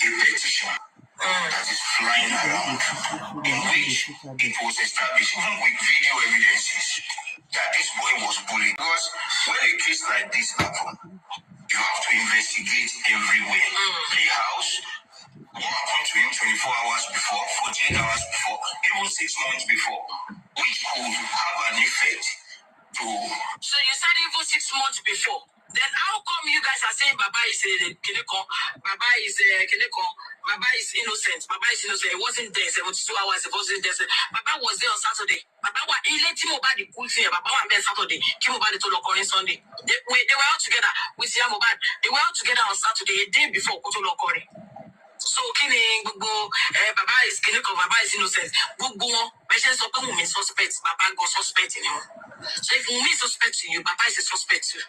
a petition that is flying around in which it was established, even with video evidences, that this boy was bullied. Because when a case like this happens, you have to investigate everywhere. The house, what happened to him 24 hours before, 48 hours before, even 6 months before, which could have an effect to... So you said even 6 months before. Then how come you guys are saying Baba is Baba is innocent? Baba is innocent. He wasn't there 72 hours. He wasn't there. Baba was there on Saturday. Baba he let him over the cool thing. Baba was there Saturday. Came over the Tolokon Sunday. They were all together with Yamobad. They were all together on Saturday, a day before Tolokon. So Baba is Baba is innocent. Gugu, mention something who means suspect. Baba got suspect in him. So if you mean suspect to you, Baba is a suspect too.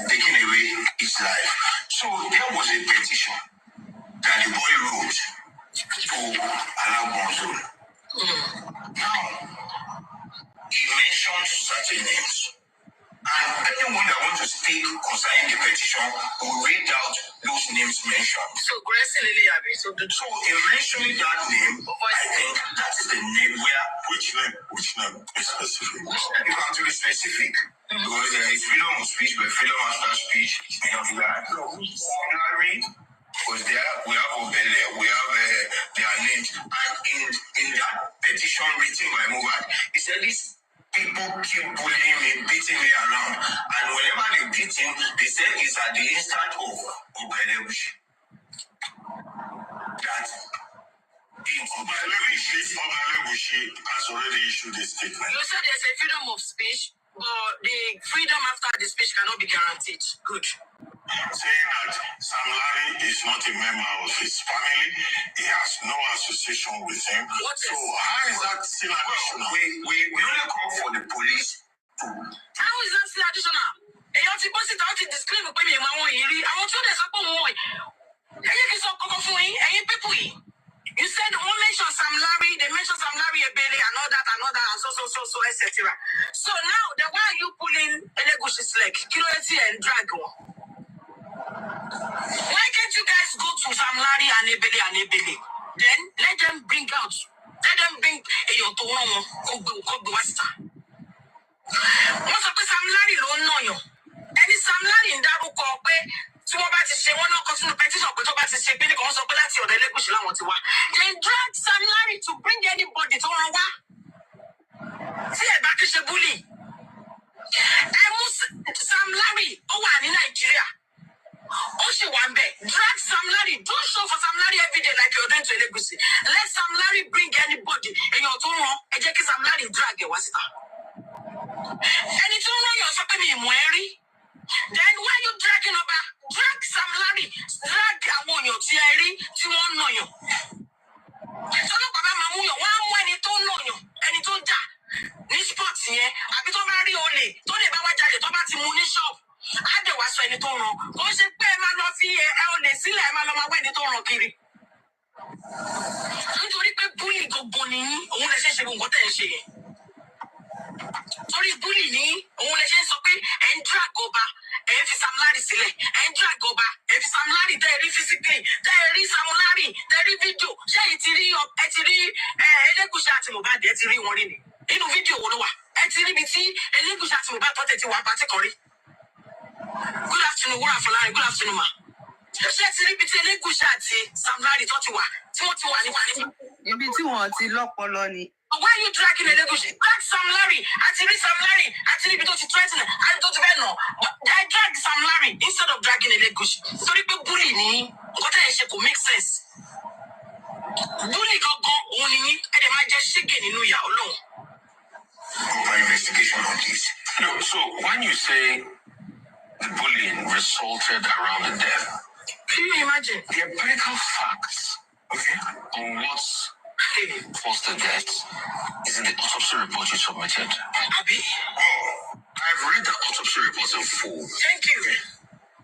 Taking away his life. So there was a petition that the boy wrote to Aloaba'S. Now, he mentioned certain names. And anyone that wants to speak concerning the petition will read out those names mentioned. So, in mentioning that name, I think that is the name where... Which name is specific? You have to be specific. Because there is freedom of speech, but freedom after speech may not be that. Larry was there, we have Obele, we have their names. And in that petition written by Mubad, he said this people keep bullying me, beating me around. And whenever they beat him, they say it's at the instant of Obele. That Obele has already issued a statement. You said there's a freedom of speech, but the freedom after the speech cannot be guaranteed. Good. Saying that Sam Larry is not a member of his family, he has no association with him. So how is that still additional? We only call for the police to... How is that still additional? And you're supposed to disclaim when you want to hear. I want to say people. You said one mention Sam Larry, they mention Sam Larry Ebele and all that, and so, etc. So now, then why are you pulling Elegush's leg, Kiloeti and Drago? Why can't you guys go to Sam Larry and Ebele? Then let them bring your Tono, Kogbasta. What's up with Sam Larry? Don't know you. Any Sam Larry in that book, tí wọ́n bá ti ṣe wọ́n náà kọ́ sínú petition pé tó bá ti ṣe pé ní kò wọ́n sọ pé láti ọ̀dọ̀ Elégùṣì láwọn ti wá. They drag Sam Larry to bring anybody tó rán wá. Tí ẹ̀ bá ti ṣe bully. Ẹ mú Sam Larry ó wà ní Nàìjíríà. Ó sì wà ń bẹ̀. Drag Sam Larry. Don't show for Sam Larry every day like you're doing to Elégùṣì. Let Sam Larry bring anybody. Èèyàn tó rán ẹ jẹ́ kí Sam Larry drag ẹ̀ wá síta. Ẹni tó rán yàn sọ pé mi ìmọ̀ ẹ rí. Then why you dragging over? Drag Sam Larry, drag àwọn èèyàn tí ẹ rí tí wọ́n nà yàn. Sọ́dọ̀ bàbá máa mú yàn, wọ́n á mú ẹni tó nà yàn, ẹni tó jà ní sport yẹn, àbí tó bá rí olè, tó lè bá wá jalè, tó bá ti mú ní ṣọ́ọ̀bù, á dẹ̀ wá sọ ẹni tó ràn. Kò ṣe pé ẹ máa lọ fi ẹ olè sílẹ̀, ẹ máa lọ máa wá ẹni tó ràn kiri. Nítorí pé búlì gbogbo nìyí, òun lè ṣe ṣe gbogbo tẹ̀ ń ṣe yẹn. Torí búlì ní òun lè ṣe sọ pé ẹ̀ ń drag ọba. Ẹ fi Sam Larry sílẹ̀, ẹ ń drag ọba, ẹ fi Sam Larry tẹ́ ẹ rí physically, tẹ́ ẹ rí Sam Larry, tẹ́ ẹ rí fídíò, ṣé ẹ ti rí Elégùṣì àti Mohbad ẹ ti rí wọn rí ni? Inú fídíò wo ló wà? Ẹ ti rí ibi tí Elégùṣì àti Mohbad tọ́tẹ̀ ti wà pàtí kan rí. Good afternoon, Wúrà Fọlárin, good afternoon ma. Ṣé ẹ ti rí ibi tí Elégùṣì àti Sam Larry tó ti wà, tí wọ́n ti wà nípa nípa? Ibi tí wọ́n ti lọ́pọlọ ni. Why are you dragging Elégùṣì? Drag Sam Larry. Àti Sam Larry. Àti rí ibi tó ti threaten. Àti tó ti fẹ́ nà. They drag Sam Larry instead of dragging Elégùṣì. Torí pé bully ni nǹkan tẹ́ ẹ ṣe kò make sense. Bully gangan òun ni yín. Ẹ dẹ̀ máa jẹ ṣége nínú ìyá Ọlọ́run. For investigation on this. No, so when you say the bullying resulted around the death, can you imagine? The empirical facts, okay, on what's caused the death is in the autopsy report you submitted. Abi? Oh, I've read the autopsy report in full. Thank you.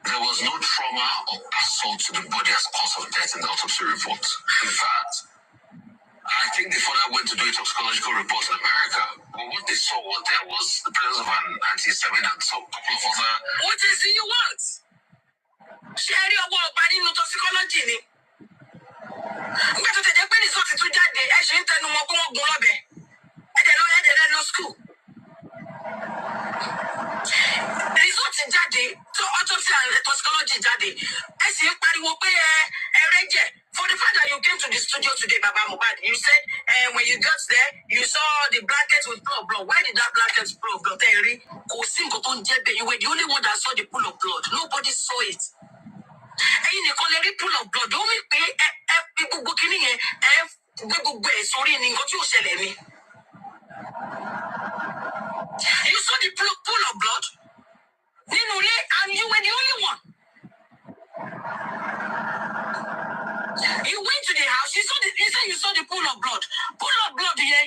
There was no trauma or assault to the body as cause of death in the autopsy report. In fact, I think the father went to do a toxicological report in America. But what they saw was the presence of an antihistamine and some couple of other. What is it you want? Share your work by the toxicology. I'm going to take the result to jáde. I should tell no more go lobby. I don't know school. Result jáde. So autopsy and toxicology jáde. I see you pariwo pé for the fact that you came to the studio today, Baba Mohbad, you said when you got there, you saw the blankets with pool of blood. Why did that blanket pool of blood? You were the only one that saw the pool of blood. Nobody saw it. And in the college pool of blood, don't make people booking in sorry, you saw the pool of blood, and you were the only one. You went to the house, you said you saw the pool of blood. Pool of blood here,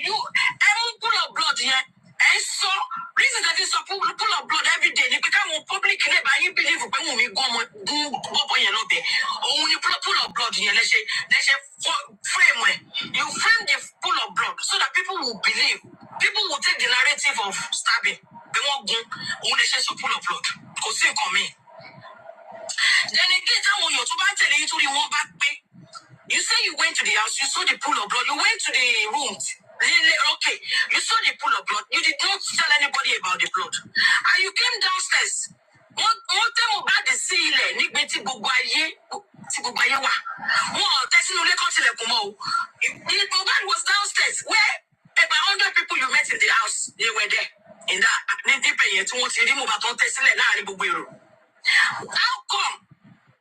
pool of blood here. And so, reason that you saw pool of blood every day, they become more public neighbor. You believe when we go only pool of blood here, let's say frame where you frame the pool of blood so that people will believe. People will take the narrative of stabbing. They won't go only say pool of blood. Because they come in. Then again, you're to tell you to the one back pay. You say you went to the house, you saw the pool of blood, you went to the room. Okay, you saw the pool of blood, you did not tell anybody about the blood. And you came downstairs. One time about the ceiling, the Mohbad was downstairs where about 100 people you met in the house, they were there. In that,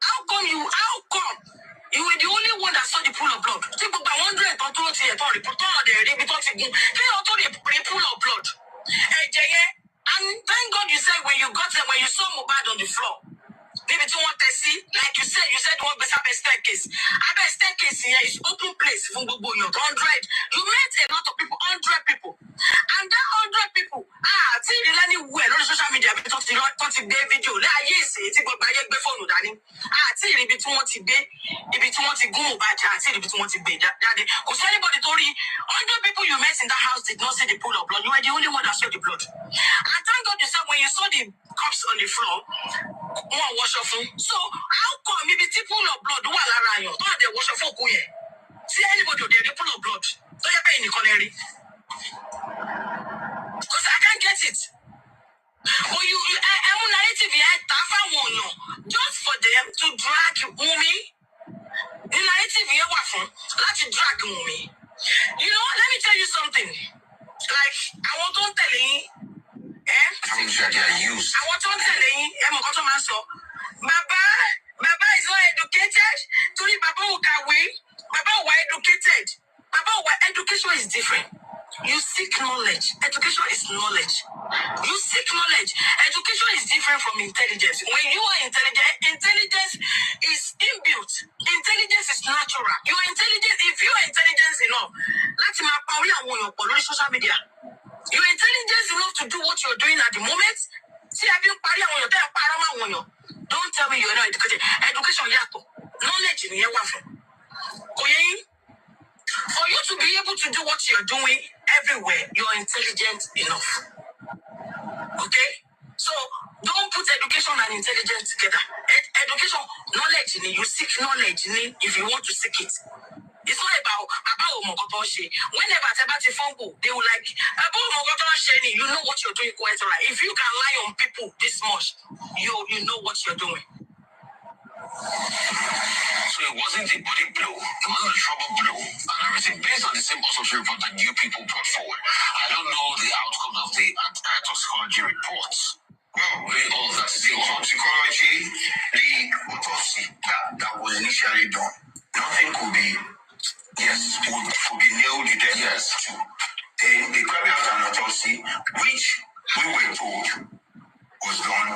how come you were the only one that saw the pool of blood? People by wondering about the pool of blood. And thank God you said when you got there, when you saw Mohbad on the floor. Maybe to want to see, like you said one beside a staircase. A staircase here is open place from 100. You met a lot of people, 100 people. And that 100 people, see the learning well on social media, we talk to video. Yes, it's about my phone, Danny. See the bit want to be, if it want to go by chance, see the bit want to be. Because anybody told you, 100 people you met in that house did not see the pool of blood. You were the only one that saw the blood. And thank God you said when you saw the cups on the floor, one wash off. So how come maybe the pool of blood one around you? Don't they wash off? See anybody there, the pool of blood. Don't you pay any color? Because I can't get it. But I'm narrative here, just for them to drag Wumi. The narrative here was from let's drag Wumi. You know, let me tell you something. Like, I want to tell you, things that they are used. I want to tell you, Baba is not educated. Tony Baba Okawe. Baba was educated. Education is different. You seek knowledge. Education is knowledge. You seek knowledge. Education is different from intelligence. When you are intelligent, intelligence is inbuilt. Intelligence is natural. You are intelligent. If you are intelligent enough, let's on social media. You are intelligent enough to do what you're doing at the moment. See, have you don't tell me you're not educated. Education, knowledge in your waffle. For you to be able to do what you're doing everywhere, you're intelligent enough. Okay? So don't put education and intelligence together. Education, knowledge in it. You seek knowledge in it if you want to seek it. It's not about whenever it's fumble, they will like you know what you're doing quite right. If you can lie on people this much, you know what you're doing. So it wasn't a body blow, it wasn't a trouble blow and everything. Based on the same autopsy report that new people brought forward, I don't know the outcome of the toxicology reports. Well, all of that is the toxicology, the autopsy that was initially done. Nothing could be, could be nailed there. Yes. They carried out an autopsy, which we were told was done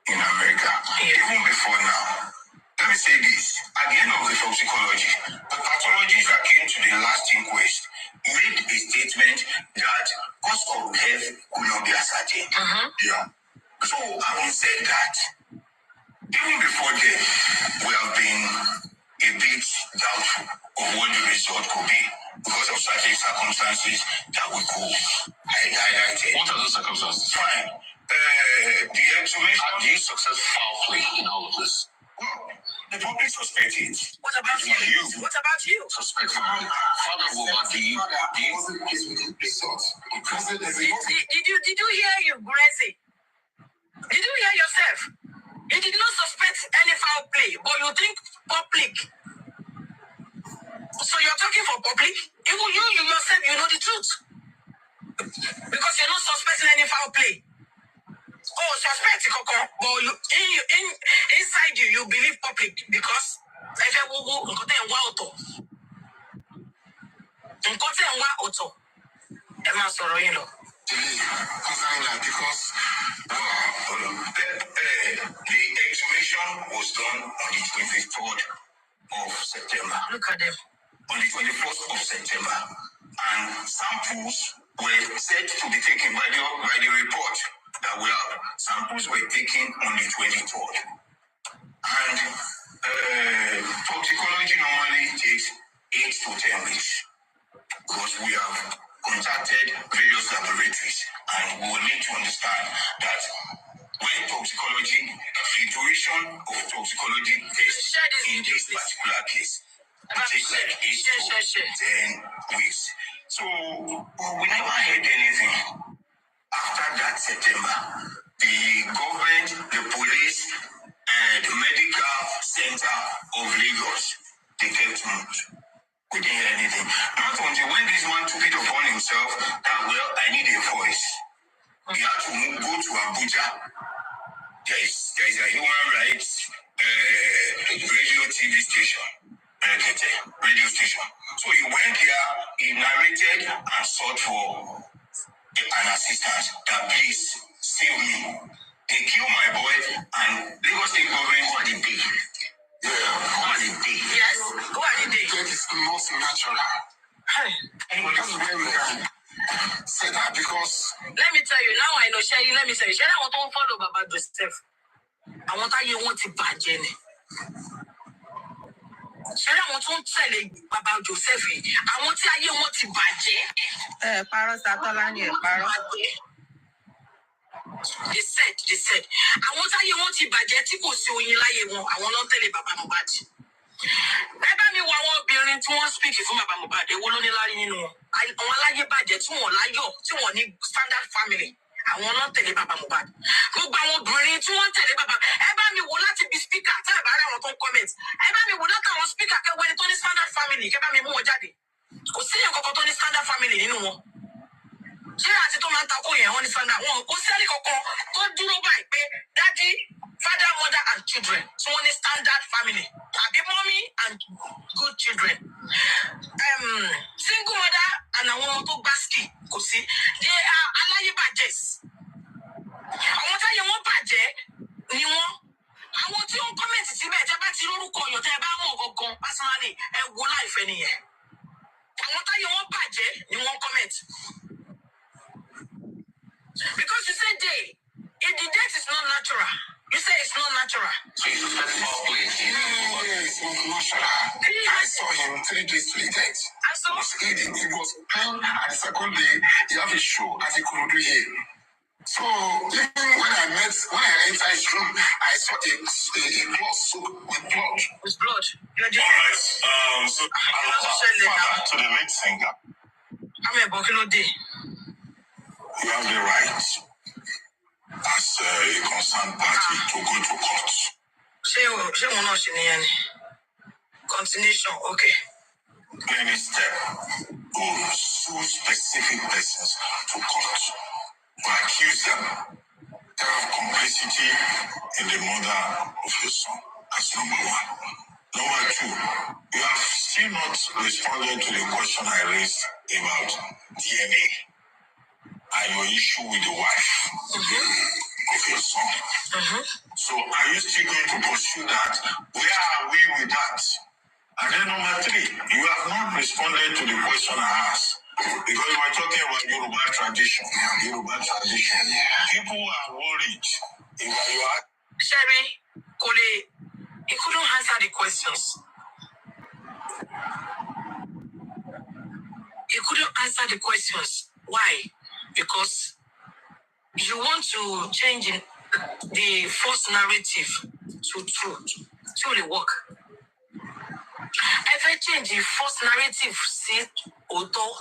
in America. Even before now. Let me say this. At the end of the toxicology, the pathologists that came to the last inquest made a statement that cause of death could not be ascertained. Yeah. So, having said that, even before death, we have been a bit doubtful of what the result could be because of certain circumstances that we could highlight. What are those circumstances? Fine. The exhumation, the success foul play in all of this. Well, the public suspect it. What about you? What about you? Suspect Father Bobadi. Did you hear you, Gracie? Did you hear yourself? You did not suspect any foul play, but you think public. So you're talking for public? Even you yourself, you know the truth. Because you're not suspecting any foul play. Oh, suspect, Coco. But you, inside you believe public because if you go, because the exhumation was done on the 23rd of September. Look at them. On the 21st of September. And samples were said to be taken by the report that we have. Samples were taken on the 23rd. And toxicology normally takes 8 to 10 weeks. Because we have contacted various laboratories and we will need to understand that when toxicology, the duration of toxicology tests in this particular case, it takes like 8 to 10 weeks. So we never heard anything. After that September, the government, the police, and the medical center of Lagos, they kept mute. We didn't hear anything. Not until when this man took it upon himself that, well, I need a voice. He had to go to Abuja. There is a human rights radio TV station. Radio station. So he went there, he narrated and sought for an assistant that please save me. They killed my boy and Lagos State government for the day. Yeah, yes, go ahead. That is not natural. That's where we can say that because. Let me tell you, now I know Sherry, let me tell you, Sherry, I want to follow Baba Joseph. I want you want to budget. Sherry, I want to tell Baba Joseph. I want you want to budget. Paros Atolani, Paros. They said, I want you want to budget. You go see when you lie. I want to tell you Baba Mubad. Eba mi wa won obìnrin tí wọ́n speak fún Baba Mohbad èwo ló ní lárí nínú wọn. Àwọn aláyé bàjẹ́ tí wọ́n láyọ̀ tí wọ́n ní standard family. Àwọn náà tẹ̀lé Baba Mohbad. Gbogbo àwọn obìnrin tí wọ́n tẹ̀lé Baba. Eba mi wo láti bí speaker tí ẹ bá rí àwọn tó ń comment. Eba mi wo láti àwọn speaker kẹwẹ́ ẹni tó ní standard family kẹ́ bá mi mú wọn jáde. Kò sí èèyàn kankan tó ní standard family nínú wọn. Ṣé àti tó máa ń takò yẹn wọ́n ní standard wọn kò sí ẹni kankan tó dúró báyìí pé daddy, father, mother and children tí wọ́n ní standard family. Abi mommy and good children. Single mother and àwọn ọmọ tó gbásíkì kò sí. They are aláyé bàjẹ́. Àwọn táyé wọn bàjẹ́ ni wọ́n. Àwọn tí wọ́n comment síbẹ̀ tẹ́ bá ti lórúkọ ọ̀yàn tẹ́ bá mọ̀ gangan personally ẹ wo láìfẹ́ nìyẹn. Àwọn táyé wọn bàjẹ́ ni wọ́n comment. Because you say if the death is not natural, you say it's not natural. So it's not natural. I saw him 3 days to the death. He was eating. He was pain. And the second day, he have a show at the Kurudu here. So even when I entered his room, I saw a cloth soaked with blood. With blood. All right. So father to the lead singer. I'm a Bokino Day. You have the right as a concerned party to go to court. Continuation, okay. Any step to sue specific persons to court to accuse them of complicity in the murder of your son. That's number one. Number two, you have still not responded to the question I raised about DNA. And your issue with the wife of your son. So are you still going to pursue that? Where are we with that? And then number three, you have not responded to the question I asked. Because we were talking about Yoruba tradition. People are worried. If you are Sherry, he couldn't answer the questions. He couldn't answer the questions. Why? Because you want to change the false narrative to truth. It will work. If I change the false narrative, see, although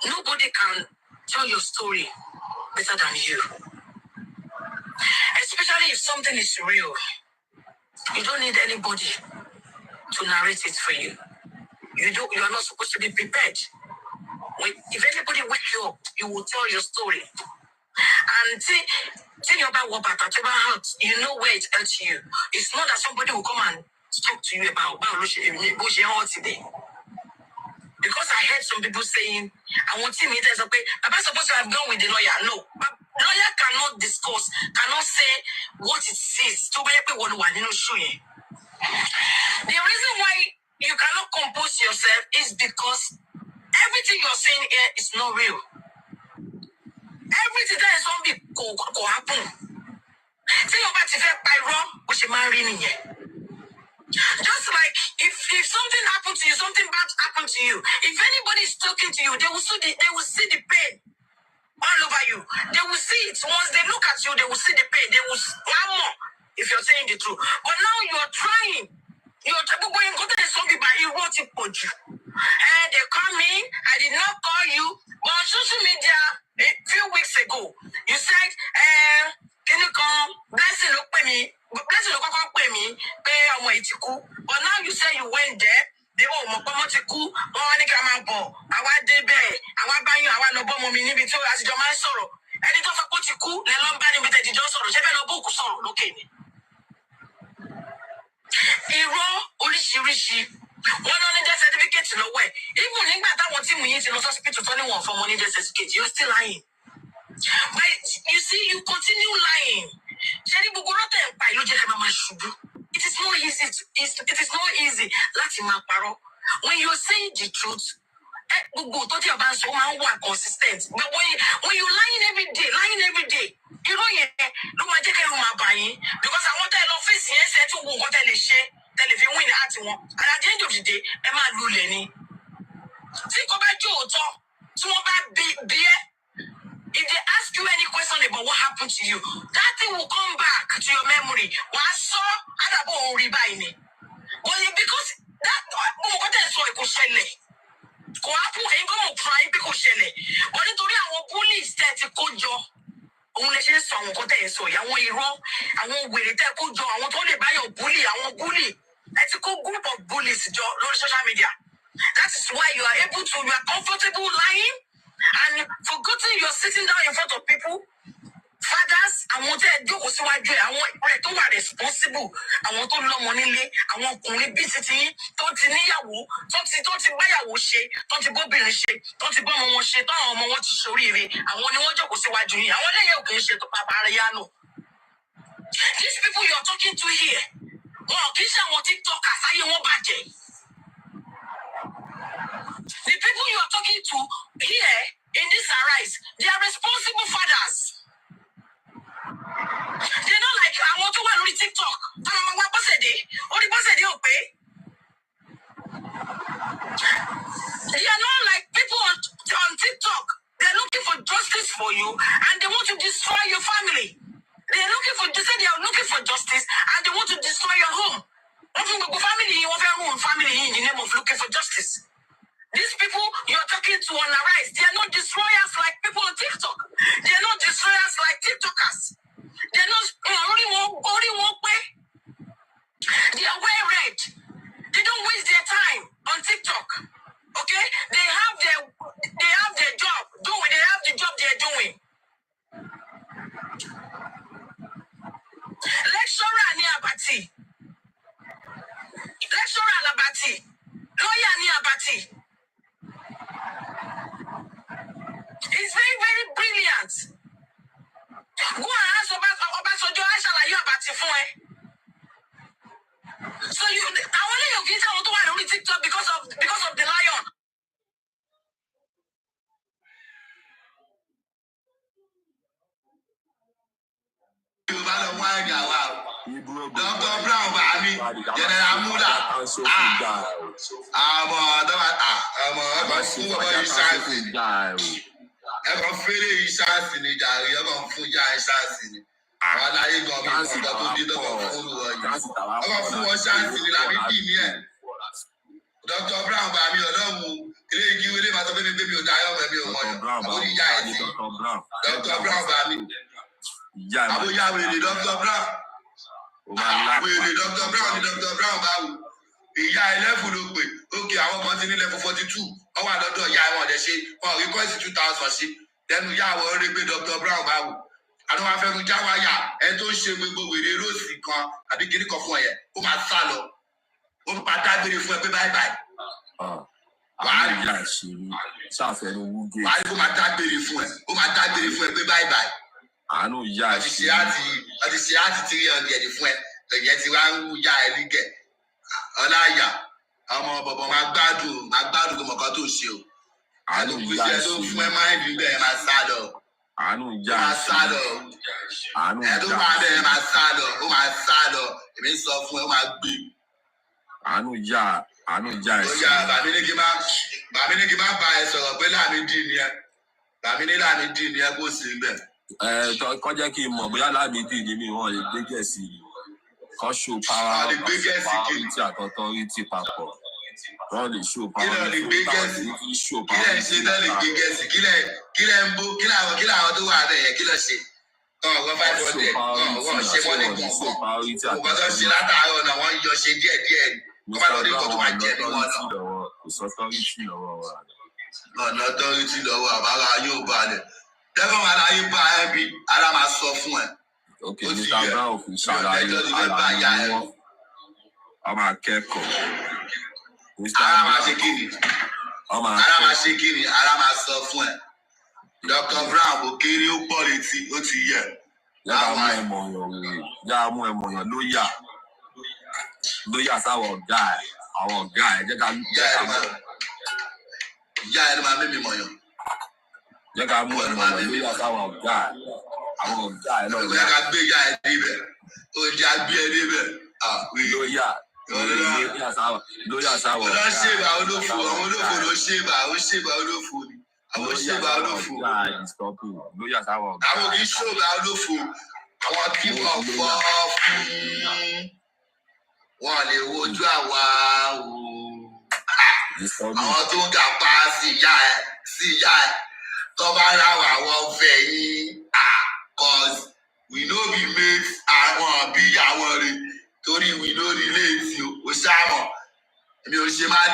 nobody can tell your story better than you. Especially if something is real. You don't need anybody to narrate it for you. You are not supposed to be prepared. If anybody wake you up, you will tell your story. And tell you about what whatever hurts, you know where it hurts you. It's not that somebody will come and talk to you about today. Because I heard some people saying, I want to meet us, okay, am I supposed to have gone with the lawyer? No. But lawyer cannot discuss, cannot say what it says. The reason why you cannot compose yourself is because everything you're saying here is not real. Everything that is going to happen. Say you're about to get by wrong, which is my reading here. Just like if something happened to you, something bad happened to you, if anybody is talking to you, they will see the pain all over you. They will see it. Once they look at you, they will see the pain. They will one more if you're saying the truth. But now you're trying. You're going to the song by you wrote it for you. And they call me. I did not call you. But on social media a few weeks ago, you said, can you come? Blessing look at me. Blessing look at me. Pay on my tiku. But now you say you went there. They tiku. Oh, I come out. I want the bay. I want buy you. I want no bomb me. Nibi to as your man sorrow. And it was a tiku. The lumber with the just sorrow. She no book sorrow. Okay. Irọ́ oríṣiríṣi wọn náà ní death certificate lọ́wọ́ ẹ̀ even nígbà táwọn tíìmù yìí ti lọ hospital tó ní wọn fún wọn ní death certificate you're still lying but you see you continue lying ṣe ní gbogbo rọ́tẹ̀ ń pa ìlú jẹ́ ká máa ṣubú it is not easy láti máa parọ́ when you're saying the truth gbogbo tó tí ọba ń sọ máa ń wà consistent but when you lying every day irọ́ yẹn ló máa jẹ́ kẹ́rù máa bà yín because àwọn tẹ́ ẹ lọ fèsì ẹ̀ ṣe tó wo nǹkan tẹ́ lè ṣe tẹ́ lè fi win àti wọn and at the end of the day ẹ máa lulẹ̀ ni tí kò bá jó òótọ́ tí wọ́n bá bí ẹ́ if they ask you any question about what happened to you that thing will come back to your memory wàá sọ àdàbọ̀ òun rí báyìí ni because that nǹkan tẹ́ ẹ sọ èkó ṣẹlẹ̀ kò happen ẹ̀yin kò mọ̀ fún ayé bí kò ṣẹlẹ̀ wọ́n nítorí àwọn bullies tẹ́ ti kó jọ òun lè ṣe ń sọ àwọn nǹkan tẹ́ ẹ sọ yìí àwọn irọ́ àwọn wèrè tẹ́ kó jọ àwọn tó lè báyọ̀ bully ẹ ti kó group of bullies jọ lórí social media that is why you are comfortable lying and forgetting you're sitting down in front of people fathers àwọn tẹ́ ẹ jókòó síwájú ẹ̀ àwọn rẹ̀ tó wà responsible àwọn tó lọ́mọ nílé àwọn ọkùnrin bíi titi yín tó ti níyàwó tó ti báyàwó ṣe tó ti bóbìnrin ṣe tó ti bọ́mọ wọn ṣe tó àwọn ọmọ wọn ti ṣoríire àwọn ni wọ́n jókòó síwájú yín àwọn eléyìí ò kì í ṣe tó pàpà rẹ̀ yánu. These people you are talking to here wọn kì í ṣe àwọn tiktokers ayé wọn bàjẹ́. The people you are talking to here in this arise they are responsible fathers. They don't like àwọn tó wà lórí TikTok. Tọ́lá máa wá Bọ́sẹ̀dé. Orí Bọ́sẹ̀dé ò pé. They are not like people on TikTok. They are looking for justice for you and they want to destroy your family. They are looking for justice and they want to destroy your home. Wọ́n fi gbogbo family yìí wọ́n fẹ́ ruin family yìí in the name of looking for justice. These people you are talking to on Arise, they are not destroyers like people on TikTok. They are not destroyers like TikTokers. They're not only one way. They are well read. They don't waste their time on TikTok. Okay? They have their job. They have the job they're doing. Lecturer ni Abati. Lecturer Alabati. Lawyer ni Abati. He's very, very brilliant. Go and ask Obasanjo Aṣàlàyé Abati fún ẹ. So I only you get out on TikTok because of the lion. Dr. Brown bá mi General Mula àmọ́ ẹ̀kọ́ fún ọmọ yìí ṣáàsì ni ẹ̀kọ́ fẹ́lẹ̀ yìí ṣáàsì ni jàre ẹ̀kọ́ fún yá ẹ̀ ṣáàsì ni àwọn aláyé gan mi ọ̀dọ́ tó dé dọ́kọ̀ fún olùwọ̀ yìí ẹ̀kọ́ fún wọn ṣáàsì ni làbí dì ní ẹ̀ Dr. Brown bá mi ọlọ́run ilé igi ilé máa sọ pé mi ò dáyọ̀ mọ́ mi ò mọ̀ yàn àbórí ìyá ẹ̀ sí Dr. Brown bá mi àbóyá wèrè Dr. Brown wèrè Dr. Brown ni Dr. Brown bá wù ìyá ẹlẹ́fù ló pè ókè àwọn ọmọ ti ní level 42 ọwọ́ àdọ́dọ̀ ìyá wọn ọ̀dẹ̀ ṣe wọn rí kọ́ọ̀sì 2000 ṣe lẹ́nu ìyá àwọn orí pé Dr. Brown bá wù àwọn afẹ́nu jáwáyà ẹ tó ń ṣe gbogbo wèrè róòsì kan àbí kiri kan fún ẹ ó máa sá lọ ó máa dágbére fún ẹ pé báyìí báyìí. wàá rí kó máa dágbére fún ẹ ó máa dágbére fún ẹ pé báyìí báyìí. àánú ìyá ẹ ṣe ọtí ṣe àti 300 fún ẹ lẹ́yìn tí wàá ń wú ìyá ẹ nígẹ̀ ọláyà ọmọ bọ̀bọ̀ máa gbádùn kó mọ̀kọ́ tó ṣe o àánú ìyá ẹ tó fún ẹ máìlì bẹ́ẹ̀ máa sá lọ àánú ìyá ẹ sá lọ ẹ tó máa bẹ́ẹ̀ máa sá lọ ó máa sá lọ èmi ń sọ fún ẹ ó máa gbé. àánú ìyá ẹ ṣe. bàmí ní kí n má bá ẹ sọ̀rọ̀ pé láàmì dì ní ẹ bàmí ní láàmì dì ní ẹ kó sí bẹ́ẹ̀. kọjá kí n mọ̀ bóyá láàmì dì ní mi wọ́n lè gbé gẹ̀ẹ́sì kan show power authority àti authority papọ̀ wọ́n lè show power authority show power authority. kílẹ̀ ṣe náà lè gbé gẹ̀ẹ́sì kílẹ̀ ń bó kílẹ̀ àwọn tó wà bẹ̀ yẹn kílẹ̀ ṣe wọ́n 500 wọ́n ṣe wọ́n lè gbọ̀n kan wọ́n tó ṣe látàárọ̀ náà wọ́n yọ ṣe díẹ̀díẹ̀ wọ́n bá lọ́ọ́ dé kó tó máa jẹ́ ní wọn náà. kò sọ authority lọ́wọ́ wa. ọ̀nà authority lọ́wọ́ àbára yóò balẹ̀ tẹ́fọ̀n wà láyé bá ẹ bí ara máa sọ fún ẹ. ok Mr. Brown kò ṣàlàyé ara wọn ọmọ akẹ́kọ̀ọ́. ara máa ṣe kíni ara máa sọ fún ẹ. Dr. Brown kò kéré ó pọ̀ létí ó ti yẹ. yá mú ẹmọ̀yàn lóyà sáwọn ọ̀gá ẹ̀ jẹ́ ká ìyá ẹ̀ ló máa mímì mọ̀yàn. jẹ́ ká mú ẹmọ̀yàn lóyà sáwọn ọ̀gá ẹ̀ àwọn ọ̀gá ẹ̀ náà. ìyá ká gbé ìyá ẹ̀ débẹ̀ ó jẹ́ àgbé ẹ̀ débẹ̀. lóyà sáwọn ọ̀gá ẹ̀. ọlọ́ṣèbà olófò àwọn olófò ló ṣèbà ó ṣèbà olófò ni. àwọn ṣèbà olófò. lóyà sáwọn ọ̀gá ẹ̀. àwọn kì í ṣòbà olófò àwọn kì í wọ̀ fọ́ fún wọn lè wojú àwa o. àwọn tó ń gàpá sí ìyá ẹ tó bá ráwọ̀ àwọn fẹ́ yín cause we no be mates àwọn bí àwọn rẹ̀ torí we no relate o ṣáàmọ̀ èmi ò ṣe máa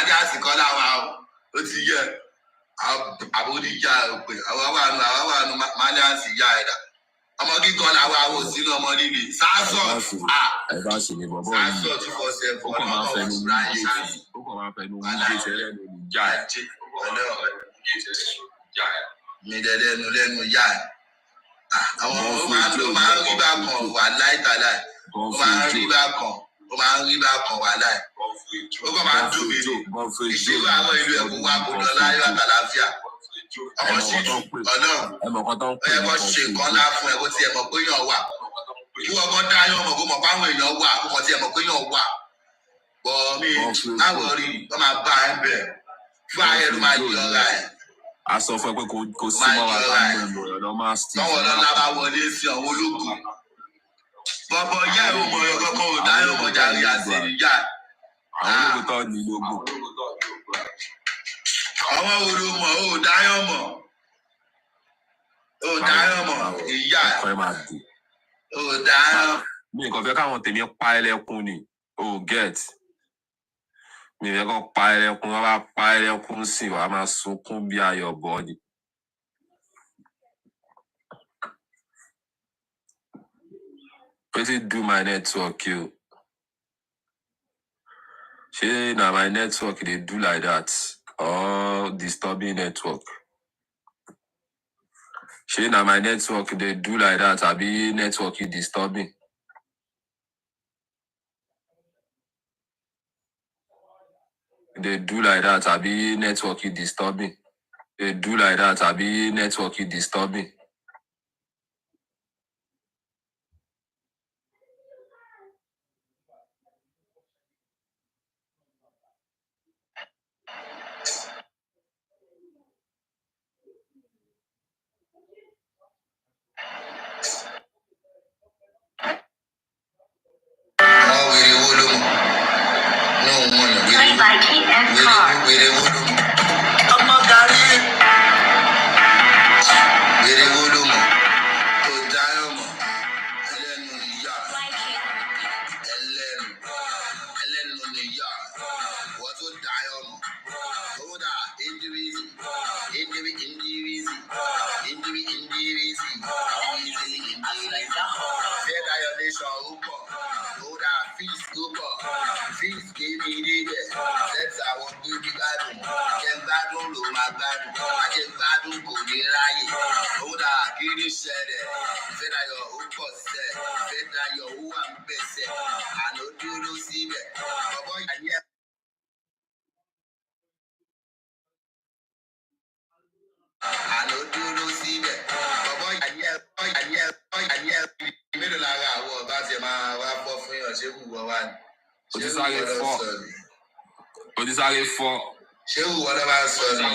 dáàsì kọ́ láwa o ó ti yẹ àbódìjà òpè àwọn wà nù máa dáàsì ìyá ẹ̀dá ọmọ gígan làwọn àwọ sínú ọmọ líle sásọ tí fọ ṣe fọ ọmọ òwúrọ̀ ayé sí ó kàn máa fẹnu wújẹ sẹlẹ lórí ìjà ẹ mi dẹdẹnu lẹ́nu ìyá ẹ àwọn ó máa ń rí bá kan wà láìtàláì ó máa ń rí bá kan wà láì ó kàn máa ń dùn mí ní ìṣirò àwọn ìlú ẹ̀kọ́ wa kò lọ láyọ̀ àtàláfíà ọmọ ṣíjú Ọlọ́run ẹ kọ ṣe nǹkan ńlá fún ẹ kó tiẹ̀ mọ̀ pé yàn wà kí wọ́n kọ́ dá yàn mọ̀ kó mọ̀ páwọn èèyàn wà kó tiẹ̀ mọ̀ pé yàn wà bọ̀ mí láwọ̀ rí wọ́n máa bá ẹ bẹ̀ fún ayé ló máa yọ ọ̀ra ẹ̀. a sọ fún ẹ pé kò sí mọ́ wa láwọn ọ̀dọ́ máa ṣe. tọ́wọ́ lọ́la bá wọlé sí àwọn ológun bọ̀bọ̀ yá ẹ̀ ò mọ̀ ọ̀yọ́ kankan ò dá yàn mọ̀ járe àti ìyá. àwọn ológun tó ní lógún àwọn olùmọ̀ ò dáyọ̀ mọ̀ ìyá ò dáyọ̀. mi kàn fẹ́ káwọn tèmi pa ẹlẹ́kùn ni get mi fẹ́ kàn pa ẹlẹ́kùn wọn bá pa ẹlẹ́kùn sí wàá máa sunkún bí ayọ̀ bọ́ ni. Wetin do my network o? Shey na my network dey do like that? Or disturbing network. Shey na my network dey do like that abi network is disturbing. They do like that abi network is disturbing. They do like that abi network is disturbing. Presented by KF Car. Odisare fọ́. Ṣé wọ́n lọ bá sọ ni?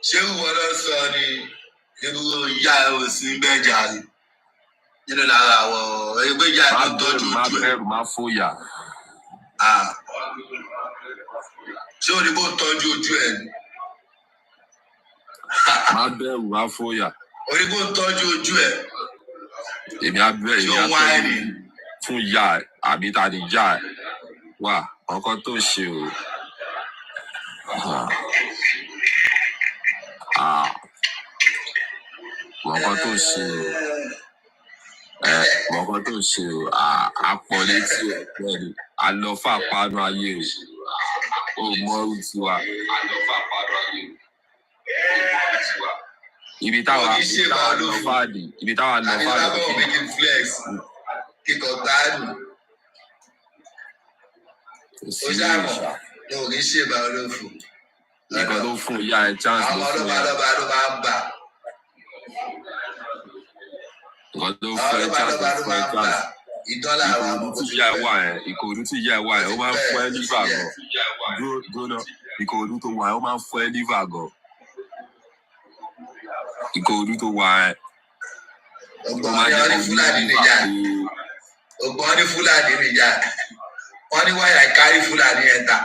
Ṣé wọ́n lọ sọ ni? Ebúrò ìyá ẹ̀ ò sí bẹ́ẹ̀ jàre. Nínú lára àwọ̀ ẹgbẹ́ ìyá ẹ̀ tó tọ́jú ojú ẹ̀. Má bẹ̀rù, má fòyà. Ṣé o ní bó tọ́jú ojú ẹ̀ ni? Má bẹ̀rù, má fòyà. O ní bó tọ́jú ojú ẹ̀. Èmi á bẹ̀rù, èmi á tọ́jú fún ìyá ẹ̀ àbí ta ni ìyá ẹ̀. Wà ọkọ tó ṣe o. Mọ̀kọ́ tó ṣe o. Mọ̀kọ́ tó ṣe o. Apọ̀ létí ẹ̀ pẹ̀lú. Àlọ́fà panu ayé o. O mọ orú tiwa. Àlọ́fà panu ayé o. Ibi táwa lọ fàdí. Ibi táwa lọ fàdí. Kíkọ̀ gbádùn. Ó ṣàmọ̀ ní òní ṣèbà olófò. Nǹkan tó fún ìyá ẹ̀ chance ló fún ìyá. Àwọn ọlọ́ba ló máa ń bà. Nǹkan tó fún ẹ chance ló fún ẹ chance. Ìkòròdú tí ìyá ẹ̀ wà ẹ̀ ó máa ń fún ẹ liver gan. Gbóná Ìkòròdú tó wà ẹ̀ ó máa ń fún ẹ liver gan. Ìkòròdú tó wà ẹ̀ ó máa ń jẹ́ kó ní liver. Ògbọ́n ní Fúlàní nìyà. Wọ́n ní wáyà ìkárí Fúlàní ẹ̀ta.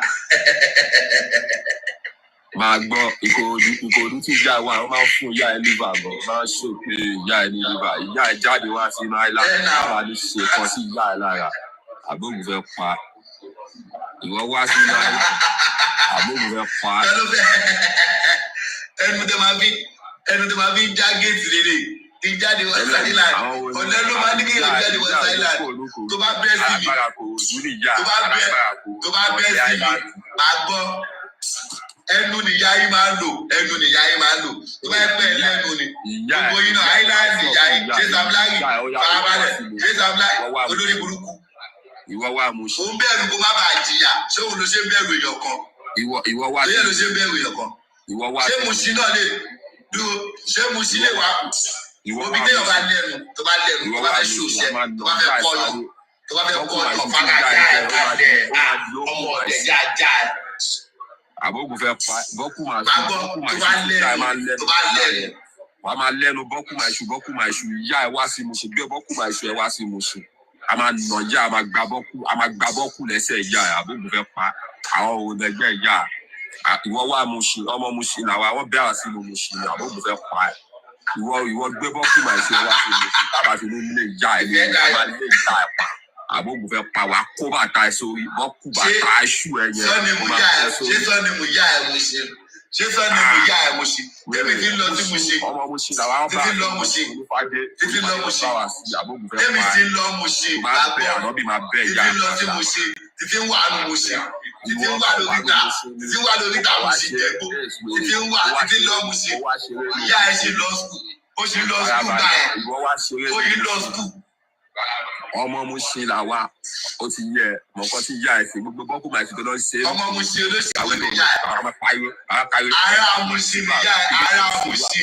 Máa gbọ́ Ìkòròdú tí ìyá ẹ̀ wà ó máa ń fún ìyá ẹ̀ liver gan. Máa ń ṣò pé ìyá ẹ̀ ní liver. Ìyá ẹ̀ jáde wá sínú island. Báwa ní ṣe kan sí ìyá ẹ̀ lára. Àbógun fẹ́ pa. Ìwọ wá sínú island. Àbógun fẹ́ pa. Ẹnu tó máa fi já géètì lélẹ̀. Ti jáde wá Island. Ọ̀nà ló máa ní kí èèyàn jáde wá Island. Tó bá bẹ́ẹ̀ sí mi. Tó bá bẹ́ẹ̀ sí mi. Màá gbọ́. Ẹnu nìyá yín máa ń lò. Tó bá pẹ́ lẹ́nu ni. Gbogbo yín náà Island nìyá yín. Ṣé Samlari? Farabalẹ̀. Ṣé Samlari? Olórí burúkú. Ìwọ wá mu ṣe. Ó ń bẹ̀rù kó má bàa jìyà. Ṣé òun ló ṣe ń bẹ̀rù èèyàn kan? Ìwọ wá. Ṣé ló ṣe ń bẹ̀rù èèyàn kan? Ṣé Mùsí náà lè dúró? Ṣé Mùsí lè wá? Omi téèyàn bá lẹ́nu tó bá fẹ́ ṣòṣẹ́ tó bá fẹ́ kọ́yọ̀ fàgàjà ẹ̀ ọmọ ọ̀dẹ̀jà já ẹ̀. Àbógun fẹ́ pa bọ́kù máa ṣù wà á máa lẹ́nu bọ́kù máa ṣù ìyá ẹ̀ wá sí mu ṣe gbé bọ́kù máa ṣù ẹ̀ wá sí mu ṣe. A máa nà ìyá a máa gba bọ́kù lẹ́sẹ̀ ìyá ẹ̀ àbógun fẹ́ pa àwọn òun ẹgbẹ́ ìyá ìwọ wá mu ṣe ọmọ mu ṣe làwọn àwọn bẹ́ẹ̀ sí mu ṣe àbógun fẹ́ pa ẹ̀. Ìwọ gbé bọ́kù máa ṣe wá sí mu ṣe tábà fi ní ilé ìyá ẹ̀ ní ìyá ẹ̀ pa àbógun fẹ́ pa wá kó bàtà ẹ̀ sórí bọ́kù bàtà ẹ̀ṣù ẹ̀ yẹn. Ṣé sọ́ni mo yá ẹ̀ mo ṣe? Tẹ́mi ti lọ sí mo ṣe. Ọmọ mo ṣe làwọn bá títí lọ mo ṣe. Títí lọ mo ṣe. Tẹ́mi ti lọ mo ṣe. Ànọ́bì máa bẹ́ ìyá títí lọ sí mo ṣe. Títí ń wà nù mo ṣe. Títí ń wà lórí ta mo ṣe jẹ́gbó. Títí lọ mo ṣe. Ìyá ẹ̀ ṣe lọ skul. Ó ṣe lọ skul gbà ẹ̀. Ó yí lọ skul. Ọmọ mo ṣe làwa ó ti yẹ mọ̀kọ́ tí ìyá ẹ̀ fi gbogbo bọ́kù máa fi tó lọ ṣe. Ọmọ mo ṣe olóṣèlú níyà ẹ̀. Àwọn ọmọ pariwo àwọn kárí. Ara mo ṣe níyà ẹ̀. Ara mo ṣe.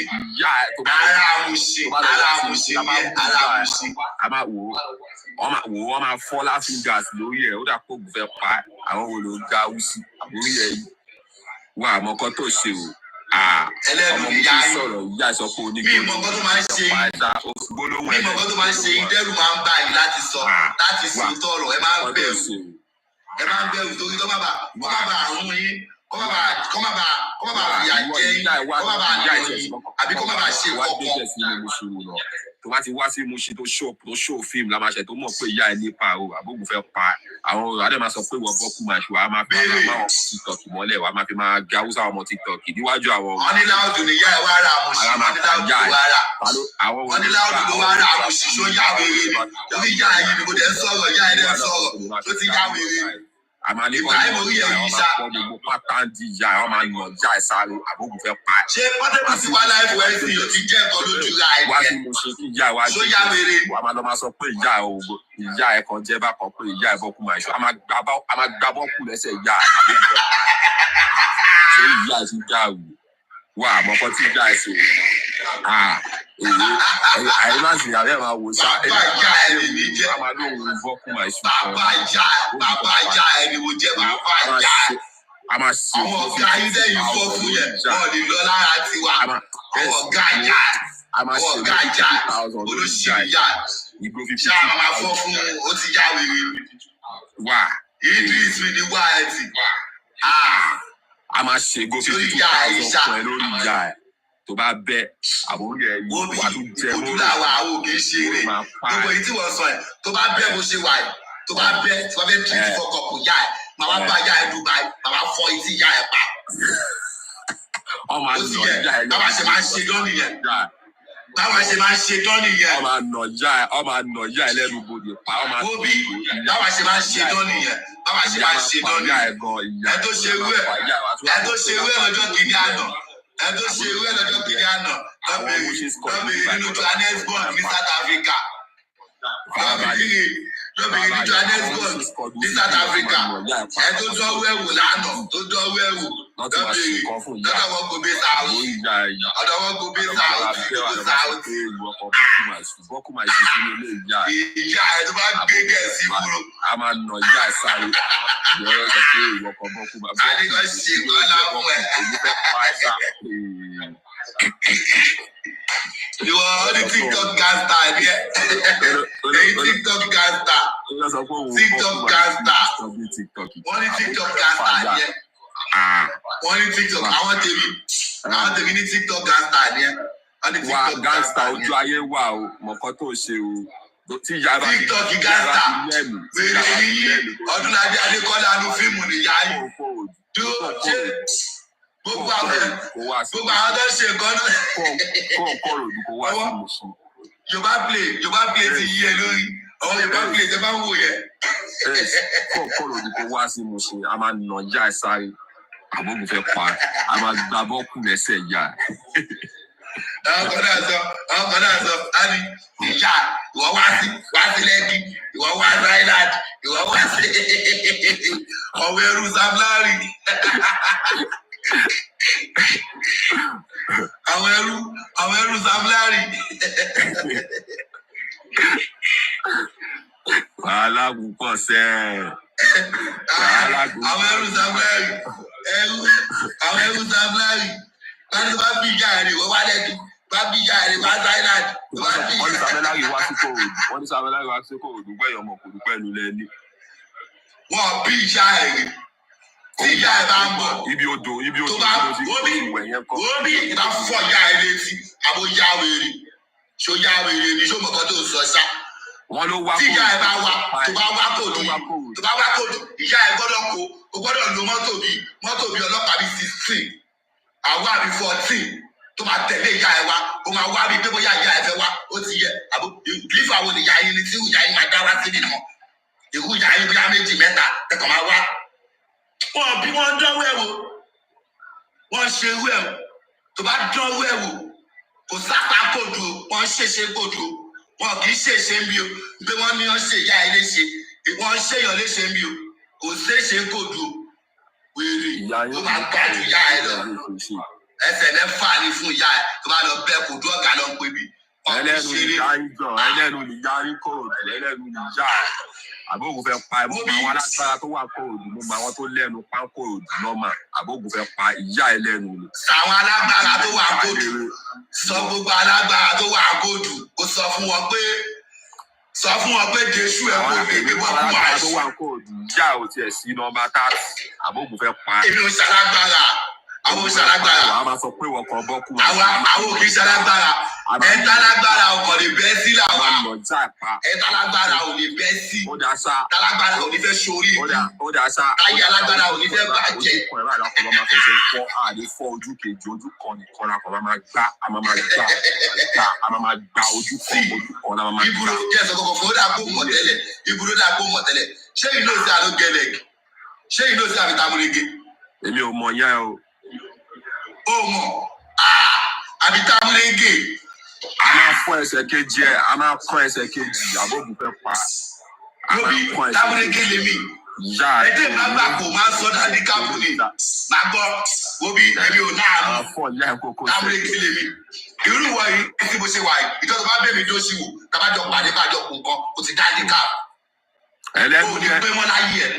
A máa wò ó wọ́n máa fọ́ láfíńgàs lórí ẹ̀ ó dà kó fẹ́ pa àwọn wo ló ń ga wúsí lórí ẹ̀ yìí. Wà mọ̀kọ́ tó ṣe o. Ẹlẹ́nu ìyá yín. Ìyá ìsọ pé onígbò. Bí ìmọ̀kọ́ tó máa ń ṣe yín. Bí ìmọ̀kọ́ tó máa ń ṣe yín dẹ́rù máa ń bà yín láti sọ láti sọ tọrọ ẹ máa ń bẹ̀rù. ẹ máa ń bẹ̀rù torí tó má bàa àrùn yín kó má bàa fìyà jẹ yín kó má bàa nà yín àbí kó má bàa ṣe kọ̀ọ̀kan. tó bá ti wá sí Mushin tó show fíìmù la máa ṣe tó mọ̀ pé ìyá ẹ nípa o àbógun fẹ́ pa àwọn adé máa sọ pé wọ́n bọ́ kú máa ṣù wá máa fi máa TikTok mọ́lẹ̀ wá máa fi máa ga haúsá ọmọ TikTok níwájú àwọn. wọ́n ní láòdù níyà ẹ wá ra Mushin wọ́n ní láòdù ló wá rà wọ́n ní láòdù ló wá rà Mushin ṣó yá wèrè ni orí ìyá ẹ̀yìn ni mo dẹ̀ ń sọ̀rọ̀ ìyá ẹ̀ dẹ̀ ń sọ̀rọ̀ tó ti yá wèrè ni. Ibrahim orí ẹ̀ yìí sá. gbogbo pátá ń di ìyá ẹ̀ wọ́n máa nà ìyá ẹ̀ sáré àbógun fẹ́ pa. ṣé pọ́tẹ́bù sí wàhálà ẹ̀fọ́ ẹ̀ sì yóò ti jẹ́ nǹkan lójú ra ẹ̀ wá sí Mushin kí ìyá ẹ̀ wá ṣó yá wèrè. wà á máa lọ máa sọ pé ìyá ẹ̀ kan jẹ́ bákan pé ìyá ẹ̀ bọ́kú máa ṣọ a máa gbá bọ́kú lẹ́sẹ̀ ìyá ẹ̀ ṣé ìyá ẹ̀ ti dá wù wá àmọ́kọ́ tí ìyá ẹ̀ ṣe àyè má sì àbẹ́ máa wò sá bàbá ìyá ẹ̀ ni mi jẹ́ bàbá ìyá ẹ̀ ni mo jẹ́ bàbá ìyá ẹ̀. àwọn ọ̀gá ilé yìí fọ́ fún yẹn wọ́n lè lọ lára tiwa àwọn ọ̀gá ìyá olóṣèlú ìyá ṣé àwọn máa fọ́ fún ó ti yá wèrè wà Idris mi ní wá ẹ̀ tì. a máa ṣe gómìnà 50,000 fún ẹ lórí ìyá ẹ tó bá bẹ àbúrò ẹ yìí wà tó jẹ mọ́ ojú làwọn àwọn òkè ṣe rè gbogbo èyí tí wọ́n sọ ẹ̀ tó bá bẹ bó ṣe wà yìí tó bá bẹ tí wọ́n fẹ́ tìrìtì fọkàn kò yá ẹ̀ màmá bá yá ẹ̀ Dubai màmá fọ etí yá ẹ̀ pa. ọmọ àná ìyá ẹ báwa ṣe máa ń ṣe dán nìyẹn báwa ṣe máa ń ṣe dán nìyẹn. ọmọ àná ìyá ẹ lẹ́nu bodè pa ọmọ àná Bóbí báwa ṣe máa ń ṣe dán nìyẹn báwa ṣe máa ń ṣe dán nìyẹn ẹ tó ṣe irú ẹ lọ́jọ́ kìíní àná ẹ tó ṣe irú ẹ lọ́jọ́ kìíní àná lọ́bìnrin nínú Johannesburg ní South Africa lọ́bìnrin ní Johannesburg ní South Africa ẹ tó dánwó ẹ̀wò lánàá tó dánwó ẹ̀wò lọ́bìnrin lọ́dọ̀ wọn kò bí sáwọ́ ọ̀dọ̀ wọn kò bí sáwọ́ tó sáwọ́ ìyá ẹ tó bá gbé gẹ̀ẹ́sì kúrò. a máa nà ìyá ẹ sáré ìyọrọ sọ pé ìwọ kan bọ́kú máa bọ́ àdìgbò ṣe kọ́lá fún ẹ. èyí fẹ́ pa ẹ sá. ìwọ ní TikTok gangsta ni ẹ èyí TikTok gangsta TikTok gangsta wọ́n ní TikTok gangsta ni ẹ wọ́n ní TikTok àwọn tèmi ní TikTok gangsta ni ẹ wọ́n ní TikTok gangsta ojú ayé wà o mọ̀kọ́ tó ṣe o tí ìyá bá TikTok gangsta wèrè yìí Ọdúnládé Adékọ́lá ló fíìmù nìyá yìí dúró ṣe gbogbo àwọn tó ṣe nǹkan náà. kọ́ọ̀rọ̀ òdùkọ wá sí Mushin. Yorùbá play ti yí ẹ lórí ọwọ́ Yorùbá play tẹ bá ń wò yẹ. kọ́ọ̀rọ̀ òdùkọ wá sí Mushin a máa nà ìyá ẹ sáré àbógun fẹ́ pa a máa gbá bọ́ọ̀kù lẹ́sẹ̀ ìyá ẹ. àwọn kan náà sọ á ní ìyá ìwọ wá sí Lẹ́kì ìwọ wá sí Island ìwọ wá sí ọ̀wọ́ ẹrú Sam Larry. àwọn ẹrú Sam Larry. wàhálà púpọ̀ sẹ́ẹ̀. àwọn ẹrú Sam Larry àwọn ẹrú Sam Larry wọ́n ní bá bí ìyá rẹ̀ wọ́n wá Lẹ́kì bá bí ìyá rẹ̀ wá sí Island. wọ́n ní Sam Larry wá sí Kòròdú gbẹ̀yìn ọmọ Kòròdú pẹ̀lú lẹ́ni. wọ́n bí ìyá rẹ̀ tí ìyá ẹ bá ń bọ̀ ibi odò tó bá wọ́n bí ìbá fọ́ ìyá ẹ létí àbó yá wèrè ṣó yá wèrè ni ṣó mọ̀kọ́ tó sọ ṣá. wọ́n ló wá tí ìyá ẹ bá wá tó bá wá Kòròdú ìyá ẹ gbọ́dọ̀ kó o gbọ́dọ̀ lo mọ́tò bíi ọlọ́pàá bíi 16 àwọn àbí 14 tó máa tẹ̀lé ìyá ẹ wá o máa wá bíi pé bóyá ìyá ẹ fẹ́ wá ó ti yẹ àbó lífà wo ni ìyá yín ni tí ìyá yín máa dá wá sí nínú ìhú ìyá yín bóyá 2 mẹ́ta tẹ̀kọ̀ máa wá. Wọ́n bí wọ́n dánwó ẹ̀wò wọ́n ṣe ewé ẹ̀wò tó bá dánwó ẹ̀wò kò sápá kòdù wọ́n ṣèṣe kòdù wọn kì í ṣèṣe ń bí o pé wọ́n ní wọ́n ṣe ìyá ẹ léṣe wọ́n ṣèyàn léṣe ń bí o kò ṣèṣe kòdù wèrè ó máa gbàdú ìyá ẹ lọ ẹsẹ̀ mẹ́fà ni fún ìyá ẹ tó bá lọ bẹ́ẹ̀ kòdù ọ̀gá lọ ń pè mí. ẹlẹ́nu ìyá ń jọ ẹlẹ́nu ìyá ń Kòròdú ẹlẹ́nu ìyá àbógun fẹ́ pa mo mọ àwọn alágbára tó wà Kòròdú mo mọ àwọn tó lẹ́nu pa Kòròdú lọ́mà àbógun fẹ́ pa ìyá ẹlẹ́nu ni. àwọn alágbára tó wà Kòròdú sọ gbogbo alágbára tó wà Kòròdú ó sọ fún wọn pé sọ fún wọn pé Jésù ẹ kó lè gbé wọn kú máa tó wà kó ìjà ò tiẹ̀ sí nọ́mbà 30 àbógun fẹ́ pa. èmi ò ṣalágbára àwọn ṣalágbára àwọn máa sọ pé wọn kàn bọ́ kú. àwọn òkè ṣalágbára ẹ̀ńtálágbára ọkọ̀ lè bẹ́ sí làwọn ẹ̀ńtálágbára ò lè bẹ́ sí tálágbára ò ní fẹ́ sórí táyé alágbára ò ní fẹ́ bàjẹ́. ojú kan ẹ̀rọ àdàkọ̀ lọ́ máa fẹsẹ̀ fọ́ àdé fọ́ ojú kejì ojú kan nìkan la kọ̀ máa gbá a máa gbá ojú kan la máa gbá. ibùdó jẹ́ ẹ̀sọ́ kọ̀ọ̀kan fún ó dà kó mọ̀ tẹ́lẹ̀ ibùdó dà kó mọ̀ tẹ́lẹ̀ ṣé ìlú òsì àlọ́ gẹlẹ̀ ṣé ìlú òsì àbí tamurege. èmi ò mọ̀ yẹn o. ó mọ̀ àbí tamurege. a máa fọ́ ẹsẹ̀ kejì ẹ̀ a máa kọ́ ẹsẹ̀ kejì àbógun fẹ́ pa. lóbi tamurege lèmi ẹdẹ bàbá kò máa sọ dání káàbù ni máa gbọ́ obi ẹbí ò náà mú tamurege lèmi irú wọ yìí tí mo ṣe wà yìí ìjọba bá bẹ̀rẹ̀ mi tó ṣì wò kábàjọ pàdé bàjọ kù nǹkan kò ti dá ní káàbù. ẹlẹ́nu ní pé wọ́n láyé ẹ̀.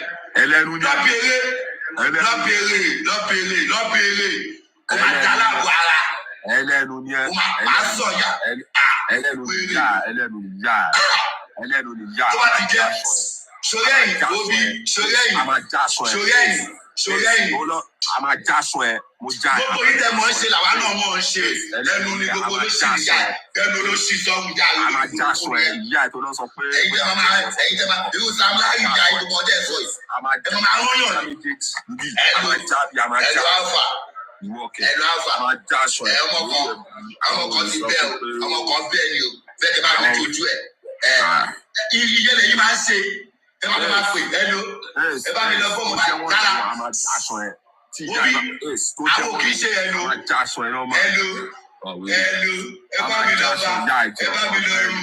ẹlẹ́nu ní lọ́bẹ̀rẹ̀ kò máa dá láàbò ara. ẹlẹ́nu ní ẹ kò máa sọ ya. ẹlẹ́nu ní yá tó bá ti jẹ́ sọyẹ́yìn lóbi sọyẹ́yìn a máa já sọ ẹ mo já ẹ. gbogbo yìí tẹ mọ̀ ń ṣe làwa náà mọ̀ ń ṣe ẹnu ní gbogbo ló ṣì yá ẹnu ló ṣì sọ́hun já a máa já sọ ẹ ìyá ẹ tó lọ sọ pé. ẹ̀yin tẹ máa irú Sam Larry ìyá ìdúmọ̀ ọdẹ sọ yìí ẹ máa rán yàn ní ẹnu alfa ẹnu alfa ọmọ kan ti bẹ́ẹ̀ o ọmọ kan bẹ́ẹ̀ ni o bẹ́ẹ̀ ni bá mi tójú ẹ̀ ìyẹn lẹ́yìn máa ń ṣe ẹ bá mi máa pè ẹnu ẹ bá mi lọ fún ọmọ báyìí rárá àwọn kì í ṣe ẹnu ẹ bá mi lọ bá ẹ bá mi lọ rú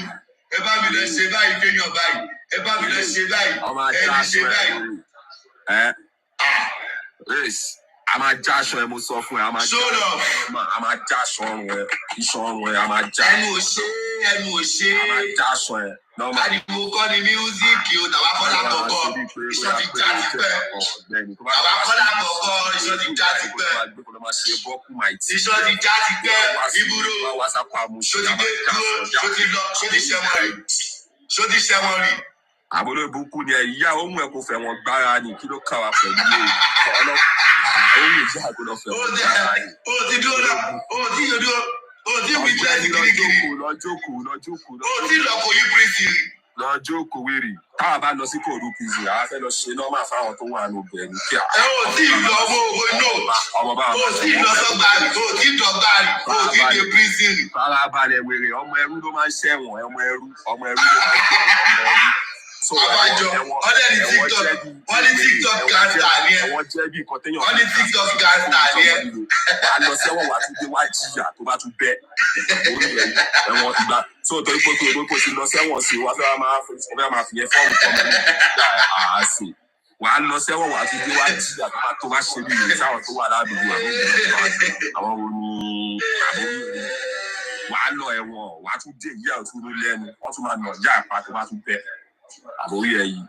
ẹ bá mi lọ ṣe báyìí fẹ́yàn báyìí ẹ bá mi lọ ṣe báyìí ẹni ṣe báyìí. a máa já aṣọ ẹ mo sọ fún ẹ a máa já aṣọ ọrùn ẹ iṣan ọrùn ẹ a máa já. ẹnu ò ṣe a máa já aṣọ ẹ. ariwo kọ́ ni míúsíìkì o tàwa kọ́ lákọ̀ọ́kọ́ iṣan ti já ti pẹ́ tàwa kọ́ lákọ̀ọ́kọ́ iṣan ti já ti pẹ́ iṣan ti já ti pẹ́ ibùdó ṣòtìdé dúró ṣòtì lọ ṣòtì ṣẹ́wọ̀n rí. àbúrò ìbùkún ni ẹ̀yà ohun ẹ̀ kò fẹ́ wọn gbára ni kí ló kà wá pẹ̀lú ọlọ́pàá ohun ìjà kò lọ fẹ́ wọn gbára ni. o ti dúró náà o ti dúró o ti wí tẹ́sí kirikiri lọ́jọ́kù o ti lọ kò yí prison. lọ́jọ́kù wèrè táwa bá lọ sí kòòdù prison àwa fẹ́ lọ ṣe nọ́mà fáwọn tó wà ní obìnrin kí a. ẹ o ti lọ owó náà o ti lọ sọgbàrì o ti dọgbàrì o ti dé prison. farabalẹ̀ wèrè ọmọ ẹrú ló máa ń ṣẹ̀wọ̀n ọmọ ẹrú ló máa ń ṣẹ̀wọ̀n abájọ ọdẹ ní TikTok wọn ní TikTok gangster ni ẹ wọn ní TikTok gangster ni ẹ. wàá lọ sẹ́wọ̀n wàá tún dé wá jìyà tó bá tún bẹ́ ẹ̀wọ̀n ìgbà tó torí pé kò sí lọ sẹ́wọ̀n sí wàá fẹ́ máa fi yẹn fọ́ọ̀mù kọ́mọ àásì wàá lọ sẹ́wọ̀n wàá tún dé wá jìyà tó bá ṣe bí ìrìn sáwọn tó wà ládùúgbò àwọn wo ni wàá lọ ẹ̀wọ̀n wàá tún dé ìyá òtún lẹ́nu wọ́n tún máa nà ìyá àpá tó bá tún bẹ́ àbórí ẹ yìí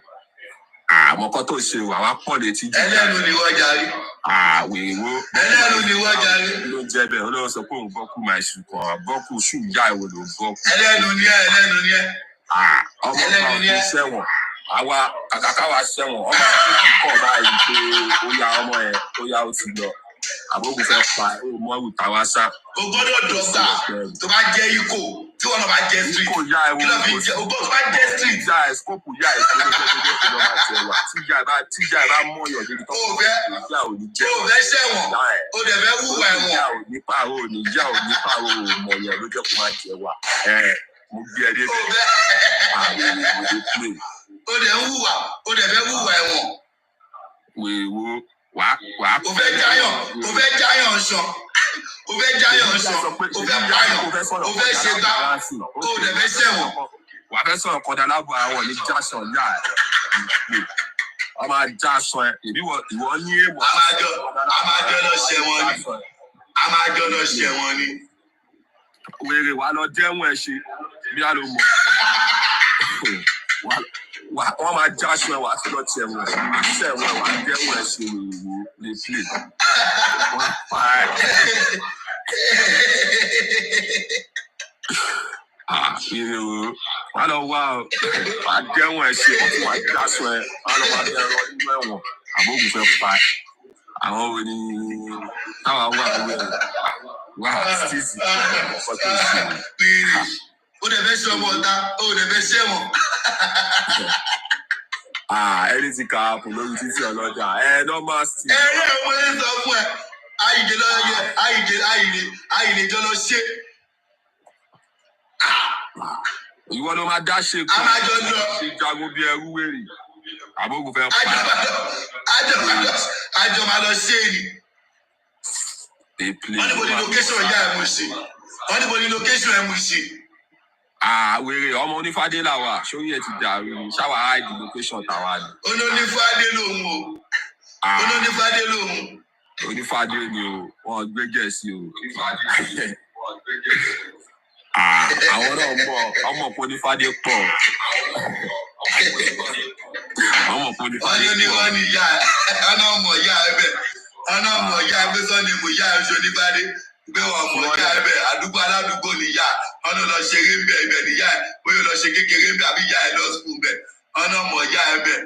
àmọ́ kọ́ tó ṣe wà wá pọ̀ létí jù. ẹlẹ́nu ni wọ́n jarí. wèèwó. ẹlẹ́nu ni wọ́n jarí. ló ń jẹ́ bẹ́ẹ̀ olóòwò sọ pé òun bọ́kù máa ṣù kan bọ́kù ṣù ìyá ìwò ló bọ́kù. ẹlẹ́nu ni ẹ ẹlẹ́nu ni ẹ. ọmọ kan kì í ṣẹ̀wọ̀n àwa kàkàkà wa ṣẹ̀wọ̀n ọmọ kan kì í kọ̀ báyìí pé ó ya ọmọ ẹ̀ ó yá ó ti lọ àbókù fẹ́ pa ó mọ ìta wá sá. o gbọ́dọ̀ dọ̀gba tó bá jẹ́ ikó tí wọn bá jẹ́ street kí ló fi jẹ́ o gbọ́dọ̀ bá jẹ́ street. ìjà ẹ̀ skópù ìyá ẹ̀ tó ló máa tẹ̀ wá tí ìjà ẹ̀ bá mọ̀ yàn débi tó ìjà ò ní jẹ́. o fẹ́ ṣẹ̀wọ̀n o dẹ̀ fẹ́ wúwa ẹ̀wọ̀n. ìjà ò ní pààrọ̀ ò ní ìjà ò ní pààrọ̀ ò mọ̀ yàn ló jẹ́ kó máa jẹ wá. mo gbé ẹ dé bẹ́ẹ̀ o dẹ̀ ń wúwa o dẹ̀ fẹ́ wúwa ẹ̀wọ̀n. wèèwó wàá. o fẹ́ jáyàn sàn o fẹ́ jáyàn sàn o fẹ́ pààyàn o fẹ́ ṣe gbá o dẹ̀ fẹ́ ṣẹ̀wọ̀n. wà á fẹ́ sọ̀rọ̀ kọ́dà lábọ̀ àwọn ní jásán yá ẹ̀ ọmọ jásán ẹ̀ ìwọ ní èèmọ̀. a máa jọ lọ ṣẹ̀wọ̀n ni. wèrè wà lọ jẹ́wọ̀n ẹ̀ ṣe bí a ló mọ̀ wọ́n máa jásán ẹ̀ wà á tó lọ tẹ̀wọ̀n ṣẹ̀wọ̀n wà á jẹ́wọ̀n ẹ̀ ṣe ìwò lè play wọ́n pa ẹ̀. Ire o Hello, wow. I don't want to see what that's where I don't want to know. I'm going to fight. I'm already. Wow. Still. Who the best one that? Oh, the best one. Anything can happen. No, you see your lawyer. No master. What is somewhere? I don't know shit. You want to my dash it? I don't know. Jago be a weary. I'm going to fight. I don't say. They play. Anybody location, yeah, Mushi. Anybody location, Mushi. We're almost if I did our show you today. Shall I hide the location? Tawad. Only Father, you or greatest you. I want more. I'm up on the Father Paul. I'm up on the Father. Gbé wọn mọ̀ ìyá ẹbẹ̀ àdúgbò aládùúgbò níyà ọ̀nà lọ ṣe eré ńbẹ ibẹ̀ níyà ẹ̀ bóyá lọ ṣe kékeré ńbẹ àbí ìyá ẹ̀ lọ sùkúl ńbẹ ọ̀nà mọ̀ ìyá ẹbẹ̀.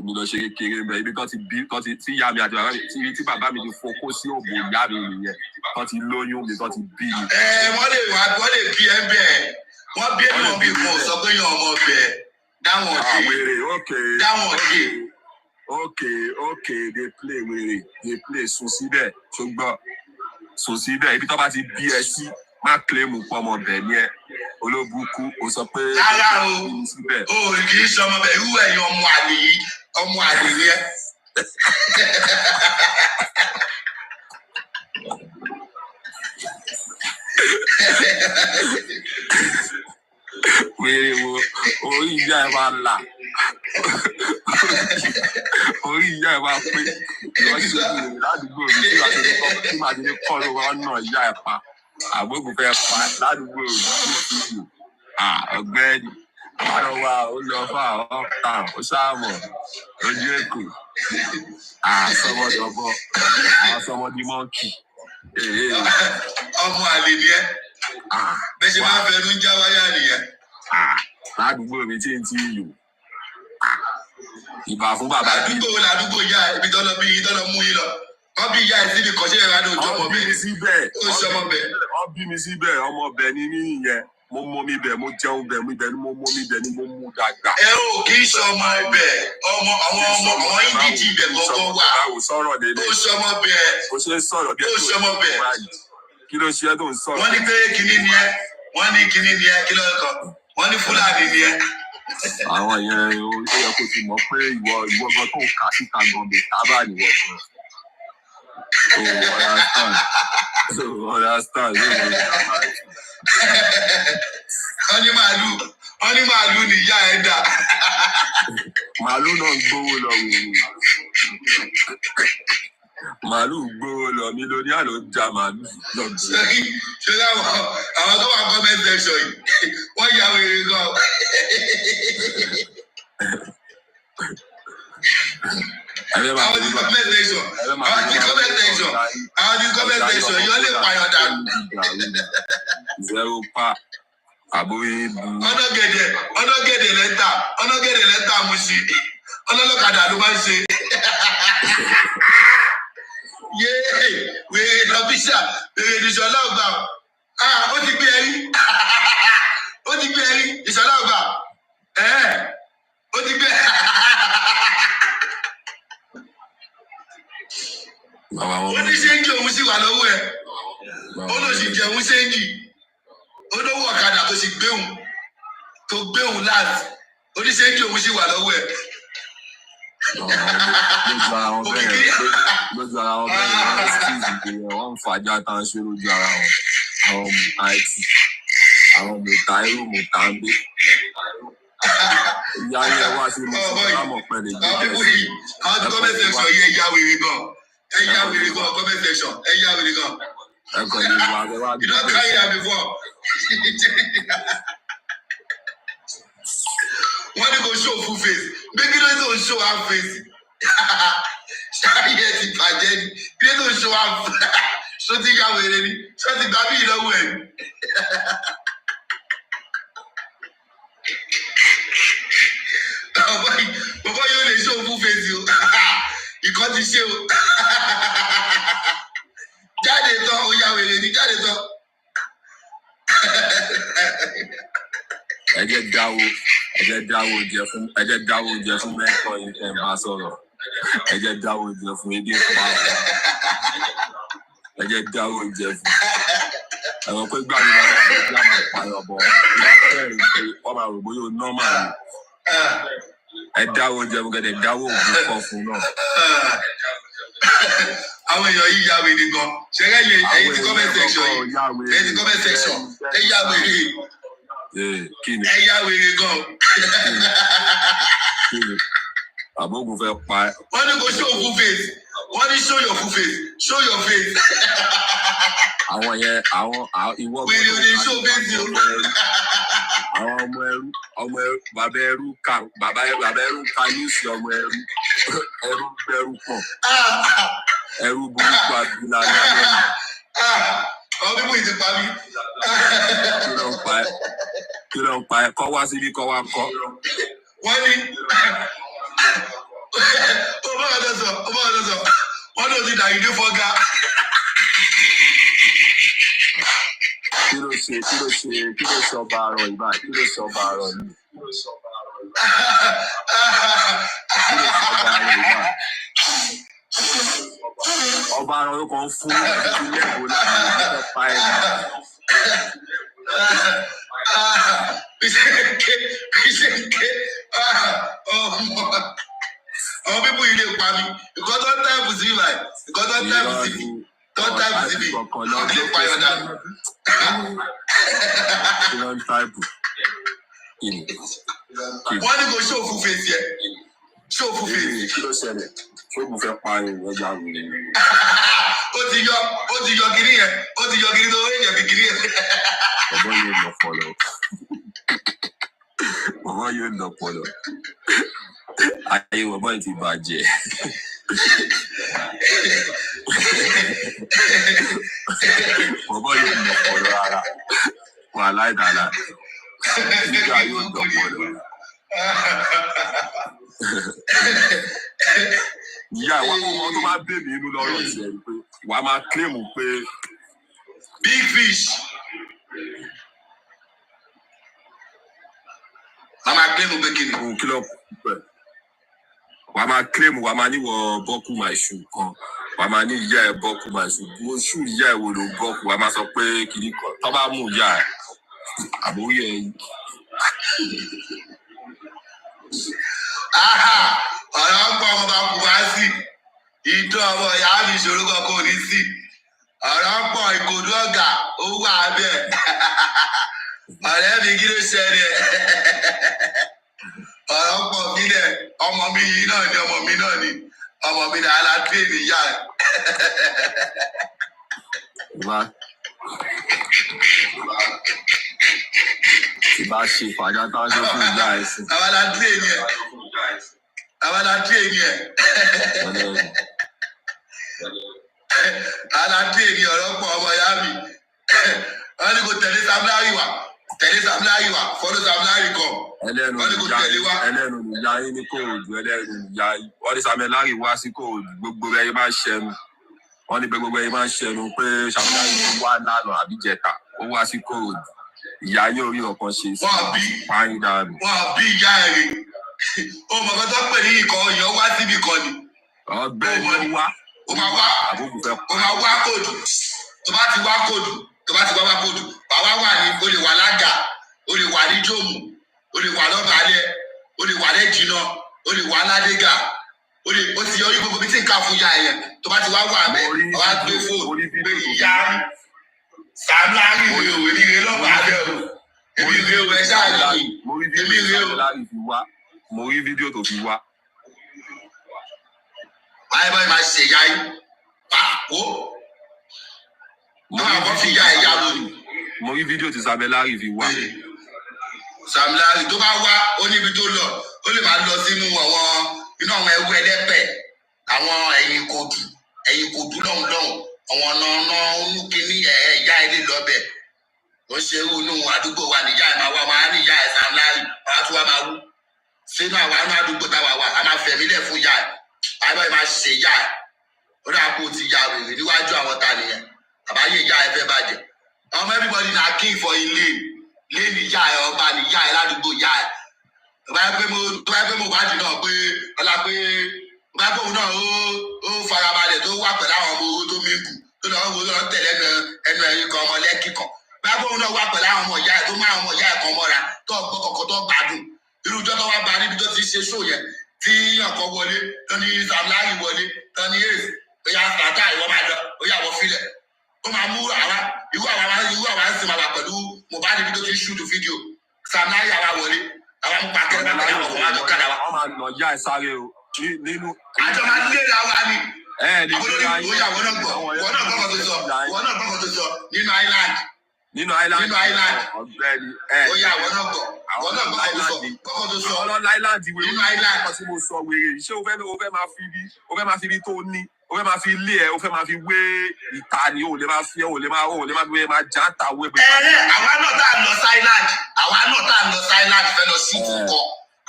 Mi lọ ṣe kékeré ńbẹ ibi kan ti bí kan ti tí ìyá mi àti bàbá mi tí bàbá mi ti fokó sí òbò ìyá mi nìyẹn kan ti lóyún mi kan ti bí mi. Wọ́n lè bí ẹ bẹ́ẹ̀ wọ́n bí ẹ̀yàn bí kò sọ pé yàn ọmọ bẹ́ẹ̀ dáwọn dé. Okay, they play wèrè they play sùn síbẹ̀ ṣùgbọ́n. So see there, ibi tó bá ti bí ẹ sí má claim pọ̀ ọmọ bẹ̀ ni ẹ olóbùkú o sọ pé rárá o kì í ṣe ọmọ bẹ̀ irú ẹ̀yin ọmọ àlè ni ẹ. wèrè wo orí ìyá ẹ máa là orí ìyá ẹ máa pé ìrọsí ládùúgbò mi tí màá ti ní kọ́ ló wọ́n nà ìyá ẹ pa àgbógun fẹ́ pa ládùúgbò mi ọ̀gbẹ́ni àwọn wa ó lọ fún àwọn ọ̀tá ó sáàmọ̀ lójú èkó àsọmọdọ̀bọ àwọn sọmọdé mọ́ǹkì. Ọmọ àlè ni ẹ bẹ́ẹ̀ ṣe máa fẹnu ń já wáyà nìyẹn. Ládùúgbò mi tí ń tí lò ìbà fún bàbá bí. Ládùúgbò ìyá ibi tọ́lọ bí yín tọ́lọ mú yín lọ wọ́n bí ìyá ẹ̀ síbi kan ṣé ìrànlọ́ òjò ọmọ bẹ́ẹ̀. Wọ́n bí mi síbẹ̀ ọmọ bẹ̀ ni mí nìyẹn mo mọ mi bẹ̀ mo jẹun bẹ̀ mi bẹ̀ ni mo mọ mi bẹ̀ ni mo mú dàgbà. Ẹ ò kì í ṣe ọmọ bẹ̀ ọmọ ìdíjì ibẹ̀ gbọ́ngàn wà ó ṣọmọ bẹ̀ ó ṣe ń sọ̀rọ̀ bí ẹ tó ṣọmọ bẹ̀ kí ló ṣe é tó ń sọ̀rọ̀. wọ́n ní pé kinní ni ẹ kí ló ń kọ wọ́n ní Fúlàní ni ẹ. Àwọn yẹn ó yẹ kó ti mọ̀ pé ìwọ gan tó ń kà síta gan lè tábà níwọ gan. Understand. Wọ́n ní màálù ni ìyá ẹ̀ dà. Màálù náà ń gbówó lọ wèrè. Màálù gbówó lọ mílíọ̀nìyà ló ń ja màálù lọ. Ṣé láwọn àwọn tó wà comment section yìí wọ́n ya wèrè gan. Àwọn tí comment section yóò lè pààyàn dànù. Zero pa àbóyé bu. Ọ̀nàgẹ̀dẹ̀ lẹ́tà mú sí ọlọ́lọ́kadà ló máa ń ṣe. Wèrè lọ́fíṣà wèrè ìṣọ̀lá ọgbà ó ti gbé ẹrí ìṣọ̀lá ọgbà ó ti gbé. Ó ní ṣéǹjì òun sì wà lọ́wọ́ ẹ̀ ó lọ sì jẹun ṣéǹjì ó lówó ọ̀kadà tó sì gbéhùn láti ó ní ṣéǹjì òun sì wà lọ́wọ́ ẹ̀. Lójú ara wọn bẹ́ẹ̀ wọ́n ń fàájà tá à ń ṣe lójú ara wọn àwọn mùtáìtì àwọn mùtáńbé ìyá yẹn wá sí mo sọ lámọ̀ pẹ̀lú ìgbésẹ̀ àwọn tí comment section yẹ ẹ̀yà wèrè gan comment section ẹ̀yà wèrè gan. ẹ̀kọ́ ni wà á wá bí. You don carry am before. Wọ́n ní kò show full face bébí ló tó ń show half face. Ṣáàyè ti bàjẹ́ ni bí ló tó ń show half ṣó ti yá wèrè ni ṣó ti gbà bí ìlọ́wọ́ ẹ̀. nǹkan ti ṣe o. Jáde tán ó yá wèrè ní jáde tán. ẹ jẹ́ dáwó jẹ fún mẹ́kọ̀ yìí tẹ́ ń bá sọ̀rọ̀. Ẹ jẹ́ dáwó jẹ fún ebi pa. Ẹ jẹ́ dáwó jẹ fún. Ẹ̀rọ pé gbàgbé bá wà ní ìlànà ìpayọ̀ bọ̀. Ìyá fẹ́ràn pé wọ́n máa rò bóyá ó nọ́mà ni. Ẹ dáwó jẹ fún kẹ́tẹ̀ dáwó ògùn kọ̀ fún náà. Àwọn èèyàn yìí yá wèrè gan. Ṣẹ́gẹ́ yẹn ẹ̀yin ti comment section yìí. Ẹ̀yin ti comment section. Ẹ yá wèrè. Ẹ yá wèrè gan. Àbógun fẹ́ pa ẹ́. Wọ́n ní kò show full face. Wọ́n ní show your full face. Show your face. Àwọn yẹn ìwọ wèrè ò lè show face o. Àwọn ọmọ ẹrú bàbá ẹrú ká lùsì ọmọ ẹrú gbẹrú pọ̀. Ẹrú burúkú àbílà lálẹ́. Àwọn bíbú yìí ti pa mí. Kí ló ń pa ẹ́? Kọ́ wá síbí kọ́ wá kọ́. Wọ́n ní ọba ọ̀dọ́ sọ wọ́n ló ti dàgídé fọ́gá. Kí ló ṣe ọba àrọ̀ ìbá? Kí ló ṣe ọba àrọ̀ yìí? Ọba àrọ̀ ló kàn fún ilé ìwò láti ilé pa ẹ̀. Àwọn bíbú yìí lè pa mí. Nǹkan tó ń táìpù sí mi. Àwọn lè pa yọ̀ dànù. Kí ló ń táìpù? Wọ́n ní kò show full face yẹ. Show full face. Kí ló ṣẹlẹ̀? Ṣé mo fẹ́ pa ìrọ̀jà wèrè? Ó ti yọ kiri yẹn. Ó ti yọ kiri tó wéyìn bí kiri yẹn. Bàbá yóò lọ pọlọ. Ayé bàbá yìí ti bàjẹ́. Bàbá yóò lọ pọlọ rárá. Wà láìdára. Nígbà yóò lọ pọlọ. Ìyá wa ọmọ tó máa bẹ̀ mí inú lọ́rọ̀ ìṣẹ̀lẹ̀ pé wàá máa kílèmù pé big fish. Wàá máa kílèmù pé kí ni? Òun kí lọ pẹ̀. Wàá máa kílèmù wàá máa níwọ̀ bọ́kù màìṣù kan. Wàá máa ní ìyá ẹ̀ bọ́kù màìṣù. Bó ṣù ìyá ẹ̀ wo ló bọ́kù? Wàá máa sọ pé kìíní kan. Tọ́ bá mú ìyá ẹ̀ àbóyẹ ẹ̀yìn. Ọ̀rọ̀ ń pọ̀ ọmọ bá kú wá sí. Ìjọ ọmọ ìyá mi ìṣòro kankan ò ní sí. Ọ̀rọ̀ ń pọ̀ ìkòdú ọ̀gá ó wà bẹ́ẹ̀. Ọ̀rẹ́ mi kí ló ṣẹlẹ̀? Ọ̀rọ̀ ń pọ̀ nílẹ̀ ọmọ mi yìí náà ni ọmọ mi ní aládùé mi yá ẹ̀. Ìbá ṣe ìfàjà tá a ṣe fún ìyá ẹ̀ sí. Àwọn aládùé ni ẹ̀. Aládùé ni ọ̀rọ̀ pọ̀ ọmọ ìyá mi. Wọ́n ní kò tẹ̀lé Samlari wá. Fọ́lọ́ Samlari kọ̀. Ẹlẹ́nu ìyá yín ní Kòròdú. Wọ́n ní Samlari wá sí Kòròdú. Gbogbo ẹ̀yin máa ń ṣẹnu. Wọ́n ní gbogbo ẹ̀yin máa ń ṣẹnu pé Samlari wá lánàá àbí jẹta. Ó wá sí Kòròdú. Ìyá yóò rí ọ̀kan ṣe sí. Páyín dànù. Wọ́n bí ìyá ẹ̀ rí. O mọ̀ kan tó pè ní ìkọ̀ ọ̀yàn wá síbi kan ni. Ọgbẹ́ ni ó wá. O máa wá kóòdù. Tó bá ti wá kóòdù. Bàbá wà ní o lè wà lága. O lè wà ní Jòmù. O lè wà lọ́bàálẹ̀. O lè wà lẹ́jìnà. O lè wà ládégà. O ti yọ gbogbo bí tí nǹkan fún ya ẹ̀yẹ. Tó bá ti wá wà bẹ́ẹ̀. Bàbá gbé fóònù. Pé ìyá Samlari rè òwe ní rè lọ́bàálẹ̀ o. Èmi rè o ẹ ṣáà yìí. Èmi rè o. Mo rí fídíò tó fi wá. Báyìí máa ṣe ìyá yìí. Wo. Wọ́n fi ìyá ẹ̀yà lónìí. Mo rí fídíò tí Samlari fi wá. Samlari tó bá wá ó níbi tó lọ ó lè máa lọ sínú àwọn ẹwú ẹlẹ́pẹ̀ àwọn ẹ̀yìn kòdù lọ́hùn àwọn ọ̀nà ọ̀nù kìíní ẹ̀yà ilé lọ́bẹ̀ ó ṣe irú inú àdúgbò wa níyà ẹ̀ máa wá máa ní ìyá ẹ̀ Samlari wàá tún wá máa wú sínú àwọn àdúgbò táwa wà á máa fẹ̀mí lẹ̀ fún ìyá ẹ̀ àìmọ̀ ìmọ̀ ṣe yá ẹ̀ ó dà kó ti ya wèrè níwájú àwọn ta nìyẹn àbáyé ìyá ẹ fẹ́ bàjẹ́ everybody na king for in lane ìyá ẹ ọba ní ìyá ẹ ládùúgbò ìyá ẹ tó bá yẹ pé mo bá jù náà pé ọlá pé tó bá yẹ pé òun náà ó farabalẹ̀ tó wà pẹ̀lú àwọn ọmọ owó tó mẹ́kù tó lọ́wọ́ tẹ̀lé ẹnu ẹ̀yìn kan ọmọ lẹ́kì kan bá yẹ pé òun náà wà pẹ̀lú àwọn ọmọ ìyá ẹ tó máa ọmọ ìyá ẹ kan mọ́ra tó gbọ́ kọ̀kọ́ tó gbádùn irú ìjọ tó wá bá níbi tó ti ṣe ṣó yẹn tí ọkọ̀ wọlé tó ní Sam Larry wọlé tó ní ace ó yà tàtà ìwọ máa lọ ó yà wọ filẹ̀ ó máa mú àwa irú àwa ń sìn máa wà pẹ̀lú Mohbad níbi tó ti ṣúùtù fídíò Sam Larry àwa wọlé àwa mú pàkẹ́ bá pẹ̀lú àwọn ọmọ àjọ kádà wa. wọ́n máa nà já ẹ sáré o nínú. àjọ máa lé ra wa ni àwọn olórí ìwòyà wọ́n náà gbọ́ tó sọ nínú island ọ̀gbẹ́ni ó yà wọ́n náà gbọ́ tó sọ ọlọ́lá island ìwé nínú island tí mo sọ wèrè ṣé o fẹ́ máa fi ibi tó ní o fẹ́ máa fi lé ẹ o fẹ́ máa fi wé ìta ni o lè máa fi ẹ o lè máa já ta wé bẹ́ẹ̀. àwa náà tá à ń lọ silent fẹ́ lọ sí ìkọ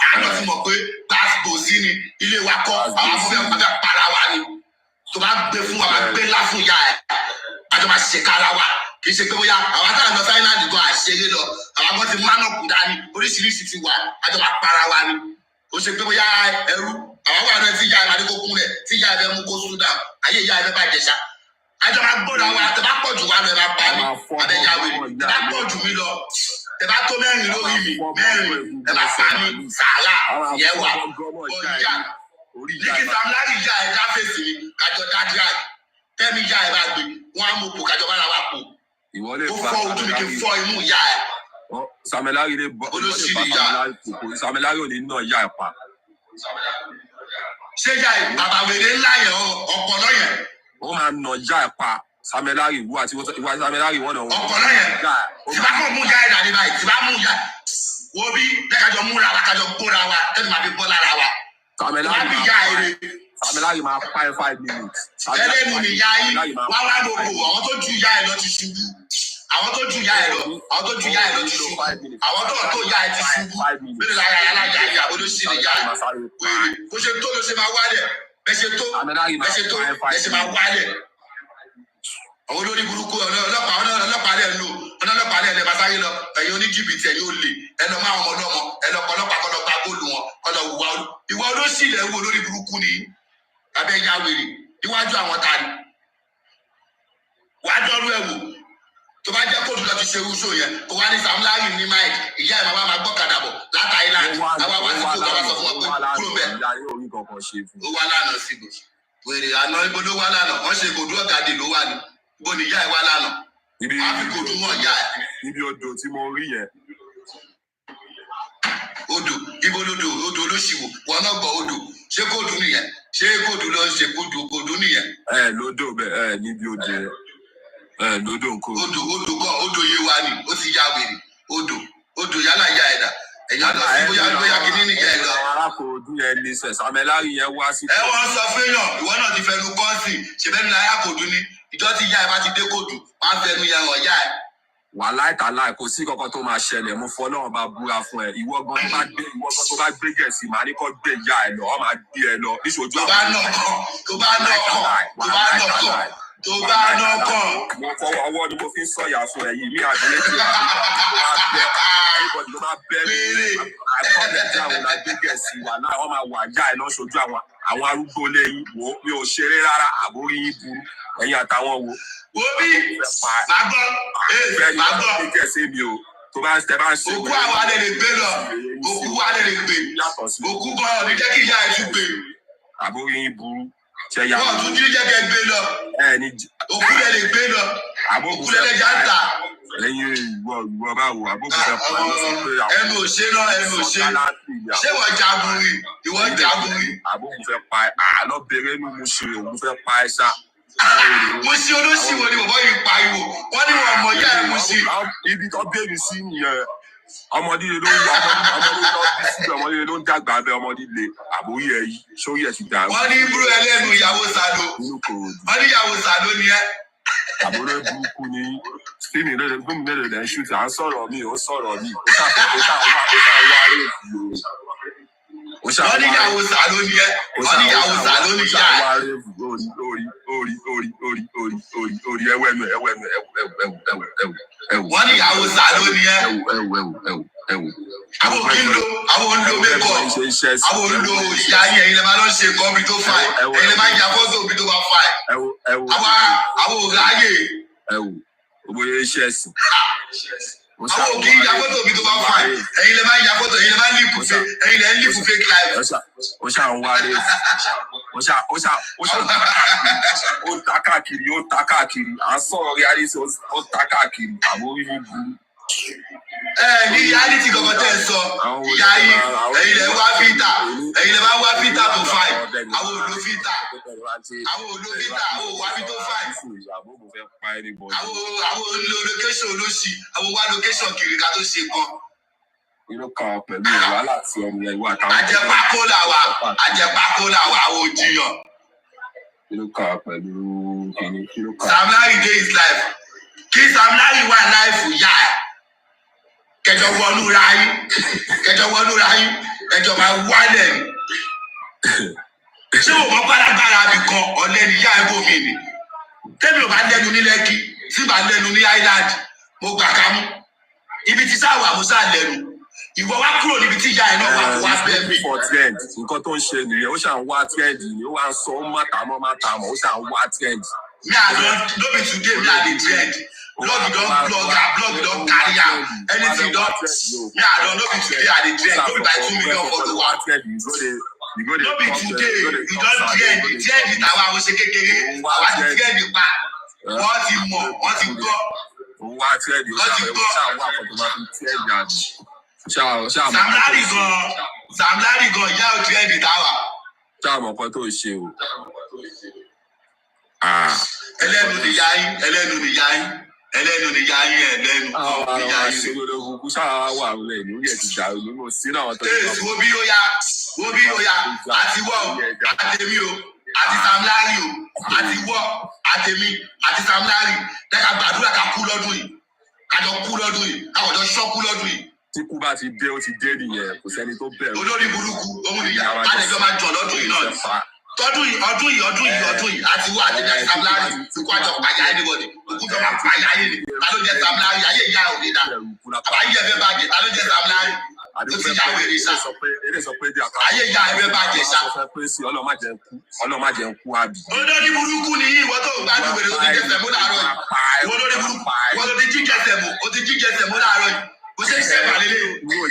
àwọn náà ti mọ̀ pé gbàgbó sí ni ilé wa kọ́ àwọn fẹ́ para wa ni tó bá gbé fún wa gbé ńlá fún ìyá ẹ̀ àjọ máa ṣe kára wa kì í ṣe pé bóyá àwọn tá à ń lọ silent gan àṣeyé lọ àwọn kan ti mánà kù dání oríṣiríṣi ti wà àjọ máa para wa ni kò ṣe pé bóyá ẹrú àwọn wà náà tí ìyá ẹ̀ máa ní kó kúnlẹ̀ tí ìyá ẹ̀ fẹ́ mú kó sùn dà ayé ìyá ẹ̀ fẹ́ bàjẹ́ ṣá àjọ máa gbọ́dọ̀ àwọn àtẹ bá pọ̀ jù wá lọ ẹ̀ máa pa mí abẹ́yàwé ẹ̀ bá pọ̀ jù mí lọ ẹ̀ bá tó mẹ́rin lórí mi mẹ́rin ẹ̀ máa pa mí sàárà ìyẹn wà ọ̀yà ní kí Sam Larry ìyá ẹ̀ dá fèsì mi kájọ dá drag tẹ́mi ìyá ẹ̀ bá gbé wọ́n á mú pò kájọ bá ra wa pò ó fọ́ ojú mi kí n fọ́ imú ìyá ẹ̀. Sam Larry lè bọ́ Sam Larry ò ní ná ìyá ẹ̀ pa. ṣé ìyá ẹ̀ bàbá wèrè ńlá yẹn ọpọlọ yẹn. ó máa ná ìyá ẹ̀ pa Sam Larry ìwú àti ìwà Sam Larry wọ́n náà. ọpọlọ yẹn tí bá kàn mú ìyá ẹ̀ dàbí báyìí tí bá mú ìyá wo bí lẹ́kàjọ múra wa kájọ gbóra wa tẹ́lẹ̀ máa fi bọ́ lára wa. Sam Larry máa pa ẹ 5 minutes. ẹlẹ́nu ni ìyá yín wá wá gbogbo àwọn tó ju ìyá ẹ̀ lọ ti ṣubú àwọn tó ju ìyá ẹ̀ lọ ti ṣubú àwọn tó ìyá ẹ̀ ti ṣubú bẹ́ẹ̀ lára alájà ìyá olóṣèlú ìyá ẹ̀ wèrè bó ṣe tó ló ṣe máa wálẹ̀ bẹ́ẹ̀ ṣe máa wálẹ̀ àwọn olórí burúkú ọlọ́pàá rẹ̀ lò ọlọ́pàá rẹ̀ lè máa sáré lọ ẹ̀yin oníjìbìtì ẹ̀yin olè ẹ̀nà máa ọmọ ọlọ́mọ ẹ̀nà ọlọ́pàá kọ́ lọ gba góòlù wọn kọ́ lọ wùwá ìwà olóṣìlẹ̀ wo olórí burúkú ni abẹ́ ya wèrè níwájú àwọn ta ni wàá dọ́rú ẹ̀ wò tó bá jẹ́ kóòtù lọ ti ṣe irúṣọ yẹn kó wá ní Sam Larry ní máì ìyá ẹ̀ máa gbọ́kadà bọ̀ láta island àwa wá sí kóòtù àwa sọ fún wọn pé kúrò bẹ́ẹ̀ ó wá lánàá síbò wèrè àná ibo ló wá lánàá wọ́n ṣe kòdú ọ̀gádì ló wà ní ibo ni ìyá ẹ̀ wá lánàá wọ́n fi kòdú wọn ìyá ẹ̀. ibi odò tí mo rí yẹn. odò ibo lodò odò olóṣìwò wọn náà gbọ́ odò ṣé kòdú nìyẹn ṣé kòdú lọ ṣe kòdú nìyẹn. lódò bẹ́ẹ̀ níbi odò yẹn. lódò nǹkan. odò yé wa ni ó ti ya wèrè odò yálà ya ẹ̀dá ẹ̀yà lọ sí bóyá kí nínú ìyá ẹ̀ lọ. àwọn arákòódù yẹn ní sẹ̀ Sam Larry yẹn wá sí. ẹ wọ́n sọ fún èèyàn ìwọ náà ti fẹnu kọ́ọ̀sì ṣèbẹ́ni láyà kòdú ni ìjọ tí ìyá ẹ bá ti dé kòdù máa ń fẹnu yẹn hàn yá ẹ. wà láìtàláì kò sí kankan tó máa ṣẹlẹ̀ mo fọ́ náà bá búra fún ẹ ìwọ gan tó bá gbé gẹ̀ẹ́sì màá ní kó gbé ìyá ẹ lọ ọ máa gbé ẹ lọ níṣojú àwọn. tó bá nà kàn. mo fọwọ́ ọwọ́ ni mo fi ń sọ̀yà fún ẹ yìí ní àdúrà tí máa bẹ everybody ló máa bẹ àkọọ́lẹ̀ tí àwọn agbẹ́gẹ̀ẹ́sì wà náà wọ́n máa wà já ẹ lọ ṣojú àwọn arúgbó lẹ́yìn wo mi ò ṣeré rárá àbórí yín burú ẹ̀yin àtàwọn wo. wo bí màgbọ́ gẹ̀ẹ́sì mi o tó bá tẹ bá ń ṣe. òkú àwọn alẹ́ lè gbé lọ òkú alẹ́ lè gbé òkú gan ní jẹ́ kí ìyá ẹ̀ tún gbé. àbórí yín burú. wọ́n tún jí jẹ́ kẹ́ gbé lọ òkú lẹ́ lè gbé lọ òkú lẹ́ lè já ń tà. ẹ̀yin ìwọ báwo àbókù fẹ́ pa ẹnu òṣè náà ẹnu òṣè ṣé wọ́n jagun rí ìwọ jagun rí. àbókù fẹ́ pa àlọ́ bẹ̀rẹ̀ inú mo ṣe òun fẹ́ pa ẹ ṣá. mo ṣe olóṣìwò ni bàbá yìí pariwo wọ́n ní wọn mọ ìyá ẹ̀ mo ṣe. ibi tó bẹ̀rẹ̀ sí nìyẹn ọmọdé ló ń dàgbà abẹ ọmọdé lè àbórí ẹ yìí sórí ẹ ti dàrú. wọ́n ní ibúrò ẹlẹ́nu ìyàwó sàdó wọ́n ní ìyàwó sàdó ni ẹ́. àbúrò burúkú ni fíìmù mélòó lẹ́ ń ṣùtì à ń sọ̀rọ̀ mi ò sọ̀rọ̀ mi ó ṣàwárí wọ́n ní ìyàwó sàló ni ẹ́ wọ́n ní ìyàwó sàló ni ìyá ẹ̀. orí ẹwẹ́nu wọ́n ní ìyàwó sàló ni ẹ́. àwọn kí ń lo àwọn ń lo mẹ́kọ̀ àwọn ń lo ìyá yẹn ẹ̀yin lè máa lọ ṣe nǹkan bí tó fà ẹ̀ ẹ̀yin lè máa ya fọ́tò bí tó bá fà ẹ̀. àwọn ò ráyè. bóyá iṣẹ́ ẹ̀sìn. àwọn òkè ya fọ́tò bí tó bá fà ẹ̀ ẹ̀yin lè máa ya fọ́tò ẹ̀yin lè máa lífù fẹ́ ẹ̀yin lè ń lífù fake life. ó ṣà ń wárí ó ta káàkiri à ń sọ̀rọ̀ reality ó ta káàkiri àwọn orí mi burú. ní reality kankan tẹ́ ẹ sọ ìyá yìí ẹ̀yin lè wá fíìtà ẹ̀yin lè máa wá fíìtà tó fà ẹ̀ àwọn òlò fíìtà àwọn òwá bí tó fà ẹ̀ àwọn olò location olóṣì àwọn wá location kiri ká tó ṣe gan. inú kan pẹ̀lú wàhálà tí ọmọ yẹn wà táwọn. àjẹpákó làwà àwọn òjìyàn. inú kan pẹ̀lú kìnnì. Sam Larry dey his life kí Sam Larry wà láìfù yá ẹ̀ kẹjọ wọnú ra yín ẹjọ máa wálẹ̀ ni. ṣé o mọ gbáragbára bì kan ọ̀lẹ́ ni yá ẹ̀ bómi ni tẹ́mi ò bá lẹ́nu ní Lẹ́kì tí bá lẹ́nu ní Island mo gbà ká mú ibi tí sáwà mo sá lẹ́nu ìwọ wá kúrò níbi tí ìyá ẹ̀ náà wà kó wá bẹ́ẹ̀ mi. nǹkan tó ń ṣe nìyẹn ó ṣàn wá trend ni ó wá ń sọ ó má tàmọ́ ó ṣàn wá trend. me I don no be today me I dey trend blog don carry am anything don me I don no be today I dey trend no be by 2 million followers. no be today you don trend tàwa àwọn ṣe kékeré àwa ti trend pa wọ́n ti mọ̀ wọ́n ti gbọ́. wá trend ó ṣàn wá àkọ́tọ̀ máa fi trend àbí. Sam Larry gan ìyá ò trend tàwa. ṣáà mọ̀ kan tó ṣe o. ẹlẹ́nu ni yá yín ẹlẹ́nu. Òkú sáà wà rẹ̀ ní orí ẹ̀ ti dàrú nínú sínú àwọn tó ń bọ̀. wo bí ó yá àti wọ́ àtẹ̀mí o àti Sam Larry o àti wọ́ àtẹ̀mí àti Sam Larry dẹ́ka gbàdúrà ká kú lọ́dún yìí kájọ kú lọ́dún yìí káwọ̀jọ ṣọ́kú lọ́dún yìí. tí kú bá ti dé ó ti dé nìyẹn kò sẹ́ni tó bẹ̀rù. olórí burúkú òun nìyá àdéjọ́ máa jọ lọ́dún yìí náà tọdún yìí àti wọ àti jẹ Sam Larry ikú àjọ pàyà anybody òkú tó máa pàyà ayé ni ta ló jẹ Sam Larry ayé ìyá òde dà àbáyé ẹfẹ bàjẹ́ ta ló jẹ Sam Larry ó ti yà wèrè sá ayé ìyá ẹfẹ bàjẹ́ sá. ọlọ́màjẹ ń kú àbí. olórí burúkú ni ìwọ tó gbádùn wèrè ó ti jẹsẹ̀ mú láàárọ̀ yìí olórí burúkú wọ́n ló ti jíjẹsẹ̀ mú láàárọ̀ yìí kò ṣe é ṣe ìbàlélẹ̀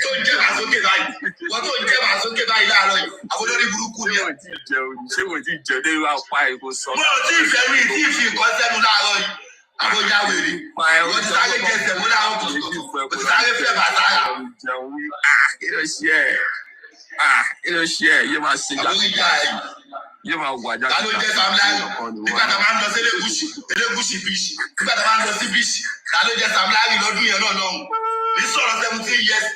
tó ń jẹ́ màsókè báyìí wọ́n tó ń jẹ́ màsókè báyìí láàárọ̀ yìí àwọn olórí burúkú ni ẹ̀. ṣé wò ti jẹ ní wàá pa èkó sọ. mo ò tí ì fẹ́ rí tí ì fi nǹkan sẹ́nu láàárọ̀ yìí àbójá wèrè wọ́n ti sáré jẹsẹ̀ mú láàárọ̀ kùtùkùtù wọ́n ti sáré fẹ́ bàtàrà. kí ló ṣe ẹ yé máa ṣe yé máa wà jáde. ta ló jẹ́ Sam Larry nígbà tá a máa ń lọ sí elégùsì bíìsì nígbà tá a máa ń lọ sí bíìsì ta ló jẹ́ Sam Larry lọ́dún yẹn náà lọ́hùn ní sọ̀rọ̀ 17 years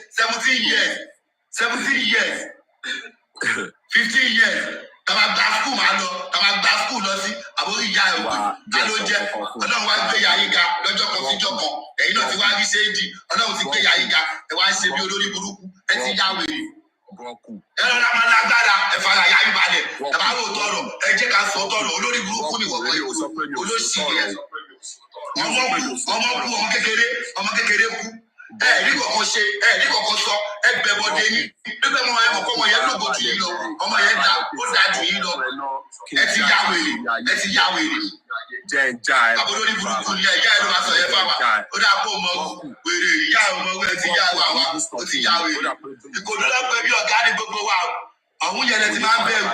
15 years tàbá gba skul máa lọ tàbá gba skul lọ sí àbórí ìyá ẹ̀ wò ta ló jẹ́ ọlọ́run wá gbé ìyá yín ga lọ́jọ́ kan síjọ́ kan ẹ̀yin náà ti wá rí séèdì ọlọ́run ti gbé ìyá yín ga ẹ̀ wá ń ṣe bí olórí burúkú ẹ̀ ti yá wèrè. ẹ lọ́la máa lágbára ẹ fara ìyá yín balẹ̀ ẹ bá wò tọrọ ẹ jẹ́ ká sọ tọrọ olórí burúkú ni wọ́n olóṣì yẹn ọmọ kékeré kú ẹ̀ẹ́dì kọ̀ọ̀kan ṣe ẹ̀ẹ́dì kọ̀ọ̀kan sọ ẹgbẹ̀bọ̀dé ní nígbà ọmọ yẹn kọ̀ọ̀kan ọmọ yẹn lógo jù yín lọ ọmọ yẹn ó dá jù yín lọ ẹ ti yá wèrè. jẹ́ ń já ẹ. àbólórí burúkú ni ìyá ẹ ló máa sọ yẹn fáwa ó dà pọ̀ mọ́ wèrè ìyá ẹ ọmọ wẹ́ẹ̀ ti yá wà wá ó ti yá wèrè. ìkòdó lọ́pẹ́ bí ọ̀gá ni gbogbo wa ọ̀hún yẹn lẹ ti máa ń bẹ̀rù.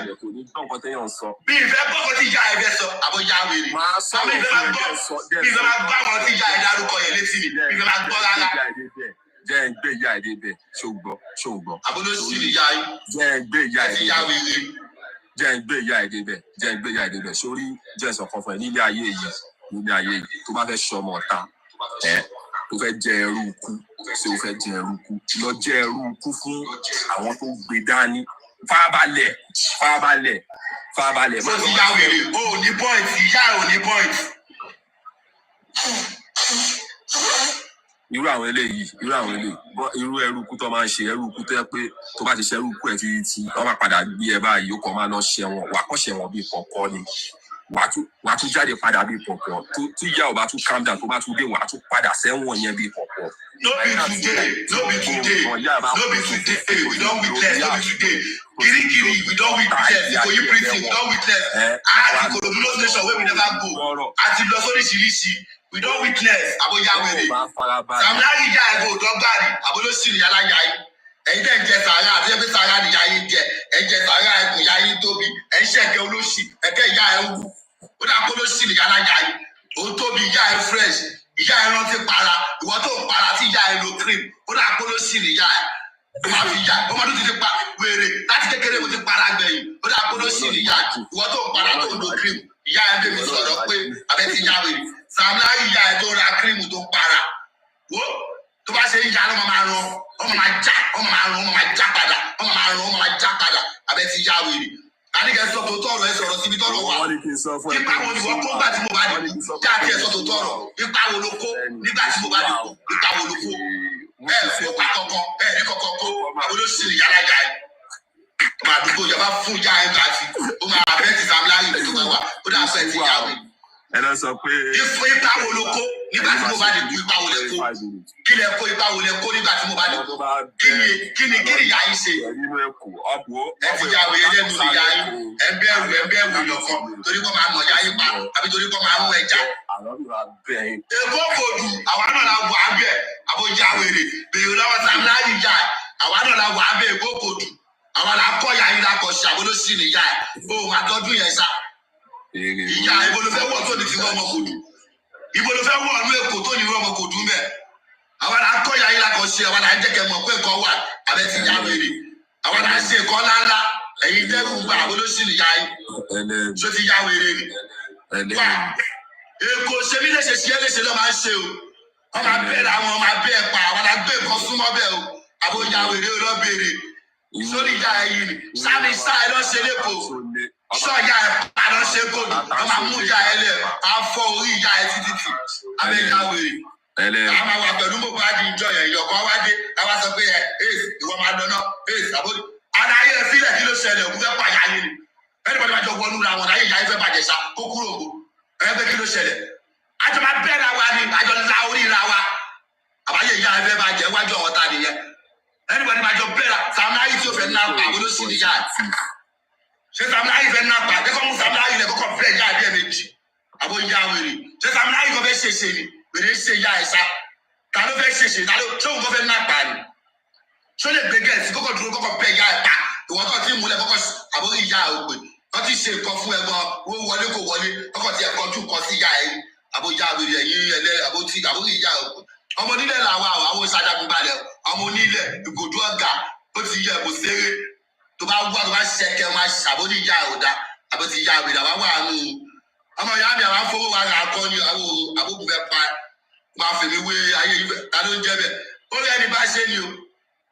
bí ìfẹ́ gbọ́kọ̀ tí ìyá ẹ fẹ́ sọ àbọ̀ yá wèrè. àmì ìfẹ́ máa gbọ́ àwọn tí ìyá ẹ dárúkọ yẹn létí mi ìfẹ́ máa gbọ́ rárá. jẹ́ ń gbé ìyá ẹ̀ débẹ̀ ṣògbọ́. àbólóṣì ni ìyá yín. jẹ́ ń gbé ìyá ẹ̀ débẹ̀. jẹ́ ń gbé ìyá ẹ̀ débẹ̀ sórí jẹ́ ìsọ̀kan fún ẹ nílé ayé yìí tó bá fẹ́ ṣọmọ ọ̀tá tó fẹ́ jẹ ẹrú ikú ṣé o fẹ́ jẹ ẹrú ikú lọ jẹ ẹrú ikú fún àwọn tó gbé dání farabalẹ̀. mo ti yá wèrè o ò ní point ìyá ò ní point. irú àwọn eléyìí irú ẹrúkú tó máa ń ṣe ẹrúkú tó yẹ pé tó bá ti ṣe ẹrúkú ẹ tí wọ́n máa padà gbé ẹ báyìí ó kàn máa lọ ṣẹ̀wọ̀n wà kọ́ ṣẹ̀wọ̀n bíi kọ̀ọ̀kan ni wà á tún jáde padà bíi kọ̀ọ̀kan tí ìyá ò bá tún calm down tó bá tún dé wà á tún padà sẹ́wọ̀n yẹn bíi kọ̀ọ̀kan. No be today, we don't witness, no be today. Kirikiri, we don't witness, Ikoyi prison, we don't witness. Àti Korodulo station wey we never go. Àti lọ sóríṣiríṣi, we don't witness. Aboyawere. Sam Larry jà ẹ̀gbọ́n òdọ́gbàrì, abolóṣìlì aláya yìí. Ẹ̀yin tẹ̀ ń jẹ sàárà, àti ẹgbẹ́ sàárà nìyá yín jẹ. Ẹ̀ ń jẹ sàárà ẹ̀kùn ìyá yín tóbi. Ẹ̀ ń ṣẹ̀kẹ́ olóṣì, ẹ̀kẹ́ ìyá ẹ̀ wù. Ó dà polóṣìlì aláya yìí. Ó tóbi ìyá ẹ̀ fresh. Ìyá ẹ̀ rántí para. Ìwọ tó ń para tí ìyá ẹ̀ lo cream. Ó dà polóṣìlì ìyá ẹ̀. Ó máa fi ìyá. Ó máa tún ti pa wèrè. Láti kékeré mo ti para gbẹ̀yìn. Ó dà polóṣìlì ìyá ẹ̀. Ìwọ tó ń para tó ń lo cream. Ìyá ẹ̀ bẹ̀ mi sọ̀rọ̀ pé abẹ́ ti yá wèrè. Sam Larry ìyá ẹ̀ tó ra cream tó ń para. Wo tó bá ṣe ń yá lọ́mọ máa rán. Ọmọ máa já padà. Ọmọ máa já padà. Abẹ́ ti yá wèrè. Àníkẹ́ sọ tó tọrọ ẹ sọ̀rọ̀ síbi tọrọ wà. Ipa wo ni wọ́n kó nígbà tí mo bá dìbò? Jáde ẹ sọ tó tọrọ. Ipa wo ló kó nígbà tí mo bá dìbò? Ipa wo ló kó? Ẹ ò pa kankan. Ẹ ní kankan kó. Àwọn olóṣèlú yàrá jà ẹ. Ọmọ àdúgbò ìjọba fún ìyá ẹ láti. Ó máa bẹ́ẹ̀ ti Sam Larry tó wẹ̀ wá. Ó dà fẹ́ ti yàwé. Ẹ lọ sọ pé. Ipa wo ló kó nígbà tí mo bá dìbò? Ipa wo lẹ kó? Kí lẹ kó ipa wo lẹ kó nígbà tí mo bá dìbò? Kí ni ìyá yín ṣe? Ẹ ti yàwé ẹlẹ́nu ìyá yín. Ẹ bẹ̀rù lọ́kàn torí kọ́ máa nà ìyá yín pa àbí torí kọ́ máa mú ẹja. Èkó kò dù àwa náà la wà á bẹ̀ àbójà wèrè bèrè lọ́wọ́ Sam Larry ìyá ẹ̀ àwa náà la wà á bẹ̀ èkó kò dù àwa la kọ́ ìyá yín lakọ̀ sí àbólóṣì ní ìyá ẹ̀ o máa tọ́jú yẹn sá. Ìyá ibo ló fẹ́ wọ̀ tó ní ti wọ́n ọmọ kò dù ibo ló fẹ́ wọ̀ ọ̀nú èkó tó ní wọ́n ọmọ kò dù mẹ́ àwa la kọ́ ìyá yín lakọ̀ sí àwa la ń jẹ́kẹ̀ mọ̀ pé nǹkan wà abẹ́ ti yá wèrè àwa la ń ṣe nǹkan ńláńlá ẹ̀yin tẹ́kù gba àbólóṣì ní ìyá yín tó ti yá wèrè ni. Èkó ṣe bí léṣe ṣe é léṣe ló máa ń ṣe o wọ́n máa bẹ̀rẹ̀ àwọn ọmọ abẹ́ ẹ̀ pa àwọn agbé nǹkan súnmọ́ bẹ́ẹ̀ o àbójà wèrè ó lọ bèrè sórí ìyá ẹ̀yìn ni sáni sá ẹ lọ ṣe lẹ́kọ̀ọ́ sọ ìyá ẹ̀ pa lọ ṣe kóòdù wọ́n máa mú ìyá ẹ lẹ̀ á fọ orí ìyá ẹ títí abẹ́jà wèrè àwọn àwọn àgbẹ̀dún bò bá di ìjọ yẹn ìyọ̀kan wá dé àwa sọ pé ẹ ìwọ máa lọ́nà àbójú aláyé ẹ sílẹ̀ kí ló ṣẹlẹ̀ òkú fẹ́ pàyà yín ni ẹni bọ́dọ̀ bá jọ wọnú ra wọn láyé ìyá ẹ fẹ́ bàjẹ́ sá kó kúrò ògbó ẹ fẹ́ kí ló ṣẹlẹ̀ àjọ máa bẹ́ẹ̀ra wa ni àjọ la orí ra wa àbáyé ìyá ẹ fẹ́ bàjẹ́ wájú ọ̀tá nìyẹn ẹni bọ́dọ̀ bá jọ bẹ́ẹ̀ra Sam Larry tí ó fẹ́ ná pa àwọn olóṣì nìyá ṣé Sam Larry fẹ́ ná pa kẹ́kọ̀ọ́ mú Sam Larry lẹ̀ kọ́kọ́ fẹ́ ìyá ẹ̀ méjì àbó ìyá wèrè ṣé Sam Larry kọ́ fẹ́ ṣèṣe ni wèrè ṣe ìyá ẹ̀ sá ta ló fẹ́ ṣèṣe ta ló ṣé òun kọ́ fẹ́ ná pa ni ṣó lè gbé gẹ̀ẹ́sì kọ́kọ́ dúró kọ́kọ́ bẹ́ ìyá ẹ̀ pa ìwọ́n tó ti múlẹ̀ kọ́kọ́ àbó ìyá ẹ̀ òpè wọ́n ti ṣe nǹkan fún ẹ̀gbọ́n owó wọlé kò wọlé kọ́kọ́ ti ẹ̀kọ́ tún kọ́ sí ìyá ẹ̀ àbó ìyá wèrè ẹ̀yìn ẹ̀lẹ́ àbó ìyá ẹ̀ òpè ọmọ onílẹ̀ làwọn àwọn ìṣàdàgùn balẹ̀ ọmọ onílẹ̀ ìgòdú ọ̀gá ó ti yẹ kó ṣeré tó bá wá tó bá ṣẹkẹ wọn àbó ní ìyá ọ̀dà àbó ti ìyá wèrè àwọn wà nù ọmọ ìyá mi àwọn afọwọ́ wa rà kọ́ ní àwọn àbókùn fẹ́ pa máa fèmí wé ayé yìí ta ló ń jẹ́ bẹ́ẹ̀ ó rí ẹni bá ṣe ni o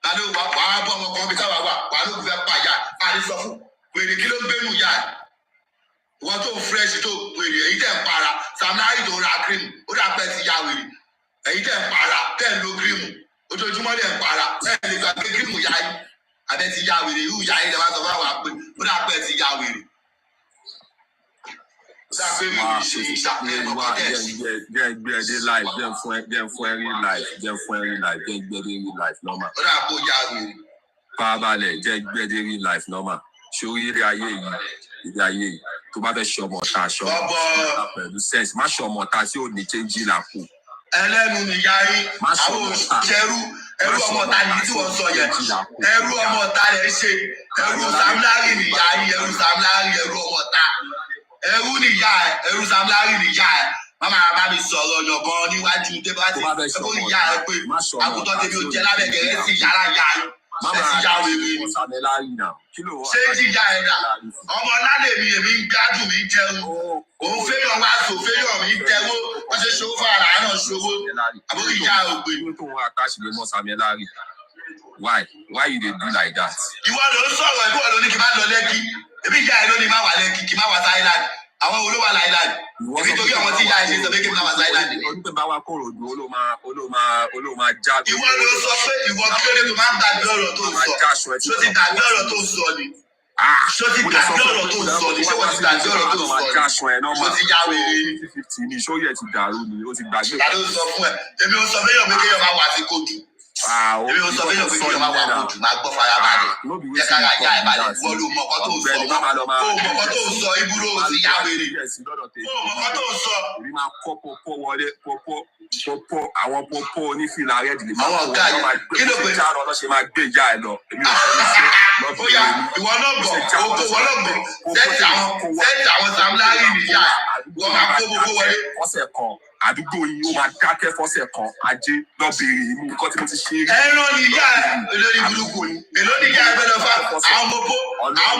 ta ló wà á bọ́ ọmọ kan bí táwa wà ló fẹ́ pa ìyá àní sọ fún wèrè kí ló ń gbénu ìyá wọn tó fresh tó wèrè èyí tẹ̀ ń para Sam Larry tó ra cream ó dà pẹ́ ti ya wèrè èyí tẹ̀ ń para tẹ̀ ń lo cream ojoojúmọ́ lẹ̀ ń para ẹ̀ lè gba pé cream ya yìí abẹ́ ti ya wèrè irú ìyá yìí lè wá sọ fún àwọn àpè ó dà pẹ́ ti ya wèrè. Fábàlẹ̀ jẹ́ gbẹ́dẹ́ rí life normal. Ṣorí eré ayé yìí tó bá fẹ́ ṣe ọmọ ọ̀tá aṣọ pẹ̀lú sense má ṣe ọmọ ọ̀tá tí ò ní change làpò. Ẹlẹ́nu nìyá yín àwọn òṣìṣẹ́rú ẹrú ọmọ ọ̀tá yìí tí wọ́n sọ yẹn ẹrú ọmọ ọ̀tá rẹ̀ ṣe ẹrú Sam Larry nìyá yín ẹrú Sam Larry ẹrú ọmọ ọ̀tá ẹrú nìyá ẹ ẹrú Sam Larry nìyá ẹ mama bá mi sọ̀rọ̀ ọ̀yọ̀kan níwájú débàtì ẹkọ ìyá ẹ pé àgùntàn tèmi ò jẹ lábẹ́gẹ̀ ẹ sì yára yá ẹ ẹ sì yá wèrè ṣé jíjà ẹ dà ọmọ lálẹ́ mi èmi ń gbádùn mi jẹun òun fẹ́yàn wá sò fẹ́yàn mi tẹ́wọ́ wọ́n ṣe ṣòwò fún ara náà ṣòwò àbúrò ìyá ògbé. Why you dey do like that? Ìwọ ló ń sọ̀rọ̀ ìwọ ló ní kí n má lọ Lẹ́kì ebi ìyá ẹ ló ní má wà Lẹ́kì kí n má wà Thailand àwọn olówó island èmi torí àwọn tí ìyá ẹ̀ ṣe sọ pé kí n náà wà island ni. onípẹ̀ bá wa kọ̀rọ̀ dùn ó máa já. ìwọ ló sọ pé ìwọ kí ló dé tó máa ń gbàgbé ọ̀rọ̀ tó ń sọ ṣó ti gbàgbé ọ̀rọ̀ tó ń sọ ni ṣó ti gbàgbé ọ̀rọ̀ tó ń sọ ni ṣé wọ́n ti gbàgbé ọ̀rọ̀ tó ń sọ ni ṣó ti yá wèrè ni ṣó yẹ ti dàrú ni ó ti gbàgbé. ta ló sọ fún ẹ èmi ò sọ fẹ́yàn pé kéèyàn máa wà sí kojú èmi ò sọ fẹ́yàn pé kéèyàn máa wà kojú máa gbọ́ farabalẹ̀ jẹ́ ká yá ẹ̀ balẹ̀ wọ́n ló mọ̀kọ́ tó ń sọ mọ̀kọ́ tó ń sọ ibùdó ti yá wèrè mọ̀kọ́ tó ń sọ. èmi máa kọ́ pọpọ wọlé pọpọ àwọn pọpọ onífìlà rẹ̀ dìlé àwọn ọ̀gá yìí kí ló pé ìjà lọ ṣe máa gbé ìyá ẹ̀ lọ èmi ò fẹ́ ṣe lọ́bì bóyá ìwọ náà gbọ́ oko ìwọ náà gbọ́ sẹ́ẹ̀tì àwọn samlari nìyá wọ́n máa kó gbogbo wọlé. ọ̀sẹ̀ kan àdúgbò yìí ó máa dákẹ́ fọ́sẹ̀ kan ajé lọ́bìnrin ìmú nǹkan tí mo ti ṣe rí. ẹran nìyá olórí burúkú ni èló nìyá ẹgbẹ́ lọ fà àwọn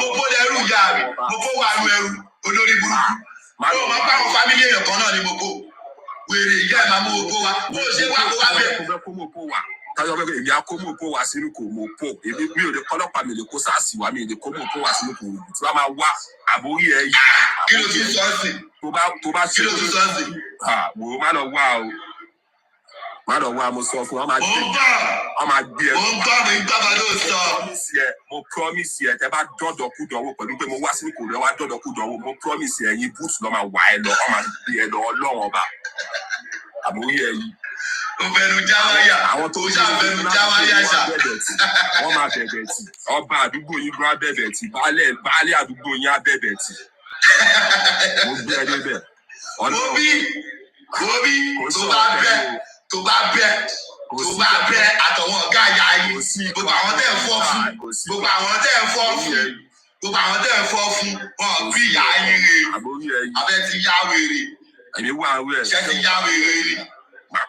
mopo lẹ́rù ìyá mi mopo wà nù ẹrù olórí burúkú. ó máa bá àwọn fámílì èèyàn kan náà ní mopo wèrè ìyá ẹ̀ máa mú mopo wa bó ṣe wá kó wá bẹ́ẹ̀. táyọ̀ pé èmi akómò pò wá sínú kò mọ̀ pò èmi mi ò lè kọ́lọ́pàá mi lè kó sáàsì wá mi lè kómò pò wá sínú kò tí wọ́n máa wá àbórí ẹ̀ yìí. kí ló tún sọ ọ́ sí? tó bá kí ló tún sọ ọ́ sí? wò ó má lọ wá mo sọ fún ọ máa gbé ẹ. mo ń gbọ́ mi gbọ́ mi ló sọ. mo promise ẹ tẹ bá dọ́dọ̀ kú dánwò pẹ̀lú pé mo wá sínú kò rẹ wá dọ́dọ̀ kú dánwò mo promise ẹ yín boots lọ́ máa wà ẹ lọ ọ máa gbé ẹ lọ ọlọ́run ọba àbórí ẹ yìí. Òfẹ̀nu jáwáyà, àwọn tó ṣàfẹ̀nu jáwáyà ṣá. Wọ́n máa bẹ̀bẹ̀ tì. Ọba àdúgbò yín gbọ́ abẹ́bẹ̀ tì. Baálé àdúgbò yín abẹ́bẹ̀ tì. Mo gbé ẹ débẹ̀. Mo bí tó bá bẹ́ àtọ̀wọ̀n ọ̀gá àyà yìí. Gbogbo àwọn tẹ̀ ń fọ́ fún. Wọn bí ìyá yín rè. Abẹ́ ti yá wèrè. Èmi wà wẹ̀. Ṣé ti yá wèrè rí?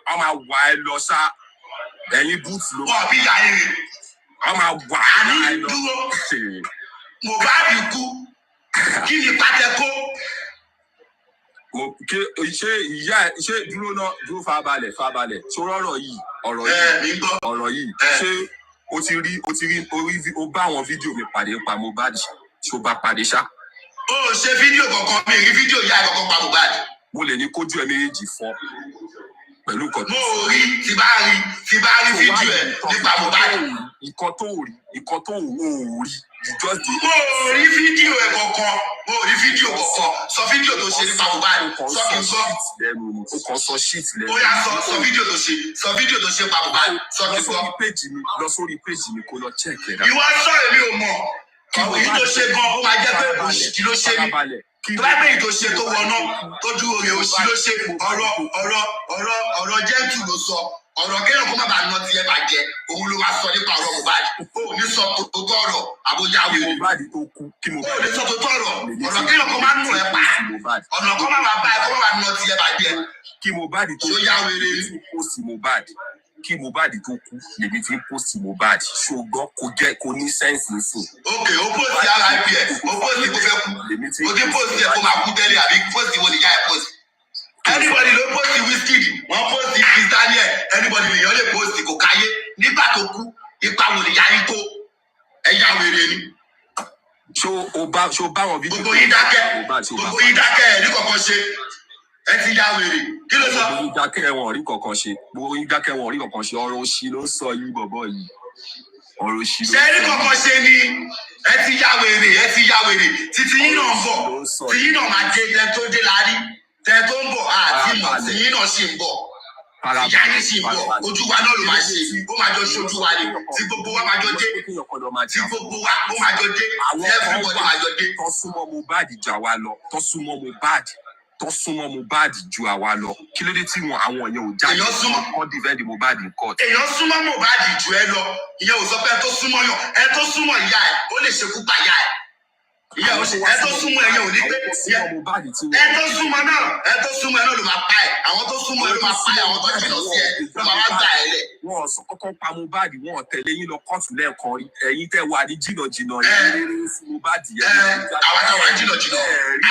Wọ́n máa wà ẹ lọ sá ẹ̀yin búùtù ló. Wọ́n bí ìyá yẹn rè. Wọ́n máa wà ẹ lọ. Àní dúró. Mohbad kú. Kí ni pátákó? Ṣé ìyá ẹ ṣé dúró farabalẹ̀ ṣó ọ̀rọ̀ yìí ṣé o ti rí o bá àwọn fídíò mi pàdé pa Mohbad ṣó bá pàdé ṣá. O ṣe fídíò kankan mi rí fídíò ìyá ẹ kankan pa Mohbad. Mo lè ní kójú ẹ méjèèjì fọ́ pẹ̀lú nǹkan tó. Mo rí tí bá rí fídíò ẹ nípa Mohbad. Nǹkan tó rí mo rí fídíò ẹ kankan sọ fídíò tó ṣe nípa Mohbad sọ kí n gbọ́. O kàn sọ shit lẹ́nu. Ó yá sọ fídíò tó ṣe pa Mohbad sọ kí n gbọ́. Lọ sórí péjì mi kó lọ check ẹ̀ dá. Ìwọ sọ èmi ò mọ̀ èyí tó ṣe gan ó máa jẹ́ pé òṣì kí ló ṣe ní. Lábẹ́ ètò ṣe tó wọná tó dúró rẹ̀ òṣì ló ṣe ọ̀rọ̀ jẹ́ǹtù ló sọ ọ̀rọ̀ kéèyàn kó má bàa ná tiẹ̀ bàjẹ́ òun ló wá sọ nípa ọ̀rọ̀ Mohbad ó ní sọ tó tọ̀rọ̀ àbójá wèrè Mohbad tó kú kí ó ní sọ tó tọ̀rọ̀ kéèyàn kó má nù ẹ̀ pa ọ̀nà kó má bàa bá ẹ̀ kó má bàa ná tiẹ̀ bàjẹ́ kí Mohbad tó kú yá wèrè kí Mohbad tó kú lèmi ti ń post Mohbad ṣùgbọ́n kò ní sẹ́ǹsì nsìn. ok ó post ara ibi ẹ̀ ó post kó fẹ́ kú ó ti post ẹ̀ kó máa kú tẹ́lẹ̀ àbí post wo ni yá ẹ̀ post. Anybody ló post Wizkid wọ́n post Kiss Daniel anybody lèèyàn lè post kò káyé nígbà tó kú ipa wo ni yá yín kó ẹ̀yà wèrè ni. ṣó bá wọn fídíò. gbogbo yín dákẹ́ ẹ̀ ní kọ̀ọ̀kan ṣe ẹ ti yá wèrè kí ló sọ. gbogbo yín dákẹ́ wọn rí kankan ṣe ọ̀rọ̀ òṣì ló ń sọ yìí bọ̀bọ̀ yìí ọ̀rọ̀ òṣì ló ń sọ. ṣé rí kankan ṣe ni ẹ ti yá wèrè títí yín náà ń bọ̀ tí yín náà máa dé tẹ tó dé láàrí tẹ tó ń bọ̀ àti mọ̀ tí yín náà ṣì ń bọ̀ ìyá yín ṣì ń bọ̀ ojú wa náà ló máa ṣe ó máa jọ ṣojú wa ni tí gbogbo wa máa jọ dé tí gbogbo wa ó máa jọ dé everybody máa jọ dé. tó súnmọ́ Mohbad jà wá lọ tó súnmọ́ Mohbad ju àwa lọ kí ló dé tí àwọn èèyàn ò jáde kọ́ defend Mohbad in court. èèyàn súnmọ́ Mohbad ju ẹ lọ ìyẹn ò sọ pé ẹ tó súnmọ́ ìyá ẹ ó lè ṣekú pa ìyá ẹ. ìyá ò ṣe ẹ tó súnmọ́ ẹ̀yẹ ò ní pé ẹ tó súnmọ́ ẹ náà ló máa pa ẹ àwọn tó súnmọ́ ẹ ló máa pa ẹ àwọn tó jìnnà sí ẹ ló máa wá gbà ẹ lẹ. wọn sọ kọ́kọ́ pa Mohbad wọn tẹ̀lé yín lọ kóòtù lẹ́ẹ̀kan rí ẹ̀yin tẹ́ wà ní jìnnà yẹn sí Mohbad yẹn. àwọn táwọn jìnnà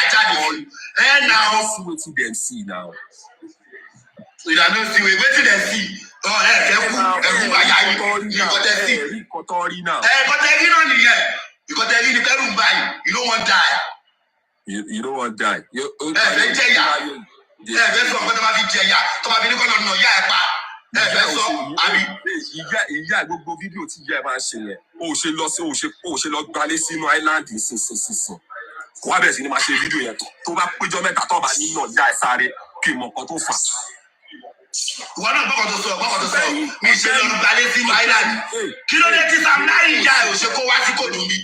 ajáde wọn ẹ nà ó. wetin dem see now. ìdáná sí wetin dem see ẹ fẹ́ kú ẹkú àyà yìí ìkọtẹ́ sí. ìkọtẹ́ rí náà. ìkọtẹ́ rí náà nìyẹn ìkọtẹ́ rí ni kẹ́rù ń báyìí you no wan die. You don't want die. Fẹ́ jẹ̀yà. Fẹ́ sọ ọ̀pẹ́ tó máa fi jẹ̀yà tó máa fi ní kọ́nà ọ̀nà ìyá ẹ̀ pa. Fẹ́ sọ àbí. Ìyá gbogbo fídíò tí ìyá ẹ̀ máa ń ṣe yẹn. O ṣe lọ gbalé sínú island sísìn. Kó wá bẹ̀rẹ̀ sí ni máa ṣe fídíò yẹn tó bá péjọ mẹ́ta tó bá nínú ìyá ẹ̀ sáré kí n mọ̀ nǹkan tó fà. Ìwọ náà gbọ́kàn tó sọ. Mi ṣe lọ gbalé sínú island. Kí ló dé tí Sam Larry ìyá ẹ̀ ò ṣe kó wá sí kòtò mi?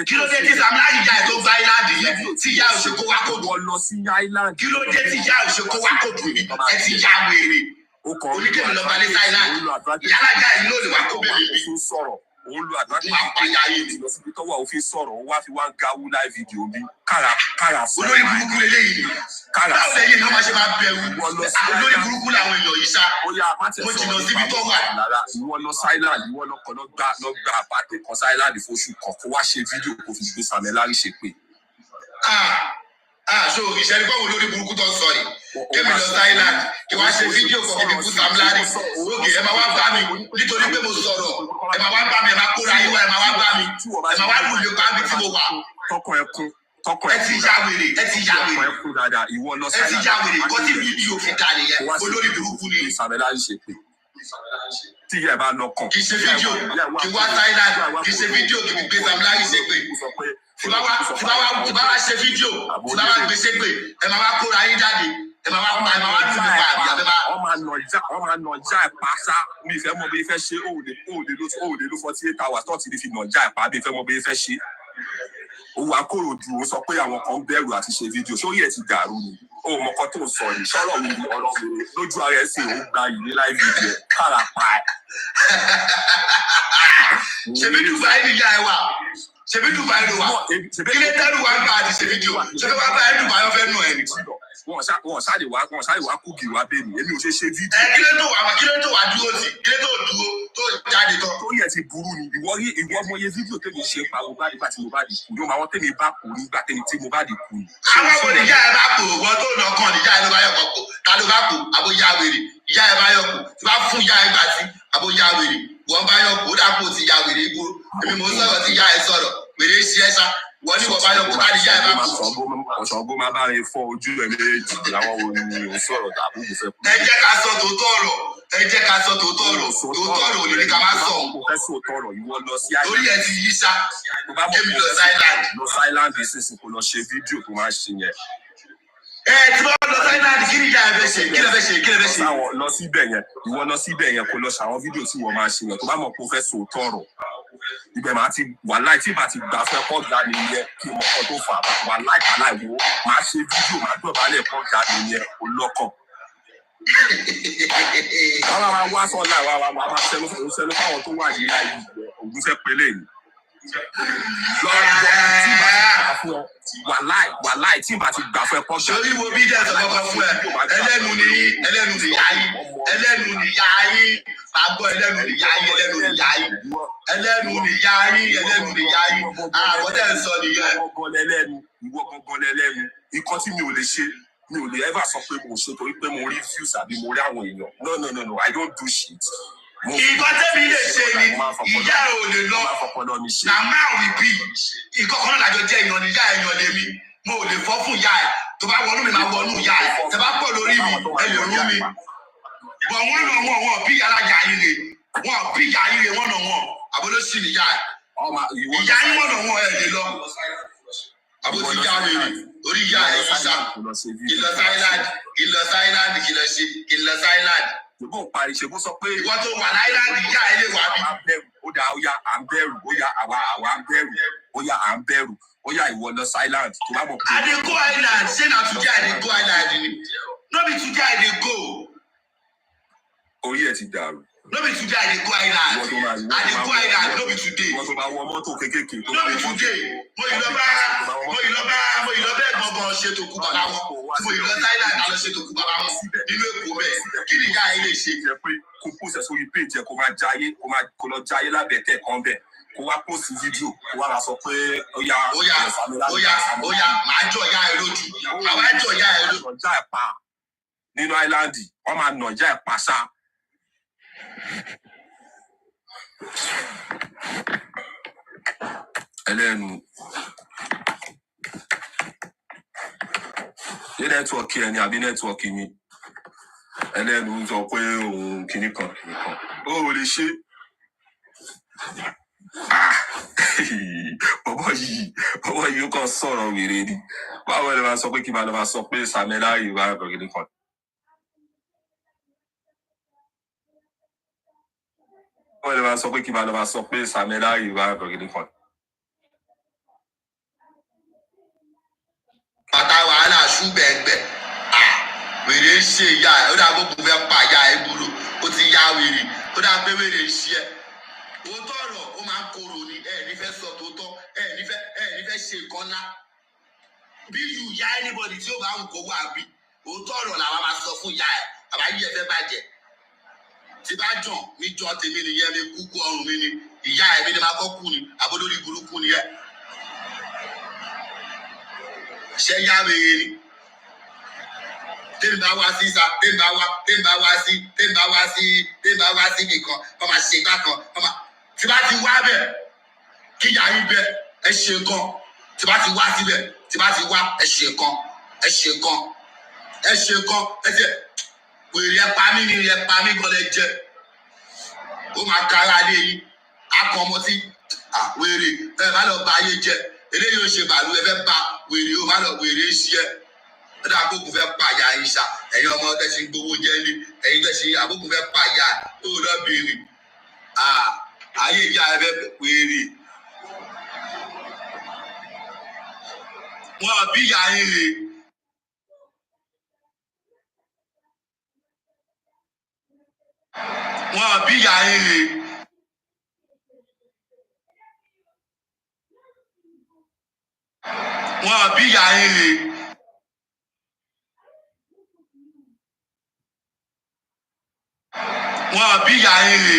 Kí ló dé tí Sam Larry ìyá ẹ̀ tó gba island yẹn tí ìyá ẹ̀ ò ṣe kó wá kòtò? Kí ló dé tí ìyá ẹ̀ ò ṣe kó wá kòtò mi? Ẹ ti yá wèrè. Oníkèmí lọ gbalé sí island. Yálà ìyá ẹ̀ ló lè wá kó bẹ́ẹ̀ mi. Òun lo àdúrà lọ síbi tọ́wọ́ òfin sọ̀rọ̀ ó wá fi wá ń gáwú live video bí kára sọ. Olórí burúkú lélẹ́yìí ni. Báwo lẹ́yìn náà máa ṣe máa bẹ̀rù? Olórí burúkú làwọn èèyàn yìí sá. Mo jìnnà síbi tó wà. Ìwọ lọ Silent, ìwọ lọ kọ́ lọ gba àpàtẹ kan Silent fóṣù kan kó wá ṣe fídíò kó fi gbé Sam Larry ṣe pé. So ìṣẹ́ni báwo lórí burúkú tó ń sọ yìí? Kémi lọ Silent, kí wá ṣe fídíò kan kí mi kú Sam Larry. Òkè ẹ máa wá bá mi nítorí pé mo sọ̀rọ̀. Ẹ máa wá bá mi, ẹ máa kóra yín wá, ẹ máa wá bá mi. Ẹ máa wá lù mí pa mi tí mo wà. Ẹ ti ya wèrè. Ẹ ti ya wèrè. Kọ́ tí fídíò fi dà nìyẹn. Olórí burúkú ni. Sam Larry ṣe pé. Tí ìyá ẹ̀ bá lọ kàn. Kì í ṣe fídíò, kì í wá Silent, kì í ṣe fídíò kì í gbé Sam Larry ṣe pé. Tí bá wá ṣe fídíò, tí bá wá gbé ṣe pé, ẹ máa wá kóra yín jáde, ẹ máa wá dùn mí pa àbí àbẹ́ máa. Wọ́n máa nà já ẹ̀ pa sá. Mi ìfẹ́ mọ bí ìfẹ́ ṣe òòlè ló 48 hours tó ti fi nà já ẹ̀ pa bí ìfẹ́ mọ bí ìfẹ́ ṣe. Owó Akóròdú ó sọ pé àwọn kan bẹ̀rù àti ṣe fídíò sórí ẹ̀ ti dàrú ni. Ó mọ kan tó ń sọ yìí sọ̀rọ̀ mi ọ̀rọ̀ mi lójú ara ẹ̀ sì ń gba ìwé láì fídíò kára pa ẹ̀. Ṣebí Dubai ni ìyá ẹ wà? Ṣebí Dubai ló wà? Kí lè tẹ́lu wá gbà àti ṣe fídíò? Ṣebí wá bá ẹ Dubai ọ̀fẹ́ nù ẹ̀ ni? Wọ́n ṣáàlè wá kúkì wá bẹ́ẹ̀ ni èmi ò ṣe fídíò. Kí ló tó wà dúró sí? Kí ló tó dúró tó jáde tán? Tó yẹ ti burú ni ìwọ mọ iye fídíò tèmi ṣe pa mo bá nígbà tí mo bá di kú. Yóò máa wọ́n tèmi bá kú nígbà tèmi tí mo bá di kú. Àwọn ọmọ ìyá ẹ bá kú wọ́n tó lọ kàn ní ìyá ẹ ló bá yọ kọ̀ kó. Ta ló bá kú? Àbó ya wèrè. Ìyá ẹ bá yọ kú. Tí bá fún ìyá ẹ gbà sí àbó ya wèrè. Wọ́n bá yọ kú ó dàpọ̀ ti ya wèrè igbó. Èmi mò ń sọ̀rọ̀ tí ìyá ẹ sọ̀rọ̀. Wèrè ṣe ẹ́ sá. Wọ́n ní wọ́n bá yọ kú ká ní ìyá ẹ bá kú. Ọ̀ṣọ́gbó máa bá mi fọ́ ojú ẹ̀ méjì láwọn òní ò sọ̀rọ̀ tàbí kò fẹ́ kú. Ẹ jẹ́ ká sọ tòótọ́ ọ̀rọ̀. Tòótọ́ ọ̀rọ̀ ò ní ní ká má sọ. Mo fẹ́ sòótọ́ ọ̀rọ̀ ìwọ lọ sí Lórí ẹ ti yí sá. Kémi lọ Silent. Lọ Silent ìsinsìn kò lọ ṣe fídíò tó máa ṣe yẹn. Tí wọ́n lọ Silent kí ni ìyá ẹ fẹ́ ṣe? Kí lẹ fẹ́ ṣe? Lọ síbẹ̀ yẹn ìwọ lọ síbẹ̀ yẹn kò lọ ṣàwọn fídíò tí wọ́n máa ṣe yẹn tó bá mọ̀ pé o fẹ́ sòótọ́ ọ̀rọ̀. Ibẹ̀ máa ti wà láì tí màá ti gbà fẹ́ kọ́ ga nìyẹn kí mo kọ́ tó fà wà láì wo máa ṣe fídíò máa dọ̀bálẹ̀ kọ́ ga nìyẹn olọ́kàn. Wọ́n wá sọ́ọ̀lá wa máa sẹ́nu fáwọn tó wà ní ayé ògùn fẹ́ pélé ni. Wàláì tí màá ti gbà fẹ́ kọ́ ga. Sori wo bí jẹ́ sọ̀rọ̀ kan fún ẹ, ẹlẹ́nu ni yá yín, máa gbọ́ ẹlẹ́nu ni yá yín. Àwọn tẹ̀ ń sọ nìyẹn. Ìwọ gangan lẹ́lẹ́nu. Ikọ́ tí mi ò lè ṣe, mi ò lè ever sọ pé mo ṣe torí pé mo rí views àbí mo rí àwọn èèyàn. No, I don't do shit. Ìgbà tẹ́mi lè ṣe ni ìyá ẹ̀ ò lè lọ. Na máa wí bí ìkọ̀kọ̀ náà lájọ jẹ́ ìyàn ní ìyá ẹ̀ yan lèmi. Mo ò lè fọ́ fún ìyá ẹ̀. Tó bá wọnú mi máa wọnú ìyá ẹ̀. Tẹ bá pọ̀ lórí mi, ẹ lè rú mi. Bọ̀ wọ́n nà wọ́n bí alájà yín rè. Wọ́n bí ìyá yín rè wọ́n nà wọ́n. Àbólóṣì ni ìyá ẹ̀. Ìyá yín wọ́n nà wọ́n ẹ̀ lè lọ. Àbó ti já mi rè. Orí ìyá ẹ̀ yìí sá. Ìlọ Silent. Ṣèbó parí ṣèbó sọ pé. Ìwọ tó wà láìláńdì ìyá ẹ lè wà bí. Ó dà ó yá à ń bẹ̀rù ó yá àwa ń bẹ̀rù ó yá à ń bẹ̀rù ó yá ìwọ lọ Silent tó bá mọ̀ pé. I dey go island say na today I dey go island ni. No be today I dey go. Orí ẹ̀ ti dàrú. No be today I dey go island. I dey go island no be today. Wọ́n tó máa wọ mọ́tò kékèké. No be today. Mo yìí lọ bá gbọ̀ngàn ṣètò kú bàbá wọn. Mo yìí lọ Thailand lọ ṣètò kú bàbá wọn. Nínú Èkó bẹ́ẹ̀ kí ni ìyá ẹ lè ṣe? Jẹ́ pé kó pòsẹ̀ sórí péjì ẹ̀ kó máa jayé kó lọ jayé lábẹ́ tẹ̀ kan bẹ̀ kó wá pòsì fídíò kó wá máa sọ pé ó yá máa jọ ìyá ẹ lójú. Àwọn ẹjọ́ ìyá ẹ lójú. Ọjà ẹ̀ pa nínú áíláńdì wọ́n máa nà ọjà ẹ̀ pa ṣá. Ẹlẹ́nu. network here ni àbí network ni. Ẹlẹ́nu sọ pé òun kìíní kan. Ó lè ṣe. Bọ́bọ́ yìí ó kàn sọ̀rọ̀ wèrè ni. Báwo lè máa sọ pé kí máa lọ máa sọ pé Samela yìí wá kìíní kan. Báwo lè máa sọ pé kí máa lọ máa sọ pé Samela yìí wá kìíní kan. Bàtà wàhálà ṣùgbẹ́gbẹ́. Wèrè ń ṣe ìyá ẹ̀, ó dà gbogbo fẹ́ pa ìyá ẹ̀ gbúrò, ó ti yá wèrè, ó dà pé wèrè ń ṣe ẹ̀. Òótọ́ ọ̀rọ̀ ó máa ń korò ni, ẹ̀ ní fẹ́ sọ tòótọ́, ẹ̀ ní fẹ́ ṣe nǹkan ńlá. Bí yù yá anybody tí ó bá ń kó wà bí, òótọ́ ọ̀rọ̀ làwa máa sọ fún ìyá ẹ̀, àbáyé ẹ fẹ́ bàjẹ́. Tí bá jàn mí jọ tèmi nìyẹn, mi kúkú ọrùn mi ni, ìyá ẹ̀ mi ni máa kọ́ kú ni, àbólórí burúkú ni ẹ̀. Ṣé yá wèrè ni? Tèmi bá wá sí nìkan, ọmọ ṣe gbá kan, ọmọ tí bá ti wá bẹ̀, kí ìyá yín bẹ̀, ẹ ṣe nǹkan. Tí bá ti wá síbẹ̀, tí bá ti wá, ẹ ṣe nǹkan, ẹ ṣe nǹkan, ẹ ṣe nǹkan, ẹ ṣe wèrè ẹ pa mí ni ẹ pa mí gan lẹ jẹ. Ó máa kára lé yín, akọ ọmọ tí wèrè ẹ má lọ bá ayé jẹ. Eléyìí ò ṣe bàálù ẹ fẹ́ pa wèrè ó má lọ wèrè ṣí ẹ. Ó dà àbókù fẹ́ pàyà ìṣà, ẹ̀yin ọmọ tẹ̀sí gbowó jẹ́ ní, ẹ̀yin tẹ̀sí àbókù fẹ́ pàyà ó lọ́bìnrin. Ayé ìyá ẹ fẹ́ wèrè. Wọ́n bí ìyá yín rè. Wọ́n bí ìyá yín rè. Wọ́n bí ìyá yín rè. Wọ́n bí ìyá yín rè.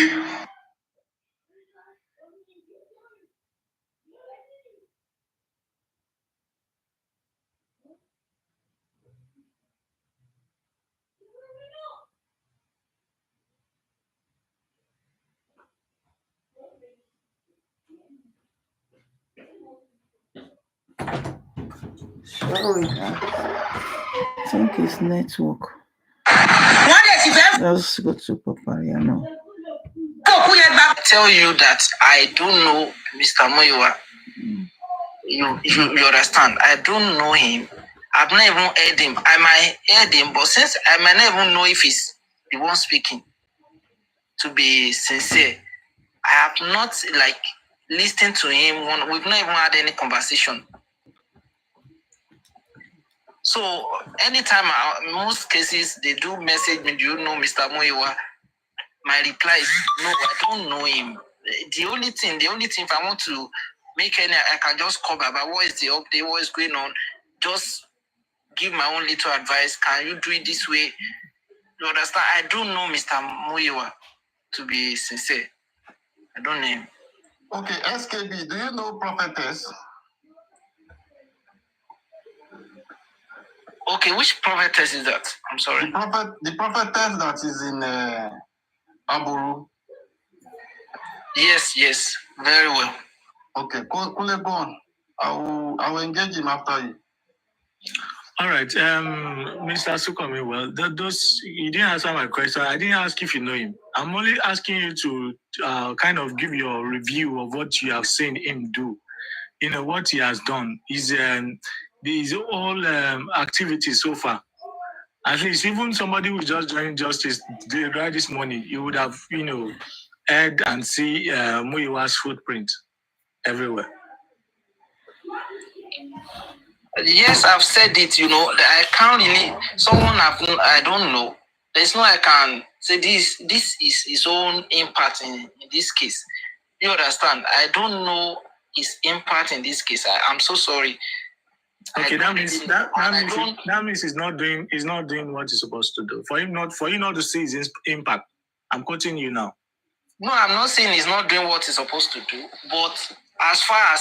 Sorry, I think it's network. What did you have? Let's go to Paparia now. Tell you that I don't know Mr. Moyowa. You understand? I don't know him. I've not even heard him. I might heard him, but since I might not even know if he's the one speaking, to be sincere, I have not listened to him. We've not even had any conversation. So anytime, most cases, they do message me, do you know Mr. Moyowa? My reply is, no, I don't know him. The only thing, if I want to make any, I can just call back. But what is the update? What is going on? Just give my own little advice. Can you do it this way? You understand? I don't know Mr. Moyowa, to be sincere. I don't know him. Okay, SKB, do you know Prophetess? Okay, which prophetess is that? I'm sorry. The prophetess that is in Aburu. Yes, very well. Okay, go on. I will engage him after you. All right, Mr. Sukomi, well, you didn't answer my question. I didn't ask if you know him. I'm only asking you to kind of give your review of what you have seen him do. You know, what he has done. His whole activities so far. At least even somebody who just joined Justice right this morning, you would have, heard and see Muyiwa's footprint everywhere. Yes, I've said it, I can't really, I don't know. There's no I can say this is his own impact in this case. You understand? I don't know his impact in this case. I'm so sorry. Okay, that means he's not doing what he's supposed to do. For you not to see his impact. I'm quoting you now. No, I'm not saying he's not doing what he's supposed to do, but as far as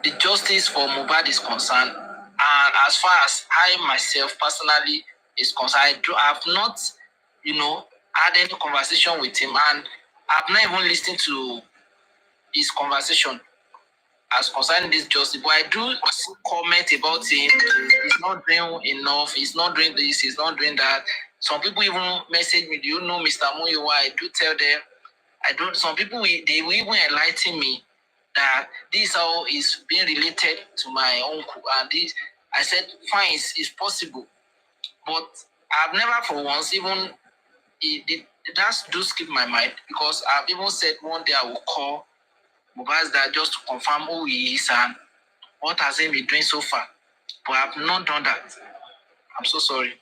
the justice for Mohbad is concerned, and as far as I myself personally is concerned, I've not, had any conversation with him, and I've not even listened to his conversation. as concerning this justice, but I do comment about him. He's not doing enough. He's not doing this. He's not doing that. Some people even message me, do you know Mr. Muyiwa? I do tell them. I don't. Some people they will even enlighten me that this all is being related to my uncle and this. I said, fine, it's possible, but I've never for once even that do skip my mind, because I've even said one day I will call Aloaba'S that just to confirm who he is and what has he been doing so far, but I've not done that. I'm so sorry.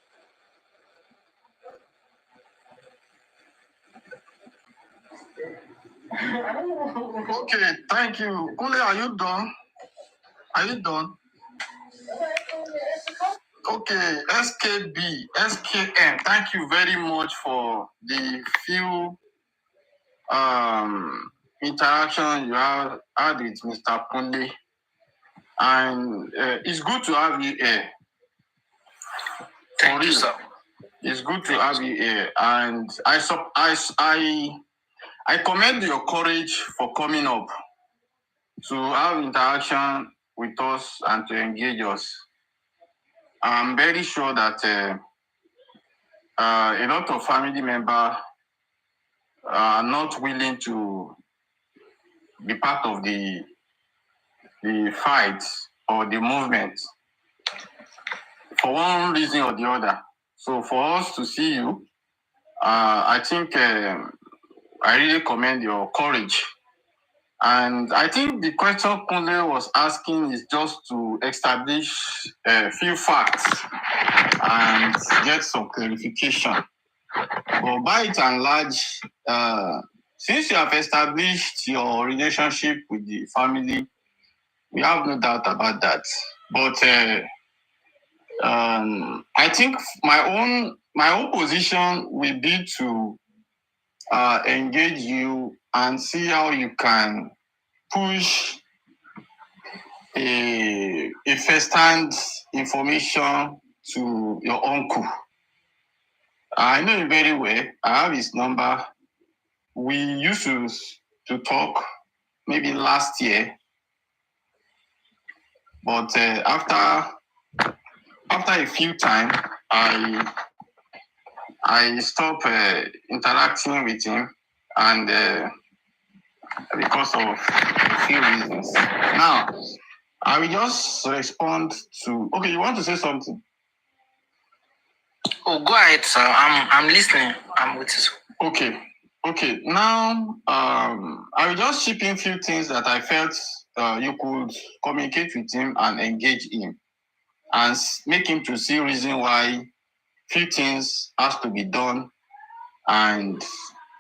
Okay, thank you. Kule, are you done? Are you done? Okay, SKM, thank you very much for the few interaction you had with Mr. Kule. And it's good to have you here. Thank you, sir. It's good to have you here. And I commend your courage for coming up to have interaction with us and to engage us. I'm very sure that a lot of family members are not willing to be part of the fight or the movement for one reason or the other. So for us to see you, I think I really commend your courage. And I think the question Kunle was asking is just to establish a few facts and get some clarification. But by it and large, since you have established your relationship with the family, we have no doubt about that. But I think my own position will be to engage you and see how you can push a first-hand information to your uncle. I know him very well. I have his number. We used to talk maybe last year, but after a few times, I stopped interacting with him, and because of a few reasons. Now, I will just respond to. Okay, you want to say something? Oh, go ahead, sir. I'm listening. I'm with you. Okay. Now, I will just chip in a few things that I felt you could communicate with him and engage him, and make him to see reason why few things has to be done and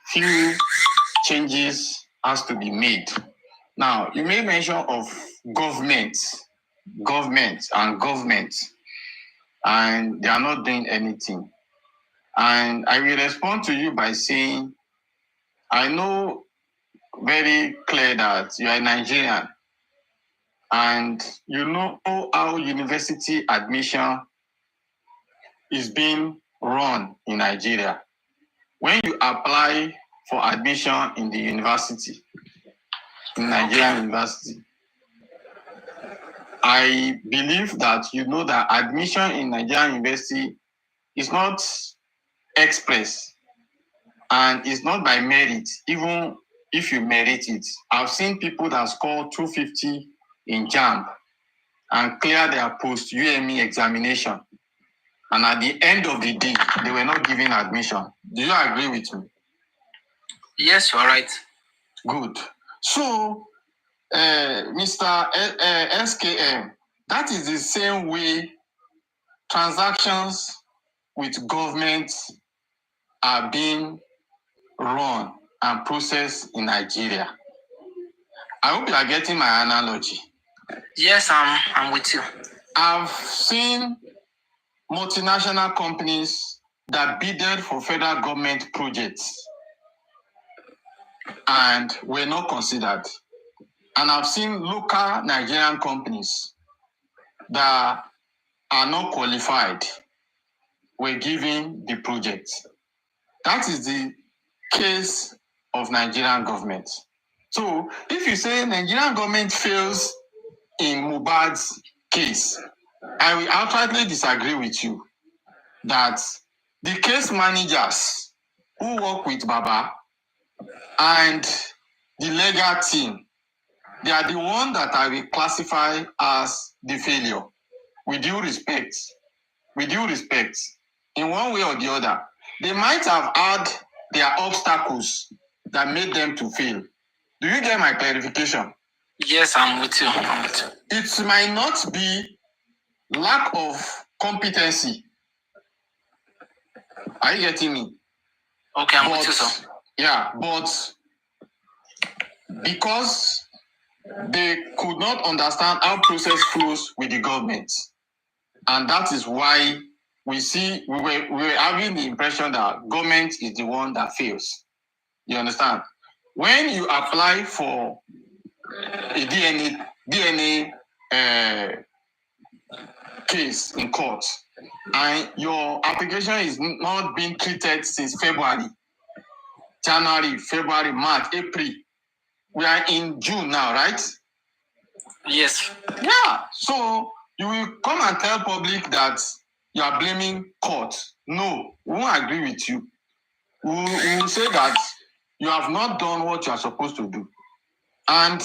few changes has to be made. Now, you made mention of government, and they are not doing anything. And I will respond to you by saying, I know very clear that you are Nigerian, and you know how university admission is being run in Nigeria. When you apply for admission in the university, in Nigerian university, I believe that you know that admission in Nigerian university is not express and it's not by merit, even if you merit it. I've seen people that score 250 in JAMB and clear their post-UME examination, and at the end of the day, they were not given admission. Do you agree with me? Yes, you are right. Good. So, Mr. SKM, that is the same way transactions with government are being run and processed in Nigeria. I hope you are getting my analogy. Yes, I'm with you. I've seen multinational companies that bidded for federal government projects and were not considered. And I've seen local Nigerian companies that are not qualified were given the project. That is the case of Nigerian government. So if you say Nigerian government fails in Mohbad's case, I will outrightly disagree with you that the case managers who work with Baba and the legal team, they are the ones that I will classify as the failure. With due respect, in one way or the other, they might have had their obstacles that made them to fail. Do you get my clarification? Yes, I'm with you. It might not be lack of competency. Are you getting me? Okay, I'm with you, sir. Yeah, but because they could not understand how process flows with the government. And that is why we were having the impression that government is the one that fails. You understand? When you apply for a DNA case in court, and your application is not being treated since February, January, February, March, April. We are in June now, right? Yes. Yeah. So you will come and tell public that you are blaming court. No, we won't agree with you. We will say that you have not done what you are supposed to do. And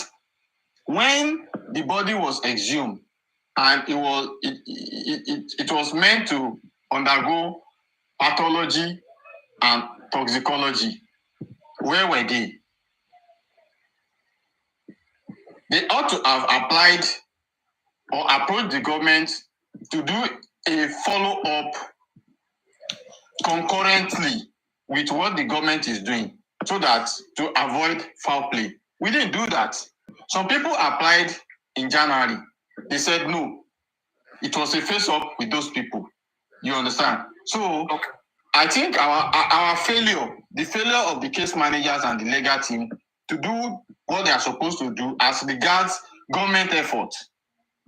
when the body was exhumed and it was meant to undergo pathology and toxicology, where were they? They ought to have applied or approached the government to do a follow-up concurrently with what the government is doing so that to avoid foul play. We didn't do that. Some people applied in January. They said no. It was a face-up with those people. You understand? So I think our failure, the failure of the case managers and the legal team to do what they are supposed to do as regards government effort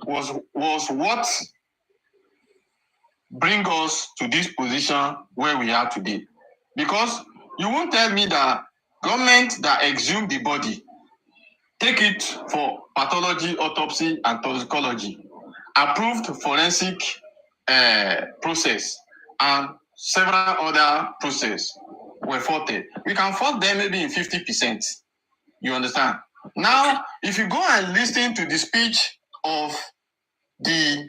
was what bring us to this position where we are today. Because you won't tell me that government that exhumed the body, take it for pathology, autopsy, and toxicology, approved forensic process, and several other processes were faulted. We can fault them maybe in 50%. You understand? Now, if you go and listen to the speech of the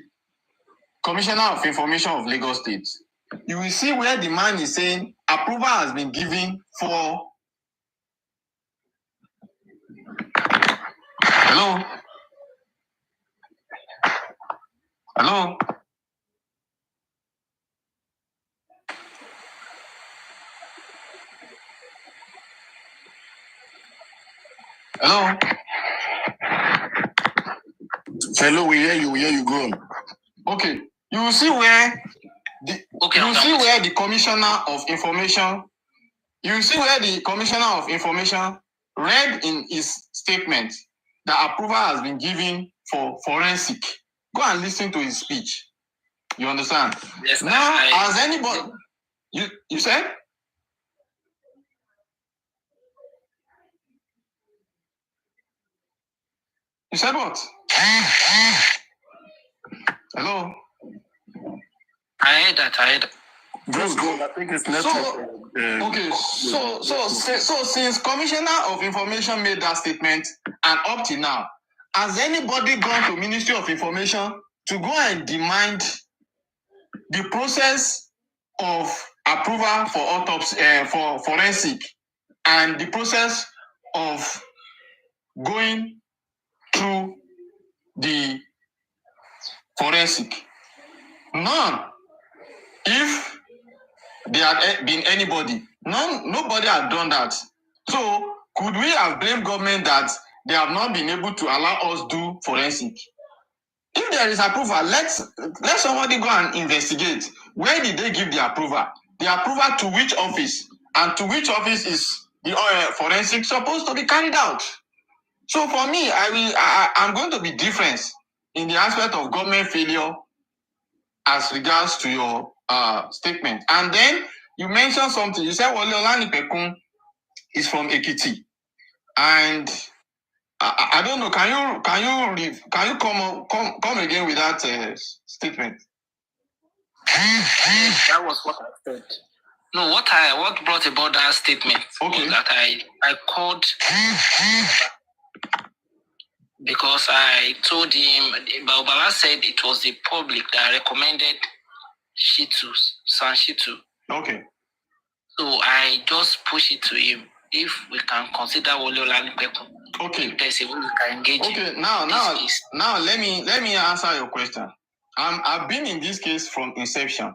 Commissioner of Information of Lagos State, you will see where the man is saying approval has been given for. Hello? Hello? Hello? Hello, we hear you go on. Okay. You will see where the Commissioner of Information, read in his statement that approval has been given for forensic. Go and listen to his speech. You understand? Yes. Now, as anybody, you said? You said what? Hello? I heard that. Just go. I think it's network. So since Commissioner of Information made that statement and up to now, has anybody gone to Ministry of Information to go and demand the process of approval for autopsy, for forensic, and the process of going through the forensic? None. If there had been anybody, nobody had done that. So could we have blamed government that they have not been able to allow us do forensic? If there is approval, let somebody go and investigate. Where did they give the approval? The approval to which office? And to which office is the forensic supposed to be carried out? So for me, I'm going to be different in the aspect of government failure as regards to your statement. And then you mentioned something. You said Wole Olanipekun is from Ekiti. And I don't know. Can you come again with that statement? That was what I said. No, what brought about that statement was that I called because I told him, Baba said it was the public that recommended San Shitu. Okay. So I just push it to him if we can consider Wole Olanipekun. Okay. If there's a way we can engage him. Okay. Now let me answer your question. I've been in this case from inception.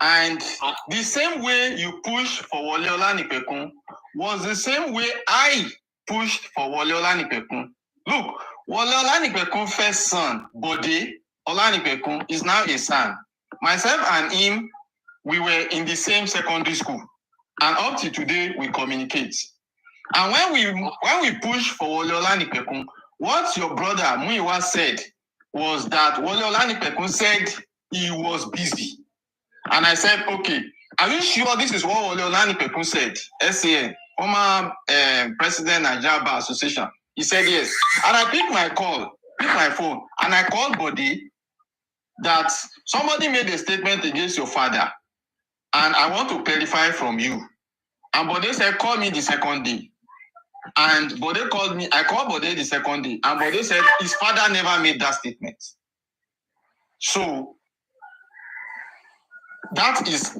And the same way you pushed for Wole Olanipekun was the same way I pushed for Wole Olanipekun. Look, Wole Olanipekun first son, Bode Olanipekun, is now a son. Myself and him, we were in the same secondary school. And up to today, we communicate. And when we push for Wole Olanipekun, what your brother Muyiwa said was that Wole Olanipekun said he was busy. And I said, okay, are you sure this is what Wole Olanipekun said? SAN, former president Aloaba'S Association. He said yes. And I picked my phone, and I called Body that somebody made a statement against your father, and I want to clarify from you. And Bode said, call me the second day. And Bode called me. I called Bode the second day, and Bode said his father never made that statement. So that is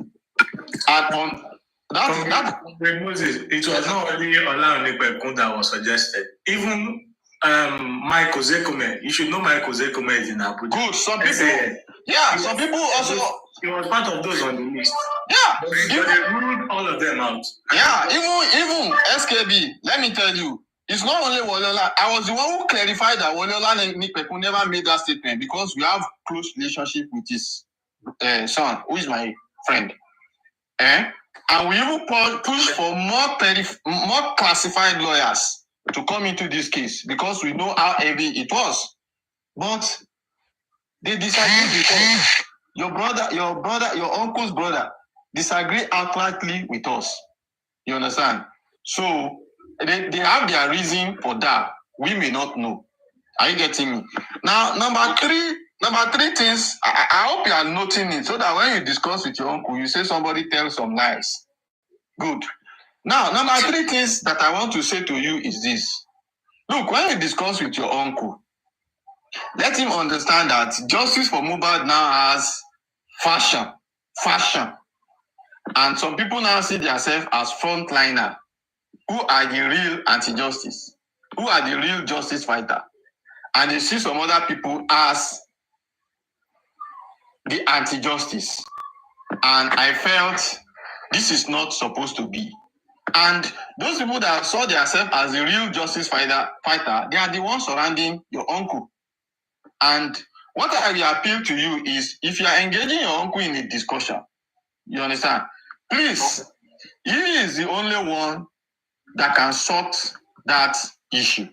Moses, it was not only Olanipekun that was suggested. Even Michael Zekome, you should know Michael Zekome is in Abuja. Good. Some people also. He was part of those on the list. Yeah. But they ruled all of them out. Yeah, even SKB, let me tell you, it's not only Wole Olanipekun. I was the one who clarified that Wole Olanipekun never made that statement because we have close relationship with his son, who is my friend. And we even push for more classified lawyers to come into this case because we know how heavy it was. But they disagree with us. Your uncle's brother disagree outrightly with us. You understand? So they have their reason for that. We may not know. Are you getting me? Now, number three things, I hope you are noting it so that when you discuss with your uncle, you say somebody tells some lies. Good. Now, number three things that I want to say to you is this. Look, when you discuss with your uncle, let him understand that justice for Mohbad now has fashion. And some people now see themselves as frontliner, who are the real anti-justice, who are the real justice fighter. And they see some other people as the anti-justice. And I felt this is not supposed to be. And those people that saw themselves as the real justice fighter, they are the ones surrounding your uncle. And what I will appeal to you is, if you are engaging your uncle in a discussion, you understand? Please, he is the only one that can sort that issue.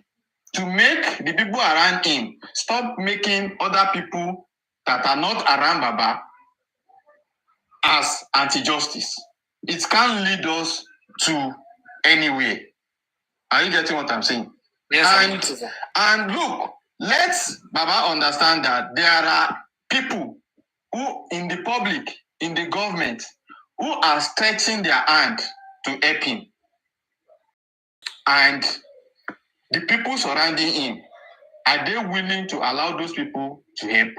To make the people around him stop making other people that are not around Baba as anti-justice. It can't lead us to anywhere. Are you getting what I'm saying? Yes, and look, let's Baba understand that there are people who in the public, in the government, who are stretching their hand to help him. And the people surrounding him, are they willing to allow those people to help?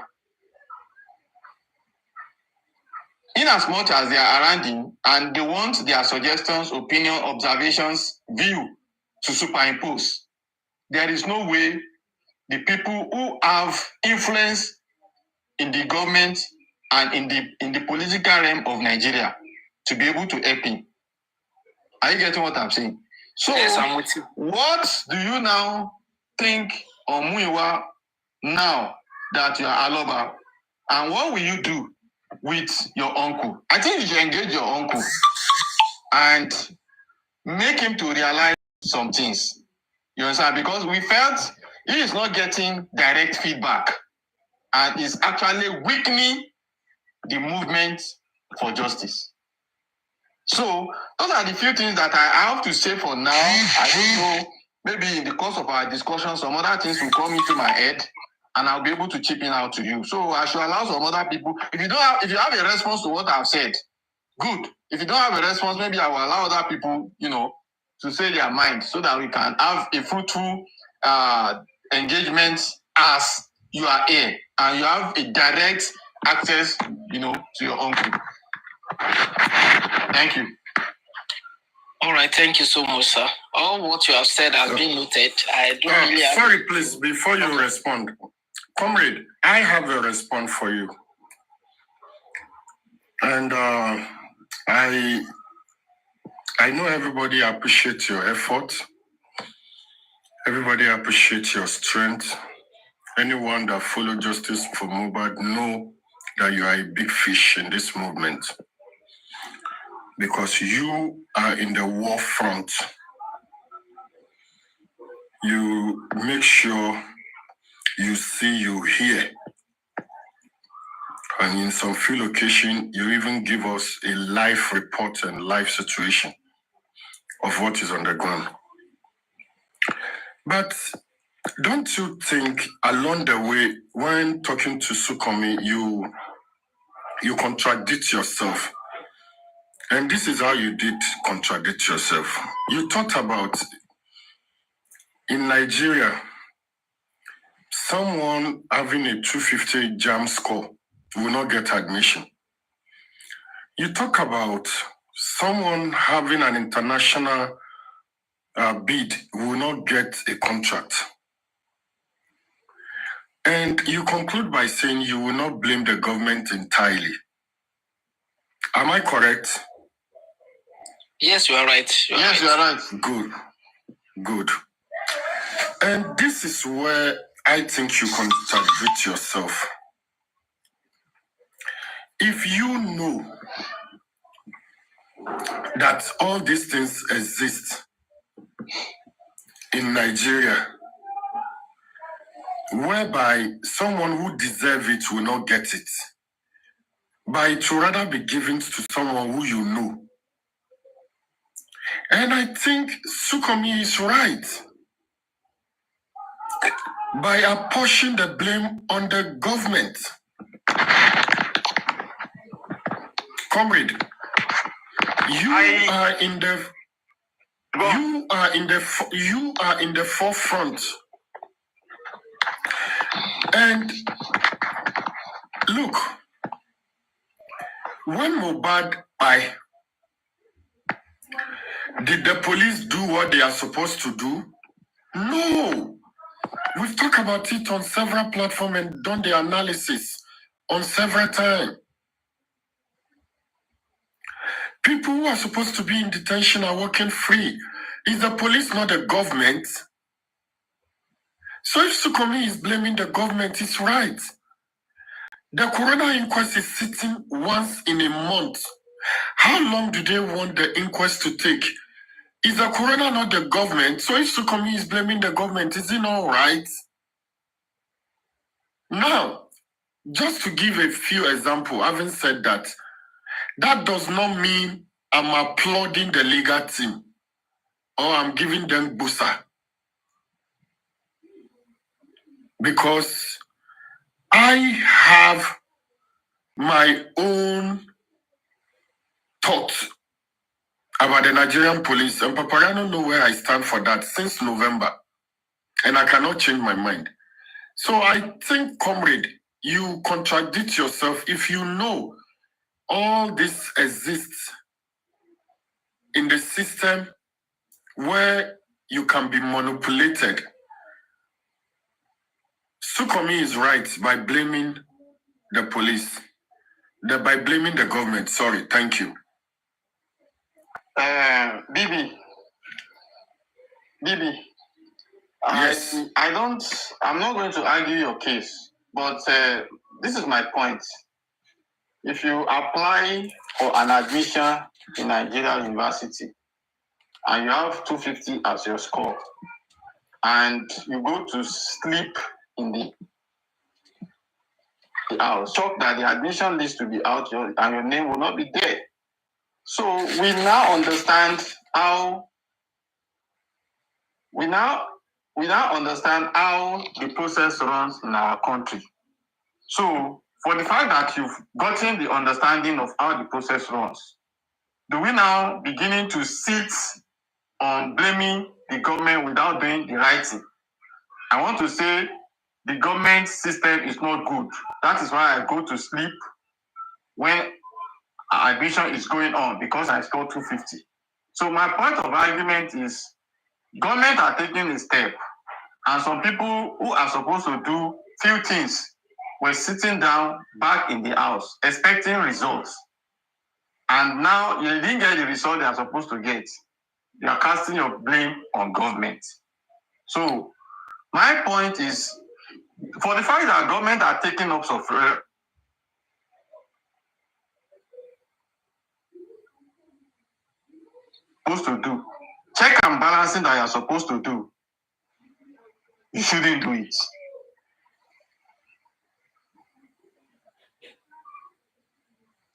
In as much as they are around him and they want their suggestions, opinion, observations, view to superimpose, there is no way the people who have influence in the government and in the political realm of Nigeria to be able to help him. Are you getting what I'm saying? So, yes, I'm with you. What do you now think of Muyiwa now that you are Aloaba? And what will you do with your uncle? I think you should engage your uncle and make him to realize some things. You understand? Because we felt he is not getting direct feedback and is actually weakening the movement for justice. So those are the few things that I have to say for now. I don't know maybe in the course of our discussion, some other things will come into my head, and I'll be able to chip in out to you. So I should allow some other people. If you have a response to what I've said, good. If you don't have a response, maybe I will allow other people, to say their mind, so that we can have a fruitful engagement as you are here, and you have a direct access, to your uncle. Thank you. All right, thank you so much, sir. All what you have said has been noted. I don't really have... Sorry, please, before you respond. Comrade, I have a response for you. And I know everybody appreciates your effort. Everybody appreciates your strength. Anyone that follows Justice for Mohbad know that you are a big fish in this movement, because you are in the war front. You make sure you see, you hear. And in some few locations, you even give us a live report and live situation of what is on the ground. But don't you think along the way, when talking to Sukomi, you contradict yourself? And this is how you did contradict yourself. You talked about in Nigeria, someone having a 250 JAM score will not get admission. You talk about someone having an international bid will not get a contract. And you conclude by saying you will not blame the government entirely. Am I correct? Yes, you are right. You are right. Good. And this is where I think you contradict yourself. If you know that all these things exist in Nigeria, whereby someone who deserves it will not get it, but it will rather be given to someone who you know. And I think Sukomi is right by apportioning the blame on the government. Comrade, you are in the forefront. And look, when Mohbad died, did the police do what they are supposed to do? No. We've talked about it on several platforms and done the analysis on several times. People who are supposed to be in detention are walking free. Is the police not the government? So if Sukomi is blaming the government, it's right. The coroner inquest is sitting once in a month. How long do they want the inquest to take? Is the coroner not the government? So if Sukomi is blaming the government, is it not right? Now, just to give a few examples, having said that, that does not mean I'm applauding the legal team or I'm giving them busa. Because I have my own thoughts about the Nigerian police, and Paparano know where I stand for that since November, and I cannot change my mind. So I think, comrade, you contradict yourself if you know all this exists in the system where you can be manipulated. Sukomi is right by blaming the police, by blaming the government. Sorry, thank you. Bibi. Yes. I'm not going to argue your case, but this is my point. If you apply for an admission in Nigeria University and you have 250 as your score, and you go to sleep in the house, shocked that the admission list will be out and your name will not be there. So we now understand how we now understand how the process runs in our country. So, for the fact that you've gotten the understanding of how the process runs, do we now beginning to sit on blaming the government without doing the right thing? I want to say the government system is not good. That is why I go to sleep when admission is going on, because I scored 250. So my point of argument is government are taking a step, and some people who are supposed to do few things were sitting down back in the house expecting results. And now you didn't get the result they are supposed to get. You are casting your blame on government. So my point is, for the fact that government are taking up of supposed to do, check and balancing that you're supposed to do, you shouldn't do it.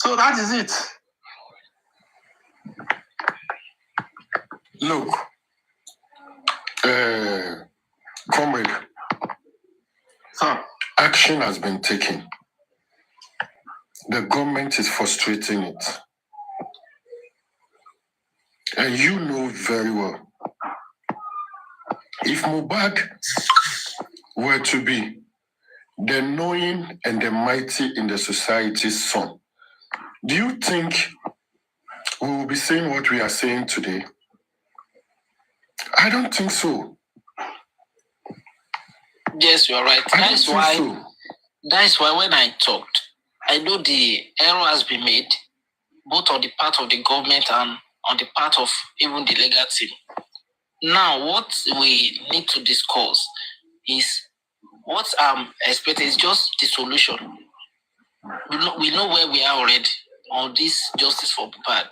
So that is it. Look, comrade, Sir, action has been taken. The government is frustrating it. And you know very well, if Mohbad were to be the knowing and the mighty in the society's son, do you think we will be saying what we are saying today? I don't think so. Yes, you are right. That is why when I talked, I know the error has been made, both on the part of the government and on the part of even the legal team. Now, what we need to discuss is what I'm expecting is just the solution. We know where we are already on this justice for Mohbad.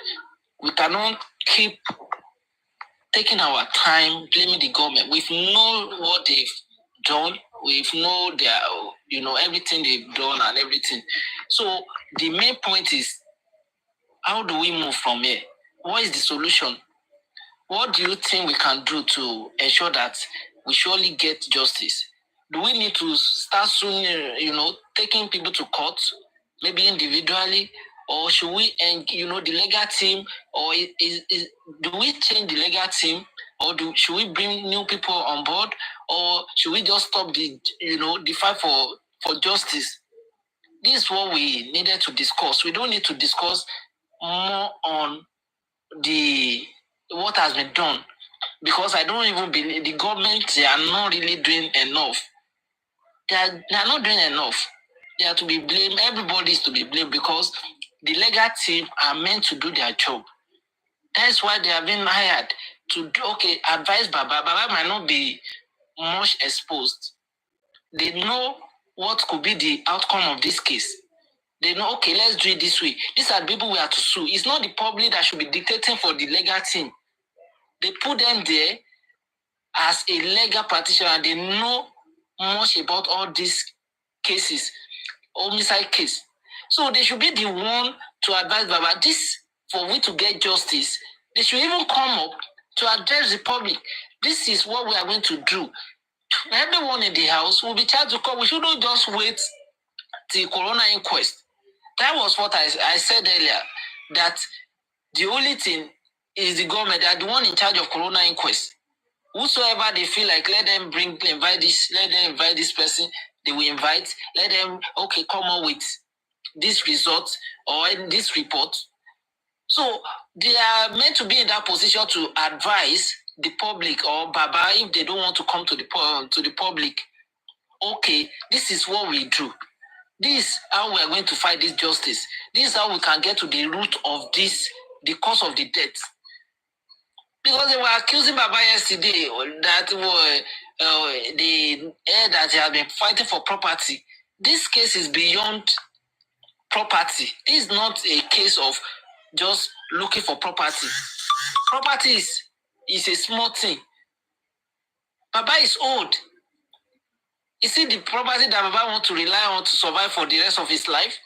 We cannot keep taking our time blaming the government. We've known what they've done. We've known their, everything they've done and everything. So the main point is, how do we move from here? What is the solution? What do you think we can do to ensure that we surely get justice? Do we need to start soon, taking people to court, maybe individually, or should we, the legal team, or do we change the legal team, or should we bring new people on board, or should we just stop the fight for justice? This is what we needed to discuss. We don't need to discuss more on what has been done, because I don't even believe the government, they are not really doing enough. They are not doing enough. They are to be blamed. Everybody is to be blamed, because the legal team are meant to do their job. That's why they have been hired to advise Baba. Baba might not be much exposed. They know what could be the outcome of this case. They know, okay, let's do it this way. These are the people we have to sue. It's not the public that should be dictating for the legal team. They put them there as a legal practitioner. They know much about all these cases, homicide case. So they should be the one to advise Baba. This, for we to get justice, they should even come up to address the public. This is what we are going to do. Everyone in the house will be charged to come. We shouldn't just wait till corona inquest. That was what I said earlier, that the only thing is the government. They are the one in charge of corona inquest. Whosoever they feel like, let them invite this person, they will invite, let them, come up with this result or this report. So they are meant to be in that position to advise the public or Baba if they don't want to come to the public. Okay, this is what we do. This is how we are going to fight this justice. This is how we can get to the root of this, the cause of the death. Because they were accusing Baba yesterday that that they have been fighting for property. This case is beyond property. This is not a case of just looking for property. Property is a small thing. Baba is old. Is it the property that Baba wants to rely on to survive for the rest of his life?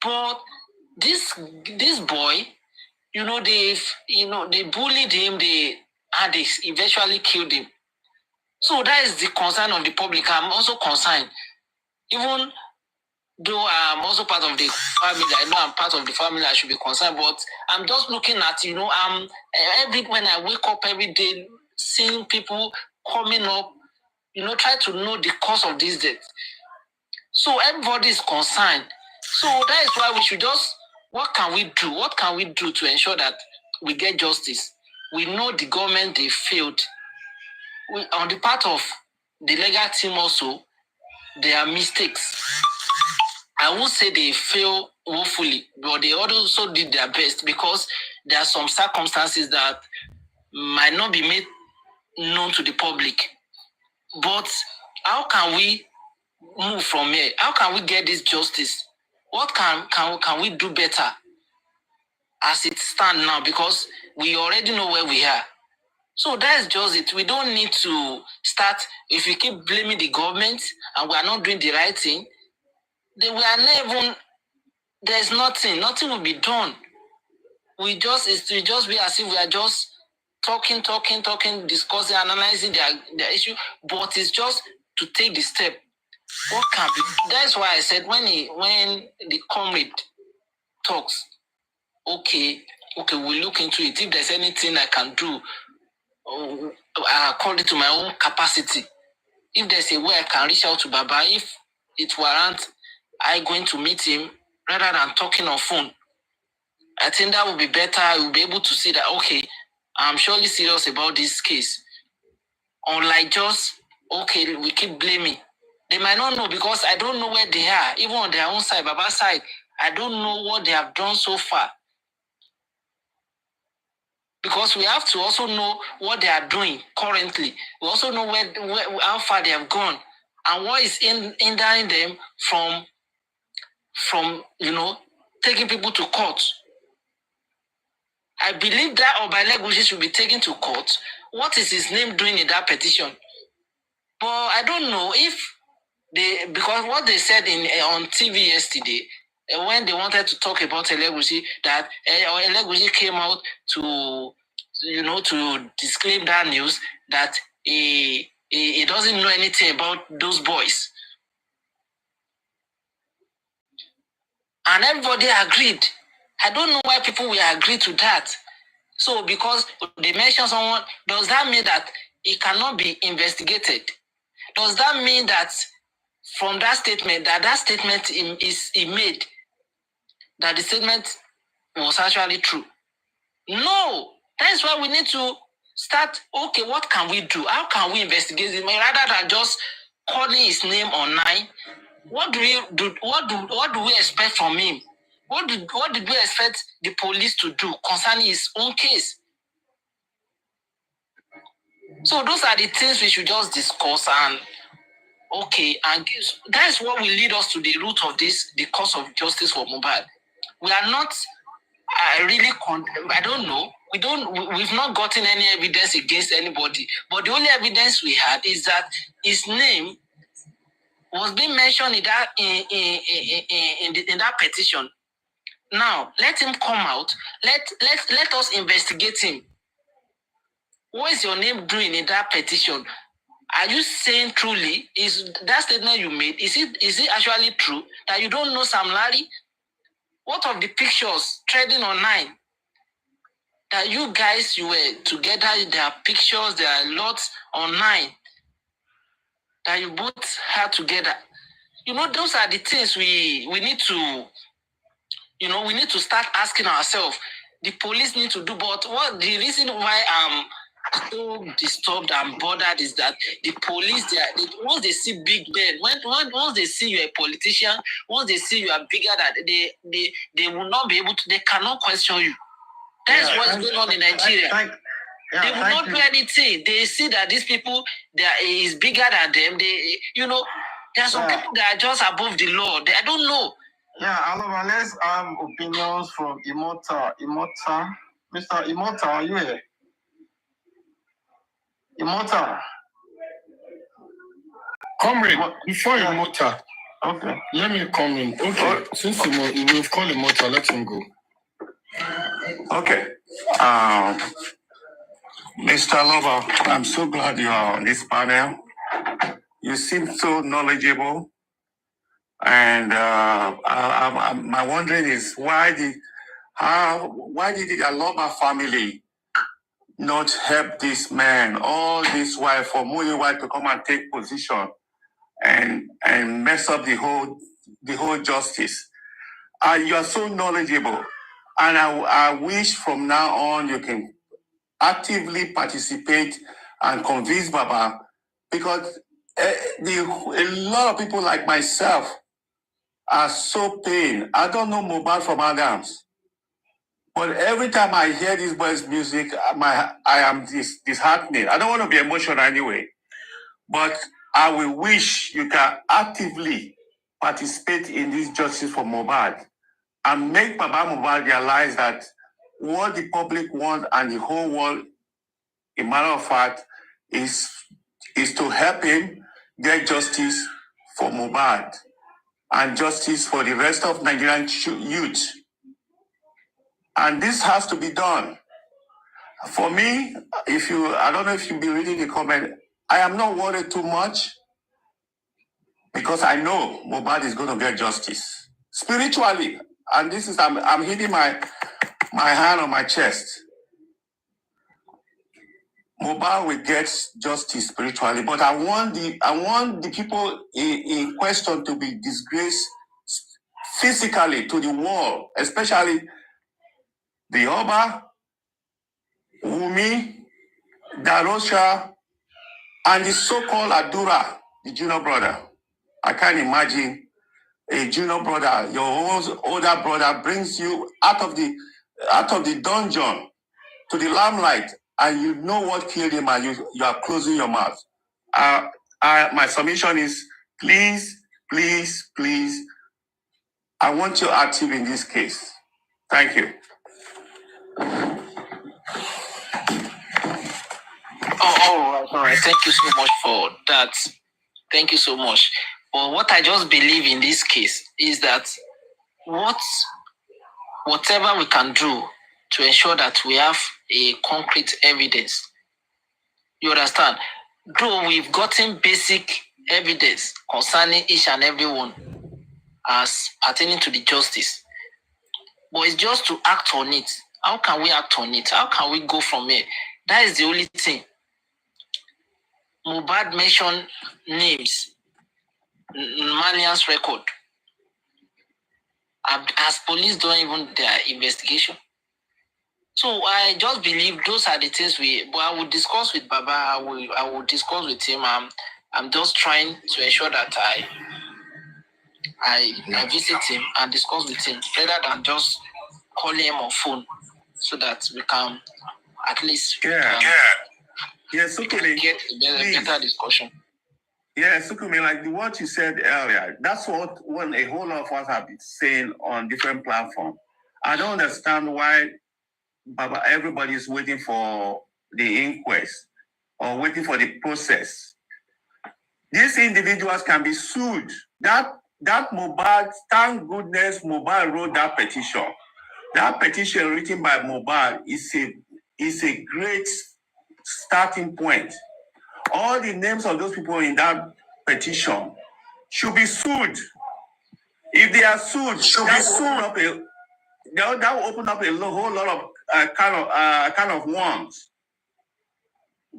But this boy, they bullied him, they and they eventually killed him. So that is the concern of the public. I'm also concerned. Even though I'm also part of the family, I know I'm part of the family, I should be concerned, but I'm just looking at, when I wake up every day, seeing people coming up, try to know the cause of this death. So everybody is concerned. So that is why we should just, what can we do? What can we do to ensure that we get justice? We know the government, they failed. On the part of the legal team also, there are mistakes. I won't say they fail woefully, but they also did their best because there are some circumstances that might not be made known to the public. But how can we move from here? How can we get this justice? What can we do better as it stands now? Because we already know where we are. So that's just it. We don't need to start, if we keep blaming the government and we are not doing the right thing, then we are not even, there's nothing will be done. It will just be as if we are just talking, discussing, analyzing their issue, but it's just to take the step. What can be? That's why I said when the comrade talks, okay, we'll look into it. If there's anything I can do, according to my own capacity, if there's a way I can reach out to Baba, if it warrants I going to meet him rather than talking on phone, I think that would be better. I will be able to see that, okay, I'm surely serious about this case. Unlike just, okay, we keep blaming. They might not know because I don't know where they are, even on their own side, Baba's side. I don't know what they have done so far. Because we have to also know what they are doing currently. We also know how far they have gone and what is hindering them from taking people to court. I believe that Aloaba'S should be taken to court. What is his name doing in that petition? But I don't know if because what they said on TV yesterday, when they wanted to talk about Aloaba'S, that Aloaba'S came out to disclaim that news that he doesn't know anything about those boys. And everybody agreed. I don't know why people will agree to that. So because they mentioned someone, does that mean that it cannot be investigated? Does that mean that from that statement, that statement is made, that the statement was actually true? No. That's why we need to start, okay, what can we do? How can we investigate him rather than just calling his name online? What do we do? What do we expect from him? What did we expect the police to do concerning his own case? So those are the things we should just discuss and that's what will lead us to the root of this, the cause of justice for Mohbad. We are not I don't know. We've not gotten any evidence against anybody. But the only evidence we had is that his name was being mentioned in that petition. Now let him come out. Let us investigate him. What is your name doing in that petition? Are you saying truly? Is that statement you made? Is it actually true that you don't know Sam Larry? What of the pictures trending online? That you guys, you were together, there are pictures, there are lots online that you both had together. Those are the things we need to, we need to start asking ourselves. The police need to do, but what the reason why I'm so disturbed and bothered is that the police, once they see big men, once they see you're a politician, once they see you are bigger, that they will not be able to, they cannot question you. That's what's going on in Nigeria. They will not do anything. They see that these people, is bigger than them. There are some people that are just above the law. I don't know. Yeah, Aloaba'S, let's have opinions from Immortal. Mr. Immortal, are you here? Immortal. Comrade, before Immortal, okay, let me come in. Okay, since we've called Immortal, let him go. Okay. Mr. Lover, I'm so glad you are on this panel. You seem so knowledgeable. And my wondering is why did the Aloba family not help this man all this while for Muyiwa to come and take position and mess up the whole justice? You are so knowledgeable, and I wish from now on you can actively participate and convince Baba, because a lot of people like myself are so pained. I don't know Mobile from Adams, but every time I hear this boy's music, I am disheartened. I don't want to be emotional anyway, but I will wish you can actively participate in this justice for Mobile and make Baba Mobile realize that what the public wants and the whole world, a matter of fact, is to help him get justice for Mobile and justice for the rest of Nigerian youth. And this has to be done. For me, I don't know if you'll be reading the comment, I am not worried too much because I know Mohbad is going to get justice. Spiritually, and this is, I'm hitting my hand on my chest. Mohbad will get justice spiritually, but I want the people in question to be disgraced physically to the world, especially the Oba, Wumi, Darosha, and the so-called Adura, the junior brother. I can't imagine a junior brother, your older brother, brings you out of the dungeon to the limelight, and you know what killed him, and you are closing your mouth. My submission is, please, I want you active in this case. Thank you. All right. Thank you so much for that. Thank you so much. But what I just believe in this case is that whatever we can do to ensure that we have a concrete evidence. You understand? Though we've gotten basic evidence concerning each and every one as pertaining to the justice, but it's just to act on it. How can we act on it? How can we go from here? That is the only thing. Mohbad mentioned names, Malian's record. As police don't even their investigation. So I just believe those are the things but I will discuss with Baba. I will discuss with him. I'm just trying to ensure that I visit him and discuss with him rather than just calling him on phone, so that we can at least get a better discussion. Yeah, Sukumi, like what you said earlier, that's what a whole lot of us have been saying on different platforms. I don't understand why everybody is waiting for the inquest or waiting for the process. These individuals can be sued. That Mohbad, thank goodness Mohbad wrote that petition. That petition written by Mohbad is a great starting point. All the names of those people in that petition should be sued. If they are sued, that will open up a whole lot of kind of worms.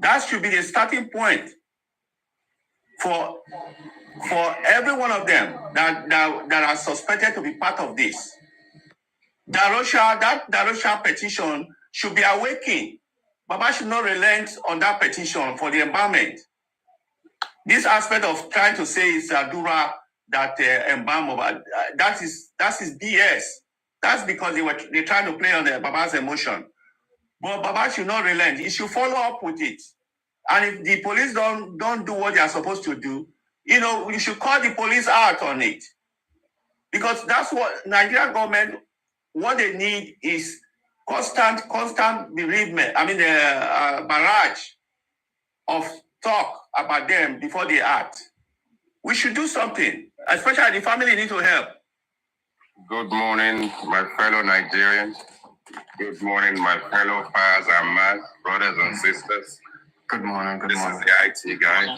That should be the starting point for every one of them that are suspected to be part of this. That Darosha petition should be awakened. Baba should not relent on that petition for the embalmment. This aspect of trying to say it's Adura that embalm, that is BS. That's because they're trying to play on Baba's emotion. But Baba should not relent. He should follow up with it. And if the police don't do what they are supposed to do, you should call the police out on it. Because that's what Nigerian government, what they need is constant bereavement. I mean, barrage of talk about them before they act. We should do something, especially the family need to help. Good morning, my fellow Nigerians. Good morning, my fellow fathers and mothers, brothers and sisters. Good morning. Good morning. This is the IT guy.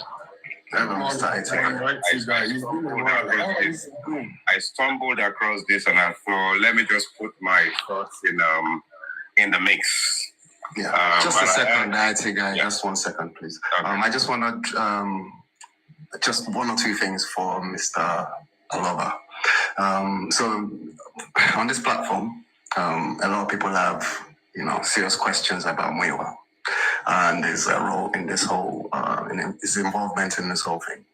I stumbled across this and I thought, let me just put my thoughts in the mix. Yeah. Just a second, IT guy. Yeah. Just 1 second, please. Okay. I just want to just one or two things for Mr. Aloaba. So on this platform, a lot of people have, serious questions about Muiwa and his role in this whole, in his involvement in this whole thing.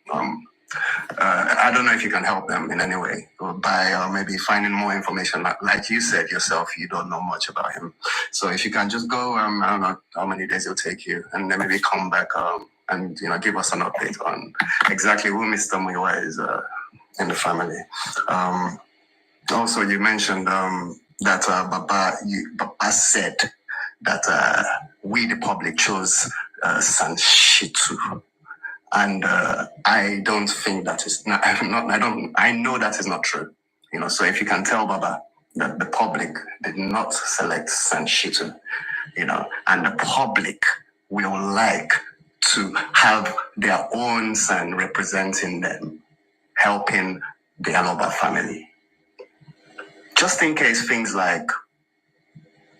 I don't know if you can help them in any way by maybe finding more information. Like you said yourself, you don't know much about him. So if you can just go, I don't know how many days it'll take you, and then maybe come back and give us an update on exactly who Mr. Muiwa is in the family. Also, you mentioned that Baba said that we, the public, chose Sanshitu. And I don't think that is not, I know that is not true. So if you can tell Baba that the public did not select Sanshitu, and the public will like to have their own son representing them, helping the Aloaba family. Just in case things like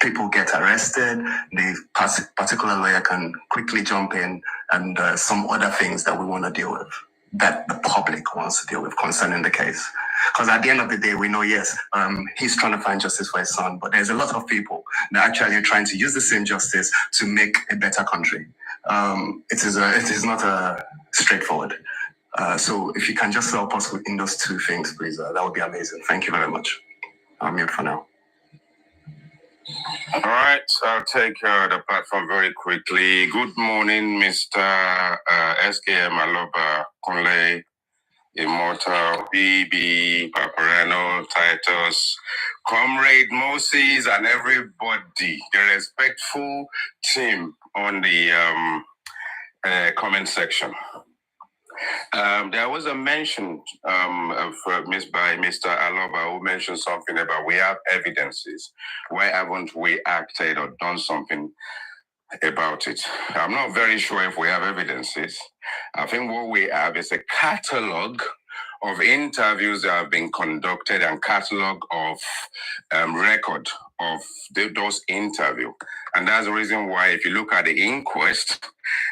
people get arrested, the particular lawyer can quickly jump in, and some other things that we want to deal with, that the public wants to deal with concerning the case. Because at the end of the day, we know, yes, he's trying to find justice for his son, but there's a lot of people that actually are trying to use the same justice to make a better country. It is not straightforward. So if you can just help us in those two things, please, that would be amazing. Thank you very much. I'm mute for now. All right, I'll take the platform very quickly. Good morning, Mr. SKM Aloba, Kunle, Immortal, BB, Paparano, Titus, Comrade Moses, and everybody, the respectful team on the comment section. There was a mention by Mr. Aloaba, who mentioned something about we have evidences. Why haven't we acted or done something about it? I'm not very sure if we have evidences. I think what we have is a catalog of interviews that have been conducted and catalog of record of those interviews. And that's the reason why, if you look at the inquest,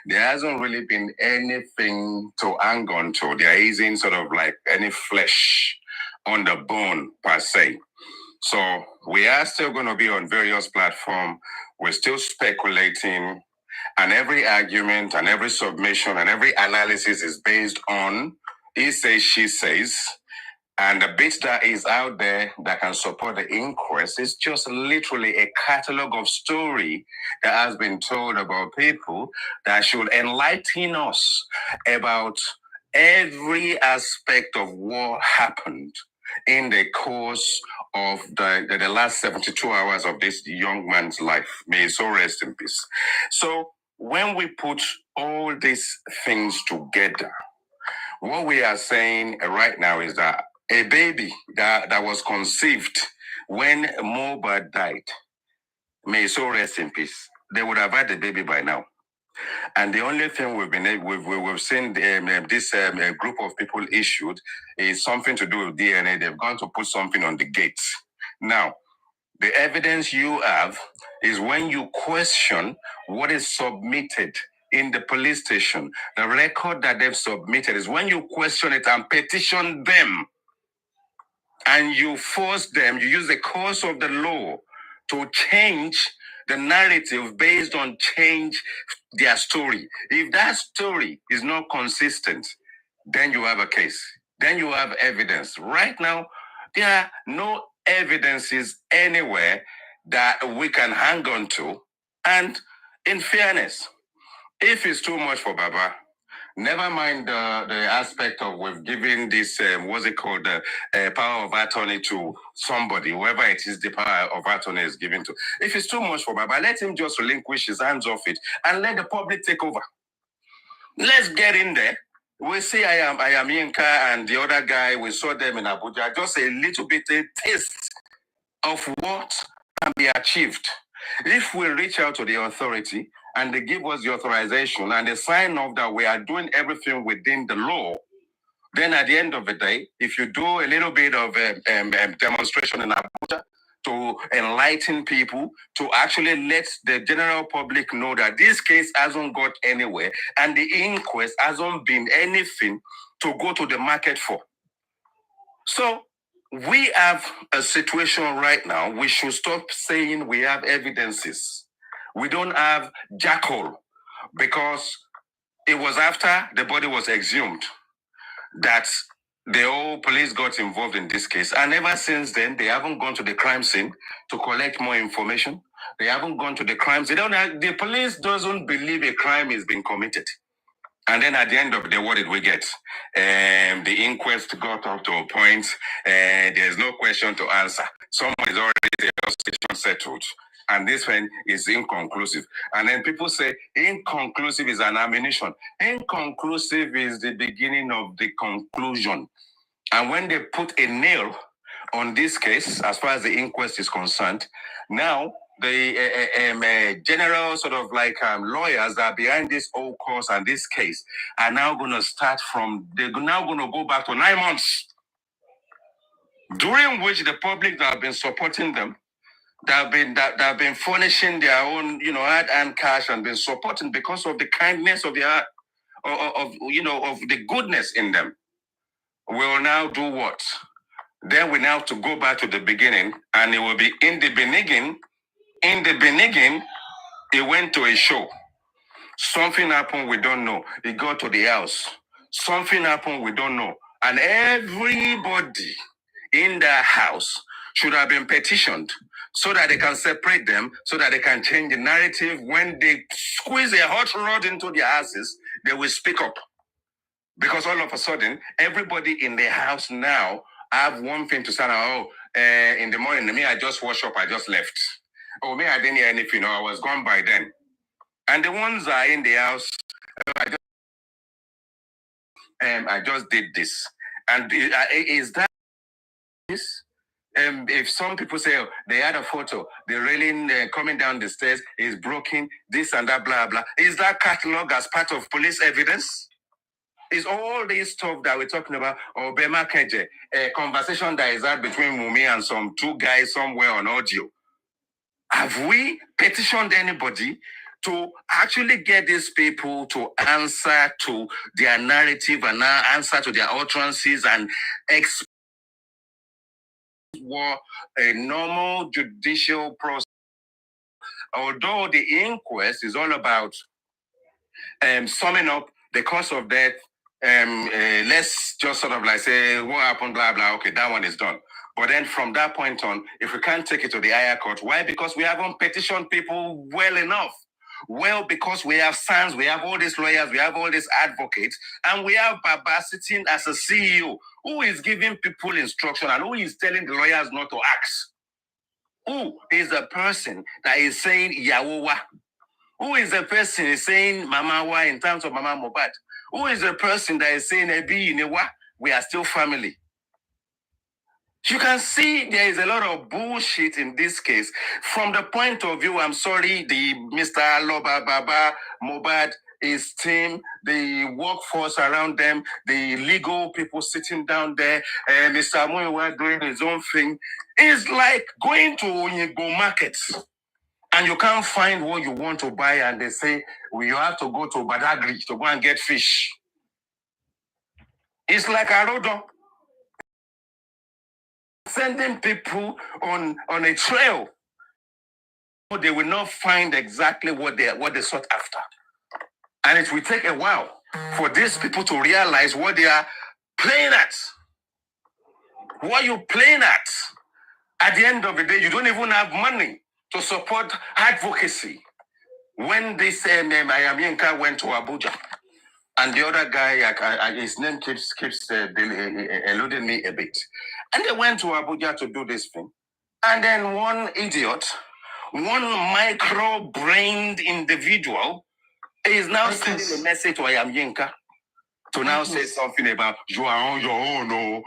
there hasn't really been anything to hang on to. There isn't sort of like any flesh on the bone per se. So we are still going to be on various platforms. We're still speculating, and every argument and every submission and every analysis is based on he says, she says. And the bit that is out there that can support the inquest is just literally a catalog of story that has been told about people that should enlighten us about every aspect of what happened in the course of the last 72 hours of this young man's life. May he so rest in peace. So when we put all these things together, what we are saying right now is that a baby that was conceived when Mohbad died, may so rest in peace, they would have had the baby by now. And the only thing we've seen this group of people issued is something to do with DNA. They've gone to put something on the gates. Now, the evidence you have is when you question what is submitted in the police station, the record that they've submitted is when you question it and petition them, and you force them, you use the course of the law to change the narrative based on change their story. If that story is not consistent, then you have a case. Then you have evidence. Right now, there are no evidences anywhere that we can hang on to. And in fairness, if it's too much for Baba, never mind the aspect of we've given this, what's it called, power of attorney to somebody, whoever it is the power of attorney is given to. If it's too much for Baba, let him just relinquish his hands off it and let the public take over. Let's get in there. We see I am Yinka and the other guy, we saw them in Abuja, just a little bit a taste of what can be achieved if we reach out to the authority and they give us the authorization and they sign off that we are doing everything within the law. Then at the end of the day, if you do a little bit of demonstration in Abuja to enlighten people, to actually let the general public know that this case hasn't got anywhere and the inquest hasn't been anything to go to the market for. So we have a situation right now. We should stop saying we have evidences. We don't have jackal, because it was after the body was exhumed that the whole police got involved in this case. And ever since then, they haven't gone to the crime scene to collect more information. They haven't gone to the crime scene. The police doesn't believe a crime is being committed. And then at the end of the day, what did we get? The inquest got up to a point. There's no question to answer. Someone is already the situation settled. And this one is inconclusive. And then people say inconclusive is an ammunition. Inconclusive is the beginning of the conclusion. And when they put a nail on this case, as far as the inquest is concerned, now the general sort of like lawyers that are behind this whole cause and this case are now going to start from, they're now going to go back to 9 months, during which the public that have been supporting them, that have been furnishing their own, hard-earned cash and been supporting because of the kindness of their, of the goodness in them, will now do what? Then we now have to go back to the beginning, and it will be in the beginning. In the beginning, he went to a show. Something happened, we don't know. He got to the house. Something happened, we don't know. And everybody in the house should have been petitioned so that they can separate them, so that they can change the narrative. When they squeeze a hot rod into their asses, they will speak up. Because all of a sudden, everybody in the house now have one thing to say, in the morning, me, I just washed up, I just left. Oh, me, I didn't hear anything, I was gone by then. And the ones that are in the house, I just did this. And is that this? If some people say they had a photo, the railing coming down the stairs is broken, this and that, blah, blah. Is that cataloged as part of police evidence? Is all this stuff that we're talking about, or Bema Keje, a conversation that is had between Mumi and some two guys somewhere on audio? Have we petitioned anybody to actually get these people to answer to their narrative and answer to their utterances and explain what a normal judicial process? Although the inquest is all about summing up the cause of death, let's just sort of like say what happened, blah, blah, okay, that one is done. But then from that point on, if we can't take it to the higher court, why? Because we haven't petitioned people well enough. Well, because we have SANS, we have all these lawyers, we have all these advocates, and we have Baba sitting as a CEO who is giving people instruction and who is telling the lawyers not to ask. Who is the person that is saying Yawowa? Who is the person that is saying Mamawa in terms of Mama Mobad? Who is the person that is saying Ebi Inewa? We are still family. You can see there is a lot of bullshit in this case. From the point of view, I'm sorry, the Mr. Aloaba'S, Mobad, his team, the workforce around them, the legal people sitting down there, and Mr. Muiwa doing his own thing. It's like going to Onyigo market and you can't find what you want to buy, and they say, well, you have to go to Badagry to go and get fish. It's like a road sending people on a trail. They will not find exactly what they sought after. And it will take a while for these people to realize what they are playing at. What you're playing at the end of the day, you don't even have money to support advocacy. When this Ayamienka went to Abuja, and the other guy, his name keeps eluding me a bit. And they went to Abuja to do this thing. And then one idiot, one micro-brained individual is now sending a message to Ayamienka to now say something about, you are on your own, no.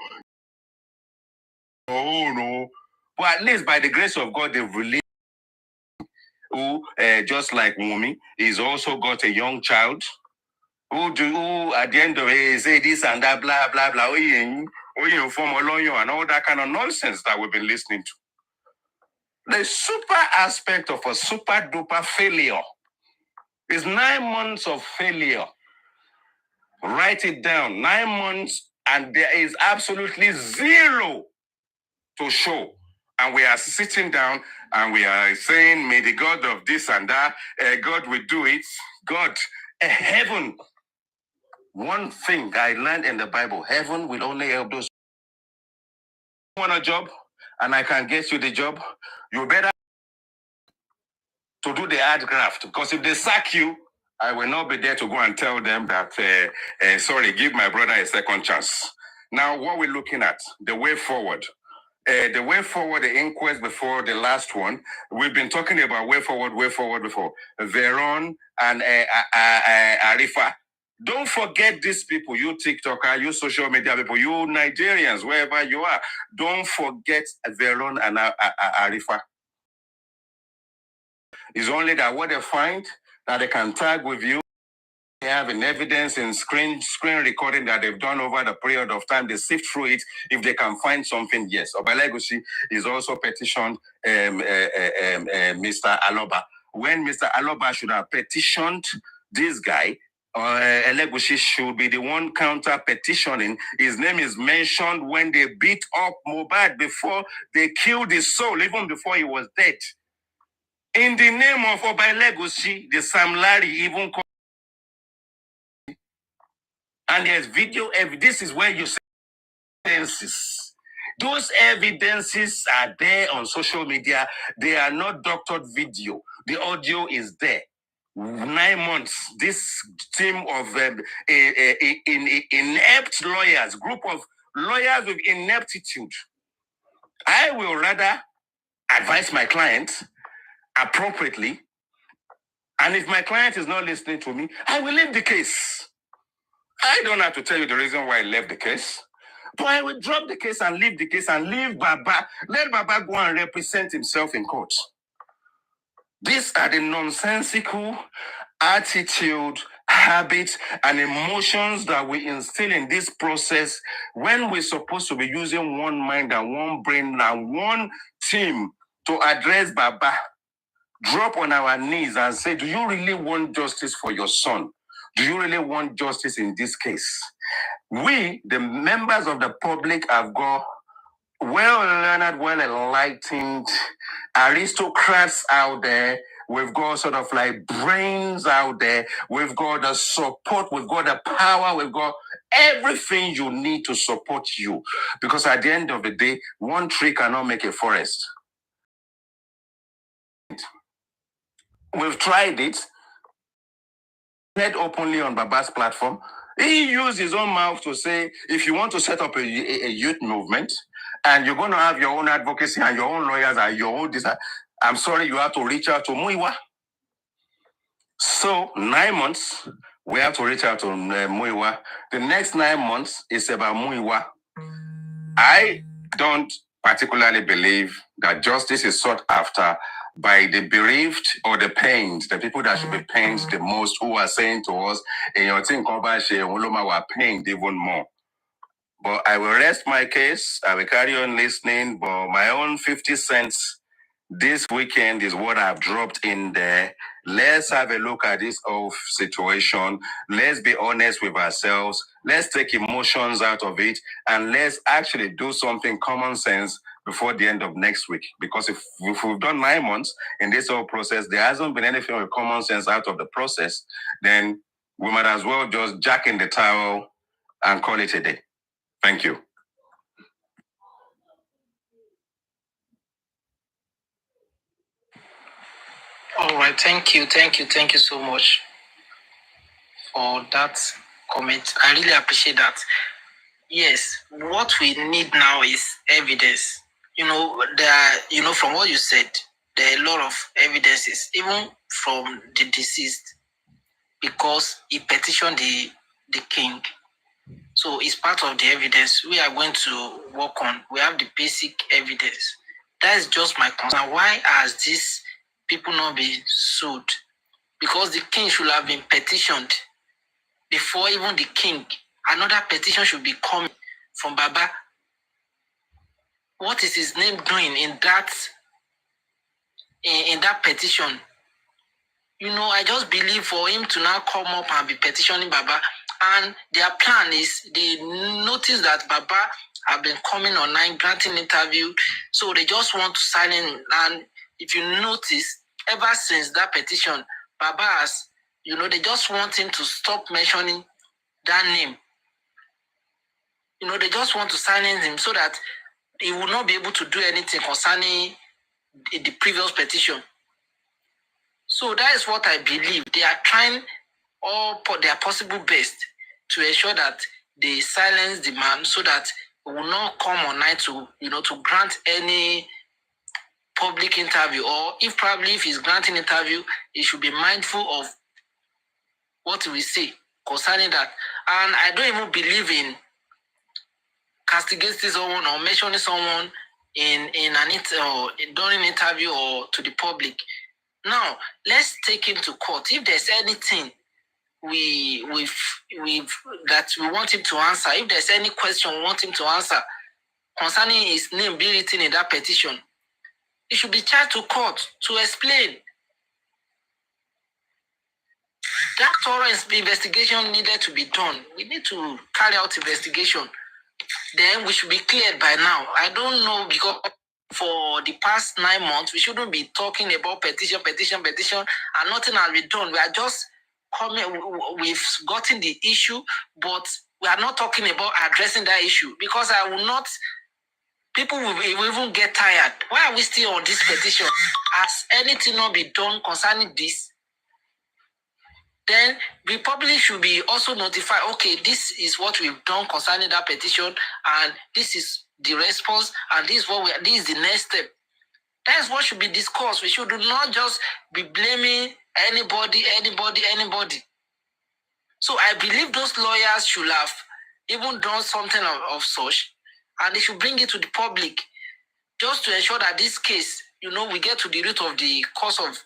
Well, at least by the grace of God, they've released who, just like Wumi, is also got a young child, who at the end of it say this and that, blah, blah, blah, and all that kind of nonsense that we've been listening to. The super aspect of a super duper failure is 9 months of failure. Write it down. 9 months, and there is absolutely zero to show. And we are sitting down and we are saying, may the God of this and that, God will do it. God, heaven. One thing I learned in the Bible, heaven will only help those who want a job, and I can get you the job. You better to do the hard graft, because if they sack you, I will not be there to go and tell them that, sorry, give my brother a second chance. Now, what we're looking at, the way forward. The way forward, the inquest before the last one, we've been talking about way forward before. Veron and Arifa. Don't forget these people, you TikToker, you social media people, you Nigerians, wherever you are. Don't forget Veron and Arifa. It's only that what they find that they can tag with you. They have an evidence in screen recording that they've done over the period of time. They sift through it. If they can find something, yes. Obalegushi is also petitioned Mr. Aloba. When Mr. Aloba should have petitioned this guy, Elegushi should be the one counter petitioning. His name is mentioned when they beat up Mohbad before they killed his soul, even before he was dead. In the name of Obalegushi, the Sam Larry even called. And there's video evidence. This is where you see evidences. Those evidences are there on social media. They are not doctored video. The audio is there. 9 months. This team of inept lawyers, group of lawyers with ineptitude. I will rather advise my client appropriately. And if my client is not listening to me, I will leave the case. I don't have to tell you the reason why I left the case. But I will drop the case and leave the case and leave Baba. Let Baba go and represent himself in court. These are the nonsensical attitude, habits, and emotions that we instill in this process when we're supposed to be using one mind and one brain and one team to address Baba. Drop on our knees and say, do you really want justice for your son? Do you really want justice in this case? We, the members of the public, have got well-learned, well-enlightened aristocrats out there. We've got sort of like brains out there. We've got the support. We've got the power. We've got everything you need to support you. Because at the end of the day, one tree cannot make a forest. We've tried it. Said openly on Baba's platform. He used his own mouth to say, if you want to set up a youth movement and you're going to have your own advocacy and your own lawyers and your own desire, I'm sorry, you have to reach out to Muiwa. So 9 months, we have to reach out to Muiwa. The next 9 months is about Muiwa. I don't particularly believe that justice is sought after by the bereaved or the pained, the people that should be pained the most, who are saying to us, in your thing, were pained even more. But I will rest my case. I will carry on listening. But my own 50 cents this weekend is what I've dropped in there. Let's have a look at this whole situation. Let's be honest with ourselves. Let's take emotions out of it. And let's actually do something common sense before the end of next week. Because if we've done 9 months in this whole process, there hasn't been anything with common sense out of the process, then we might as well just jack in the towel and call it a day. Thank you. All right, thank you so much for that comment. I really appreciate that. Yes, what we need now is evidence. From what you said, there are a lot of evidences, even from the deceased, because he petitioned the king. So it's part of the evidence we are going to work on. We have the basic evidence. That's just my concern. Why has this people not be sued, because the king should have been petitioned before even the king. Another petition should be coming from Baba. What is his name doing in that petition? You know, I just believe for him to now come up and be petitioning Baba, and their plan is they notice that Baba have been coming online granting interview, so they just want to silence him. And if you notice, ever since that petition, Baba has, you know, they just want him to stop mentioning that name. You know, they just want to silence him so that he will not be able to do anything concerning the previous petition. So that is what I believe. They are trying all their possible best to ensure that they silence the man so that he will not come online to, you know, to grant any public interview, or if he's granting interview, he should be mindful of what we say concerning that. And I don't even believe in castigating someone or mentioning someone in during interview or to the public. Now, let's take him to court. If there's anything we that we want him to answer, if there's any question we want him to answer concerning his name being written in that petition, he should be charged to court to explain. That thorough investigation needed to be done. We need to carry out investigation. Then we should be cleared by now. I don't know, because for the past 9 months, we shouldn't be talking about petition, and nothing has been done. We are just coming, we've gotten the issue, but we are not talking about addressing that issue, because I will not, people will even get tired. Why are we still on this petition? Has anything not been done concerning this? Then we probably should be also notified, okay, this is what we've done concerning that petition, and this is the response, and this is the next step. That's what should be discussed. We should not just be blaming anybody. So I believe those lawyers should have even done something of such, and they should bring it to the public, just to ensure that this case, you know, we get to the root of the cause of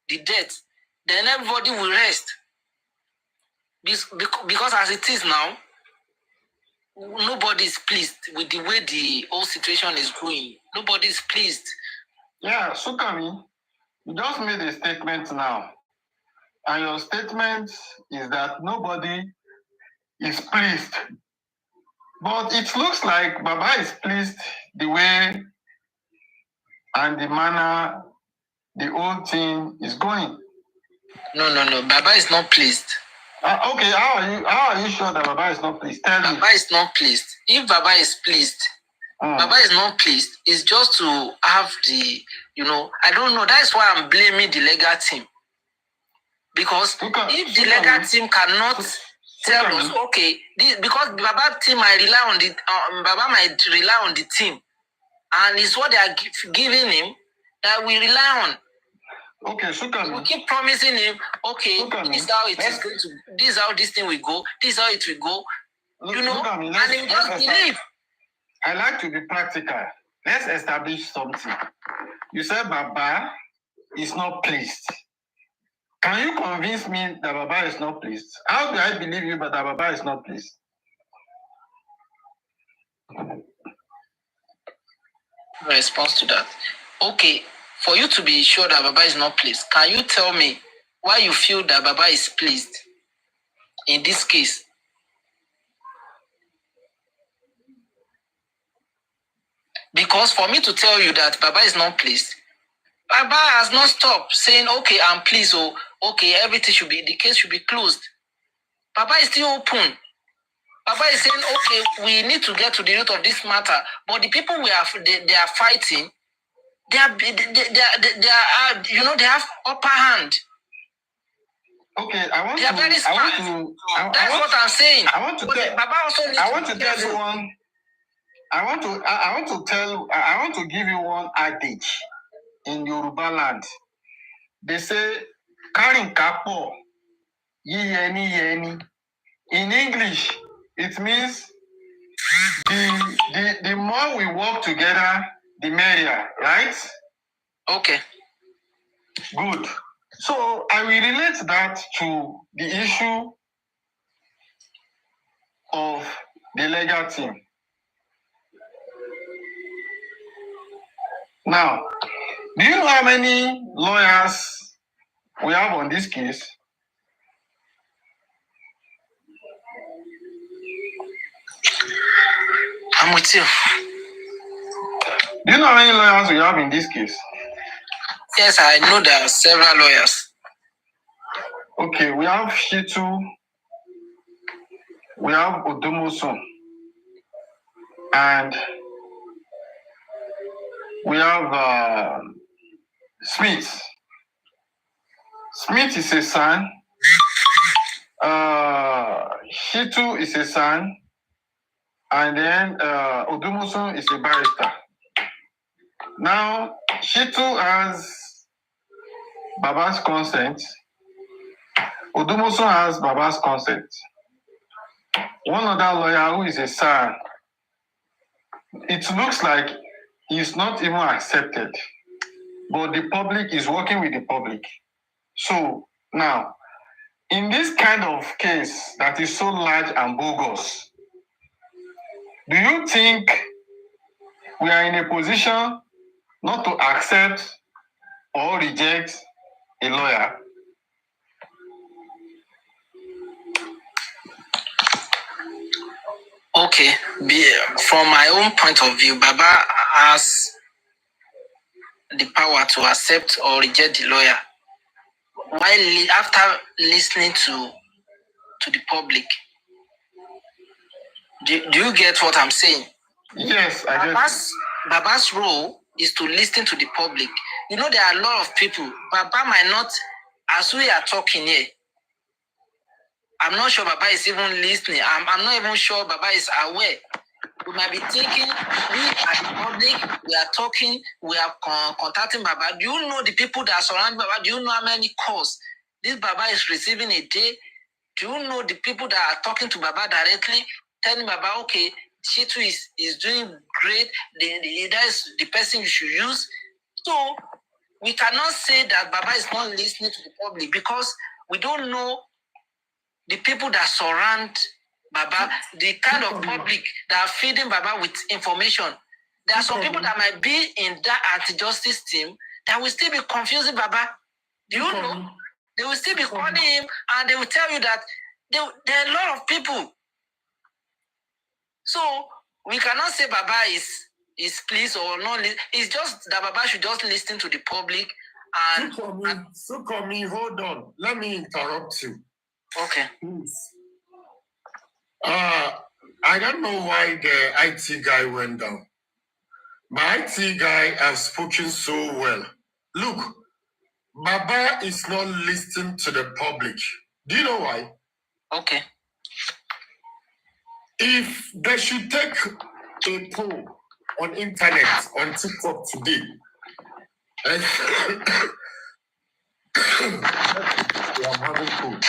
the death. Then everybody will rest. Because as it is now, nobody is pleased with the way the whole situation is going. Nobody is pleased. Yeah, Sukami, you just made a statement now. And your statement is that nobody is pleased. But it looks like Baba is pleased the way and the manner the whole thing is going. No. Baba is not pleased. Okay, how are you sure that Baba is not pleased? Tell me. Baba is not pleased. If Baba is pleased, Baba is not pleased. It's just to have the, you know, I don't know. That's why I'm blaming the legal team. Because if the legal team cannot tell us, okay, because Baba team might rely on the Baba might rely on the team, and it's what they are giving him that we rely on. Okay, Sukami. We keep promising him, okay, Sukami, this is how it is going to, this is how this thing will go, this is how it will go, you know, Sukami, and he just believe. I like to be practical. Let's establish something. You said Baba is not pleased. Can you convince me that Baba is not pleased? How do I believe you that Baba is not pleased? Response to that. Okay, for you to be sure that Baba is not pleased, can you tell me why you feel that Baba is pleased in this case? Because for me to tell you that Baba is not pleased, Baba has not stopped saying, okay, I'm pleased, or okay, everything should be, the case should be closed. Baba is still open. Baba is saying, okay, we need to get to the root of this matter. But the people they are fighting, they are, you know, they have upper hand. Okay, I want That's what I'm saying. I want to give you one adage in Yoruba land. They say, Karin kapo, yeni. In English, it means the more we work together, the merrier, right? Okay. Good. So I will relate that to the issue of the legal team. Now, do you know how many lawyers we have on this case? I'm with you. Do you know how many lawyers we have in this case? Yes, I know there are several lawyers. Okay, we have Shitu, we have Odomoso, and we have Smith. Smith is a son. Shitu is a son. And then Odomoso is a barrister. Now, Shitu has Baba's consent. Odomoso has Baba's consent. One other lawyer who is a son, it looks like he's not even accepted, but the public is working with the public. So now, in this kind of case that is so large and bogus, do you think we are in a position not to accept or reject a lawyer? Okay, from my own point of view, Baba has the power to accept or reject the lawyer. While after listening to the public, do you get what I'm saying? Yes, I get. Baba's role is to listen to the public. You know, there are a lot of people. Baba might not, as we are talking here, I'm not sure Baba is even listening. I'm not even sure Baba is aware. We might be thinking, we as the public, we are talking, we are contacting Baba. Do you know the people that surround Baba? Do you know how many calls this Baba is receiving a day? Do you know the people that are talking to Baba directly, telling Baba, okay, Shitu is doing great, that is the person you should use? So we cannot say that Baba is not listening to the public because we don't know the people that surround Baba, the kind of public that are feeding Baba with information. There are some people that might be in that anti-justice team that will still be confusing Baba. Do you know? They will still be calling him and they will tell you that there are a lot of people. So we cannot say Baba is pleased or not. It's just that Baba should just listen to the public. And Sukomi, hold on. Let me interrupt you. Okay. Please. I don't know why the IT guy went down. My IT guy has spoken so well. Look, Baba is not listening to the public. Do you know why? Okay. If they should take a poll on internet, on TikTok today, and I'm having cold.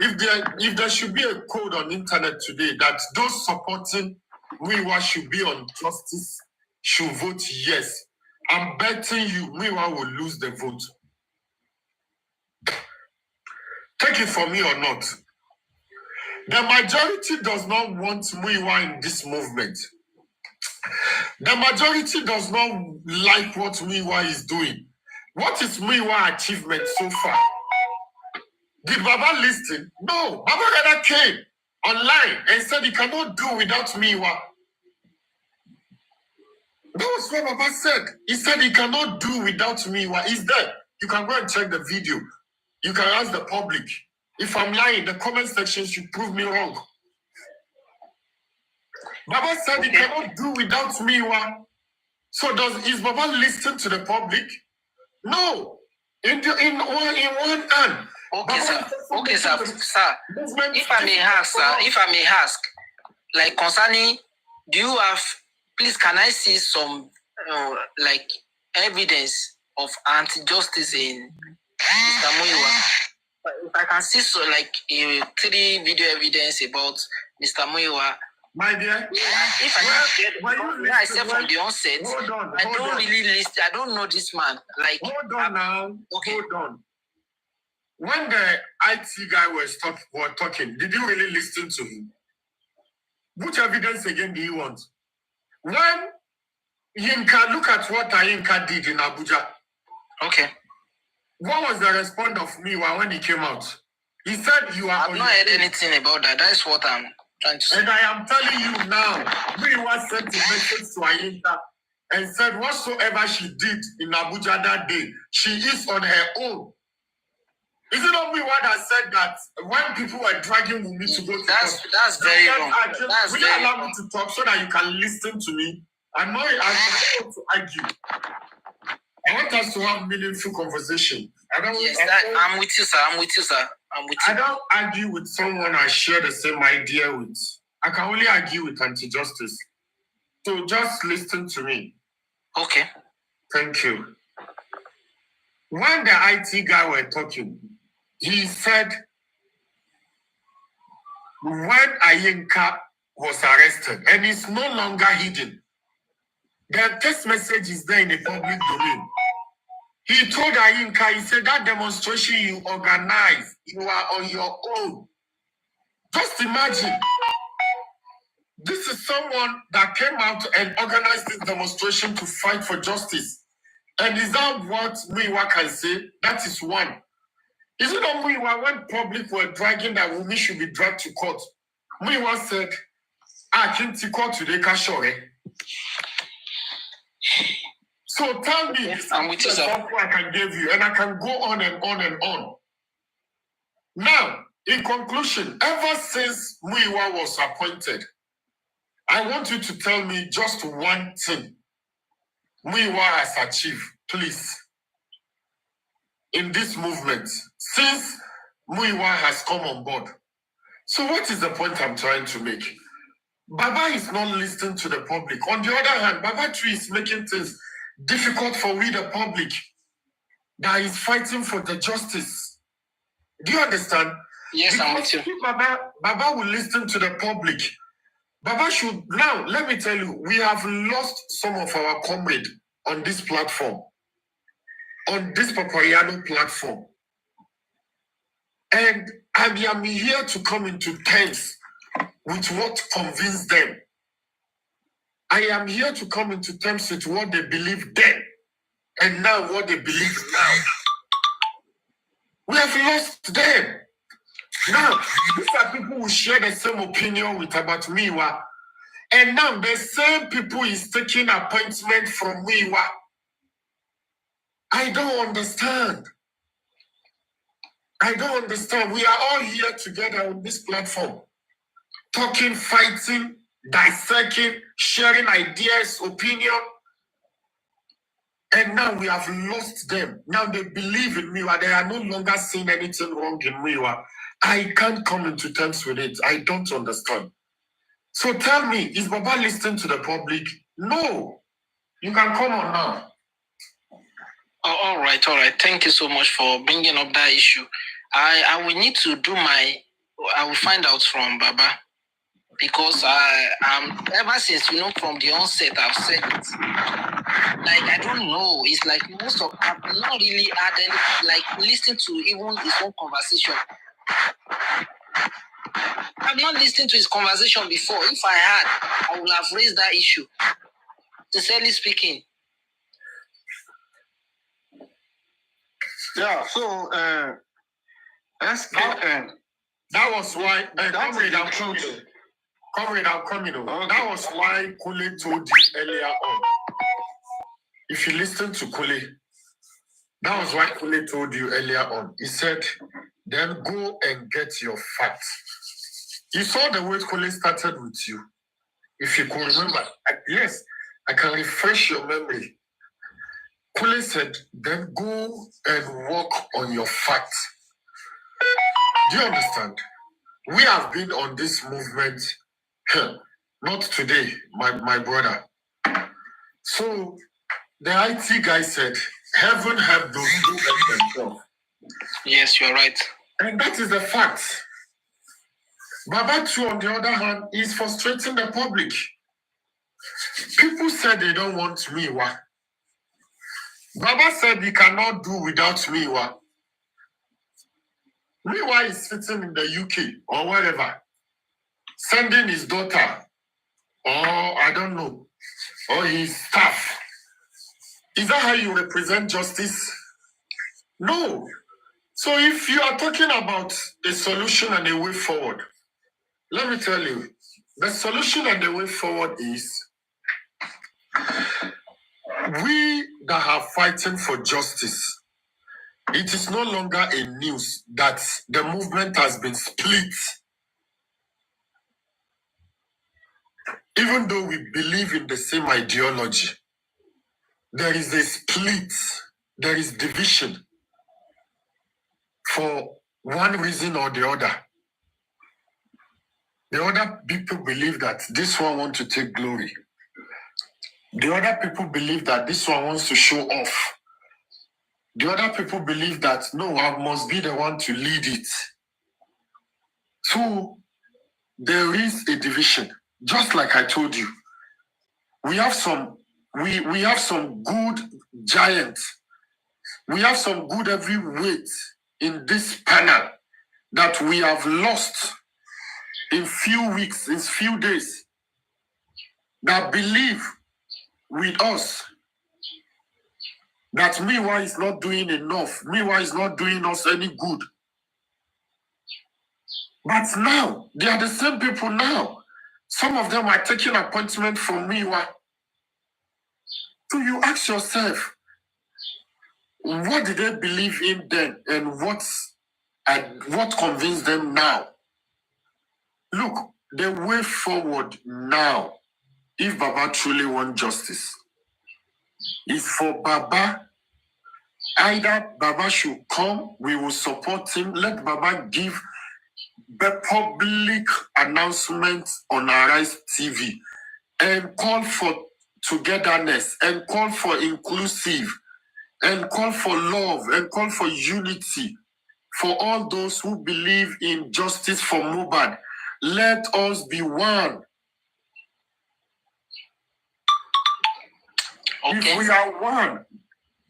If there should be a code on internet today that those supporting Muiwa should be on justice should vote yes, I'm betting you Muiwa will lose the vote. Take it from me or not. The majority does not want Muiwa in this movement. The majority does not like what Muiwa is doing. What is Muiwa's achievement so far? Did Baba listen? No. Baba rather came online and said he cannot do without Muiwa. That was what Baba said. He said he cannot do without Muiwa. He's there. You can go and check the video. You can ask the public. If I'm lying, the comment section should prove me wrong. Baba said he cannot do without Muiwa. So is Baba listen to the public? No. In one hand. Okay, sir. Okay, sir. If I may ask, like concerning, do you have? Please, can I see some like evidence of anti-justice in Mr. Muiwa? If I can see so like 3 video evidence about Mr. Muiwa My dear, if I said from the onset, I don't really listen. I don't know this man. Like, hold on now. Okay. Hold on. When the IT guy was talking, did you really listen to him? Which evidence again do you want? When Yinka, look at what Yinka did in Abuja. Okay. What was the response of Miwa when he came out? He said you are. I've not heard anything about that. That's what I'm trying to say. And I am telling you now, Miwa sent a message to Yinka and said whatsoever she did in Abuja that day, she is on her own. Is it not Miwa that said that when people were dragging Wumi to go to court? That's very wrong. Will you allow me to talk so that you can listen to me? I'm not want to argue. I want us to have meaningful conversation. I'm with you, sir. I'm with you. I don't argue with someone I share the same idea with. I can only argue with anti-justice. So just listen to me. Okay. Thank you. When the IT guy were talking, he said when Ayinka was arrested, and it's no longer hidden, the text message is there in the public domain. He told Ayinka, he said, that demonstration you organize, you are on your own. Just imagine, this is someone that came out and organized this demonstration to fight for justice. And is that what Muiwa can say? That is one. Is it not Muiwa when public were dragging that Wumi should be dragged to court? Muiwa said, I came to court today, Kashore. So tell me, I'm with you, sir. I can give you, and I can go on and on and on. Now, in conclusion, ever since Muiwa was appointed, I want you to tell me just one thing Muiwa has achieved, please, in this movement, since Muiwa has come on board. So what is the point I'm trying to make? Baba is not listening to the public. On the other hand, Baba too is making things difficult for we, the public, that is fighting for the justice. Do you understand? Yes, I'm with you. If Baba will listen to the public, Baba should, now, let me tell you, we have lost some of our comrades on this platform, on this Papariano platform. And I am here to come into terms with what convinced them. I am here to come into terms with what they believe then, and now what they believe now. We have lost them. Now, these are people who share the same opinion with about Muiwa. And now the same people is taking appointment from Muiwa. I don't understand. I don't understand. We are all here together on this platform, talking, fighting, dissecting, sharing ideas, opinion. And now we have lost them. Now they believe in Muiwa. They are no longer seeing anything wrong in Muiwa. I can't come into terms with it. I don't understand. So tell me, is Baba listening to the public? No. You can come on now. Oh, all right. Thank you so much for bringing up that issue. I will need to I will find out from Baba, because ever since, from the onset, I've said it. Like, I don't know. It's like I've not really had any, like, listen to even his own conversation. I've not listened to his conversation before. If I had, I would have raised that issue. Sincerely speaking. Yeah, so SKN. That was why Comrade, I'm coming over. Okay. That was why Kule told you earlier on. If you listen to Kule, that was why Kule told you earlier on. He said, then go and get your facts. You saw the way Kule started with you. If you could remember, yes, I can refresh your memory. Kule said, then go and work on your facts. Do you understand? We have been on this movement, not today, my brother. So the IT guy said, heaven help those who help themselves. Yes, you're right. And that is the fact. Baba too, on the other hand, is frustrating the public. People said they don't want Miwa. Baba said he cannot do without Miwa. Miwa is sitting in the UK or wherever, sending his daughter, or I don't know, or his staff. Is that how you represent justice? No. So if you are talking about a solution and a way forward, let me tell you, the solution and the way forward is we that are fighting for justice. It is no longer a news that the movement has been split. Even though we believe in the same ideology, there is a split, there is division for one reason or the other. The other people believe that this one wants to take glory. The other people believe that this one wants to show off. The other people believe that, no, I must be the one to lead it. So there is a division. Just like I told you, we have some good giants. We have some good heavyweight in this panel that we have lost in few weeks, in few days, that believe with us that Miwa is not doing enough. Miwa is not doing us any good. But now, they are the same people now. Some of them are taking appointment from Miwa. So you ask yourself, what did they believe in then and what convinced them now? Look, the way forward now, if Baba truly wants justice, is for Baba. Either Baba should come, we will support him. Let Baba give the public announcement on Arise TV and call for togetherness and call for inclusive and call for love and call for unity for all those who believe in justice for Mohbad. Let us be one. Okay. If we are one,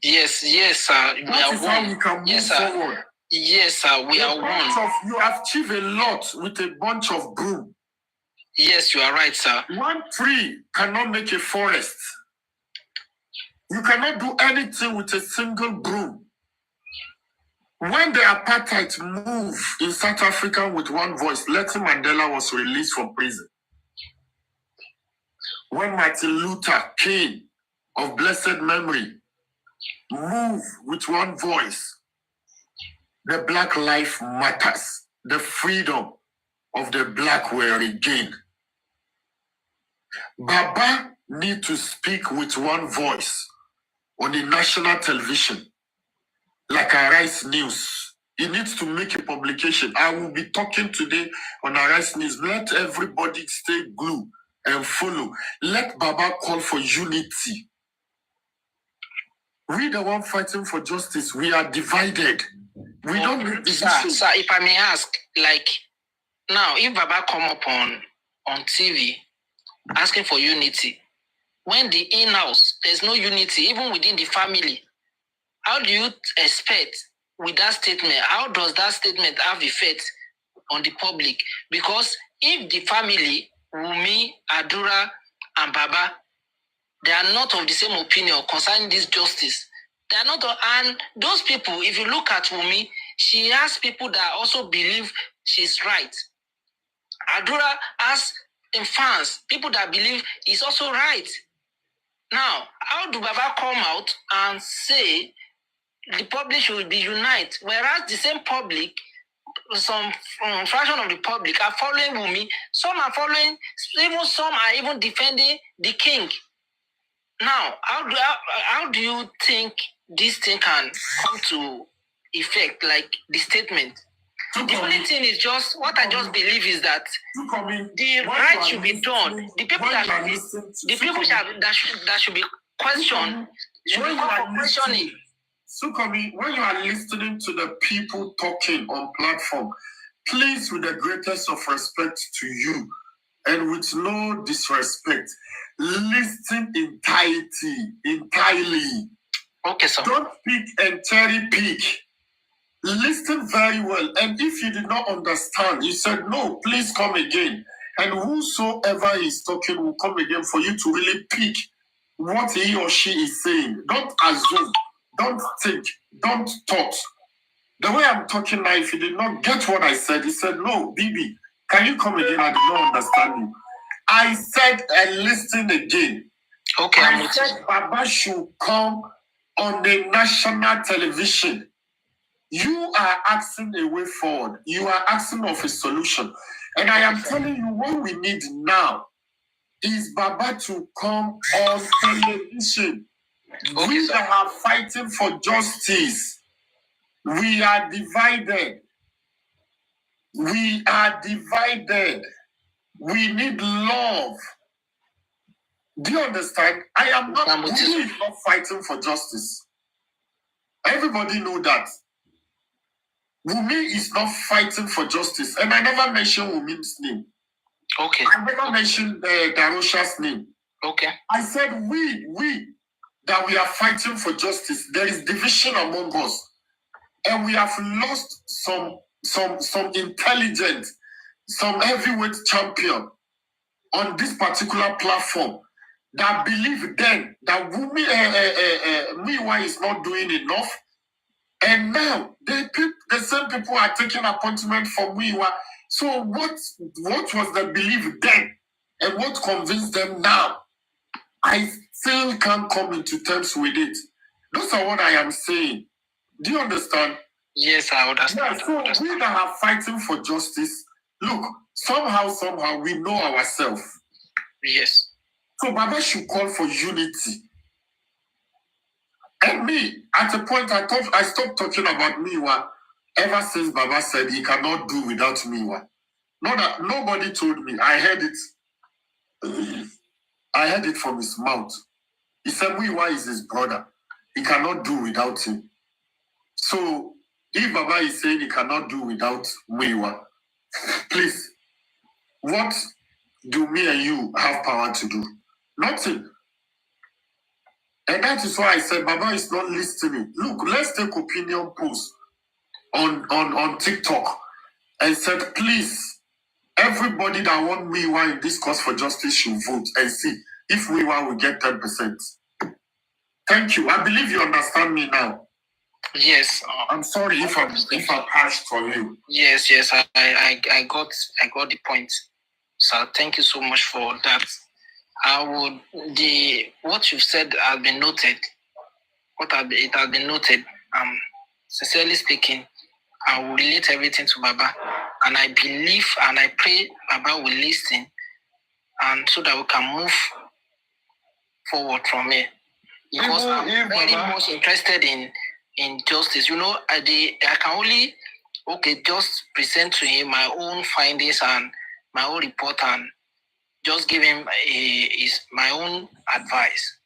yes, sir. We that are is one. how we can move Yes, sir. forward. Yes, sir. We are one. You achieve a lot with a bunch of broom. Yes, you are right, sir. One tree cannot make a forest. You cannot do anything with a single broom. When the apartheid moved in South Africa with one voice, Nelson Mandela was released from prison. When Martin Luther King, of blessed memory, moved with one voice, the Black Lives Matters, the freedom of the Black were regained. Baba need to speak with one voice on the national television, like Arise News. He needs to make a publication. I will be talking today on Arise News. Let everybody stay glued and follow. Let Baba call for unity. We the one fighting for justice. We are divided. We don't need this. Sir, if I may ask, like, now, if Baba come up on TV asking for unity, when the in-house, there's no unity, even within the family, how do you expect with that statement, how does that statement have effect on the public? Because if the family, Wumi, Adura, and Baba, they are not of the same opinion concerning this justice. They are not, and those people, if you look at Wumi, she has people that also believe she's right. Adura has fans, people that believe he's also right. Now, how do Baba come out and say the public should be united, whereas the same public, some fraction of the public are following Wumi, some are following, even some are even defending the king. Now, how do you think this thing can come to effect, like the statement? The only thing is just, what I just believe is that the right should be done. The people that should be questioned should be questioning. Sukami, when you are listening to the people talking on platform, please, with the greatest of respect to you, and with no disrespect, listen entirely. Okay, sir. Don't pick and cherry pick. Listen very well. And if you did not understand, you said, no, please come again. And whosoever is talking will come again for you to really pick what he or she is saying. Don't assume, don't think, don't thought. The way I'm talking now, if you did not get what I said, he said, no, Bibi, can you come again? I did not understand you. I said, and listen again. Okay, I said, Baba should come on the national television. You are asking a way forward. You are asking of a solution. And I am telling you, what we need now is Baba to come on television. Okay, We that are fighting for justice. We are divided. We are divided. We need love. Do you understand? I am not fighting for justice. Everybody know that. Wumi is not fighting for justice. And I never mentioned Wumi's name. Okay. I never mentioned Darosha's name. Okay. I said we that we are fighting for justice. There is division among us. And we have lost some intelligent, some heavyweight champion on this particular platform that believe then that Miwa is not doing enough. And now the same people are taking appointment from Miwa. So what was the belief then? And what convinced them now? I still can't come into terms with it. Those are what I am saying. Do you understand? Yes, I understand. Yeah, so we that are fighting for justice, look, somehow we know ourselves. Yes. So Baba should call for unity. And me, at a point, I stopped talking about Miwa ever since Baba said he cannot do without Miwa. No, that nobody told me. I heard it. I heard it from his mouth. He said Miwa is his brother. He cannot do without him. So if Baba is saying he cannot do without Miwa, please, what do me and you have power to do? Nothing. And that is why I said Baba is not listening. Look, let's take opinion polls on TikTok and said, please, everybody that want Miwa in this cause for justice should vote and see if Miwa will get 10%. Thank you. I believe you understand me now. Yes. I'm sorry if I'm harsh for you. Yes. I got the point. So thank you so much for that. What you've said has been noted. It has been noted. Sincerely speaking, I will relate everything to Baba, and I believe and I pray Baba will listen, and so that we can move forward from here. Because I'm very much interested in justice. You know, I can only just present to him my own findings and my own report and just give him my own advice.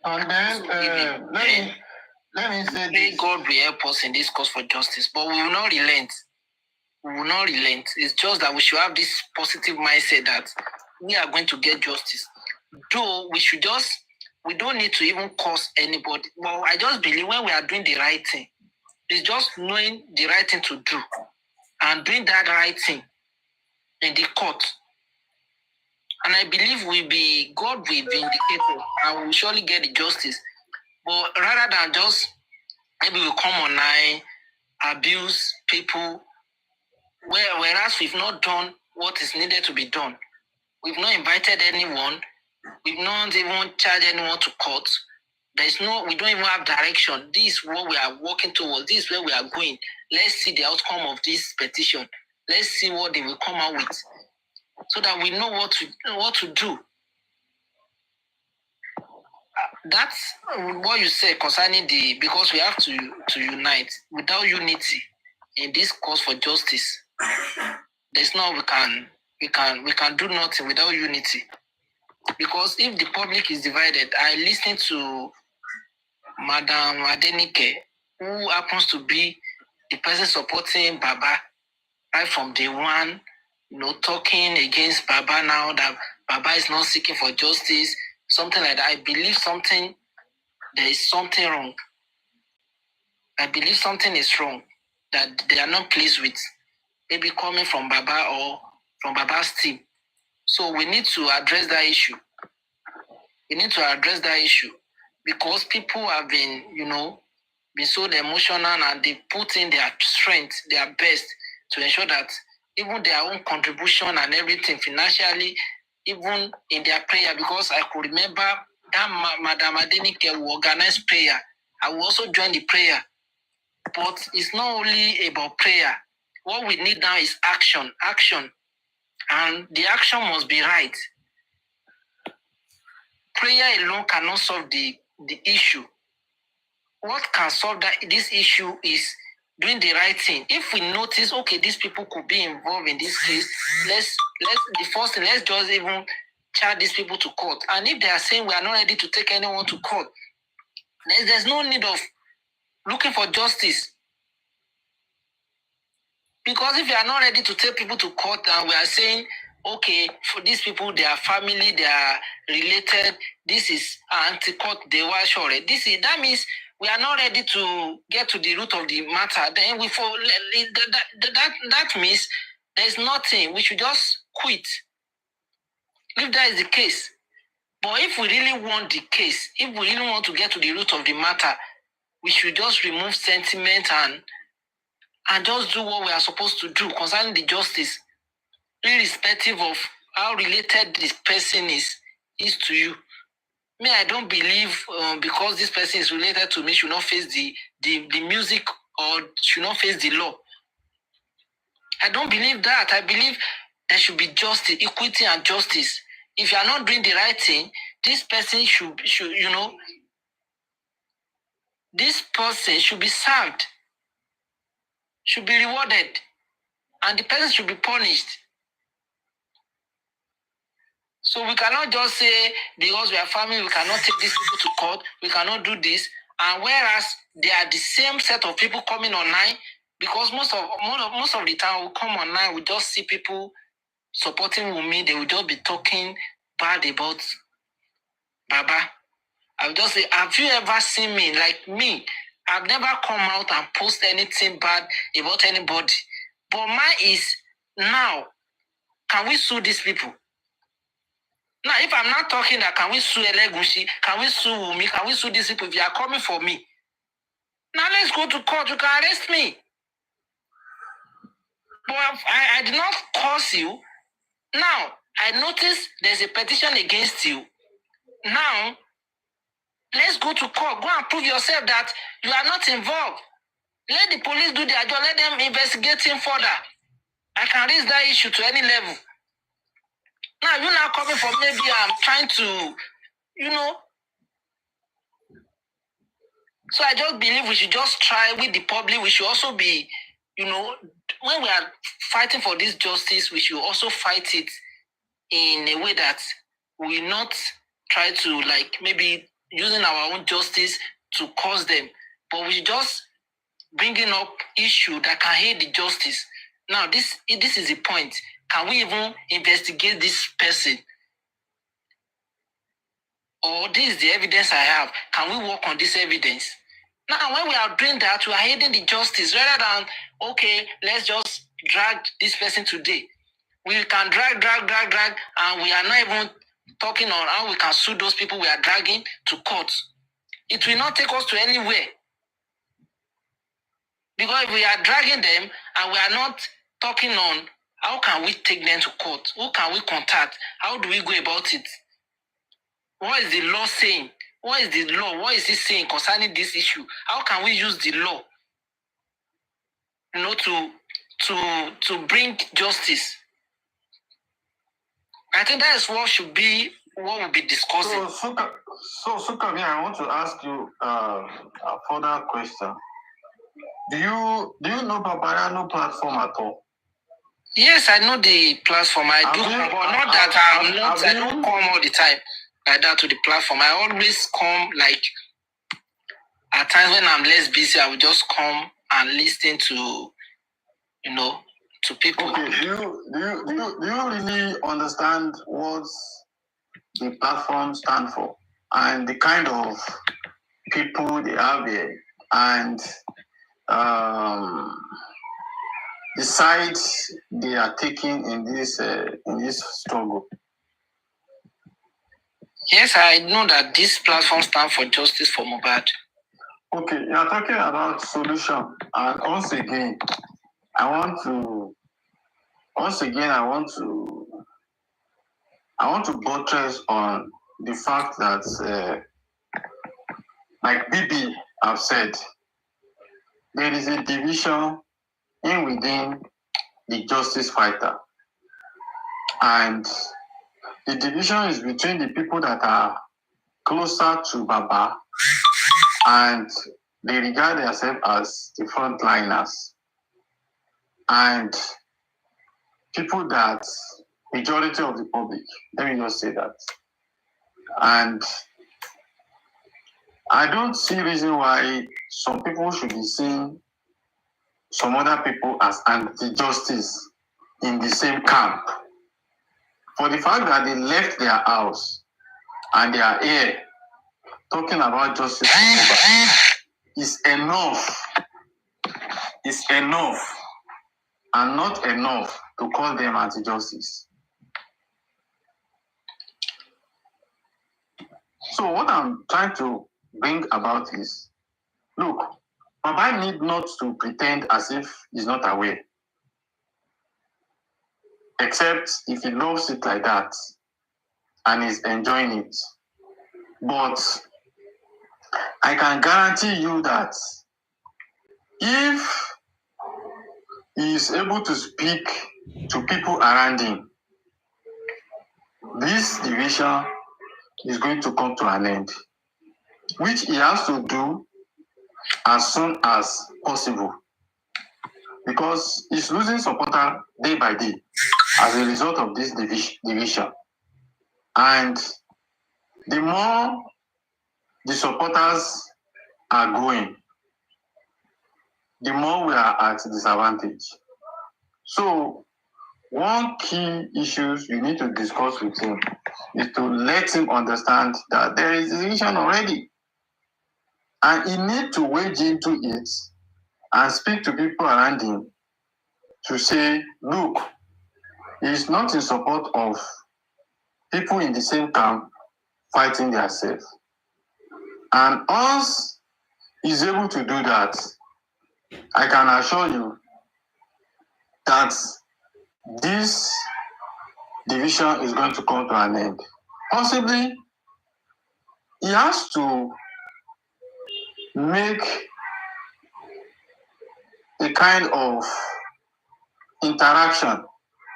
And then let me say this. God will help us in this cause for justice, but we will not relent. We will not relent. It's just that we should have this positive mindset that we are going to get justice. Though we don't need to even cause anybody. But I just believe when we are doing the right thing, it's just knowing the right thing to do and doing that right thing in the court. And I believe God will vindicate us and we will surely get the justice. But rather than just maybe we come online, abuse people, whereas we've not done what is needed to be done. We've not invited anyone. We've not even charged anyone to court. We don't even have direction. This is what we are working towards. This is where we are going. Let's see the outcome of this petition. Let's see what they will come out with, so that we know what to do. That's what you said concerning because we have to unite. Without unity in this cause for justice, there's no we can do nothing without unity. Because if the public is divided, I listened to Madam Adenike, who happens to be the person supporting Baba right from day one, talking against Baba now that Baba is not seeking for justice, something like that. I believe there is something wrong. I believe something is wrong that they are not pleased with, maybe coming from Baba or from Baba's team. So we need to address that issue. Because people have been, been so emotional and they put in their strength, their best to ensure that even their own contribution and everything financially, even in their prayer, because I could remember that Madam Adenike will organize prayer. I will also join the prayer. But it's not only about prayer. What we need now is action. And the action must be right. Prayer alone cannot solve the issue. What can solve this issue is doing the right thing. If we notice, okay, these people could be involved in this case, let's just even charge these people to court. And if they are saying we are not ready to take anyone to court, there's no need of looking for justice. Because if you are not ready to take people to court and we are saying, okay, for these people, they are family, they are related, this is anti-court, they were sure. That means we are not ready to get to the root of the matter. Then that means there's nothing. We should just quit. If that is the case. But if we really want the case, if we really want to get to the root of the matter, we should just remove sentiment and just do what we are supposed to do concerning the justice, irrespective of how related this person is to you. Me, I don't believe because this person is related to me should not face the music or should not face the law. I don't believe that. I believe there should be justice, equity and justice. If you are not doing the right thing, this person should this person should be served, should be rewarded, and the person should be punished. So we cannot just say, because we are family, we cannot take these people to court, we cannot do this. And whereas they are the same set of people coming online, because most of the time we come online, we just see people supporting Wunmi, they will just be talking bad about Baba. I will just say, have you ever seen me? Like me, I've never come out and post anything bad about anybody. But mine is, now, can we sue these people? Now, if I'm not talking that, can we sue Elegushi? Can we sue Wunmi? Can we sue these people if you are coming for me? Now, let's go to court. You can arrest me. But I did not cause you. Now, I notice there's a petition against you. Now, let's go to court. Go and prove yourself that you are not involved. Let the police do their job. Let them investigate him further. I can raise that issue to any level. Now, you're not coming for maybe I'm trying to, So I just believe we should just try with the public. We should also be, when we are fighting for this justice, we should also fight it in a way that we will not try to, like, maybe using our own justice to cause them. But we should just bringing up issue that can aid the justice. Now, this is the point. Can we even investigate this person? Or this is the evidence I have. Can we work on this evidence? Now, when we are doing that, we are aiding the justice rather than, okay, let's just drag this person today. We can drag, and we are not even talking on how we can sue those people we are dragging to court. It will not take us to anywhere. Because if we are dragging them and we are not talking on how can we take them to court, who can we contact, how do we go about it? What is the law saying? What is the law? What is it saying concerning this issue? How can we use the law, to bring justice? I think that is what we'll be discussing. So Sukami, I want to ask you a further question. Do you know Papariano platform at all? Yes, I know the platform. I don't come all the time like that to the platform. I always come, like, at times when I'm less busy, I will just come and listen to, to people. Okay, do you really understand what the platform stand for and the kind of people they have there and the side they are taking in this struggle? Yes, I know that this platform stands for Justice for Mohbad. Okay, you are talking about solution, and once again, I want to buttress on the fact that, like BB have said, there is a division within the justice fighter, and the division is between the people that are closer to Baba and they regard themselves as the frontliners, and people that majority of the public, let me just say that. And I don't see reason why some people should be seeing some other people as anti-justice in the same camp. For the fact that they left their house and they are here talking about justice is enough. It's enough and not enough to call them anti-justice. So what I'm trying to bring about is, look, Baba need not to pretend as if he's not aware. Except if he loves it like that and is enjoying it. But I can guarantee you that if he is able to speak to people around him, this division is going to come to an end, which he has to do as soon as possible, because he's losing supporter day by day as a result of this division. And the more the supporters are going, the more we are at disadvantage. So one key issue you need to discuss with him is to let him understand that there is a division already. And he needs to wade into it and speak to people around him to say, look, he is not in support of people in the same camp fighting themselves. And once he's able to do that, I can assure you that this division is going to come to an end. Possibly, he has to make a kind of interaction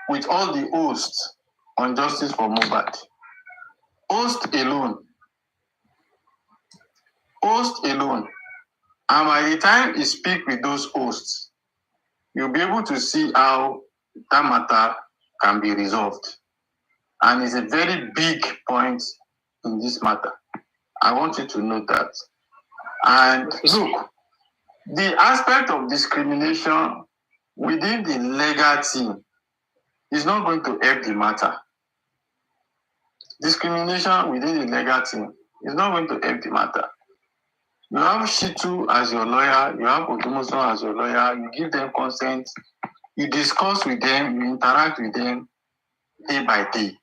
with all the hosts on Justice for Mohbad. Host alone. And by the time you speak with those hosts, you'll be able to see how that matter can be resolved. And it's a very big point in this matter. I want you to note that. And look, the aspect of discrimination within the legal team is not going to help the matter. Discrimination within the legal team is not going to help the matter. You have Shitu as your lawyer, you have Odumoso as your lawyer, you give them consent, you discuss with them, you interact with them day by day.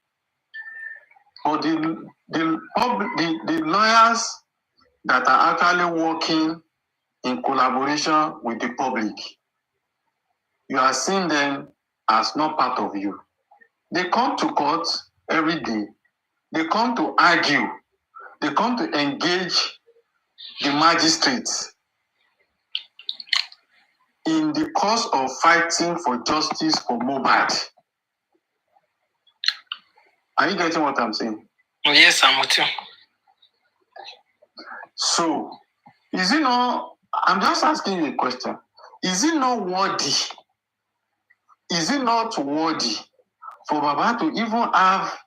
But the lawyers that are actually working in collaboration with the public, you are seeing them as not part of you. They come to court every day. They come to argue. They come to engage the magistrates in the cause of fighting for justice for Mohbad. Are you getting what I'm saying? Yes, I'm with you. So, is it not, I'm just asking you a question. Is it not worthy? Is it not worthy for Baba to even have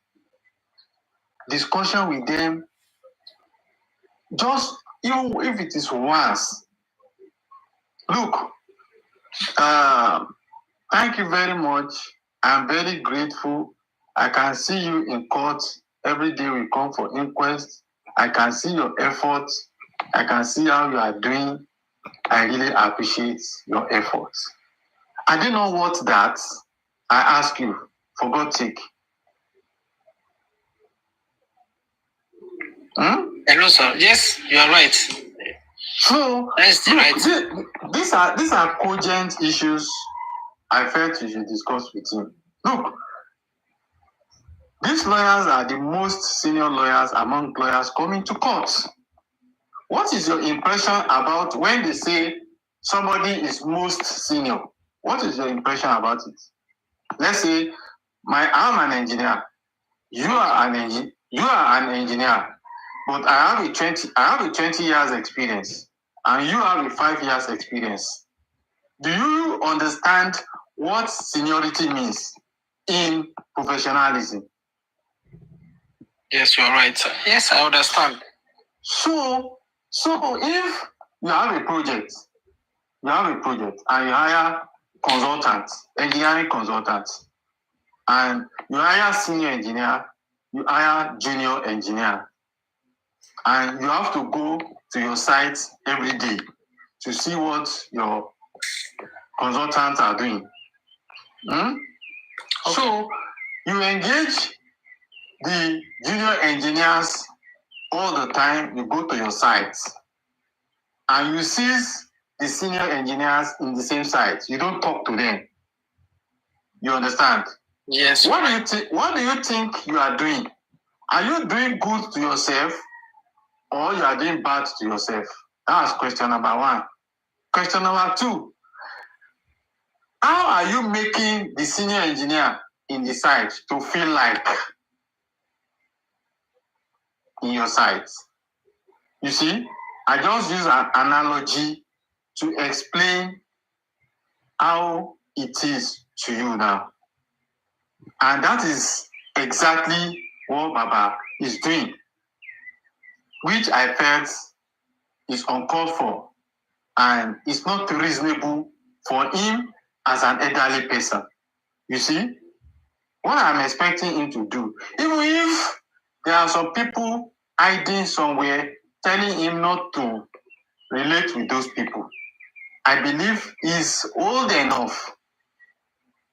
discussion with them, just even if it is once? Look, Thank you very much. I'm very grateful. I can see you in court. Every day we come for inquest. I can see your efforts. I can see how you are doing. I really appreciate your efforts. I didn't know what that. I ask you, for God's sake. Hello, sir. Yes, you are right. So That's look, right. these are cogent issues I felt you should discuss with him. Look, these lawyers are the most senior lawyers among lawyers coming to court. What is your impression about when they say somebody is most senior? What is your impression about it? Let's say I'm an engineer. You are an engineer, but I have a 20 years experience, and you have a 5 years experience. Do you understand what seniority means in professionalism? Yes, you are right, sir. Yes, I understand. So if you have a project, and you hire consultants, engineering consultants, and you hire senior engineer, you hire junior engineer, and you have to go to your site every day to see what your consultants are doing. Okay. So you engage the junior engineers all the time. You go to your sites and you see the senior engineers in the same site. You don't talk to them. You understand? Yes. What do you think you are doing? Are you doing good to yourself, or you are doing bad to yourself? That's question number one. Question number two, how are you making the senior engineer in the site to feel like in your site? You see, I just use an analogy to explain how it is to you now. And that is exactly what Baba is doing, which I felt is uncalled for, and it's not reasonable for him as an elderly person. You see, what I'm expecting him to do, even if there are some people hiding somewhere telling him not to relate with those people, I believe he's old enough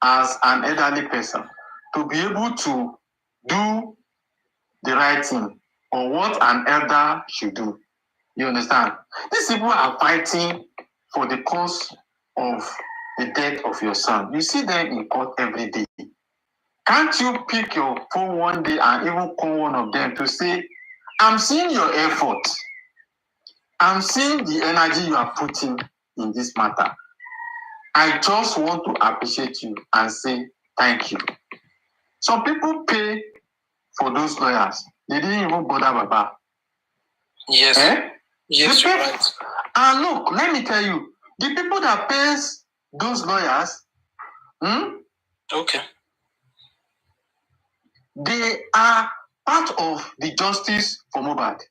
as an elderly person to be able to do the right thing, or what an elder should do. You understand? These people are fighting for the cause of the death of your son. You see them in court every day. Can't you pick your phone one day and even call one of them to say, I'm seeing your effort. I'm seeing the energy you are putting in this matter. I just want to appreciate you and say thank you. Some people pay for those lawyers. They didn't even bother Baba. Yes. Yes, you're right. And look, let me tell you, the people that pays those lawyers, Okay. they are part of the justice for Mohbad.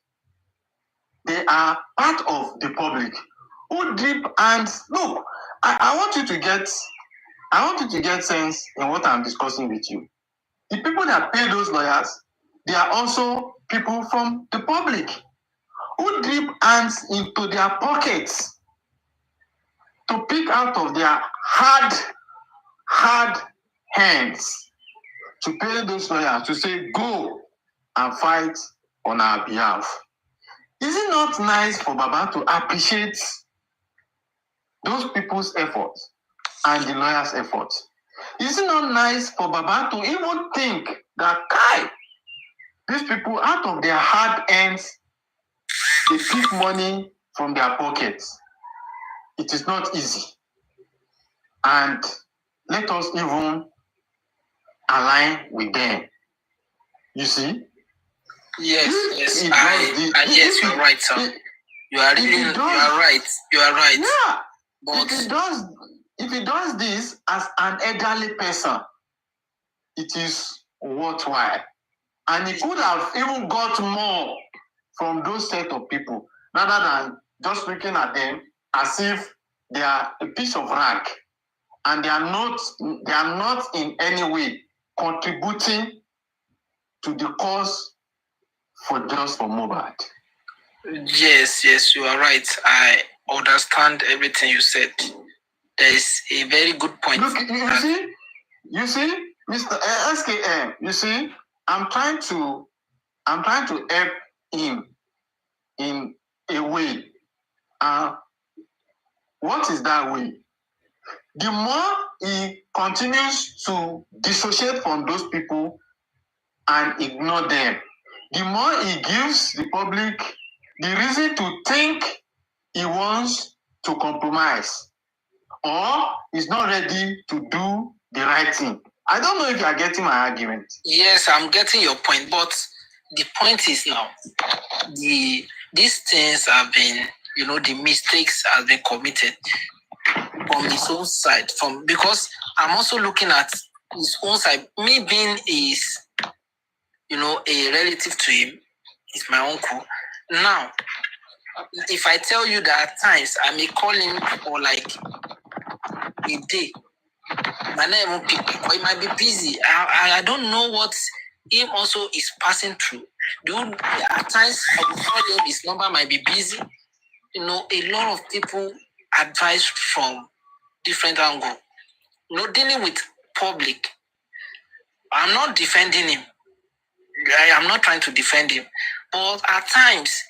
They are part of the public who dip and look. I want you to get sense in what I'm discussing with you. The people that pay those lawyers, they are also people from the public who dip hands into their pockets to pick out of their hard hands to pay those lawyers to say, go and fight on our behalf. Is it not nice for Baba to appreciate those people's efforts and the lawyers' efforts? Is it not nice for Baba to even think that, these people out of their hard hands, they pick money from their pockets? It is not easy. And let us even align with them. You see? Yes, yes, you're right, sir. You are right. Yeah. But If he does this as an elderly person, it is worthwhile. And he could have even got more from those set of people, rather than just looking at them as if they are a piece of rag and they are not in any way contributing to the cause for just for Mohbad. Yes, you are right. I understand everything you said. There is a very good point. Look, you see, Mr. SKM, you see, I'm trying to help him in a way. What is that way? The more he continues to dissociate from those people and ignore them, the more he gives the public the reason to think he wants to compromise or is not ready to do the right thing. I don't know if you are getting my argument. Yes, I'm getting your point, but the point is now, these things have been, the mistakes have been committed from his own side. Because I'm also looking at his own side. Me being a relative to him, is my uncle. Now, if I tell you that at times I may call him for like a day, my name won't pick, or he might be busy. I don't know what him also is passing through. At times I will call him, his number might be busy. A lot of people advise from different angles. Dealing with public, I'm not defending him. I'm not trying to defend him. But at times,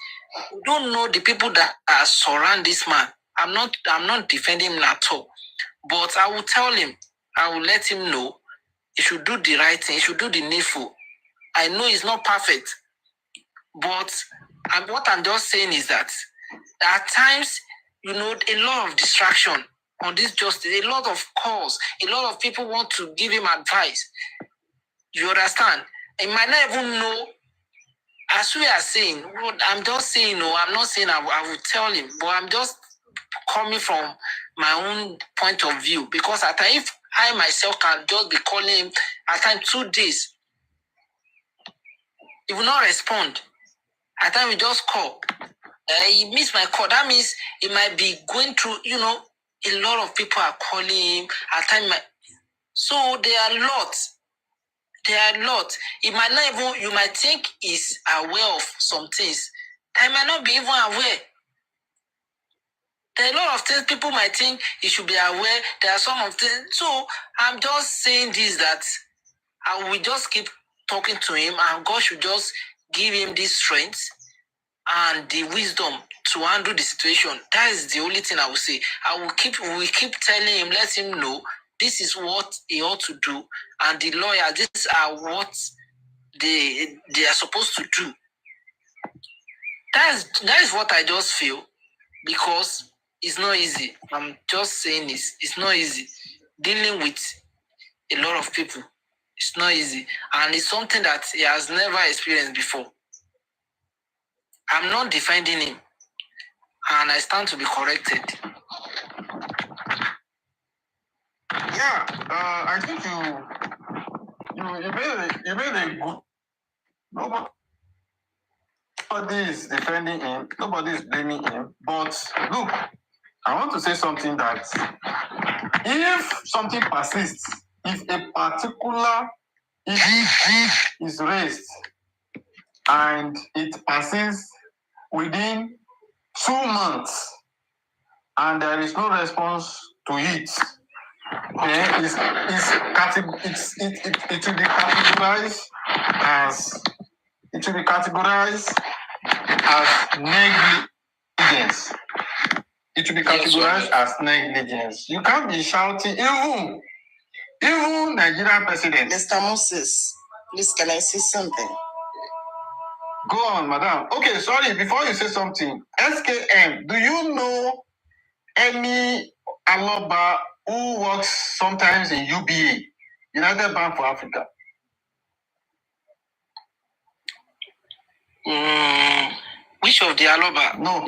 we don't know the people that surround this man. I'm not defending him at all. But I will tell him, I will let him know he should do the right thing, he should do the needful. I know he's not perfect. But what I'm just saying is that at times, a lot of distraction on this justice, a lot of calls, a lot of people want to give him advice. You understand? He might not even know. As we are saying, I'm just saying, I'm not saying I will tell him, but I'm just coming from my own point of view. Because at times, if I myself can just be calling him at times 2 days, he will not respond. At times, we just call. He missed my call. That means he might be going through, a lot of people are calling him. At times, so there are lots. You might think he's aware of some things. He might not be even aware. There are a lot of things people might think he should be aware. There are some of things. So I'm just saying this, that I will just keep talking to him, and God should just give him this strength and the wisdom to handle the situation. That is the only thing I will say. We keep telling him, let him know this is what he ought to do, and the lawyer, these are what they are supposed to do. That is what I just feel, because it's not easy. I'm just saying it's not easy dealing with a lot of people. It's not easy, and it's something that he has never experienced before. I'm not defending him, and I stand to be corrected. Yeah, I think you made a good. Nobody is defending him. Nobody is blaming him. But look, I want to say something that if something persists, if a particular issue is raised and it persists within 2 months and there is no response to it, then it will be categorized as negligence. It will be categorized as negligence. You can't be shouting, even Nigerian president. Mr. Moses, please, can I say something? Go on, madam. Okay, sorry, before you say something, SKM, do you know any Aloaba who works sometimes in UBA, United Bank for Africa? Which of the Aloaba? No.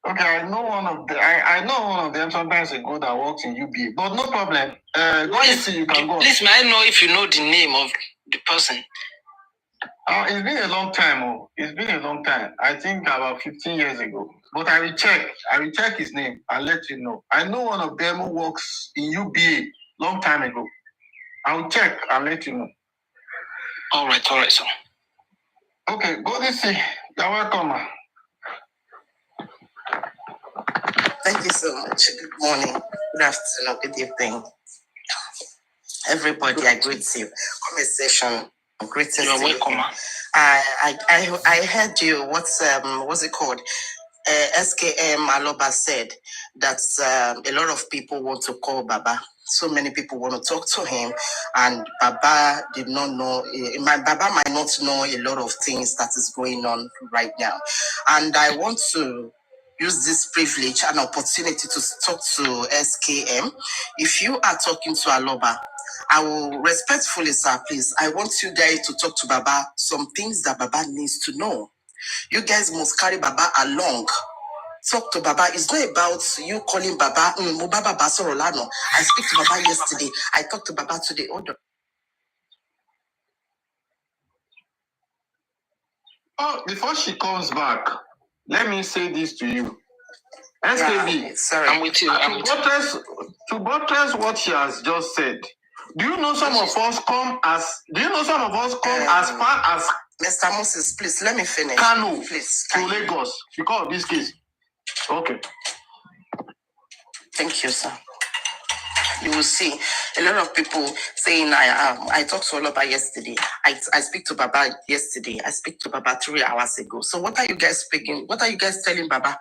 Okay, I know one of them sometimes ago that works in UBA, but no problem. You can go. Please, may I know if you know the name of the person? It's been a long time. Oh. It's been a long time. I think about 15 years ago. But I will check. I will check his name. I'll let you know. I know one of them who works in UBA long time ago. I will check. I'll let you know. All right, sir. Okay, go this way. You're welcome. Ma. Thank you so much. Good morning, good afternoon, good evening. Everybody, I greet you. Comment section, greetings. You're welcome. I heard you. What's it called? SKM Aloaba'S said that a lot of people want to call Baba. So many people want to talk to him, and Baba did not know. Baba might not know a lot of things that is going on right now, and I want to use this privilege and opportunity to talk to SKM. If you are talking to Aloaba, I will respectfully, sir, please, I want you guys to talk to Baba some things that Baba needs to know. You guys must carry Baba along. Talk to Baba. It's not about you calling Baba. Baba Basorolano. I speak to Baba yesterday. I talked to Baba today. Oh, before she comes back, let me say this to you. SKB, sorry. I'm with you. To buttress what she has just said, do you know some of us come as far as Mr. Moses, please let me finish. Kano please, to Lagos because of this case? Okay. Thank you, sir. You will see a lot of people saying I talked to Aloaba yesterday. I speak to Baba yesterday. I speak to Baba 3 hours ago. So what are you guys speaking? What are you guys telling Baba?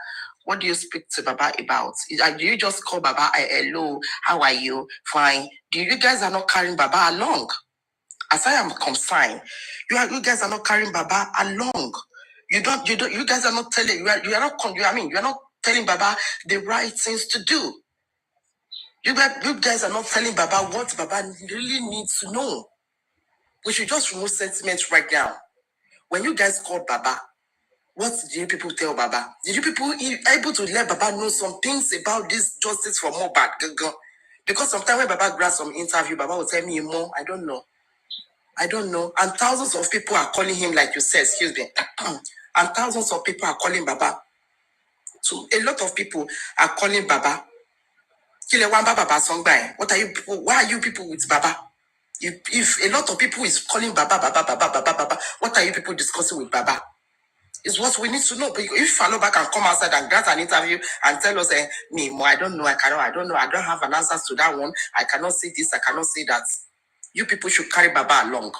What do you speak to Baba about? Do you just call Baba, hello, how are you? Fine. Do you guys are not carrying Baba along? As I am concerned, you guys are not carrying Baba along. You guys are not telling, you are not telling Baba the right things to do. You guys are not telling Baba what Baba really needs to know. We should just remove sentiment right now. When you guys called Baba, what did you people tell Baba? Did you people able to let Baba know some things about this justice for Mohbad? Because sometimes when Baba grabs some interview, Baba will tell me more. I don't know. And thousands of people are calling him, like you said, excuse me. And thousands of people are calling Baba. So a lot of people are calling Baba. What are you people? Why are you people with Baba? If a lot of people is calling Baba, what are you people discussing with Baba? It's what we need to know. But if Aloaba can come outside and grant an interview and tell us, I don't know, I don't know, I don't have an answer to that one. I cannot say this, I cannot say that. You people should carry Baba along.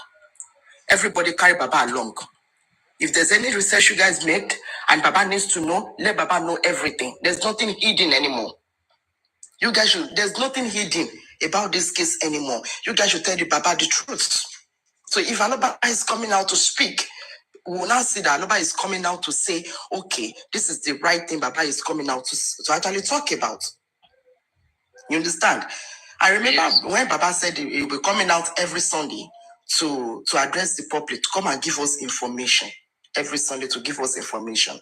Everybody carry Baba along. If there's any research you guys make and Baba needs to know, let Baba know everything. There's nothing hidden anymore. There's nothing hidden about this case anymore. You guys should tell the Baba the truth. So if Aloaba is coming out to speak, we will now see that Aloaba is coming out to say, okay, this is the right thing Baba is coming out to actually talk about. You understand? I remember when Baba said he will be coming out every Sunday to address the public, to come and give us information. Every Sunday to give us information.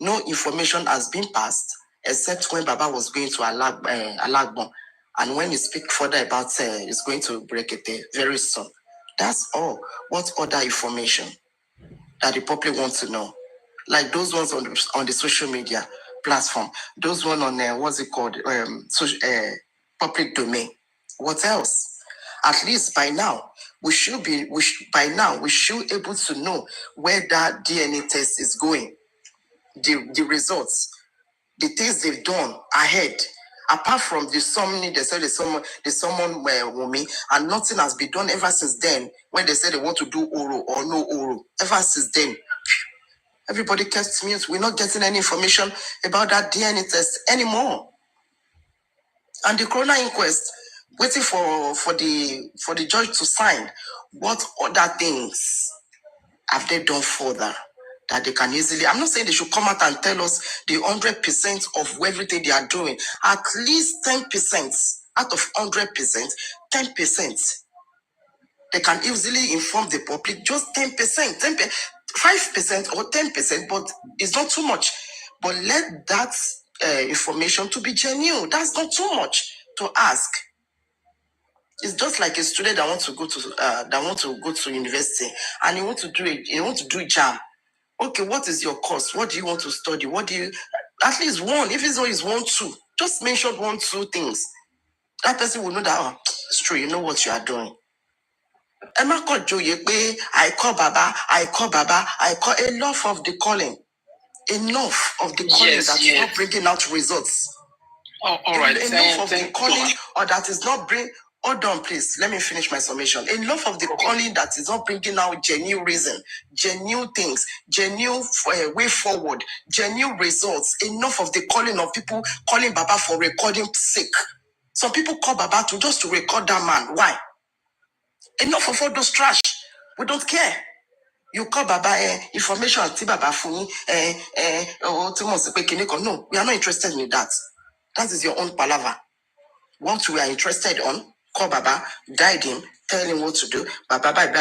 No information has been passed except when Baba was going to Alagbon. And when he speak further about he's going to break it very soon. That's all. What other information that the public wants to know? Like those ones on the social media platform, those one on public domain. What else? At least by now, we should able to know where that DNA test is going, the results, the things they've done ahead. Apart from the summoning, they said they summoned Wumi, and nothing has been done ever since then. When they said they want to do oral or no oral, ever since then, everybody kept mute. We're not getting any information about that DNA test anymore. And the coroner inquest, waiting for the judge to sign. What other things have they done further that they can easily? I'm not saying they should come out and tell us the 100% of everything they are doing. At least 10% out of 100%, 10%. They can easily inform the public just 10%, 5% or 10%, but it's not too much. But let that information to be genuine. That's not too much to ask. It's just like a student that wants to go to university and you want to do jam. Okay, what is your course? What do you want to study? What do you at least one? If it's always 1, 2, just mention 1, 2 things. That person will know that it's true. You know what you are doing. Emma called Joye, I call Baba. Enough of the calling. Enough of the calling that is not bringing out results. All right. Enough of the calling or that is not bring. Hold on, please. Let me finish my summation. Enough of the calling that is not bringing out genuine reason, genuine things, genuine way forward, genuine results. Enough of the calling of people calling Baba for recording sake. Some people call Baba just to record that man. Why? Enough of all those trash. We don't care. You call Baba information anti Baba Funi no, we are not interested in that. That is your own palaver. What we are interested on, call Baba, guide him, tell him what to do. Baba bye.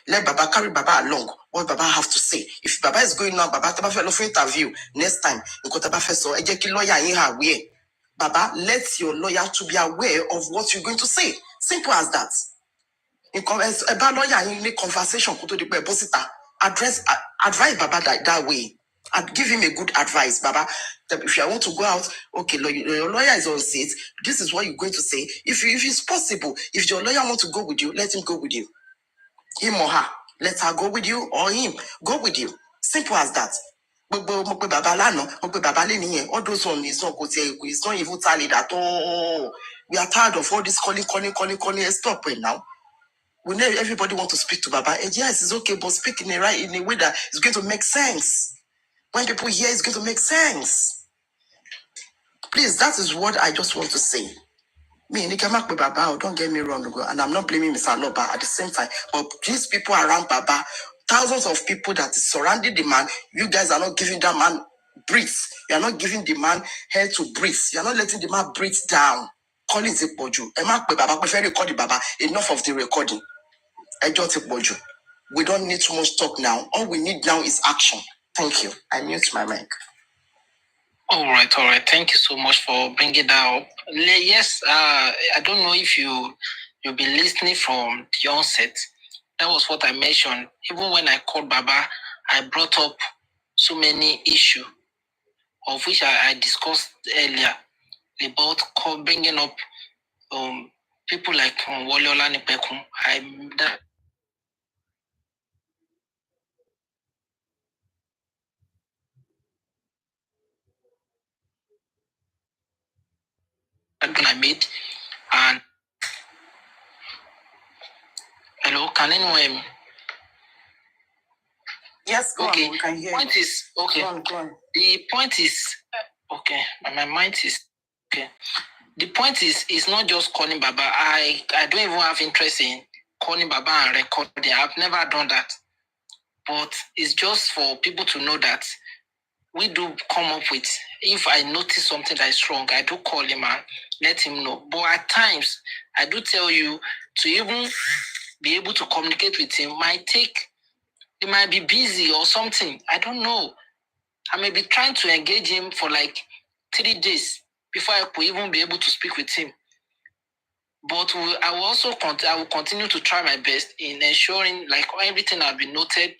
Let Baba carry Baba along. What Baba have to say. If Baba is going now, Baba taba fellow for interview next time. So lawyer in her way. Baba, let your lawyer to be aware of what you're going to say. Simple as that. About lawyer in a conversation, advise Baba that way. I'd give him a good advice, Baba. That if you want to go out, okay, your lawyer is on seat. This is what you're going to say. If it's possible, if your lawyer wants to go with you, let him go with you. Him or her, let her go with you, or him go with you. Simple as that. All those one is not good. It's not even tallied at all. We are tired of all this calling. Stop it now. We know everybody want to speak to Baba. And yes, it's okay, but speak in a way that is going to make sense. When people hear, it's going to make sense. Please, that is what I just want to say. Me, Nikamak with Baba, don't get me wrong, and I'm not blaming Mr. Aloba at the same time. But these people around Baba, thousands of people that is surrounding the man, you guys are not giving that man breathe. You are not giving the man air to breathe. You are not letting the man breathe down. Call it a poju. Emak with Baba, prefer recording Baba. Enough of the recording. We don't need too much talk now. All we need now is action. Thank you. I mute my mic. All right. Thank you so much for bringing that up. Yes, I don't know if you've been listening from the onset. That was what I mentioned. Even when I called Baba, I brought up so many issues, of which I discussed earlier, about bringing up people like Waliola Nipekun. I made, and hello, can anyone hear me? Yes, go okay. On. We can hear Point you. is okay. Go on. The point is okay. My mind is okay. The point is not just calling Baba. I don't even have interest in calling Baba and recording. I've never done that. But it's just for people to know that we do come up with, if I notice something that is wrong, I do call him and let him know. But at times, I do tell you to even be able to communicate with him he might be busy or something. I don't know. I may be trying to engage him for like 3 days before I could even be able to speak with him. But I will continue to try my best in ensuring like everything has been noted.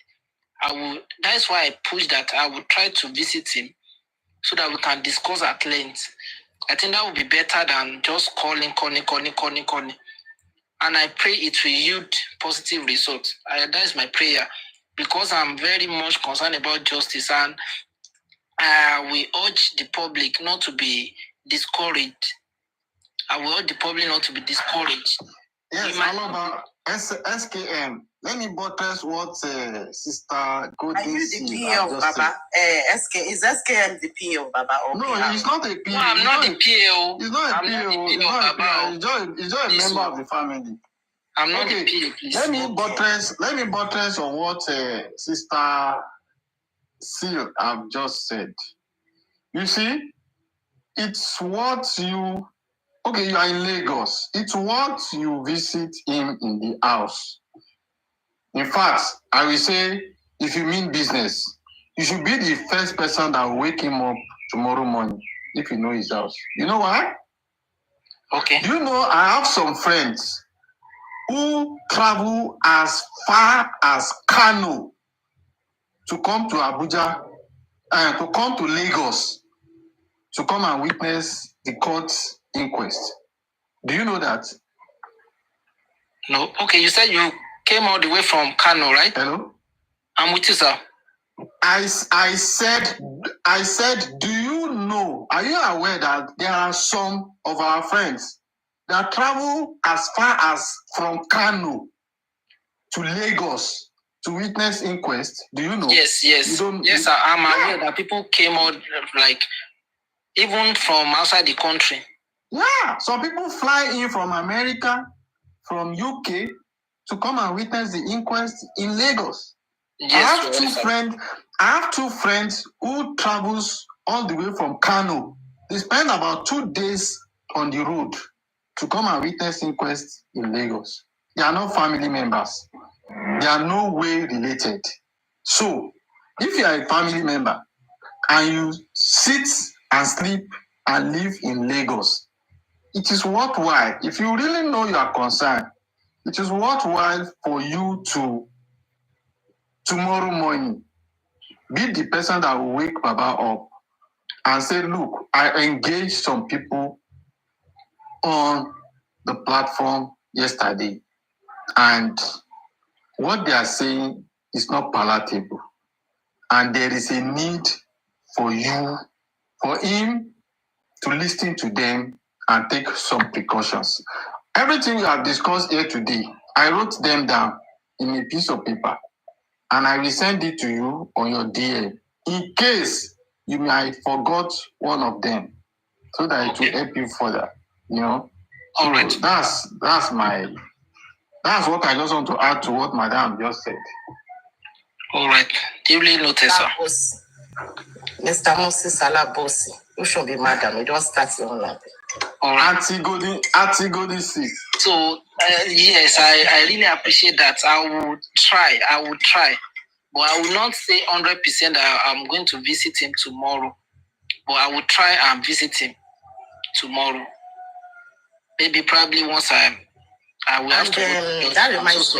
That's why I push that I will try to visit him so that we can discuss at length. I think that would be better than just calling. And I pray it will yield positive results. That is my prayer, because I'm very much concerned about justice, and we urge the public not to be discouraged. I will urge the public not to be discouraged. Yes, Aloba, SKM. Let me buttress what Sister Godin Are you the PA of Baba? Is SKM the PA of Baba? No, he's not a PA. No, I'm not the PA. He's not a PA. He's just a member of the family. I'm not the PA, please. Let me buttress on what Sister Seal have just said. You see, it's what you... Okay, you are in Lagos. It's what you visit him in the house. In fact, I will say, if you mean business, you should be the first person that will wake him up tomorrow morning if you know his house. You know why? Okay. Do you know I have some friends who travel as far as Kano to come to Abuja and to come to Lagos to come and witness the court inquest. Do you know that? No. Okay, you said you came all the way from Kano, right? Hello? I'm with you, sir. I said, do you know, are you aware that there are some of our friends that travel as far as from Kano to Lagos to witness inquest? Do you know? Yes. Yes, sir. I'm aware that people came out, like, even from outside the country. Yeah, some people fly in from America, from UK, to come and witness the inquest in Lagos. Yes, I have two friends who travels all the way from Kano. They spend about 2 days on the road to come and witness inquest in Lagos. They are not family members. They are no way related. So, if you are a family member and you sit and sleep and live in Lagos, it is worthwhile. If you really know you are concerned, it is worthwhile for you to, tomorrow morning, be the person that will wake Baba up and say, look, I engaged some people on the platform yesterday, and what they are saying is not palatable. And there is a need for him to listen to them and take some precautions. Everything you have discussed here today, I wrote them down in a piece of paper, and I will send it to you on your DM in case you might forgot one of them, so that it will help you further. You know. All right. So that's what I just want to add to what Madam just said. All right. Duly noted, sir. Mr. Moses Aloaba'S, you should be madam. You don't start your own life. All right. Auntie Godi 6. So, yes, I really appreciate that. I will try. But I will not say 100% I'm going to visit him tomorrow. But I will try and visit him tomorrow. Maybe probably once I will have to. That reminds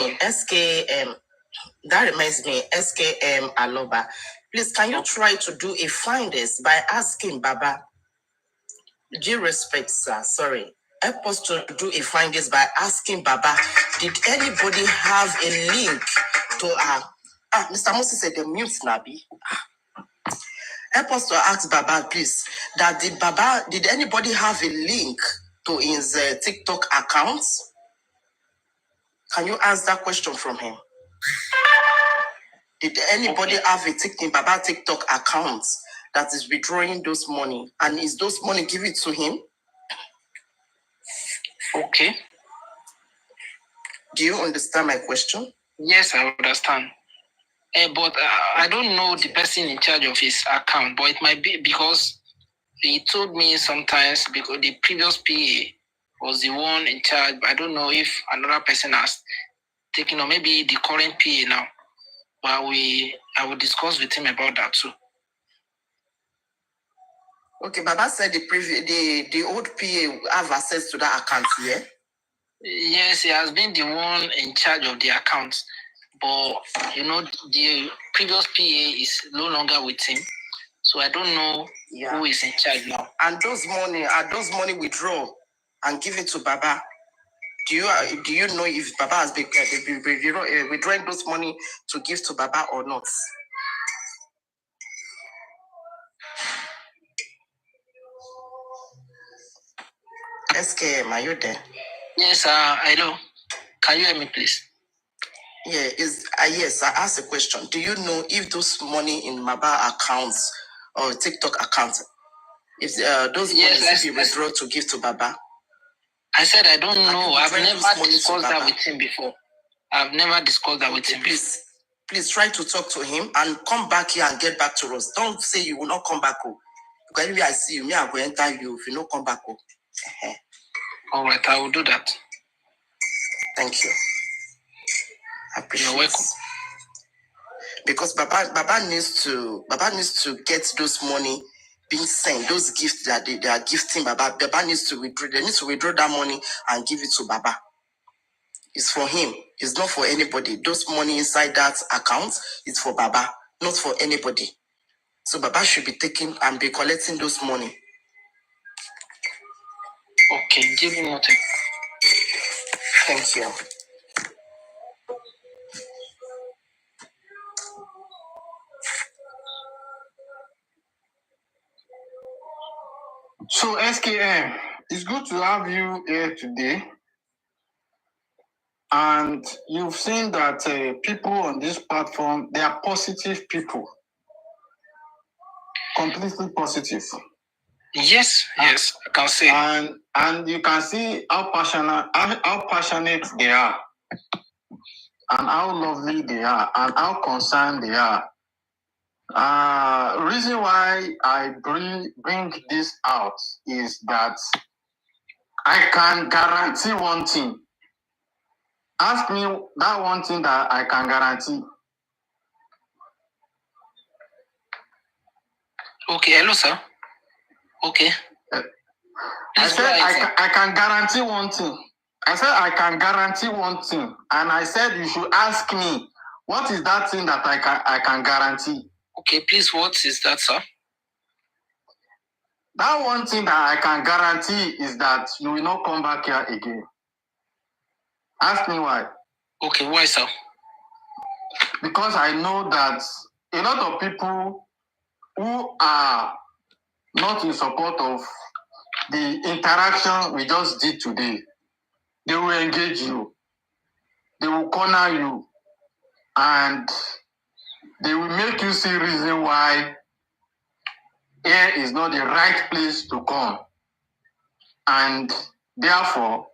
me, SKM Aloba. Please, can you try to do a finders by asking Baba? Due respect, sir. Sorry. Help us to do a findings by asking Baba, did anybody have a link to Mr. Moses said the mute Nabi. Help us to ask Baba, please, that did anybody have a link to his TikTok accounts? Can you ask that question from him? Did anybody have a Baba TikTok account that is withdrawing those money? And is those money given to him? Okay. Do you understand my question? Yes, I understand. But I don't know the person in charge of his account, but it might be because he told me sometimes because the previous PA was the one in charge. But I don't know if another person has taken, or maybe the current PA now. But I will discuss with him about that too. Okay, Baba said the old PA have access to that account, yeah? Yes, he has been the one in charge of the account. But, the previous PA is no longer with him. So I don't know who is in charge now. And those money withdraw and give it to Baba. Do you know if Baba has been withdrawing those money to give to Baba or not? SKM, are you there? Yes, hello. Can you hear me, please? Yeah, yes, I asked a question. Do you know if those money in Baba accounts or TikTok accounts, if those money be withdrawn to give to Baba? I said I don't know. I've never discussed that with him before. Please try to talk to him and come back here and get back to us. Don't say you will not come back home. Because if I see you, I will enter you if you don't come back home. All right, I will do that. Thank you. I appreciate You're welcome. Because Baba needs to get those money being sent, those gifts that they are gifting Baba, Baba needs to withdraw. They need to withdraw that money and give it to Baba. It's for him. It's not for anybody. Those money inside that account is for Baba, not for anybody. So Baba should be taking and be collecting those money. Okay, give me nothing. Thank you. So SKM, it's good to have you here today. And you've seen that people on this platform, they are positive people. Completely positive. Yes, I can see. And you can see how passionate they are, and how lovely they are, and how concerned they are. Reason why I bring this out is that I can guarantee one thing. Ask me that one thing that I can guarantee. Okay, hello, sir. Okay. I said I can guarantee one thing. I said I can guarantee one thing, and I said you should ask me what is that thing that I can guarantee. Okay, please, what is that, sir? That one thing that I can guarantee is that you will not come back here again. Ask me why. Okay, why, sir? Because I know that a lot of people who are not in support of the interaction we just did today, they will engage you, they will corner you, and they will make you see reason why here is not the right place to come, and therefore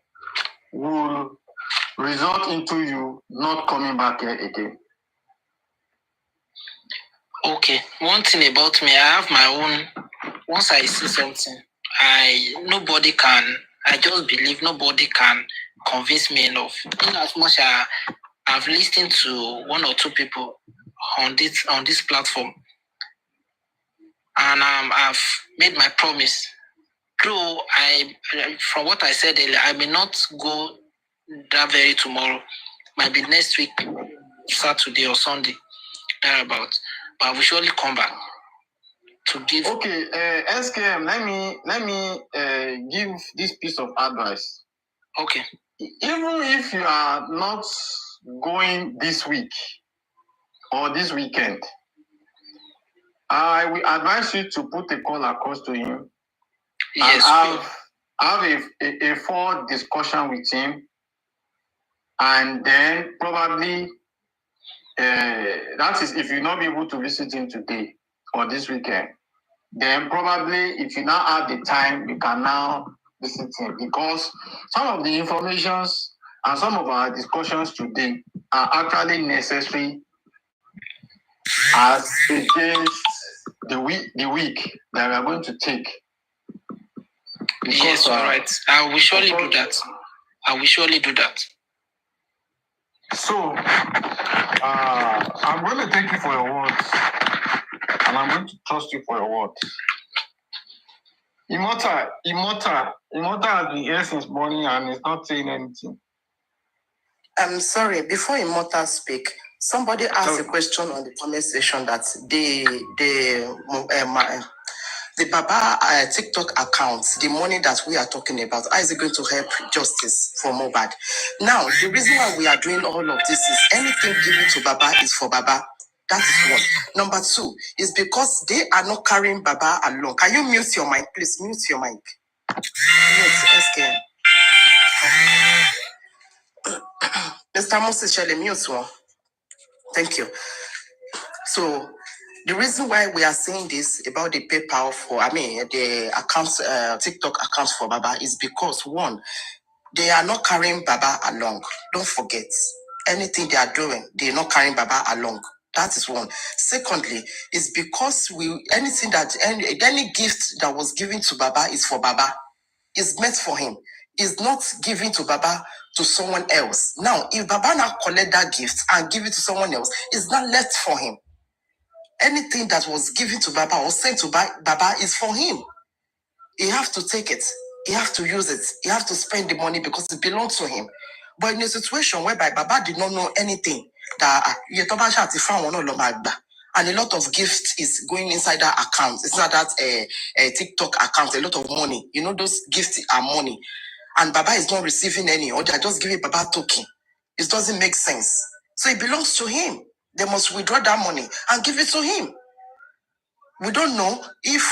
will result into you not coming back here again. Okay, one thing about me, I have my own. Once I see something, I just believe nobody can convince me enough. In as much as I've listened to one or two people on this platform, and I've made my promise. Though from what I said earlier, I may not go that very tomorrow. Might be next week, Saturday or Sunday, thereabouts. But I will surely come back to give. Okay, SKM, let me give this piece of advice. Okay. Even if you are not going this week or this weekend, I will advise you to put a call across to him. Yes. And have a full discussion with him, and then probably that is if you not be able to visit him today or this weekend. Then probably if you now have the time, you can now visit him, because some of the informations and some of our discussions today are actually necessary as against the week that we are going to take. Because, yes, all right. I will surely do that. So, I'm going to thank you for your words, and I'm going to trust you for your words. Immortal has been here since morning and is not saying anything. I'm sorry, before Immortal speak, somebody asked a question on the comment section that the Baba TikTok account, the money that we are talking about, how is it going to help justice for Mohbad? Now, the reason why we are doing all of this is anything given to Baba is for Baba. That is one. Number two is because they are not carrying Baba along. Can you mute your mic, please? Mute your mic. Mute, SK. Mr. Moses Shelley, mute one. Thank you. So, the reason why we are saying this about the PayPal the accounts, TikTok accounts for Baba is because one, they are not carrying Baba along. Don't forget, anything they are doing, they are not carrying Baba along. That is one. Secondly, is because any gift that was given to Baba is for Baba, is meant for him. Is not given to Baba to someone else. Now, if Baba now collect that gift and give it to someone else, it's not left for him. Anything that was given to Baba or sent to Baba is for him. He have to take it. He have to use it. He have to spend the money because it belongs to him. But in a situation whereby Baba did not know anything, that and a lot of gifts is going inside that account, inside that TikTok account, a lot of money. You know, those gifts are money. And Baba is not receiving any, or they are just giving Baba token. It doesn't make sense. So it belongs to him. They must withdraw that money and give it to him. We don't know if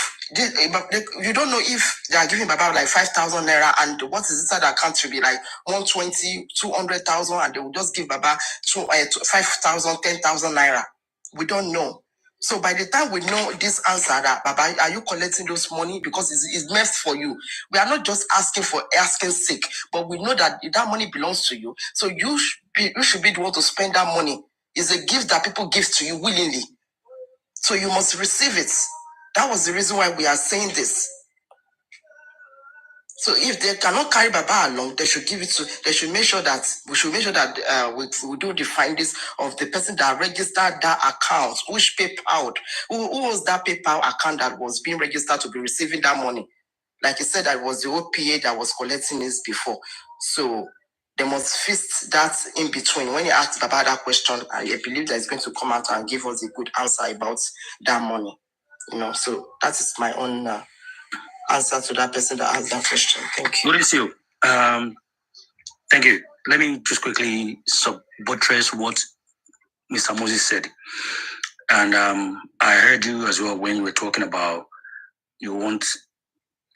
you don't know if they are giving Baba like 5,000 naira, and what is inside the account should be like 120, 200,000, and they will just give Baba 5,000, 10,000 naira. We don't know. So by the time we know this answer, that Baba, are you collecting those money because it's meant for you? We are not just asking for asking sake, but we know that that money belongs to you. So you should be the one to spend that money. It's a gift that people give to you willingly. So you must receive it. That was the reason why we are saying this. So if they cannot carry Baba along, they should give it to. They should make sure that we do the findings of the person that registered that account, which PayPal, who was that PayPal account that was being registered to be receiving that money. Like you said, that was the OPA that was collecting this before. So they must fix that in between. When you ask Baba that question, I believe that he's going to come out and give us a good answer about that money. You know, so that is my own answer to that person that asked that question. Thank you. Good to see you. Thank you. Let me just quickly buttress what Mr. Moses said. And I heard you as well when you were talking about you want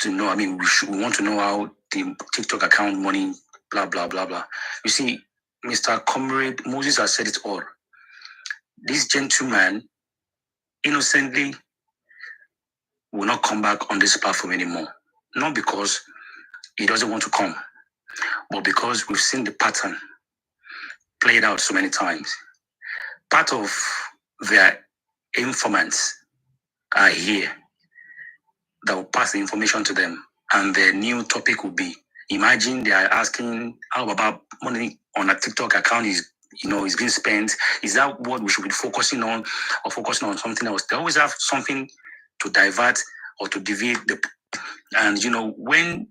to know, I mean, we want to know how the TikTok account money, blah, blah, blah, blah. You see, Mr. Comrade Moses has said it all. This gentleman innocently will not come back on this platform anymore. Not because he doesn't want to come, but because we've seen the pattern played out so many times. Part of their informants are here that will pass the information to them, and their new topic will be, imagine they are asking how about money on a TikTok account is being spent. Is that what we should be focusing on, or focusing on something else? They always have something to divert or to deviate and when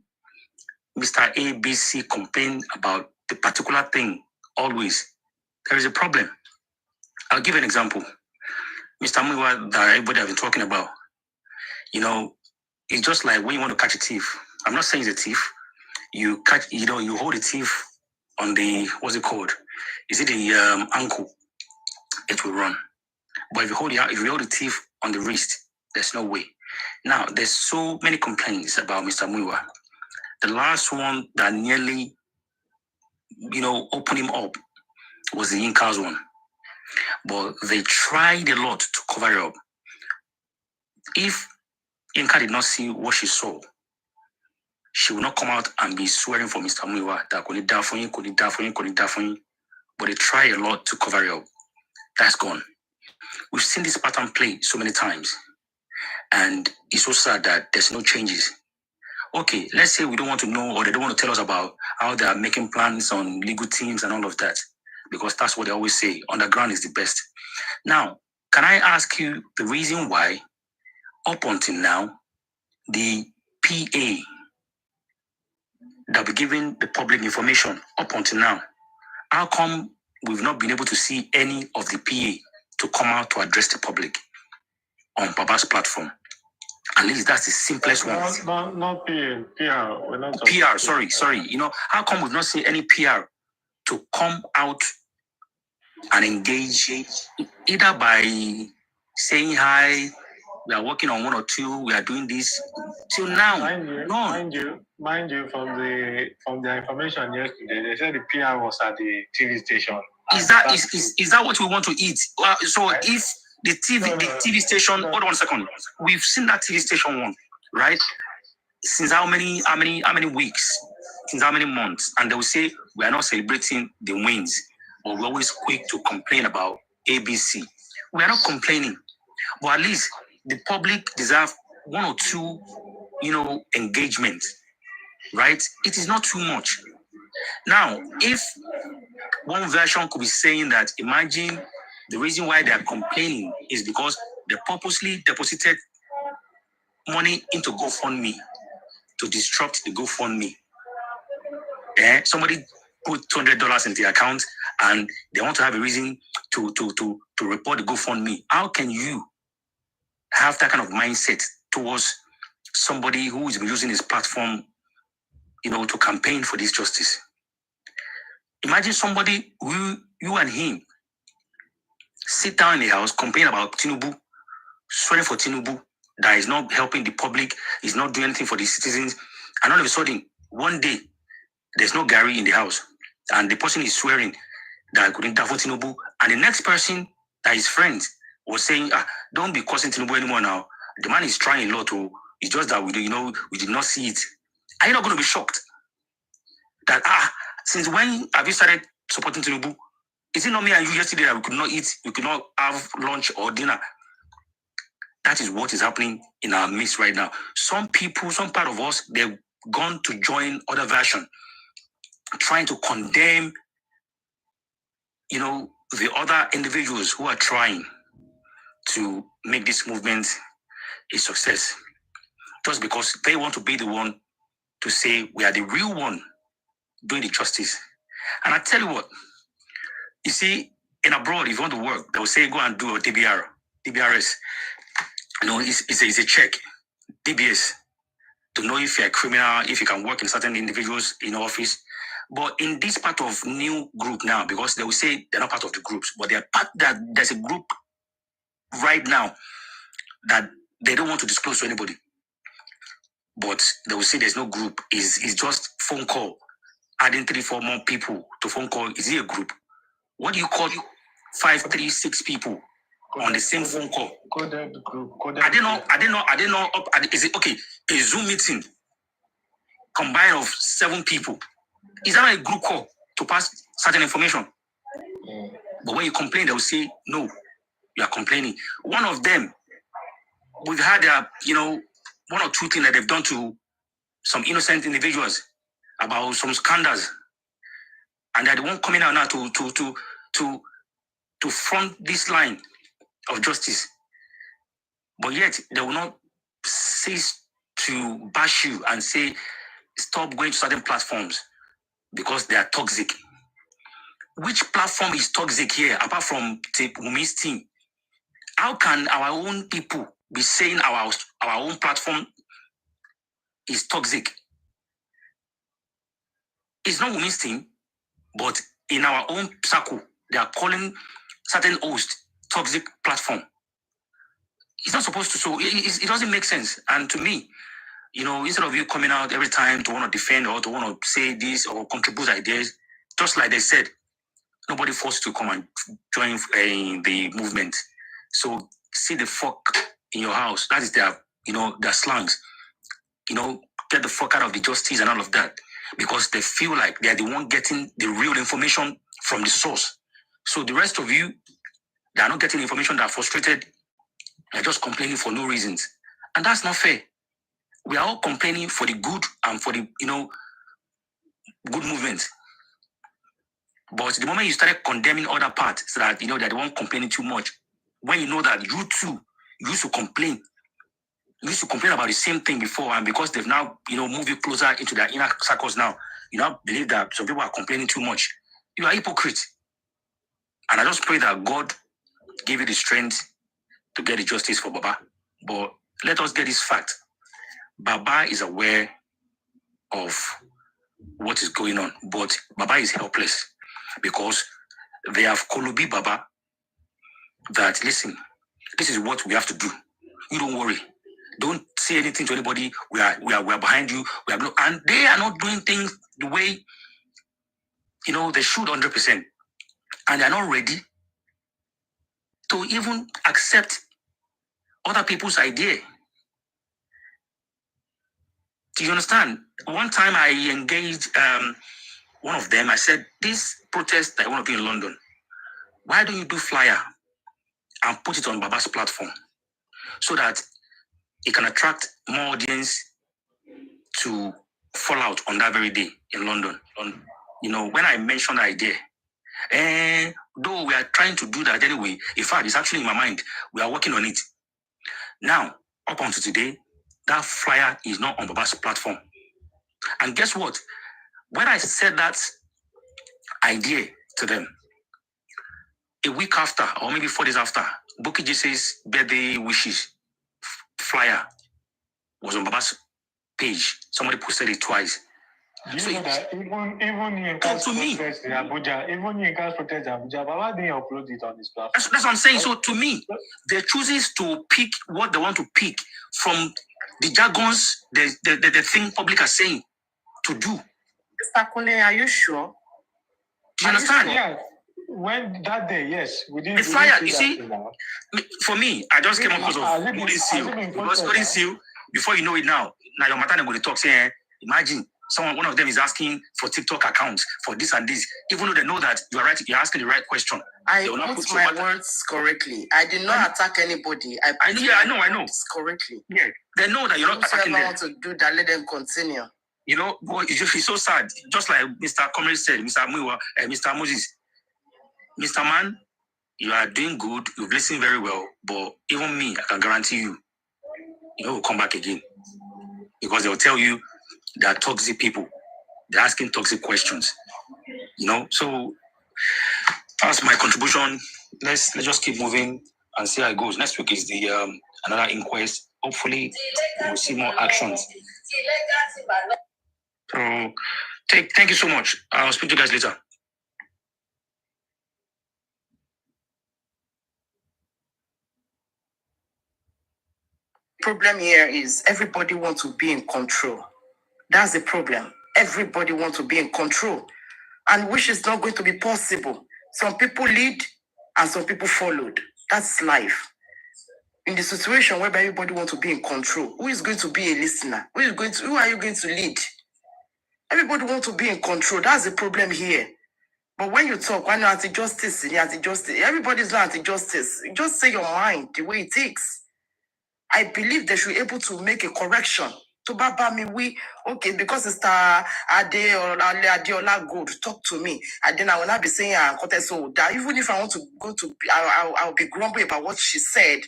Mr. ABC complained about the particular thing, always there is a problem. I'll give an example. Mr. Muiwa that everybody have been talking about. It's just like when you want to catch a thief. I'm not saying he's a thief. You hold a thief on the, what's it called? Is it the ankle? It will run. But if you hold the thief on the wrist, there's no way. Now, there's so many complaints about Mr. Muiwa. The last one that nearly, opened him up was the Inca's one. But they tried a lot to cover it up. If Inca did not see what she saw, she will not come out and be swearing for Mr. Muiwa that could die for you. But they try a lot to cover it up. That's gone. We've seen this pattern play so many times. And it's so sad that there's no changes. Okay, let's say we don't want to know, or they don't want to tell us about how they are making plans on legal teams and all of that. Because that's what they always say. Underground is the best. Now, can I ask you the reason why, up until now, the PA that will be giving the public information up until now, how come we've not been able to see any of the PA to come out to address the public on Baba's platform? At least that's the simplest one. Not PR. We're not PR, sorry. How come we've not seen any PR to come out and engage, either by saying hi, we are working on one or two, we are doing this, till now? Mind you, from the information yesterday, they said the PR was at the TV station. Is that what we want to eat? If the TV station, hold on a second, we've seen that TV station one, right? Since how many weeks? Since how many months? And they will say we are not celebrating the wins, but we're always quick to complain about ABC. We are not complaining, but at least the public deserve one or two, engagement, right? It is not too much. Now, if one version could be saying that, imagine the reason why they are complaining is because they purposely deposited money into GoFundMe to disrupt the GoFundMe. Somebody put $200 in the account and they want to have a reason to report the GoFundMe. How can you have that kind of mindset towards somebody who is using his platform, to campaign for this justice? Imagine somebody who you and him sit down in the house, complain about Tinubu, swearing for Tinubu, that is not helping the public, is not doing anything for the citizens, and all of a sudden, one day, there's no Gary in the house, and the person is swearing that I couldn't die for Tinubu, and the next person that is friends was saying, don't be cursing Tinubu anymore now. The man is trying a lot. It's just that we did not see it. Are you not going to be shocked that since when have you started supporting Tinubu? Is it not me and you yesterday that we could not eat, we could not have lunch or dinner? That is what is happening in our midst right now. Some people, some part of us, they've gone to join other version, trying to condemn, the other individuals who are trying to make this movement a success, just because they want to be the one to say we are the real one doing the justice. And I tell you what, you see, in abroad, if you want to work, they will say go and do a DBRS. It's a check, DBS, to know if you're a criminal, if you can work in certain individuals in office. But in this part of new group now, because they will say they're not part of the groups, but they're part that there's a group right now that they don't want to disclose to anybody. But they will say there's no group. It's just phone call. Adding 3-4 more people to phone call. Is it a group? What do you call 5, 3, 6 people on the same phone call? Coded group. I didn't know. Is it okay? A Zoom meeting combined of 7 people. Is that a group call to pass certain information? But when you complain, they will say, no, you are complaining. One of them, we've had, 1 or 2 things that they've done to some innocent individuals about some scandals. And they're the one coming out now to front this line of justice. But yet, they will not cease to bash you and say, stop going to certain platforms because they are toxic. Which platform is toxic here, apart from Wumi's team? How can our own people be saying our own platform is toxic? It's not Wumi's team, but in our own circle, they are calling certain hosts toxic platform. It's not supposed to, so it doesn't make sense. And to me, instead of you coming out every time to want to defend or to want to say this or contribute ideas, just like they said, nobody forced you to come and join the movement. So see the fuck in your house. That is their slangs. Get the fuck out of the justice and all of that. Because they feel like they are the one getting the real information from the source. So the rest of you, they are not getting information, that are frustrated. They're just complaining for no reasons. And that's not fair. We are all complaining for the good and for the, good movement. But the moment you started condemning other parts, so that, they're the one complaining too much, when you know that you too used to complain. You used to complain about the same thing before, and because they've now, moved you closer into their inner circles now, you now believe that some people are complaining too much. You are hypocrite. And I just pray that God give you the strength to get the justice for Baba. But let us get this fact. Baba is aware of what is going on, but Baba is helpless because they have Kolubi Baba that, listen, this is what we have to do. You don't worry. Don't say anything to anybody. We are behind you. And they are not doing things the way, they should 100%. And they are not ready to even accept other people's idea. Do you understand? One time I engaged one of them. I said, this protest that I want to be in London, why don't you do flyer and put it on Baba's platform so that it can attract more audience to fall out on that very day in London? When I mentioned the idea, though we are trying to do that anyway, in fact, it's actually in my mind. We are working on it. Now, up until today, that flyer is not on Baba's platform. And guess what? When I said that idea to them, a week after, or maybe 4 days after, Bukky Jese's birthday wishes flyer was on Baba's page. Somebody posted it twice. You know that even Yinka's protest in Abuja, Baba didn't upload it on his platform. That's what I'm saying. So to me, they chooses to pick what they want to pick from the jargons, the thing public are saying to do. Mr. Kunle, are you sure? Do you understand? Yeah. When that day, yes, we didn't. The flyer, you see, for me, I just came up because of Golden Seal. Because Golden Seal, before you know it now your matter going to talk, say, imagine one of them is asking for TikTok accounts for this and this, even though they know that you're asking the right question. I put my words correctly. I did not attack anybody. I know. Correctly. Yeah, they know that you're not attacking them. Want to do that, let them continue. You know, boy, it's so sad. Just like Mr. Comrade said, Mr. Muiwa, Mr. Moses, Mr. Man, you are doing good. You've listened very well, but even me, I can guarantee you, will come back again because they'll tell you they are toxic people. They're asking toxic questions. So that's my contribution. Let's just keep moving and see how it goes. Next week is the another inquest. Hopefully, we'll see more actions. So, thank you so much. I'll speak to you guys later. Problem here is everybody wants to be in control. That's the problem. Everybody wants to be in control, and which is not going to be possible. Some people lead and some people followed. That's life. In the situation where everybody wants to be in control, who is going to be a listener? Who are you going to lead? Everybody wants to be in control. That's the problem here. But when you talk, why not anti-justice? Everybody's not anti-justice. Just say your mind the way it is. I believe they should be able to make a correction. To Baba me, okay, because it's Adeola good, talk to me. And then I will not be saying, even if I want to go to, I'll be grumbling about what she said.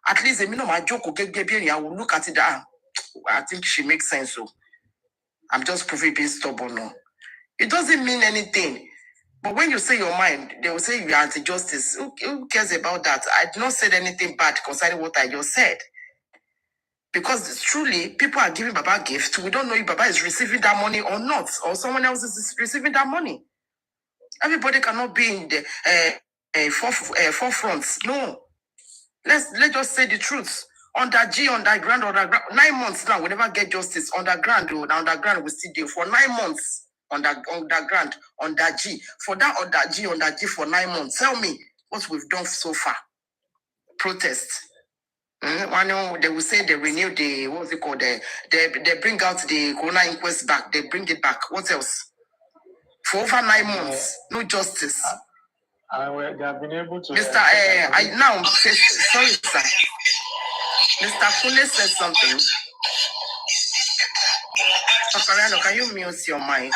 At least, my joke will get I will look at it. I think she makes sense. So I'm just proving being stubborn. No. It doesn't mean anything. But when you say your mind, they will say you are anti-justice. Who cares about that? I did not say anything bad concerning what I just said. Because truly, people are giving Baba gifts. We don't know if Baba is receiving that money or not, or someone else is receiving that money. Everybody cannot be in the forefront. No. Let's just say the truth. Underground, 9 months now, we never get justice. Underground, we still do for 9 months. Underground, under G. For that under G for 9 months. Tell me what we've done so far. Protest. They will say they renew the, what's it called? They bring out the Corona inquest back. They bring it back. What else? For over 9 months, no justice. They have been able to. Mr. Sorry, sir. Mr. Kule said something. Paparano, can you mute your mic?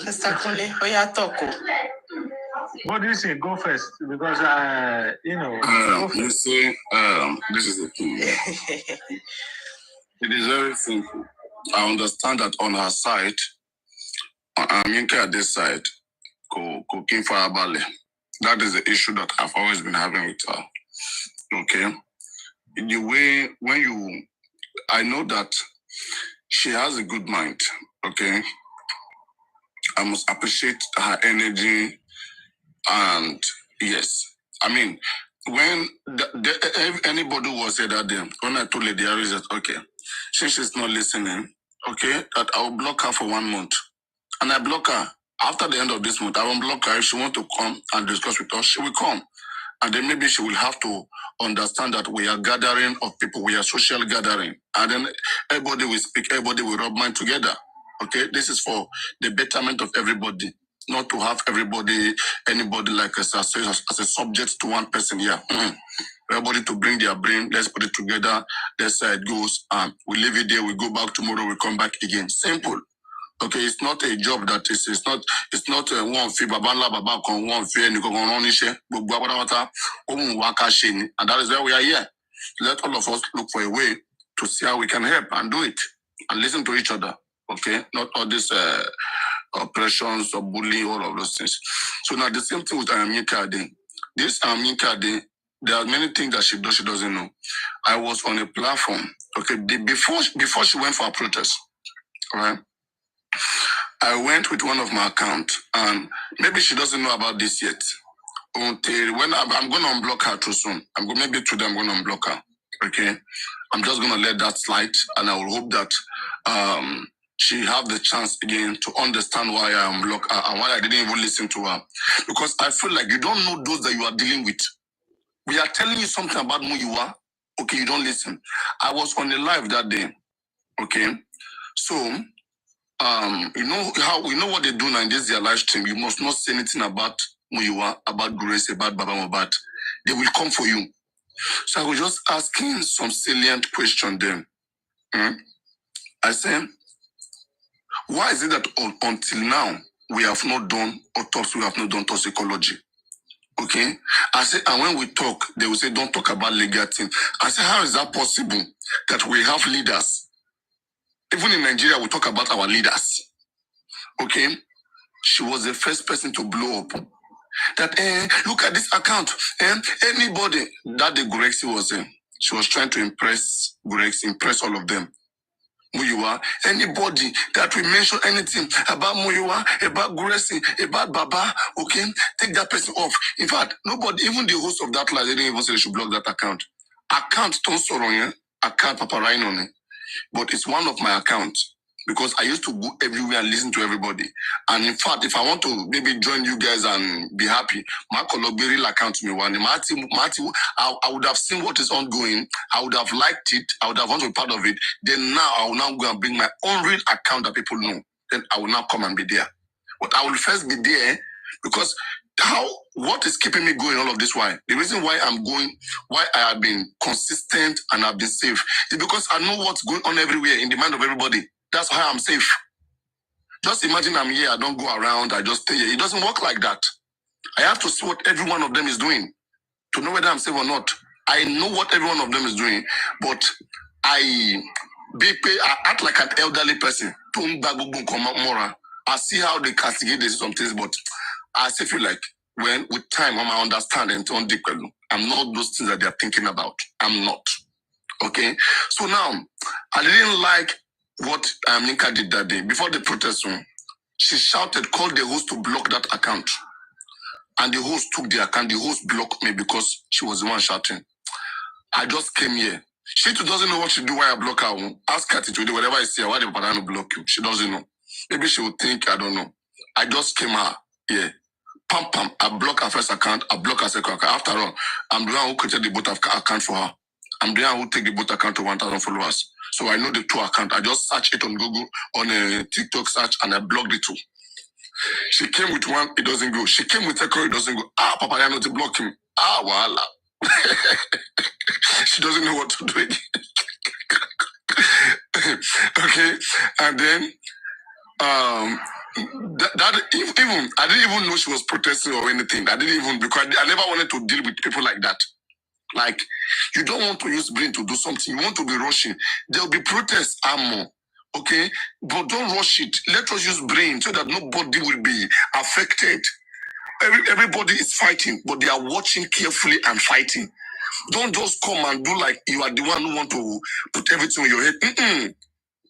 Mr. Kunle, Oya Toko. What do you say? Go first, because You see, this is the thing. It is very simple. I understand that on her side, Aminka at this side, cooking for Abale. That is the issue that I've always been having with her. Okay? In the way, I know that she has a good mind. Okay? I must appreciate her energy, and yes. I mean, when anybody was said that day, when I told Lady Harris that, okay, since she's not listening, okay, that I will block her for 1 month. And I block her. After the end of this month, I will block her. If she wants to come and discuss with us, she will come. And then maybe she will have to understand that we are gathering of people, we are social gathering. And then everybody will speak, everybody will rub mind together. Okay, this is for the betterment of everybody, not to have anybody like us as a subject to one person here. Everybody to bring their brain, let's put it together, that's how it goes. We leave it there, we go back tomorrow, we come back again. Simple. Okay, it's not a job that it's not one fee babanla babakon one fee and and that is why we are here. Let all of us look for a way to see how we can help and do it and listen to each other. Okay, not all these oppressions or bullying, all of those things. So now the same thing with Aminka Ade. This Aminka Ade, there are many things that she doesn't know. I was on a platform. Okay, before she went for a protest, all right. I went with one of my accounts, and maybe she doesn't know about this yet. Until when I'm going to unblock her too soon. Maybe today I'm going to unblock her. Okay, I'm just going to let that slide, and I will hope that she have the chance again to understand why I unblock her and why I didn't even listen to her. Because I feel like you don't know those that you are dealing with. We are telling you something about who you are. Okay, you don't listen. I was on the live that day. Okay, so. You know what they do now in this their live stream. You must not say anything about who you are, about Grace, about Baba Mobat. They will come for you. So I was just asking some salient question then. I said, why is it that until now we have not done autopsy, we have not done toxicology? Okay? I said, and when we talk, they will say, don't talk about legal things. I said, how is that possible that we have leaders? Even in Nigeria, we talk about our leaders. Okay? She was the first person to blow up. That, look at this account. Anybody that the Gurexi was in, she was trying to impress Gurexi, impress all of them. Muyiwa, anybody that will mention anything about Muyiwa, about Gurexi, about Baba, okay, take that person off. In fact, nobody, even the host of that live, they didn't even say they should block that account. Account Tonsoron, account Papa Rhino, but it's one of my accounts. Because I used to go everywhere and listen to everybody. And in fact, if I want to maybe join you guys and be happy, I would have seen what is ongoing. I would have liked it. I would have wanted to be part of it. Then now I will now go and bring my own real account that people know. Then I will now come and be there. But I will first be there because what is keeping me going all of this? Why? The reason why I'm going, why I have been consistent and I've been safe is because I know what's going on everywhere in the mind of everybody. That's how I'm safe. Just imagine I'm here, I don't go around, I just stay here. It doesn't work like that. I have to see what every one of them is doing to know whether I'm safe or not. I know what every one of them is doing, but I act like an elderly person. I see how they castigate this some things, but I still feel like when with time, I understand and I'm not those things that they're thinking about. I'm not. Okay? So now, I didn't like what Aminka did that day. Before the protest room, she shouted, called the host to block that account. And the host took the account. The host blocked me because she was the one shouting. I just came here. She too doesn't know what to do why I block her. Ask her to do whatever I see her. Why the Padano block you? She doesn't know. Maybe she would think, I don't know. I just came her here. Pam. I block her first account. I block her second account. After all, I'm the one who created the both account for her. I'm the one who take the both account to 1,000 followers. So I know the two accounts. I just search it on Google, on a TikTok search, and I block the two. She came with one, it doesn't go. She came with a call, it doesn't go. Papa, I know to block him. Voila. She doesn't know what to do again. Okay. And then that even I didn't even know she was protesting or anything. I didn't even, because I never wanted to deal with people like that. Like, you don't want to use brain to do something. You want to be rushing. There will be protests, Amo. Okay? But don't rush it. Let us use brain so that nobody will be affected. Everybody is fighting, but they are watching carefully and fighting. Don't just come and do like you are the one who want to put everything in your head.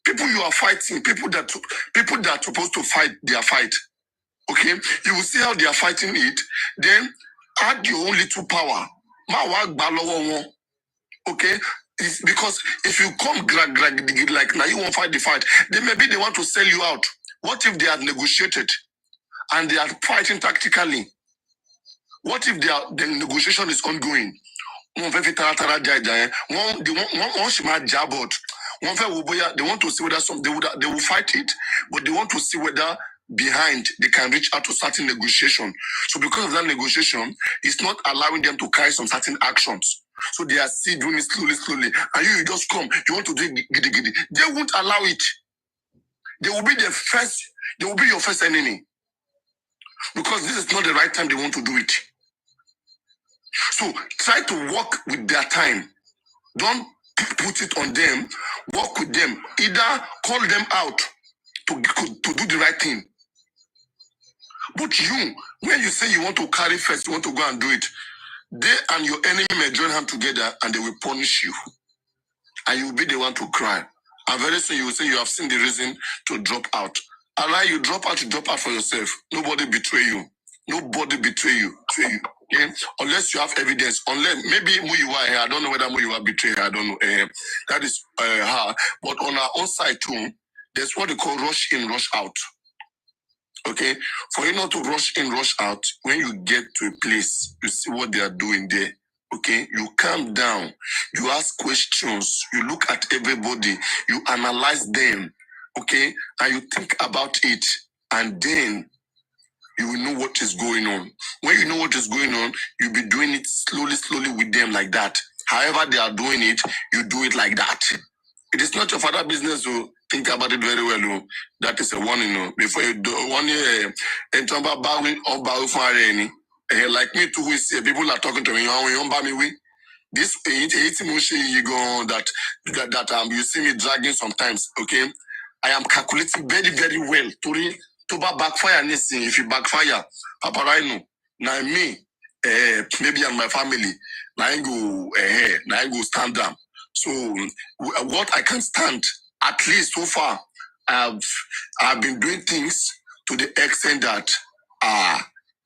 People you are fighting, people that are supposed to fight their fight. Okay? You will see how they are fighting it. Then add your own little power. Okay? It's because if you come like now you won't fight the fight, then maybe they want to sell you out. What if they have negotiated and they are fighting tactically? What if the negotiation is ongoing? They want to see whether they will fight it, but they want to see whether behind they can reach out to certain negotiation. So because of that negotiation, it's not allowing them to carry some certain actions. So they are still doing it slowly. And you just come, you want to do it giddy. They won't allow it. They will be your first enemy. Because this is not the right time they want to do it. So try to work with their time. Don't put it on them. Work with them. Either call them out to do the right thing. But you, when you say you want to carry first, you want to go and do it, they and your enemy may join hands together and they will punish you. And you will be the one to cry. And very soon you will say you have seen the reason to drop out. And now you drop out for yourself. Nobody betray you. Nobody betray you. Okay? Unless you have evidence. Unless maybe Muyiwa here. I don't know whether Muyiwa betrayed her. I don't know. That is her. But on our own side too, there's what they call rush in, rush out. Okay? For you not to rush in, rush out, when you get to a place, you see what they are doing there. Okay, you calm down, you ask questions, you look at everybody, you analyze them, okay, and you think about it, and then you will know what is going on. When you know what is going on, you'll be doing it slowly with them like that. However they are doing it, you do it like that. It is not your father's business to think about it very well. That is a warning. Before you do 1 year, and talk about bowing or bowing for any. Like me too, we see people are talking to me. This you go that you see me dragging sometimes. Okay, I am calculating very well to backfire anything. If you backfire, Papa Rhino, now me, maybe and my family, now I go stand down. So what I can stand, at least so far, I've been doing things to the extent that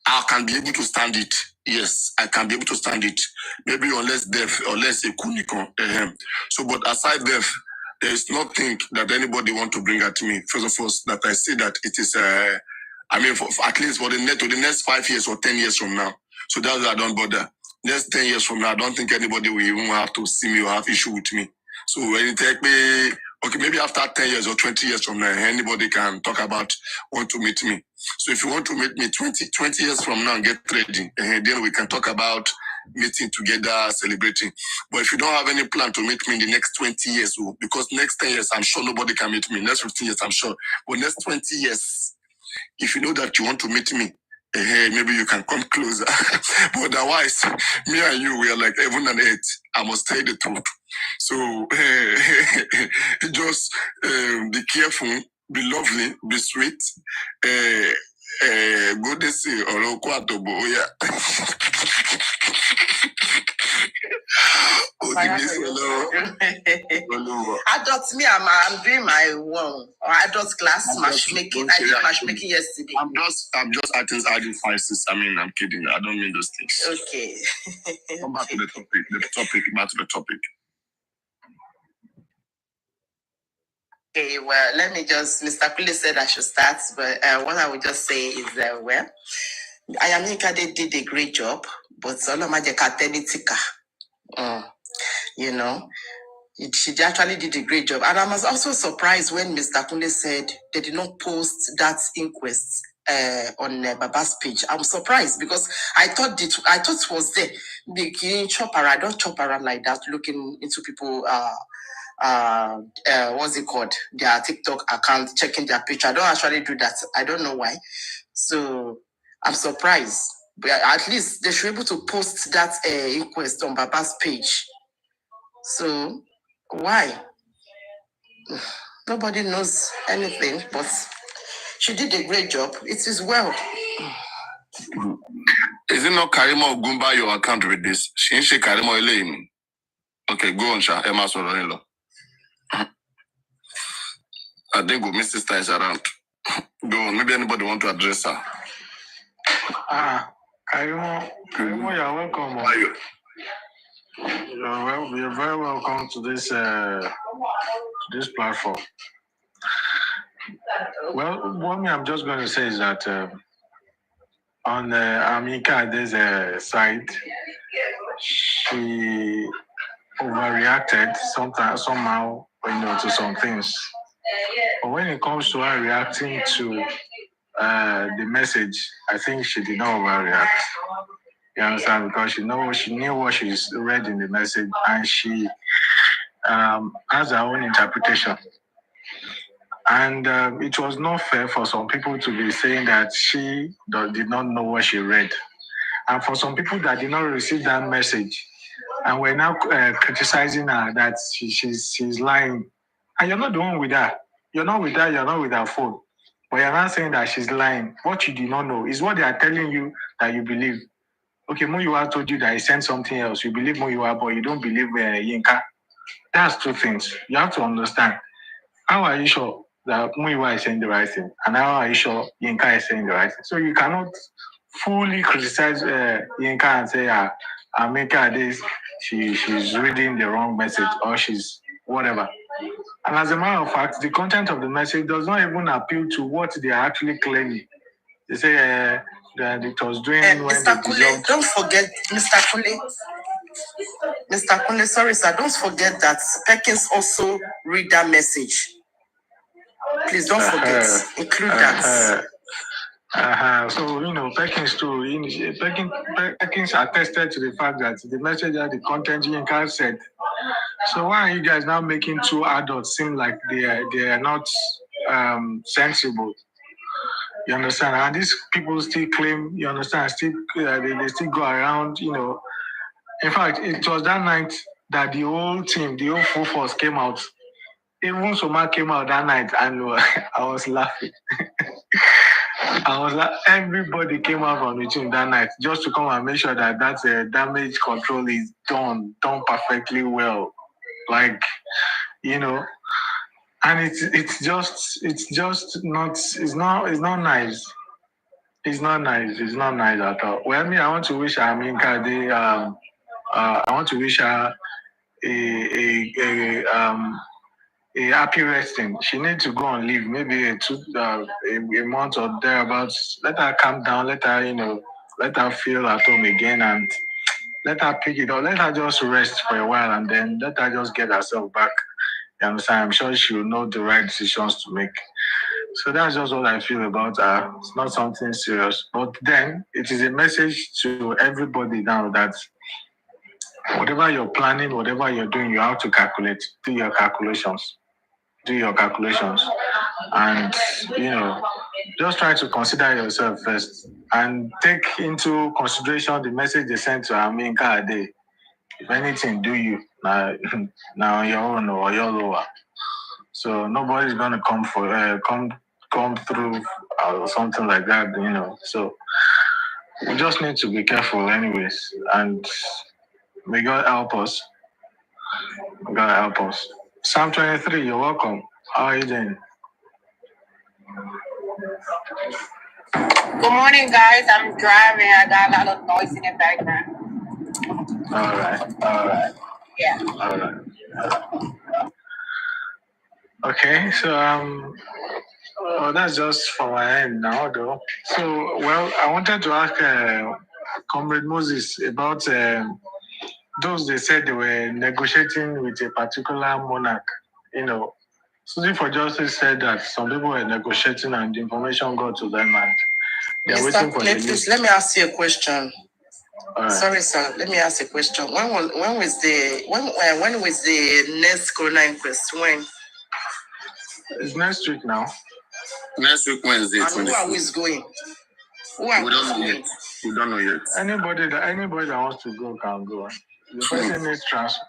I can be able to stand it. Yes, I can be able to stand it. Maybe unless death, unless a kunikon. So, but aside death, there is nothing that anybody want to bring at me. First of all, that I say that it is, for at least for the next 5 years or 10 years from now. So that's why I don't bother. Next 10 years from now, I don't think anybody will even have to see me or have issue with me. So when it take me, okay, maybe after 10 years or 20 years from now, anybody can talk about want to meet me. So if you want to meet me 20 years from now, get ready. Then we can talk about meeting together, celebrating. But if you don't have any plan to meet me in the next 20 years, because next 10 years, I'm sure nobody can meet me. Next 15 years, I'm sure. But next 20 years, if you know that you want to meet me, maybe you can come closer. But otherwise, me and you, we are like heaven and earth. I must tell you the truth. So just be careful, be lovely, be sweet. Go to see or Adults, me, I'm doing my one. Or adult class matchmaking. I did matchmaking yesterday. I'm just adding spices. I'm kidding. I don't mean those things. Okay. Come back to the topic. Back to the topic. Okay, well, let me just, Mr. Kule said I should start, but what I would just say is that, well, Ayanika did a great job, but you know, she actually did a great job. And I was also surprised when Mr. Kunle said they did not post that inquest on Baba's page. I'm surprised because I thought it was there. I don't chop around like that, looking into people what's it called? Their TikTok account, checking their picture. I don't actually do that. I don't know why. So I'm surprised. But at least they should be able to post that inquest on Baba's page. So why? Nobody knows anything, but she did a great job. It is well. Is it not Karima Ogumba your account with this? She ain't Karima Elaine. Okay, go on, Sha. Emma Soronilo. I think Miss Sister is around. Go on. Maybe anybody want to address her. Karimo, you're welcome. How are you? You're very welcome to this platform. Well, what I'm just going to say is that on Amika, there's a site. She overreacted somehow, to some things. But when it comes to her reacting to the message, I think she did not overreact. You understand? Because she knew what she read in the message, and she has her own interpretation. And it was not fair for some people to be saying that she did not know what she read. And for some people that did not receive that message, and we're now criticizing her that she's lying. And you're not the one with her. You're not with her, you're not with her phone. But you're not saying that she's lying. What you did not know is what they are telling you that you believe. Okay, Muyiwa told you that he sent something else. You believe Muyiwa, but you don't believe Yinka. That's two things. You have to understand. How are you sure that Muyiwa is saying the right thing? And how are you sure Yinka is saying the right thing? So you cannot fully criticize Yinka and say, Amika, this, she's reading the wrong message, or she's whatever. And as a matter of fact, the content of the message does not even appeal to what they are actually claiming. They say that it was doing when Mr. Kule, don't forget, Mr. Kule. Mr. Kule, sorry, sir, don't forget that Perkins also read that message. Please don't forget, include that. So, Perkins too, Perkins attested to the fact that the message that the content Yinka said. So why are you guys now making two adults seem like they are not sensible? You understand? And these people still claim, you understand, they still go around, In fact, it was that night that the whole team, the whole full force came out. Even Soma came out that night, and I was laughing. Everybody came out from the team that night just to come and make sure that damage control is done perfectly well. And it's not nice. It's not nice. It's not nice at all. Well, I want to wish Aminka I want to wish her a happy resting. She needs to go on leave, maybe a month or thereabouts. Let her calm down. Let her feel at home again, and let her pick it up. Let her just rest for a while, and then let her just get herself back. You understand? I'm sure she will know the right decisions to make. So that's just what I feel about her. It's not something serious. But then it is a message to everybody now that whatever you're planning, whatever you're doing, you have to calculate. Do your calculations. And, just try to consider yourself first and take into consideration the message they sent to Aminka Ade. If anything, do you now your own or your lower. So nobody's gonna come through or something like that, So we just need to be careful, anyways. And may God help us. Psalm 23, you're welcome. How are you doing? Good morning, guys. I'm driving. I got a lot of noise in the background. All right. Yeah. All right. Okay, so that's just for my end now, though. So, I wanted to ask Comrade Moses about those they said they were negotiating with a particular monarch. Susie for Justice said that some people were negotiating and the information got to them, and they're waiting for the Please, let me ask you a question. Sorry, sir. Let me ask a question. When was the next corona inquest? When? It's next week now. Next week Wednesday. And who is going? Who are we don't know yet. We don't know yet. Anybody that wants to go can go. The person needs transfer.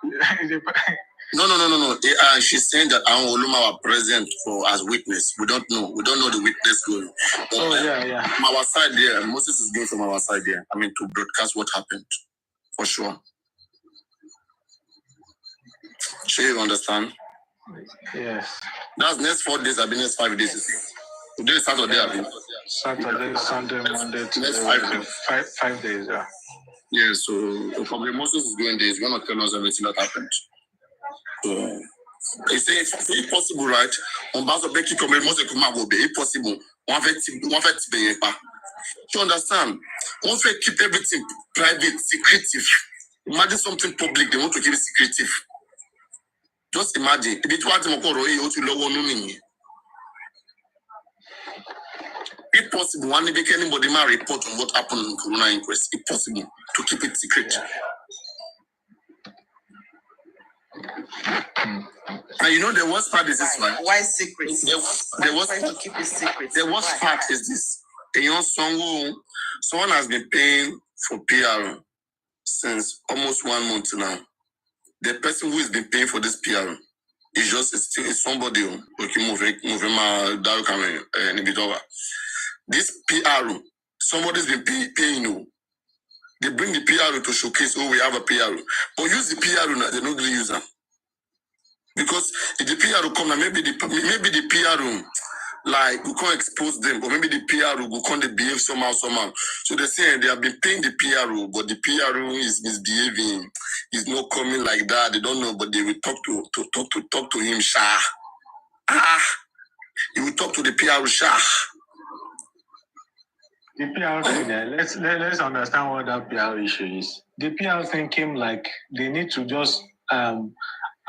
No. She's saying that Aunt Oluma were present as witness. We don't know. We don't know the witness going. Yeah. From our side there, Moses is going from our side there. I mean, to broadcast what happened, for sure. Sure, you understand? Yes. That's next 4 days. I've been next 5 days. Today is Saturday. I've been. Saturday, Sunday, Monday, next 5 days. Yeah. Yeah. So probably Moses is going there. He's going to tell us everything that happened. So. They say it's possible, right? On base of Becky come Moses come go be possible. One fait be pas. You understand? One fait keep everything private, secretive. Imagine something public, they want to keep it secretive. Just imagine. If it's possible, one make anybody man report on what happened in Corona inquest. It's possible to keep it secret. And you know the worst part is this one. Why secret? The worst to keep it secret. The worst part is this. Someone has been paying for PR since almost 1 month now. The person who has been paying for this PR is somebody moving my dark camera and this PR, somebody's been paying. They bring the PR to showcase, we have a PR. But use the PR, they don't really use them. Because if the PR come, maybe the PR like we can't expose them, or maybe the PR will come they behave somehow. So they say they have been paying the PR, but the PR is misbehaving. He's not coming like that. They don't know, but they will talk to him, Shah. He will talk to the PR, Shah. The PR thing there, let's understand what that PR issue is. The PR thing came like they need to just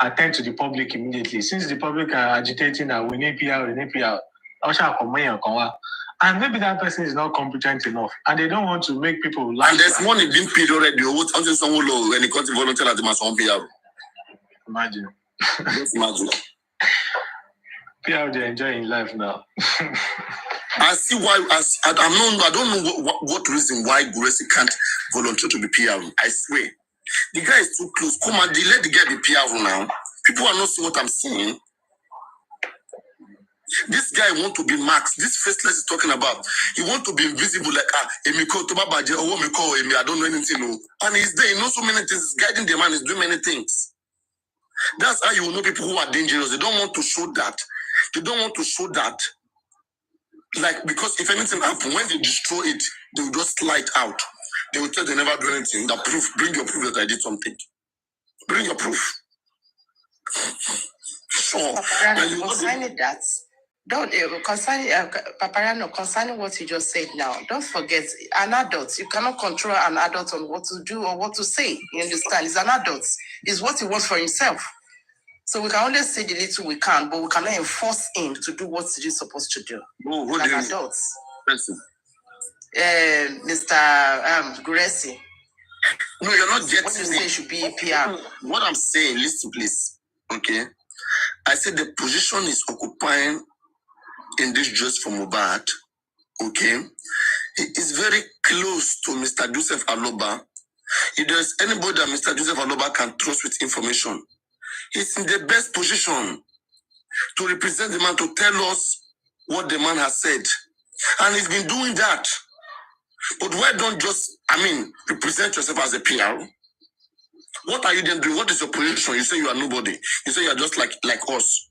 attend to the public immediately. Since the public are agitating that we need PR. And maybe that person is not competent enough, and they don't want to make people laugh. And there's money being paid already. Until someone low when it comes to volunteer at the mass on PR. Imagine. Just imagine. PR, they're enjoying life now. I see why. I don't know what reason why Gracie can't volunteer to be PR. I swear. The guy is too close. Come on, let the guy be PR now. People are not seeing what I'm saying. This guy want to be Max. This faceless is talking about. He want to be invisible like Emiko Tobabaje or Emiko Emi. I don't know anything. No. And he's there. He knows so many things. He's guiding the man. He's doing many things. That's how you will know people who are dangerous. They don't want to show that. They don't want to show that. Like, because if anything happens, when they destroy it, they will just slide out. They will tell they never do anything. That proof, bring your proof that I did something. Bring your proof. Sure. Concerning that, don't concerning what you just said now, don't forget, an adult, you cannot control an adult on what to do or what to say. You understand? He's an adult. It's what he wants for himself. So we can only say the little we can, but we cannot enforce him to do what he's supposed to do. Who as adults. Person? Mr. Gracie. No, you're not getting what you say should be PR. What I'm saying, listen, please. Okay. I said the position is occupying in this just for Mohbad. Okay. He is very close to Mr. Joseph Aloba. If there's anybody that Mr. Joseph Aloba can trust with information, he's in the best position to represent the man, to tell us what the man has said. And he's been doing that. But why don't just, represent yourself as a PR? What are you then doing? What is your position? You say you are nobody. You say you are just like us.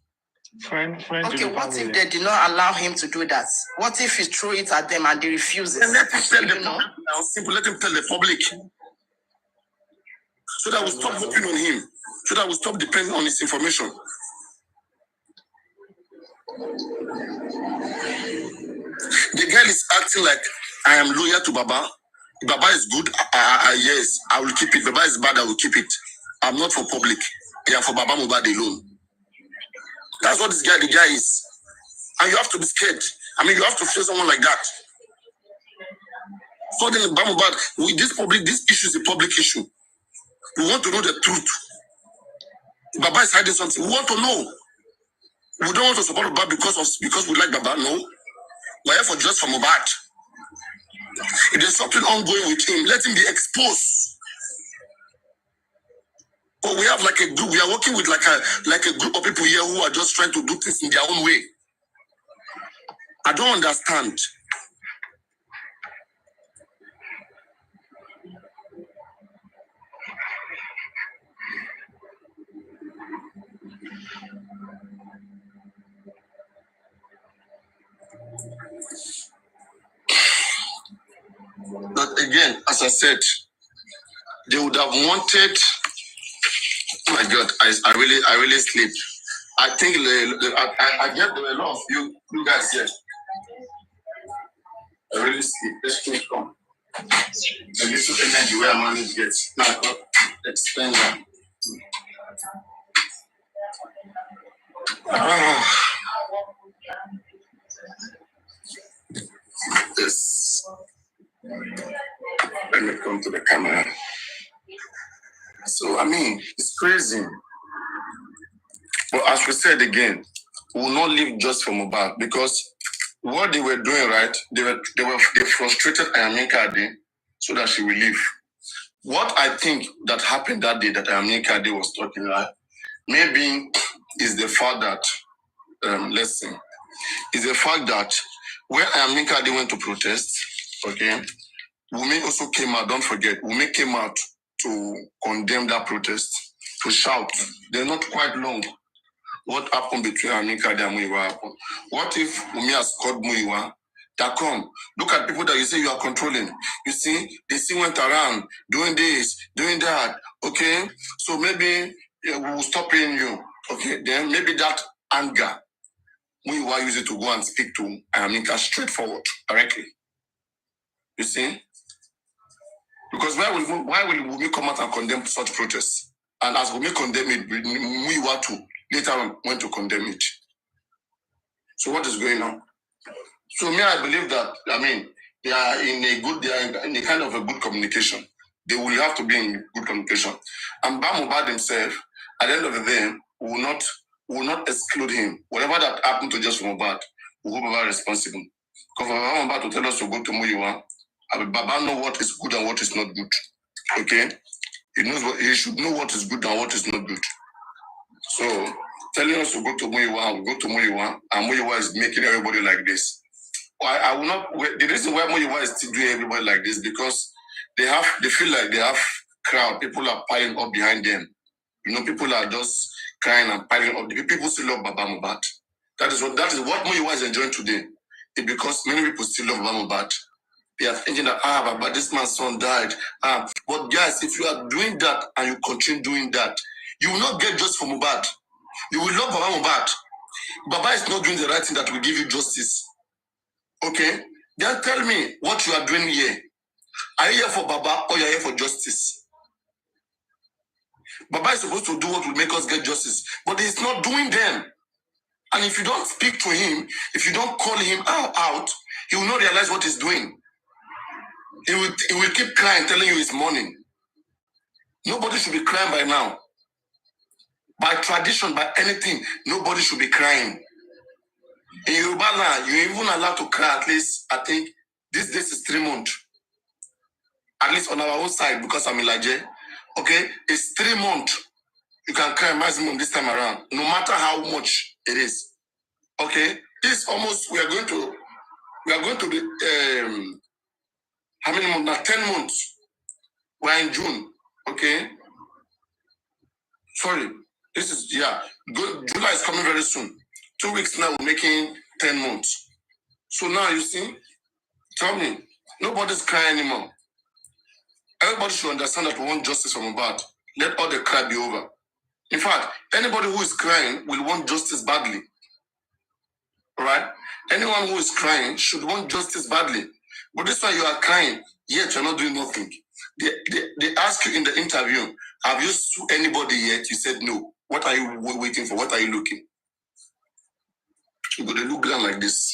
Friend okay, what if they did not allow him to do that? What if he threw it at them and they refuse it? And let him tell the public now. Simple, let him tell the public. So that we stop hoping on him. So that we stop depending on his information. The girl is acting like I am loyal to Baba. If Baba is good, yes, I will keep it. Baba is bad, I will keep it. I'm not for public. I am for Baba Mohbad alone. That's what the guy is. And you have to be scared. You have to feel someone like that. Suddenly, this issue is a public issue. We want to know the truth. Baba is hiding something. We want to know. We don't want to support Baba because we like Baba. No. We're here for just for Mohbad. If there's something ongoing with him, let him be exposed. But we have like a group. We are working with like a group of people here who are just trying to do things in their own way. I don't understand. But again, as I said, they would have wanted. Oh my God, I really sleep. I think I get there were a lot of you guys here. I really sleep. Let's keep on. The little energy where I manage gets now expand that. Yes. Let me come to the camera. So I mean, it's crazy. But as we said again, we will not live just for Mohbad because what they were doing, right? They frustrated Ayamika Ade so that she will leave. What I think that happened that day that Ayamika Ade was talking, right? Maybe is the fact that let's see, is the fact that when Ayamika Ade went to protest, okay, Wunmi also came out. Don't forget, Wunmi came out to condemn that protest, to shout. They're not quite long. What happened between Ayamika Ade and Muyiwa happened? What if Wunmi has called Muyiwa? That come, look at people that you say you are controlling. You see, they still went around doing this, doing that. Okay, so maybe we will stop paying you. Okay, then maybe that anger, Muyiwa use it to go and speak to Ayamika straightforward, directly. You see, because why will Wunmi come out and condemn such protests? And as Wunmi condemn it, Muyiwa too later on went to condemn it. So what is going on? So me, I believe that, I mean, they are in a kind of a good communication. They will have to be in good communication. And Mohbad himself, at the end of the day, will not exclude him. Whatever that happened to just Mohbad, we will be responsible. Because for Mohbad to tell us to go to Muyiwa, Baba know what is good and what is not good. Okay? He should know what is good and what is not good. So telling us to go to Muyiwa, and Muyiwa is making everybody like this. I will not. The reason why Muyiwa is still doing everybody like this because they feel like they have crowd. People are piling up behind them. You know, people are just crying and piling up. The people still love Baba Mohbad. That is what Muyiwa is enjoying today. It's because many people still love Baba Mohbad. They are thinking that Baba, this man's son died. But guys, if you are doing that and you continue doing that, you will not get just for Mohbad. You will love Baba Mohbad. Baba is not doing the right thing that will give you justice. Okay? Then tell me what you are doing here. Are you here for Baba or you are here for justice? Baba is supposed to do what will make us get justice, but he's not doing them. And if you don't speak to him, if you don't call him out, he will not realize what he's doing. He will keep crying, telling you it's morning. Nobody should be crying by now. By tradition, by anything, nobody should be crying. In Yoruba land, you're even allowed to cry at least, I think, this is 3 months. At least on our own side, because I'm in Laje. Okay? It's 3 months. You can cry maximum this time around, no matter how much it is. Okay? This almost, we are going to the, how many months now? 10 months. We're in June. Okay? Sorry. This is, July is coming very soon. 2 weeks now, we're making 10 months. So now, you see, tell me, nobody's crying anymore. Everybody should understand that we want justice from Mohbad. Let all the cry be over. In fact, anybody who is crying will want justice badly. All right? Anyone who is crying should want justice badly. But this why you are crying, yet you're not doing nothing. They ask you in the interview, have you sued anybody yet? You said no. What are you waiting for? What are you looking? You got to look down like this.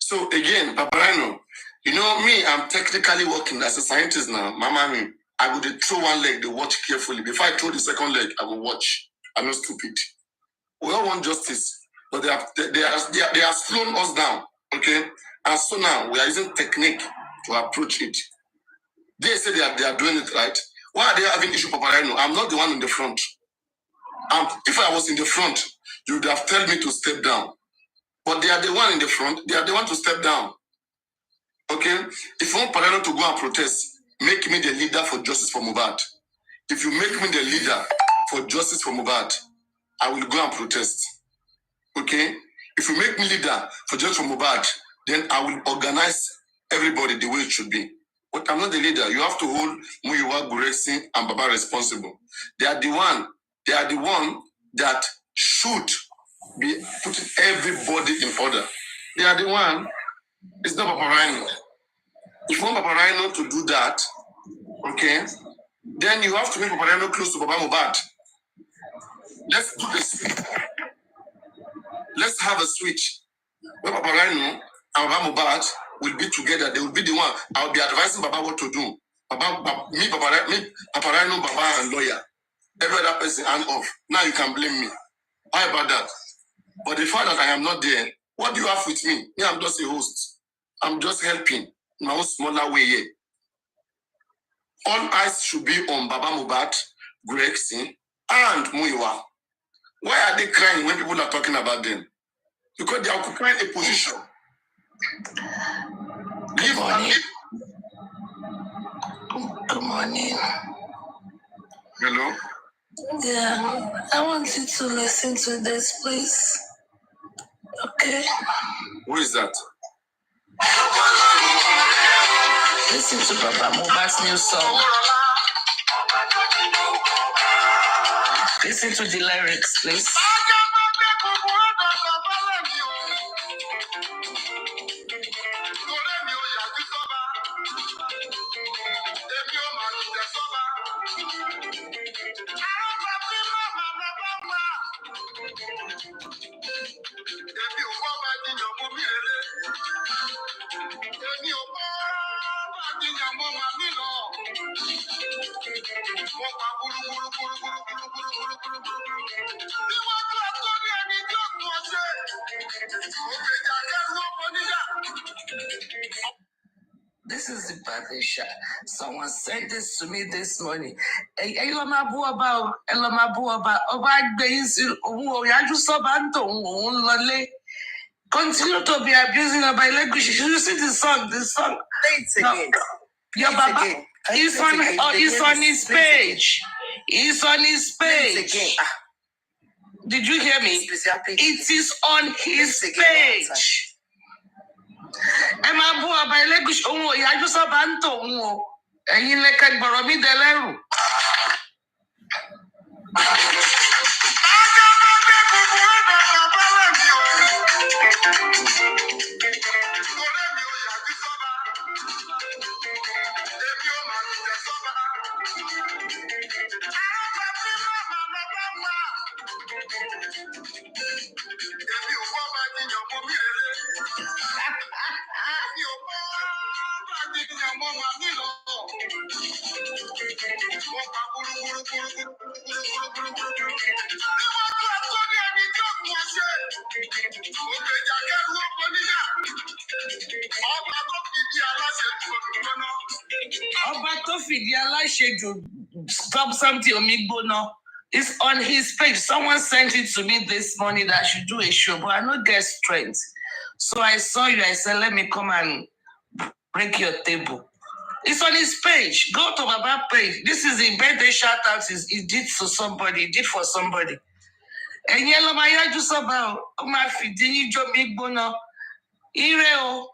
So again, Paparino, you know me, I'm technically working as a scientist now. Mama me, I would throw one leg, they watch carefully. Before I throw the second leg, I will watch. I'm not stupid. We all want justice, but they have slowed us down. Okay, and so now we are using technique to approach it. They say they are doing it right. Why are they having issue, Paparino? I'm not the one in the front. If I was in the front, you would have told me to step down. But they are the one in the front. They are the one to step down. Okay? If you want Paparino to go and protest, make me the leader for justice for Mohbad. If you make me the leader for justice for Mohbad, I will go and protest. Okay? If you make me leader for justice for Mohbad, then I will organize everybody the way it should be. But I'm not the leader. You have to hold Muyiwa, Gurexi, and Baba responsible. They are the one that should be putting everybody in order. They are the one. It's not Paparino. If you want Paparino to do that, okay, then you have to make Paparino close to Baba Mohbad. Let's do this. Let's have a switch. Where Paparino and Baba Mohbad will be together. They will be the one. I will be advising Baba what to do. Paparino, Baba, and lawyer. Every other person hand off. Now you can blame me. How about that? But the fact that I am not there, what do you have with me? Me, I'm just a host. I'm just helping in my own smaller way here. All eyes should be on Baba Mohbad, Gurexi, and Muyiwa. Why are they crying when people are talking about them? Because they are occupying a position. Good morning. Hello? Yeah, I want you to listen to this, please. Okay? Who is that? Listen to Baba Mohbad's new song. Listen to the lyrics, please. This is the Badesha. Someone sent this to me this morning. Aloaba'S. Continue to be abusing her by language. You see the song. Say it again. Your Baba is on his page. It's on his page. Did you hear me? It is on his page. Emma Bua by language. Oh, I just abanto. And you like a baromi deleru. Stop something, Omigbono. It's on his page. Someone sent it to me this morning that I should do a show, but I don't get strength. So I saw you. I said, let me come and break your table. It's on his page. Go to Baba page. This is the birthday shout out. He did to somebody. He did for somebody. And yellow my just about my feeding you big bono. Ireo.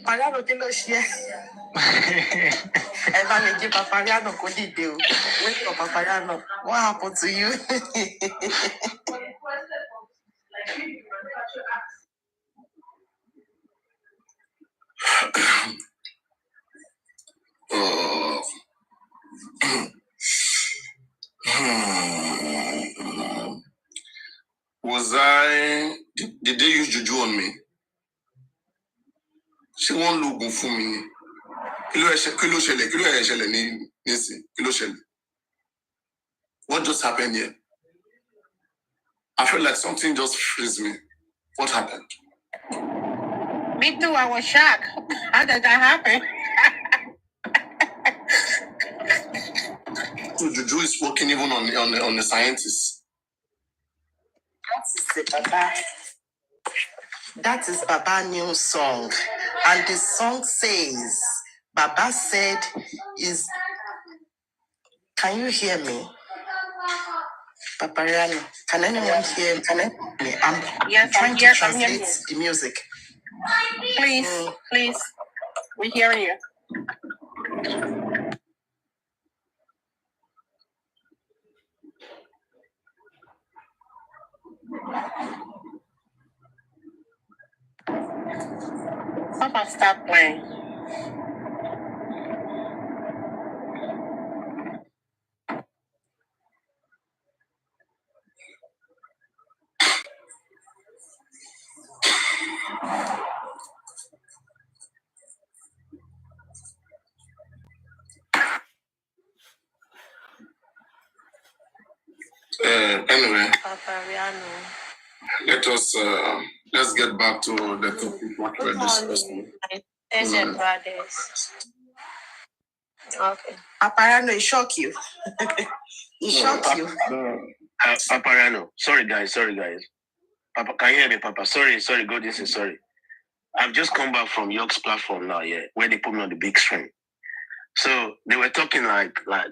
Pagano que lo share. Evangelist Papariano could do. Wait for Papariano. What happened to you? Did they use juju on me? She won't look good for me. What just happened here? I feel like something just freeze me. What happened? Me too. I was shocked. How did that happen? So juju is working even on the scientists. That is Baba new song. And the song says, Baba said is, can you hear me? Papariano, can anyone hear me? I'm trying to translate the music. Please, we hear you. Papa, stop playing. Anyway, Papariano. let's get back to the topic what we're discussing. Okay. Papariano, it shock you. It shock you. Papariano. Sorry guys. Papa, can you hear me, Papa? Sorry, God, this is sorry. I've just come back from York's platform now, where they put me on the big screen. So they were talking like that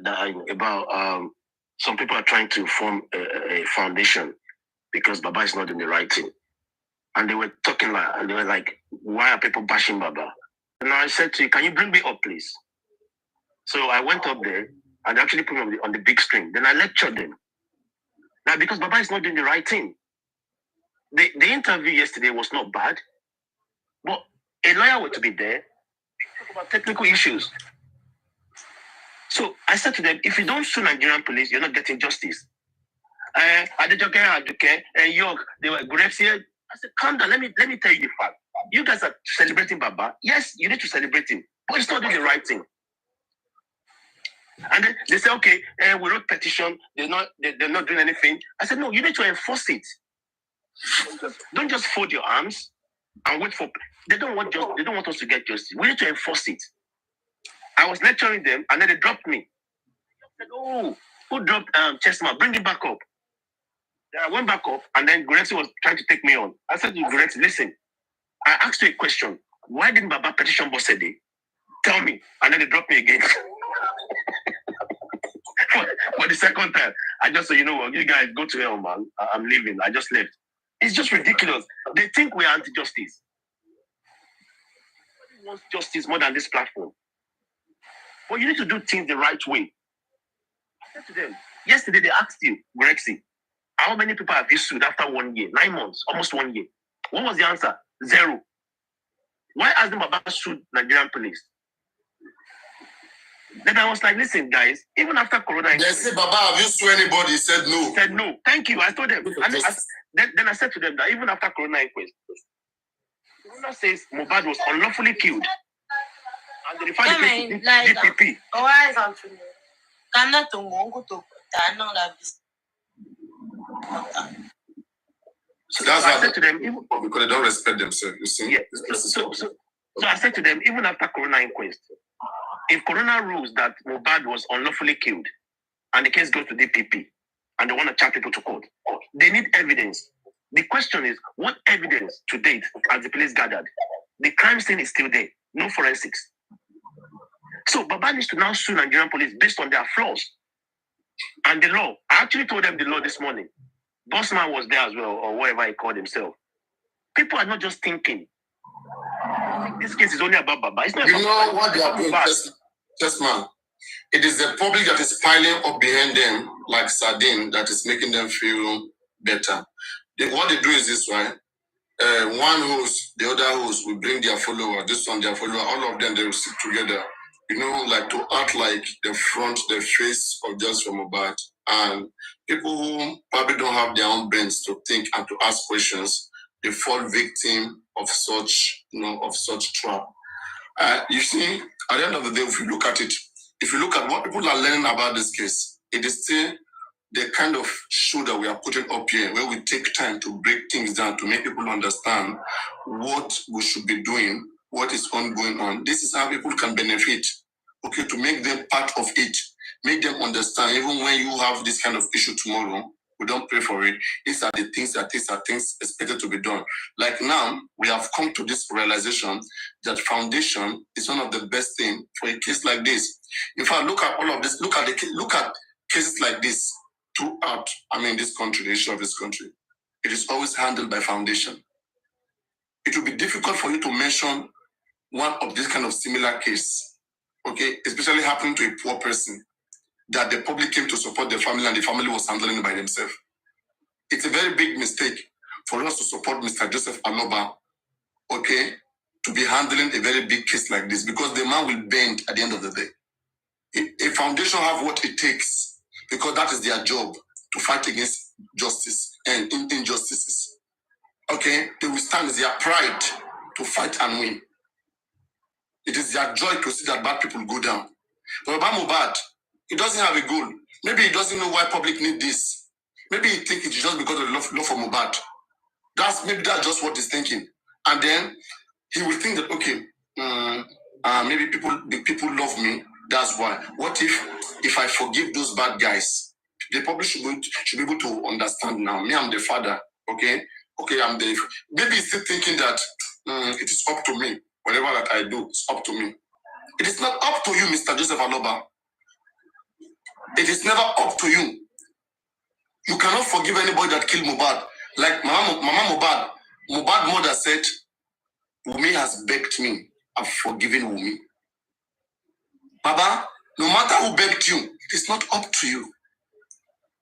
about some people are trying to form a foundation because Baba is not doing the right thing. And they were talking like, why are people bashing Baba? And I said to you, can you bring me up, please? So I went up there and actually put me on the big screen. Then I lectured them. Now, because Baba is not doing the right thing. The interview yesterday was not bad, but a lawyer were to be there to talk about technical issues. So I said to them, if you don't sue Nigerian police, you're not getting justice. Aduke, York, they were Grexia. I said, calm down, let me tell you the fact. You guys are celebrating Baba. Yes, you need to celebrate him, but it's not doing the right thing. And then they say, okay, we wrote petition, they're not doing anything. I said, no, you need to enforce it. Don't just fold your arms and wait for. They don't want us to get justice. We need to enforce it. I was lecturing them, and then they dropped me. I said, oh, who dropped Chestnut? Bring it back up. Then I went back up, and then Gorexi was trying to take me on. I said to Gorexi, listen, I asked you a question. Why didn't Baba petition Bosede? Tell me. And then they dropped me again. For the second time, I just said, you know what, you guys go to hell, man. I'm leaving. I just left. It's just ridiculous. They think we're anti-justice. Nobody wants justice more than this platform. But you need to do things the right way. I said to them, yesterday they asked you, Gorexi, how many people have you sued after 1 year? 9 months, almost 1 year. What was the answer? 0. Why hasn't Baba sued Nigerian police? Then I was like, listen, guys, even after Corona... They said, Baba, have you sued anybody? He said no. He said no. Thank you. I told them. Then I said to them that even after Corona inquest, Corona says Mohbad was unlawfully killed. And they referred the case to DPP. So that's why I said to them, even because they don't respect themselves, you see? Yeah. So I said to them, even after Corona inquest, if Corona rules that Mohbad was unlawfully killed and the case goes to DPP and they want to charge people to court, they need evidence. The question is, what evidence to date has the police gathered? The crime scene is still there, no forensics. So Baba needs to now sue Nigerian police based on their flaws. And the law, I actually told them the law this morning. Bossman was there as well, or whatever he called himself. People are not just thinking. This case is only about Baba. It's not you about know Baba. what they are doing, just man. It is the public that is piling up behind them like sardine that is making them feel better. What they do is this, right? One host, the other host will bring their follower, this one their follower, all of them, they will sit together, you know, like to act like the front, the face of just from Mohbad. And people who probably don't have their own brains to think and to ask questions, they fall victim of such, of such trap. You see, at the end of the day, if you look at what people are learning about this case, it is still the kind of show that we are putting up here, where we take time to break things down to make people understand what we should be doing, what is going on. This is how people can benefit, okay, to make them part of it, make them understand, even when you have this kind of issue tomorrow, we don't pray for it. These are the things expected to be done. Like now, we have come to this realization that foundation is one of the best things for a case like this. In fact, look at all of this. Look at cases like this throughout. This country, the issue of this country, it is always handled by foundation. It will be difficult for you to mention one of this kind of similar case, okay, especially happening to a poor person, that the public came to support the family and the family was handling it by themselves. It's a very big mistake for us to support Mr. Joseph Aloba, okay, to be handling a very big case like this, because the man will bend at the end of the day. A foundation have what it takes, because that is their job, to fight against justice and injustices. Okay, they will stand as their pride to fight and win. It is their joy to see that bad people go down. But Mohbad, he doesn't have a goal. Maybe he doesn't know why public need this. Maybe he thinks it's just because of the love for Mohbad. That's just what he's thinking. And then he will think that, okay, maybe the people love me. That's why. What if I forgive those bad guys? They probably should be able to understand now. Me, I'm the father. Okay, I'm the. Maybe he's still thinking that it is up to me. Whatever that I do, it's up to me. It is not up to you, Mr. Joseph Aloba. It is never up to you. You cannot forgive anybody that killed Mohbad. Like Mama Mohbad. Mohbad mother said, Wumi has begged me. I've forgiven Wumi. Baba, no matter who begged you, it's not up to you.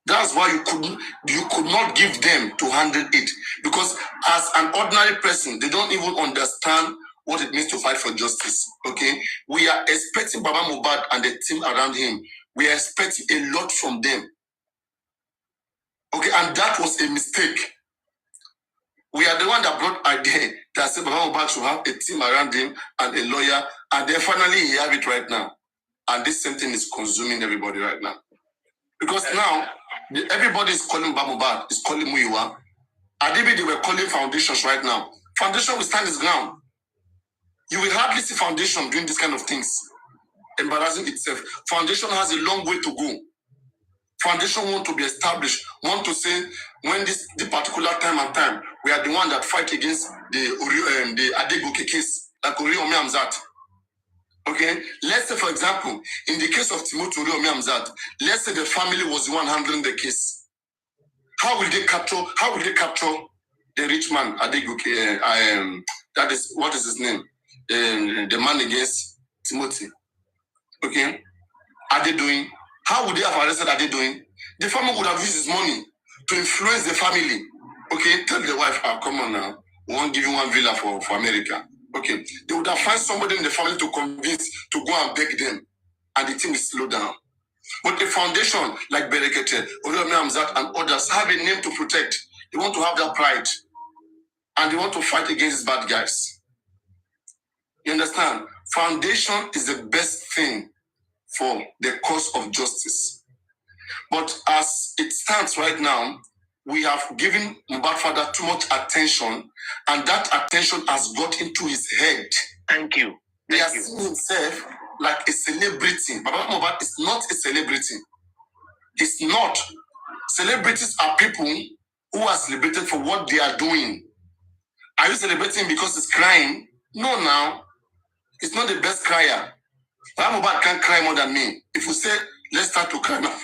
That's why you could not give them to handle it. Because as an ordinary person, they don't even understand what it means to fight for justice. Okay? We are expecting Baba Mohbad and the team around him. We are expecting a lot from them. Okay, and that was a mistake. We are the one that brought idea that said Baba Mohbad should have a team around him and a lawyer, and then finally he have it right now. And this same thing is consuming everybody right now. Because now, everybody is calling Baba Mohbad, is calling Muyiwa. Adibi, they were calling foundations right now. Foundation will stand its ground. You will hardly see foundation doing this kind of things, embarrassing itself. Foundation has a long way to go. Foundation want to be established, want to say, when the particular time, we are the one that fight against the Adegoke case, like Oriomi Amzat. Okay, let's say, for example, in the case of Timothy Oriomi Amzat, let's say the family was the one handling the case. How will they capture the rich man Adegoke? That is, what is his name? The man against Timothy. Okay, are they doing? How would they have arrested? Are they doing? The family would have used his money to influence the family. Okay, tell the wife, come on now, we won't give you one villa for America. Okay, they would have found somebody in the family to convince to go and beg them, and the thing will slow down. But the foundation like Berekete, Oriomi Amzat, and others have a name to protect. They want to have that pride, and they want to fight against bad guys. You understand? Foundation is the best thing for the cause of justice. But as it stands right now, we have given Mohbad father too much attention, and that attention has got into his head. Thank you. He has seen himself like a celebrity. Baba Mohbad is not a celebrity. It's not. Celebrities are people who are celebrated for what they are doing. Are you celebrating because he's crying? No, now. It's not the best crier. Baba Mohbad can't cry more than me. If you say, let's start to cry now.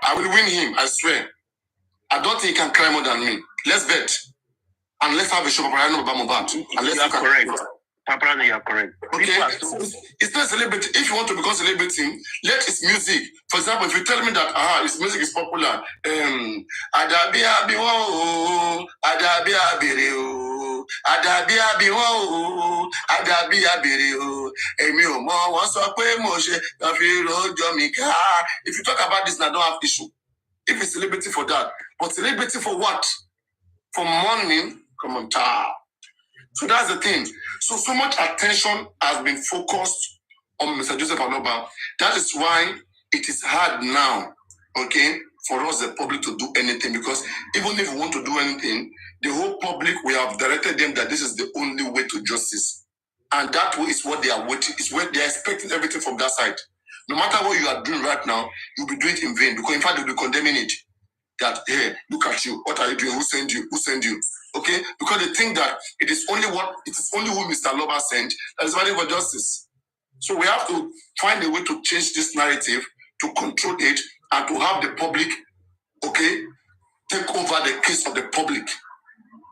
I will win him, I swear. I don't think he can cry more than me. Let's bet. And let's have a show. I know about Mohbad. You are correct. Papa, you are correct. Okay, it's not a celebrity. If you want to become celebrity, let his music. For example, if you tell me that his music is popular, Adabi abiwo, adabi abiri. Emi o mo won so pe mo se kan fi rojo mi ka. If you talk about this, I don't have issue. If it's celebrity for that, but celebrity for what? For money? Come on, child. So that's the thing. So much attention has been focused on Mr. Joseph Aloba. That is why it is hard now, okay, for us, the public, to do anything. Because even if we want to do anything, the whole public, we have directed them that this is the only way to justice. And that way is what they are waiting, is what they are expecting everything from that side. No matter what you are doing right now, you'll be doing it in vain. Because in fact, they'll be condemning it. That, hey, look at you. What are you doing? Who sent you? Who sent you? Okay? Because they think that it is only who Mr. Aloba sent that is fighting for justice. So we have to find a way to change this narrative, to control it, and to have the public, okay, take over the case of the public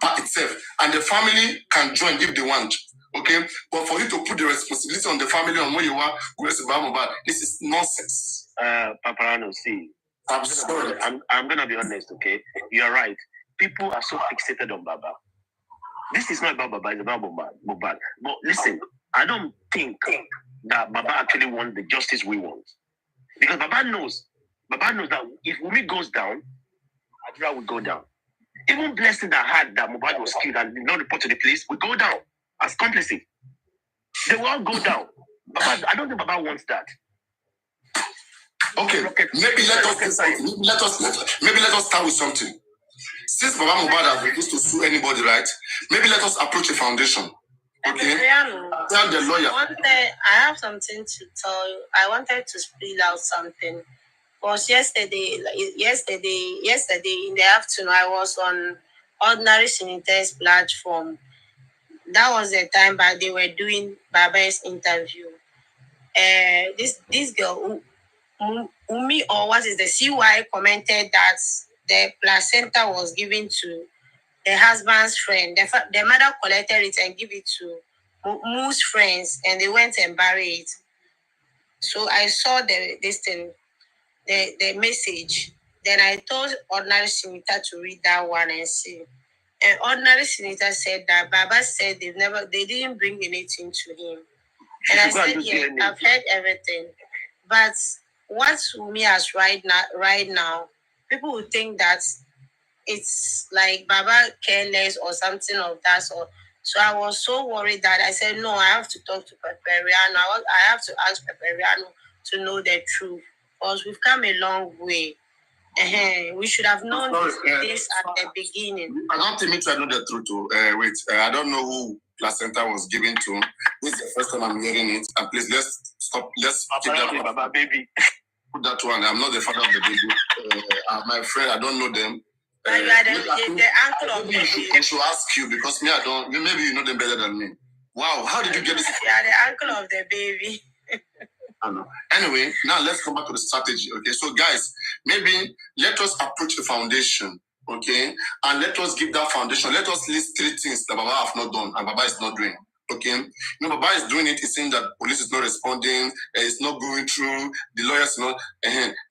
by itself. And the family can join if they want. Okay? But for you to put the responsibility on the family on where you are, this is nonsense. Paparano, see. I'm gonna be honest, okay? You're right. People are so fixated on Baba. This is not about Baba, it's about Mohbad. But listen, I don't think that Baba actually wants the justice we want. Because Baba knows that if Wumi goes down, Adra will go down. Even Blessing that had that Mohbad was killed and did not report to the police will go down as complicit. They will all go down. Baba, I don't think Baba wants that. Okay, maybe let us start with something. Since Baba Mohbad has refused to sue anybody, right? Maybe let us approach a foundation. Okay. Tell the lawyer. I have something to tell you. I wanted to spill out something. Because yesterday in the afternoon, I was on Ordinary Senators platform. That was the time that they were doing Baba's interview. This girl, Umi, or what is the CY, commented that the placenta was given to the husband's friend. The mother collected it and gave it to Moo's friends, and they went and buried it. So I saw the message. Then I told Ordinary Senator to read that one and see. And Ordinary Senator said that Baba said they didn't bring anything to him. And I said, yeah, I've heard everything. But what Umi has right now, people would think that it's like Baba careless or something of that sort. So I was so worried that I said, no, I have to talk to Peperiano. I have to ask Peperiano to know the truth. Because we've come a long way. We should have known this at the beginning. I don't think me to know the truth. I don't know who placenta was given to. This is the first time I'm hearing it. And please, let's stop. Let's keep that Baba baby. Put that one. I'm not the father of the baby. My friend, I don't know them. But you are the uncle of the baby. I should ask you because me, I don't. Maybe you know them better than me. Wow, how did you get this? You are the uncle of the baby. I know. Anyway, now let's come back to the strategy. Okay, so guys, maybe let us approach the foundation. Okay, and let us give that foundation. Let us list 3 things that Baba have not done and Baba is not doing. Okay, Baba is doing it. He's saying that police is not responding. It's not going through. The lawyers not.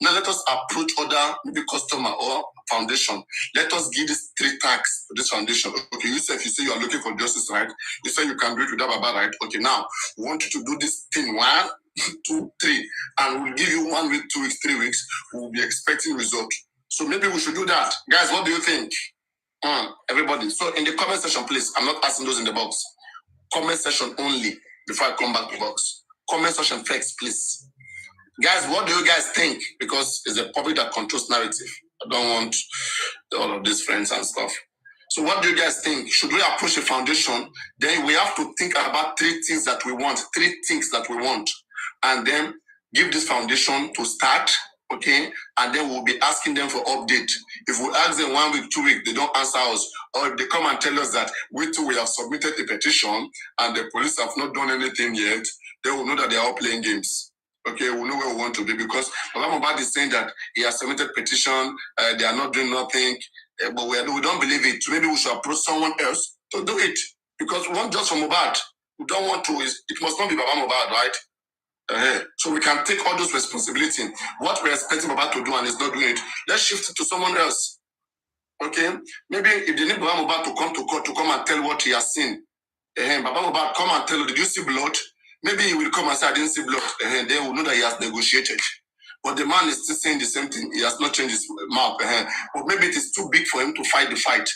Now let us approach other maybe customer or foundation. Let us give these 3 tags to this foundation. Okay, you say you are looking for justice, right? You say you can do it without Baba, right? Okay, now we want you to do this thing 1, 2, 3, and we'll give you 1 week, 2 weeks, 3 weeks. We'll be expecting results. So maybe we should do that. Guys, what do you think? Everybody. So in the comment section, please. I'm not asking those in the box. Comment section only before I come back to box. Comment section first, please. Guys, what do you guys think? Because it's the public that controls narrative. I don't want all of these friends and stuff. So what do you guys think? Should we approach the foundation? Then we have to think about 3 things that we want. 3 things that we want. And then give this foundation to start. Okay, and then we'll be asking them for update. If we ask them 1 week, 2 weeks, they don't answer us, or if they come and tell us that we too, we have submitted a petition and the police have not done anything yet, they will know that they are all playing games. Okay, we'll know where we want to be because Aloaba'S is saying that he has submitted petition, they are not doing nothing, but we don't believe it. Maybe we should approach someone else to do it because we want just from Mohbad. We don't want to. It must not be Baba Mohbad, right? So we can take all those responsibility. What we're expecting Baba to do and is not doing it, let's shift it to someone else. Okay, maybe if they need Baba Mohbad to come to court to come and tell what he has seen, Baba Mohbad come and tell you, did you see blood? Maybe he will come and say, I didn't see blood. They will know that he has negotiated. But the man is still saying the same thing. He has not changed his mouth. But maybe it is too big for him to fight the fight.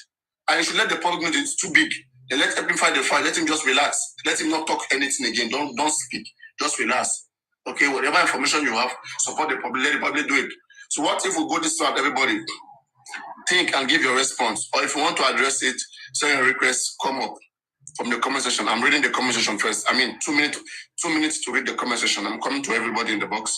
And you should let the public know that it's too big. Then let him fight the fight. Let him just relax. Let him not talk anything again. Don't speak. Just relax. Okay, whatever information you have, support the public. Let the public do it. So what if we go this route, everybody? Think and give your response. Or if you want to address it, send your request, come up from the comment section. I'm reading the comment section first. I mean, 2 minutes to read the comment section. I'm coming to everybody in the box.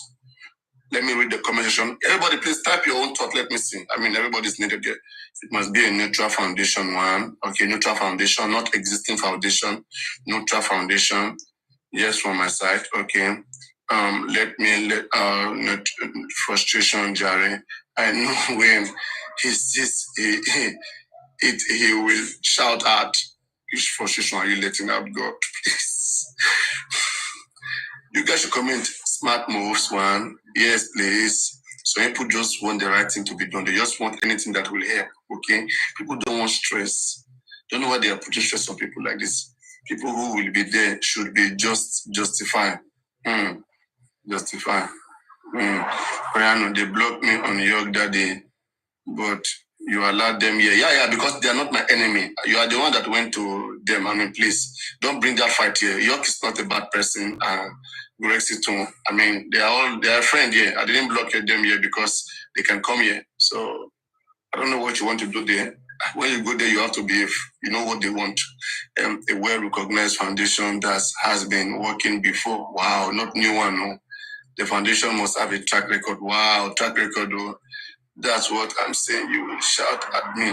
Let me read the comment section. Everybody, please type your own thought. Let me see. I mean, everybody's needed there. It must be a neutral foundation one. Okay, neutral foundation, not existing foundation. Neutral foundation. Yes, from my side. Okay. Let frustration, Jerry. I know when he sees he will shout out. Which frustration are you letting out, God? Please. You guys should comment smart moves one. Yes, please. So people just want the right thing to be done. They just want anything that will help. Okay? People don't want stress. Don't know why they are putting stress on people like this. People who will be there should be justify. Justify. Brian, they blocked me on York that day, but you allowed them here. Yeah, because they are not my enemy. You are the one that went to them. I mean, please, don't bring that fight here. York is not a bad person. Grexit, I mean, they are friends here. I didn't block them here because they can come here. So I don't know what you want to do there. When you go there, you have to behave. You know what they want. A well-recognized foundation that has been working before. Wow, not new one. No. The foundation must have a track record. Wow, track record. Oh. That's what I'm saying. You will shout at me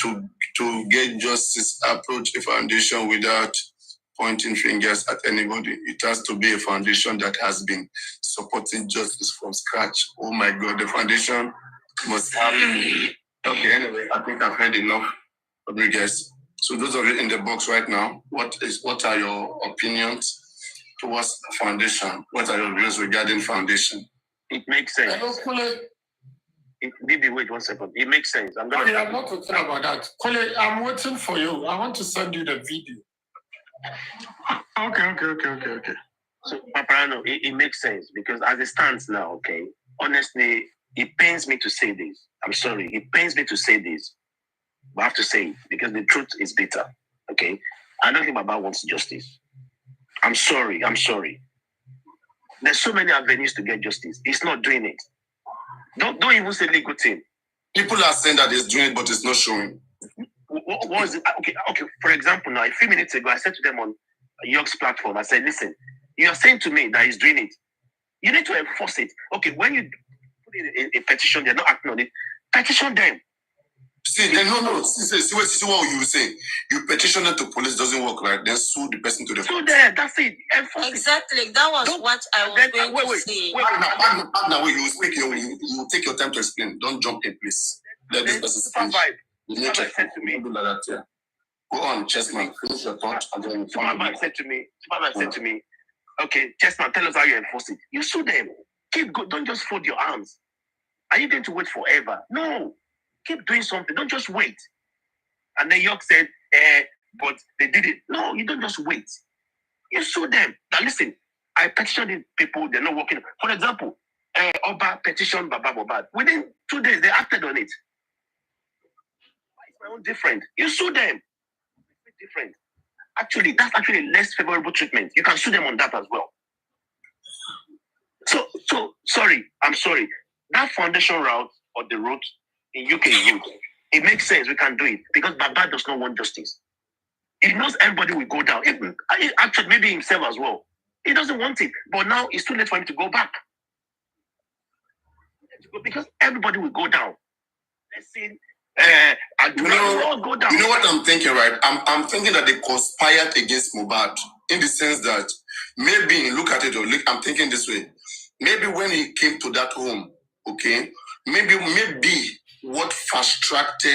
to get justice. Approach a foundation without pointing fingers at anybody. It has to be a foundation that has been supporting justice from scratch. Oh my God, the foundation must have. Okay, anyway, I think I've heard enough of you guys. So those of you in the box right now, what are your opinions towards foundation? What are your views regarding foundation? It makes sense. Maybe wait 1 second. It makes sense. I'm not talking about that. Kole, I'm waiting for you. I want to send you the video. Okay. So, Paparano, it makes sense because as it stands now, okay, honestly, it pains me to say this. I'm sorry. It pains me to say this. But I have to say it because the truth is bitter. Okay? I don't think Baba wants justice. I'm sorry. There's so many avenues to get justice. He's not doing it. Don't even say legal thing. People are saying that he's doing it, but it's not showing. What is it? Okay. For example, now, a few minutes ago, I said to them on York's platform, I said, listen, you're saying to me that he's doing it. You need to enforce it. Okay, when you put in a petition, they're not acting on it. Petition them. See, then no. See what you say. You petition it to police, doesn't work, right? Then sue the person to the court. So there, that's it. Exactly. That was what I was going to say. Now, wait, you speak. You take your time to explain. Don't jump in, please. Let this person speak. You need to said to me. Like that, yeah. Go on, Chessman. Finish your thought. Superman said to me, okay, Chessman, tell us how you enforce it. You sue them. Keep going. Don't just fold your arms. Are you going to wait forever? No. Keep doing something. Don't just wait. And then York said, but they did it. No, you don't just wait. You sue them. Now listen, I petitioned the people, they're not working. For example, Oba petitioned Baba Mohbad. Within 2 days, they acted on it. Why is my own different? You sue them. It's different. Actually, that's actually less favorable treatment. You can sue them on that as well. So sorry. I'm sorry. That foundation route or the route in UK youth, it makes sense. We can do it because Baba does not want justice. He knows everybody will go down. Actually, maybe himself as well. He doesn't want it, but now it's too late for him to go back because everybody will go down. Let's see. You know what I'm thinking, right? I'm thinking that they conspired against Mohbad in the sense that maybe look at it. I'm thinking this way. Maybe when he came to that home, okay, maybe what fast-tracked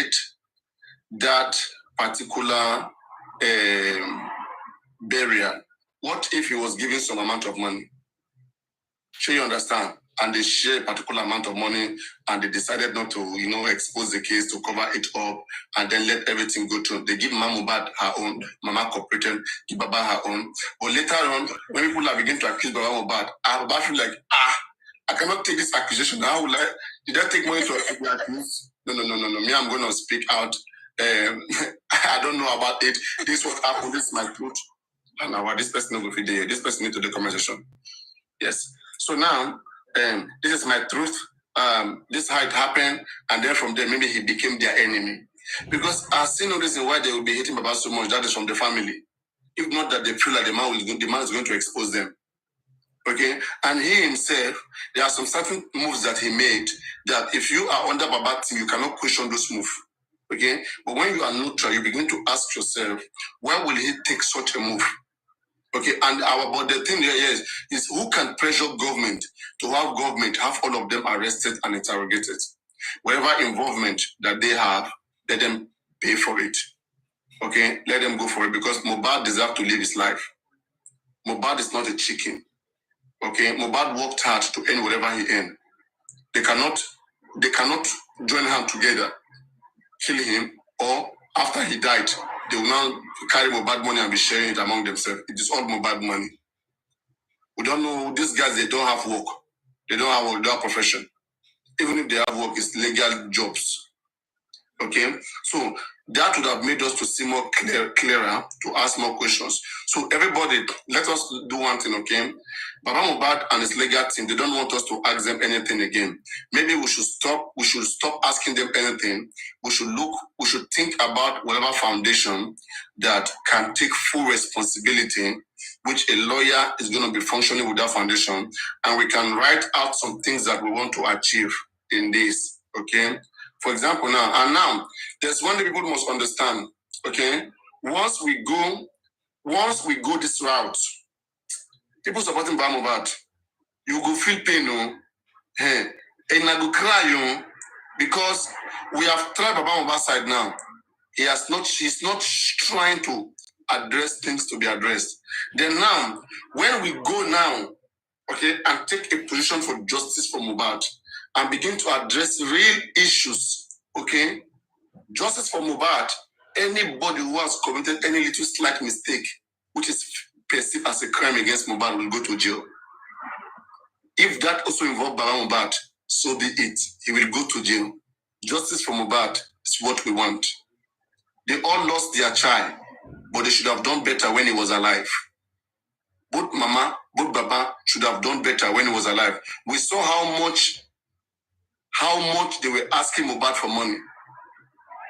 that particular burial. What if he was given some amount of money? Sure, you understand? and they share a particular amount of money, and they decided not to, expose the case, to cover it up, and then let everything go through. They give Mama Mohbad her own, Mama cooperated, give Baba her own. But later on, when people are beginning to accuse Baba Mohbad, Baba feel like, I cannot take this accusation. How will I? Did I take money to accuse? No. Me, I'm going to speak out. I don't know about it. This is what happened. This is my truth. And now this person will be there. This person need to do the conversation. Yes. So now, this is my truth. This is how it happened. And then from there, maybe he became their enemy. Because I see no reason why they will be hating Baba so much. That is from the family. If not that they feel like the man is going to expose them. Okay? And he himself, there are some certain moves that he made that if you are under Baba team, you cannot question those moves. Okay? But when you are neutral, you begin to ask yourself, why will he take such a move? Okay, but the thing here is who can pressure government to have government have all of them arrested and interrogated? Whatever involvement that they have, let them pay for it. Okay, let them go for it because Mohbad deserves to live his life. Mohbad is not a chicken. Okay, Mohbad worked hard to earn whatever he earned. They cannot join hands together, kill him, or after he died, they will now carry Mohbad money and be sharing it among themselves. It is all Mohbad money. We don't know, these guys, they don't have work. They don't have work, they don't have profession. Even if they have work, it's legal jobs. Okay? So that would have made us to see more clearer, to ask more questions. So everybody, let us do one thing, okay? Baba Mohbad and his legal team, they don't want us to ask them anything again. Maybe we should stop asking them anything. We should think about whatever foundation that can take full responsibility, which a lawyer is going to be functioning with that foundation, and we can write out some things that we want to achieve in this, okay? For example, now, there's one thing people must understand, okay? Once we go this route, people supporting Baba Mohbad, you go feel pain, and I go cry, because we have tried Baba Mohbad's side now. He's not trying to address things to be addressed. Then now, when we go now, okay, and take a position for justice for Mohbad and begin to address real issues, okay? Justice for Mohbad, anybody who has committed any little slight mistake, which is perceived as a crime against Mohbad, will go to jail. If that also involves Baba Mohbad, so be it. He will go to jail. Justice for Mohbad is what we want. They all lost their child, but they should have done better when he was alive. Both Mama, both Baba should have done better when he was alive. We saw how much they were asking Mohbad for money.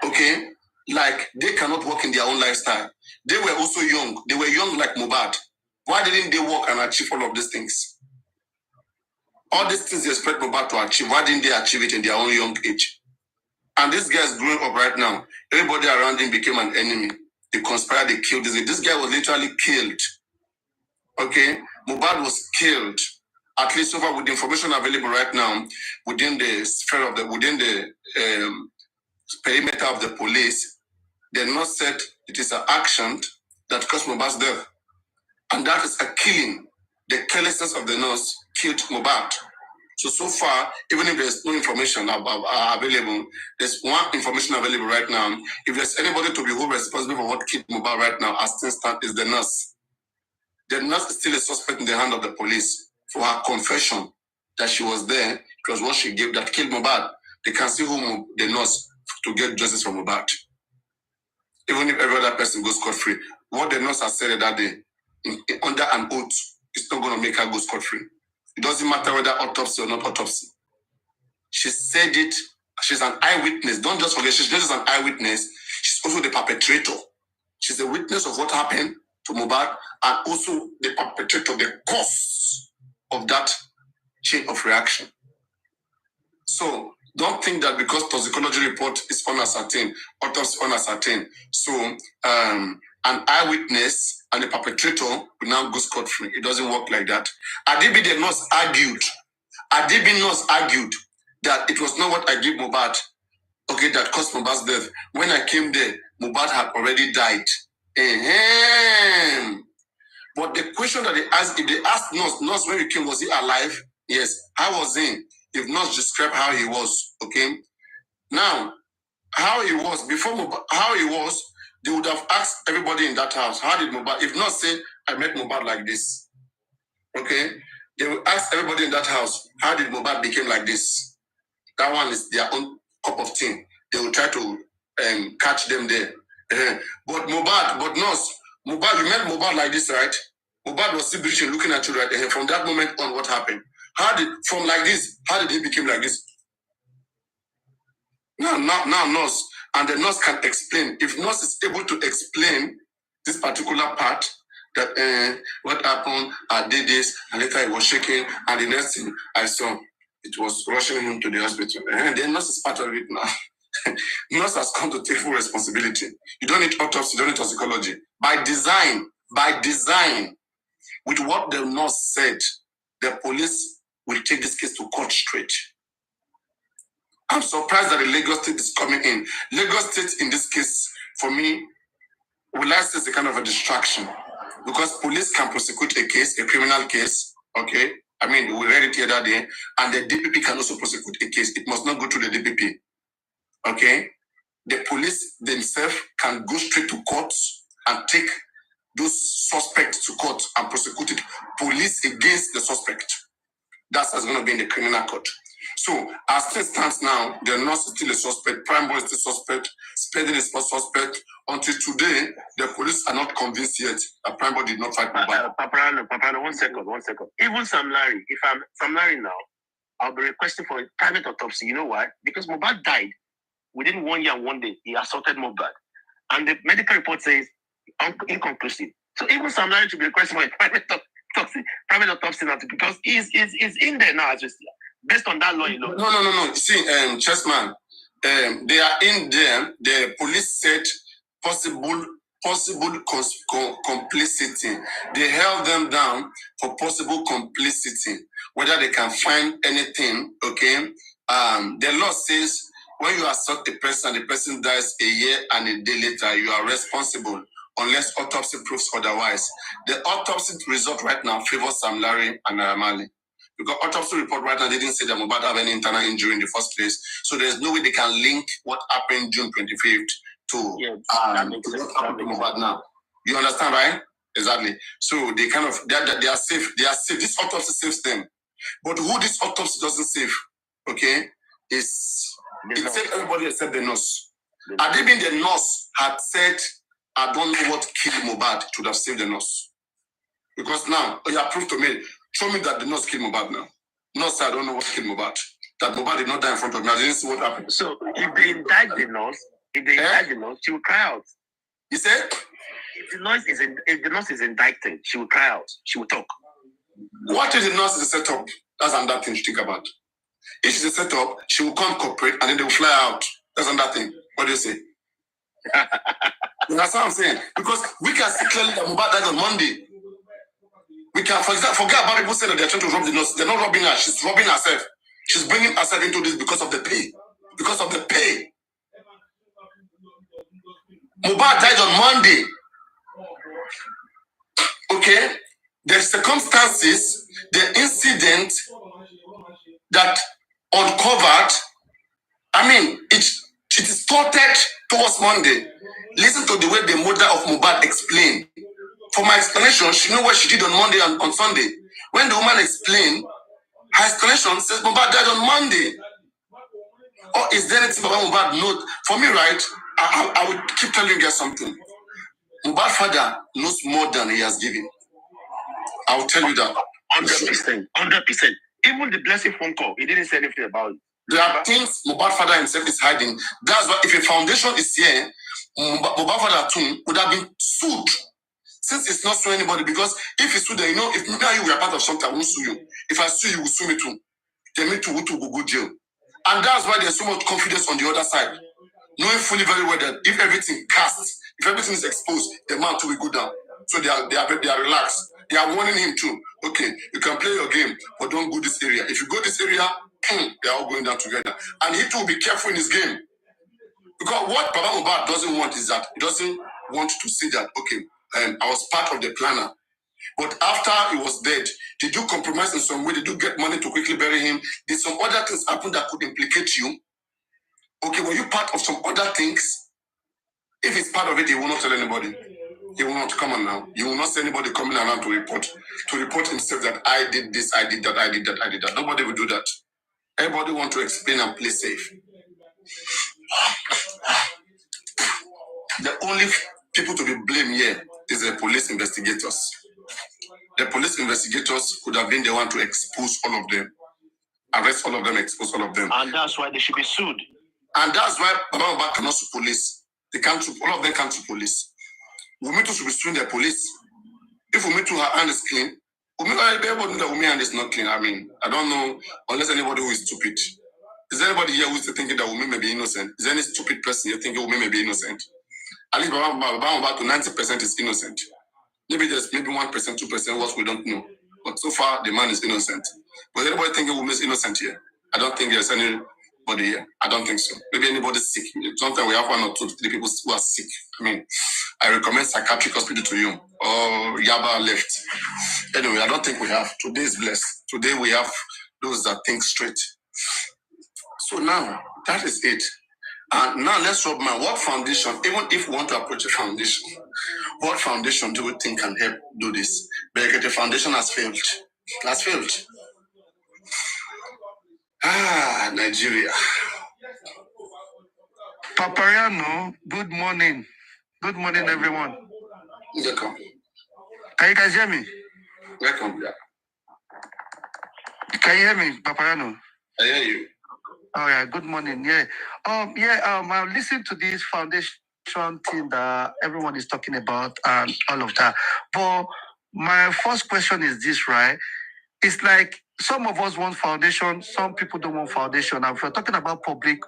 Okay? Like, they cannot work in their own lifestyle. They were also young. They were young like Mohbad. Why didn't they work and achieve all of these things? All these things they expect Mohbad to achieve, why didn't they achieve it in their own young age? And this guy is growing up right now. Everybody around him became an enemy. They conspired, they killed this guy. This guy was literally killed. Okay? Mohbad was killed. At least so far with the information available right now, within the sphere of within the perimeter of the police, they have not said it is an action that caused Mohbad's death. And that is a killing. The carelessness of the nurse killed Mohbad. So far, even if there's no information available, there's one information available right now. If there's anybody to be who responsible for what killed Mohbad right now, as things stand, is the nurse. The nurse is still a suspect in the hand of the police for her confession that she was there. It was what she gave that killed Mohbad. They can see who the nurse to get justice from Mohbad. Even if every other person goes scot-free. What the nurse has said that day, under an oath, it's not going to make her go scot-free. It doesn't matter whether autopsy or not autopsy. She said it. She's an eyewitness. Don't just forget, she's not just an eyewitness. She's also the perpetrator. She's a witness of what happened to Mohbad and also the perpetrator, the cause of that chain of reaction. So don't think that because toxicology report is unascertained, autopsy unascertained, so an eyewitness and the perpetrator will now go scot-free. It doesn't work like that. Adibi the nurse argued. Adibi nurse argued that it was not what I gave Mohbad, okay, that caused Mohbad's death. When I came there, Mohbad had already died. But the question that they asked, if they asked nurse, when you came, was he alive? Yes, how was he? If not describe how he was, okay? Now, how he was, before Mohbad, how he was, they would have asked everybody in that house, how did Mohbad, if not say, I met Mohbad like this, okay? They will ask everybody in that house, how did Mohbad become like this? That one is their own cup of tea. They will try to catch them there. But Nurse, Mohbad, you met Mohbad like this, right? Mohbad was still breathing, looking at you right there. From that moment on, what happened? From like this, how did he become like this? Now, Nurse, and the nurse can explain. If Nurse is able to explain this particular part, that what happened, I did this, and later he was shaking, and the next thing I saw, it was rushing him to the hospital. And the nurse is part of it now. Nurse has come to take full responsibility. You don't need autopsy, you don't need toxicology. By design, with what the nurse said, the police will take this case to court straight. I'm surprised that the Lagos State is coming in. Lagos State, in this case, for me, will I say it's a kind of a distraction, because police can prosecute a case, a criminal case, okay? I mean, we read it the other day, and the DPP can also prosecute a case. It must not go through the DPP, okay? The police themselves can go straight to court and take those suspects to court and prosecute it. Police against the suspect. That's going to be in the criminal court. So, as it stands now, the nurse is still a suspect, Prime Boy is still suspect, Spending is not suspect. Until today, the police are not convinced yet that Prime Boy did not fight Mohbad. Paparano, one second. Even Sam Larry, if I'm Sam Larry now, I'll be requesting for a private autopsy. You know why? Because Mohbad died within 1 year and 1 day. He assaulted Mohbad. And the medical report says inconclusive. So even Sam Larry should be requesting for a private autopsy now, because he's in there now, just based on that law alone. No. See, Chessman, they are in there. The police said possible complicity. They held them down for possible complicity. Whether they can find anything, okay? The law says when you assault a person, the person dies a year and a day later, you are responsible unless autopsy proves otherwise. The autopsy result right now favors Sam Larry and Naramali. Because autopsy report right now, they didn't say that Mohbad have any internal injury in the first place. So there's no way they can link what happened June 25th to what happened to Mohbad now. You understand, right? Exactly. So they kind of, they are safe. They are safe. This autopsy saves them. But who this autopsy doesn't save, okay, it saved everybody except the nurse. Had it been the nurse had said, I don't know what killed Mohbad, it would have saved the nurse. Because now, you have proved to me, show me that the nurse killed Mohbad now. Nurse said, I don't know what killed Mohbad. That Mohbad did not die in front of me. I didn't see what happened. So if they indict the nurse, she will cry out. You said? If the nurse is indicted, she will cry out. She will talk. What if the nurse is a setup? That's another thing to think about. If she's a setup, she will come cooperate and then they will fly out. That's another thing. What do you say? That's what I'm saying. Because we can see clearly that Mohbad died on Monday. We can, for example, forget about people saying that they're trying to rob the nurse. They're not robbing her. She's robbing herself. She's bringing herself into this because of the pay. Because of the pay. Mohbad died on Monday. Okay? The circumstances, the incident that uncovered, I mean, it is started towards Monday. Listen to the way the mother of Mohbad explained. For my explanation, she knew what she did on Monday and on Sunday. When the woman explained, her explanation says Mohbad died on Monday. Or is there anything about Mohbad? No. For me, right, I would keep telling you guys something. Mohbad's father knows more than he has given. I will tell you that. 100%. 100%. Even the blessing phone call, he didn't say anything about it. There are things Mohbad's father himself is hiding. That's why if a foundation is here, Mohbad's father too would have been sued. Since it's not suing anybody, because if it's sued, you know, if now you were part of something, I won't sue you. If I sue you, will sue me too. Then me too will go jail. And that's why there's so much confidence on the other side. Knowing fully very well that if everything casts, if everything is exposed, the man too will go down. So they are relaxed. They are warning him too. Okay, you can play your game, but don't go this area. If you go this area, they are all going down together. And he too will be careful in his game. Because what Baba Mohbad doesn't want is that he doesn't want to see that, okay, I was part of the planner. But after he was dead, did you compromise in some way? Did you get money to quickly bury him? Did some other things happen that could implicate you? Okay, were you part of some other things? If it's part of it, he will not tell anybody. He will not come on now. You will not see anybody coming around to report himself that I did this, I did that, I did that, I did that. Nobody will do that. Everybody want to explain and play safe. The only people to be blamed here is the police investigators. The police investigators could have been the one to expose all of them, arrest all of them, expose all of them. And that's why they should be sued. And that's why Baba cannot sue police. They can't sue, all of them can't sue police. Umitu should be suing the police. If Umitu her hand is clean, everybody that Umi hand is not clean. I mean, I don't know, unless anybody who is stupid. Is there anybody here who is thinking that Umi may be innocent? Is there any stupid person here thinking Umi may be innocent? At least Baba to 90% is innocent. Maybe there's maybe 1%, 2% what we don't know. But so far, the man is innocent. But anybody thinking Umi is innocent here? I don't think there's anybody here. I don't think so. Maybe anybody's sick. Sometimes we have 1 or 2, 3 people who are sick. I mean, I recommend psychiatric hospital to you. Or Yaba left. Anyway, I don't think we have. Today is blessed. Today we have those that think straight. So now, that is it. And now let's talk about what foundation, even if we want to approach a foundation, what foundation do we think can help do this? Because the foundation has failed. It has failed. Nigeria. Papariano, good morning. Good morning, everyone. Welcome. Can you guys hear me? Welcome, yeah. Can you hear me, Papariano? I hear you. Oh yeah, good morning. Yeah. I listened to this foundation thing that everyone is talking about and all of that. But my first question is this, right? It's like some of us want foundation, some people don't want foundation. And if we're talking about public,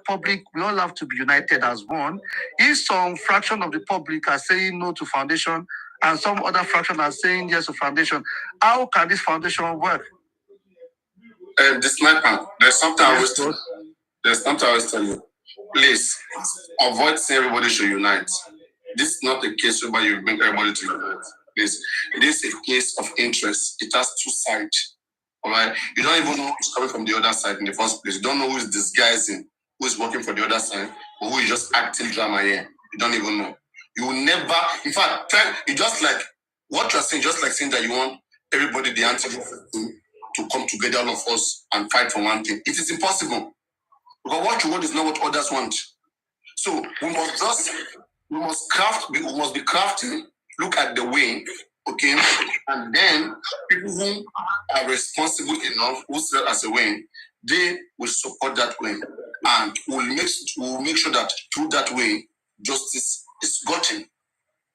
we all have to be united as one. If some fraction of the public are saying no to foundation and some other fraction are saying yes to foundation, how can this foundation work? This sniper, there's something I always tell you. Please avoid saying everybody should unite. This is not a case where you bring everybody to unite. Please, it is a case of interest. It has 2 sides. All right, you don't even know who's coming from the other side in the first place. You don't know who is disguising, who is working for the other side, or who is just acting drama here. You don't even know. You will never, in fact, you just like what you're saying, just like saying that you want everybody, the anti to come together, all of us, and fight for one thing. It is impossible. Because what you want is not what others want. So we must be crafting, look at the way, okay, and then people who are responsible enough, who serve as a way, they will support that way, and will make sure that through that way, justice is gotten.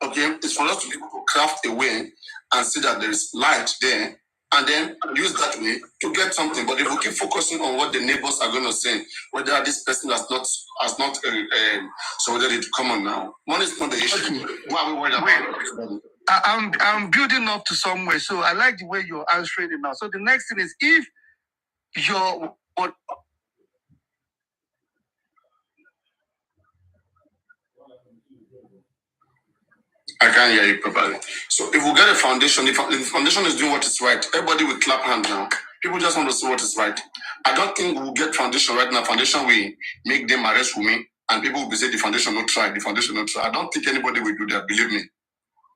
Okay, it's for us to be able to craft a way and see that there is light there, and then use that way to get something. But if we keep focusing on what the neighbors are going to say, whether this person has not so whether it come on now, money is not the issue. What are we worried about? I'm building up to somewhere, so I like the way you're answering it now. So the next thing is, if you're I can't hear you properly. So if we get a foundation, if the foundation is doing what is right, everybody will clap hands now. People just want to see what is right. I don't think we'll get foundation right now. Foundation will make them arrest me, and people will be saying the foundation not try, the foundation not try. I don't think anybody will do that, believe me.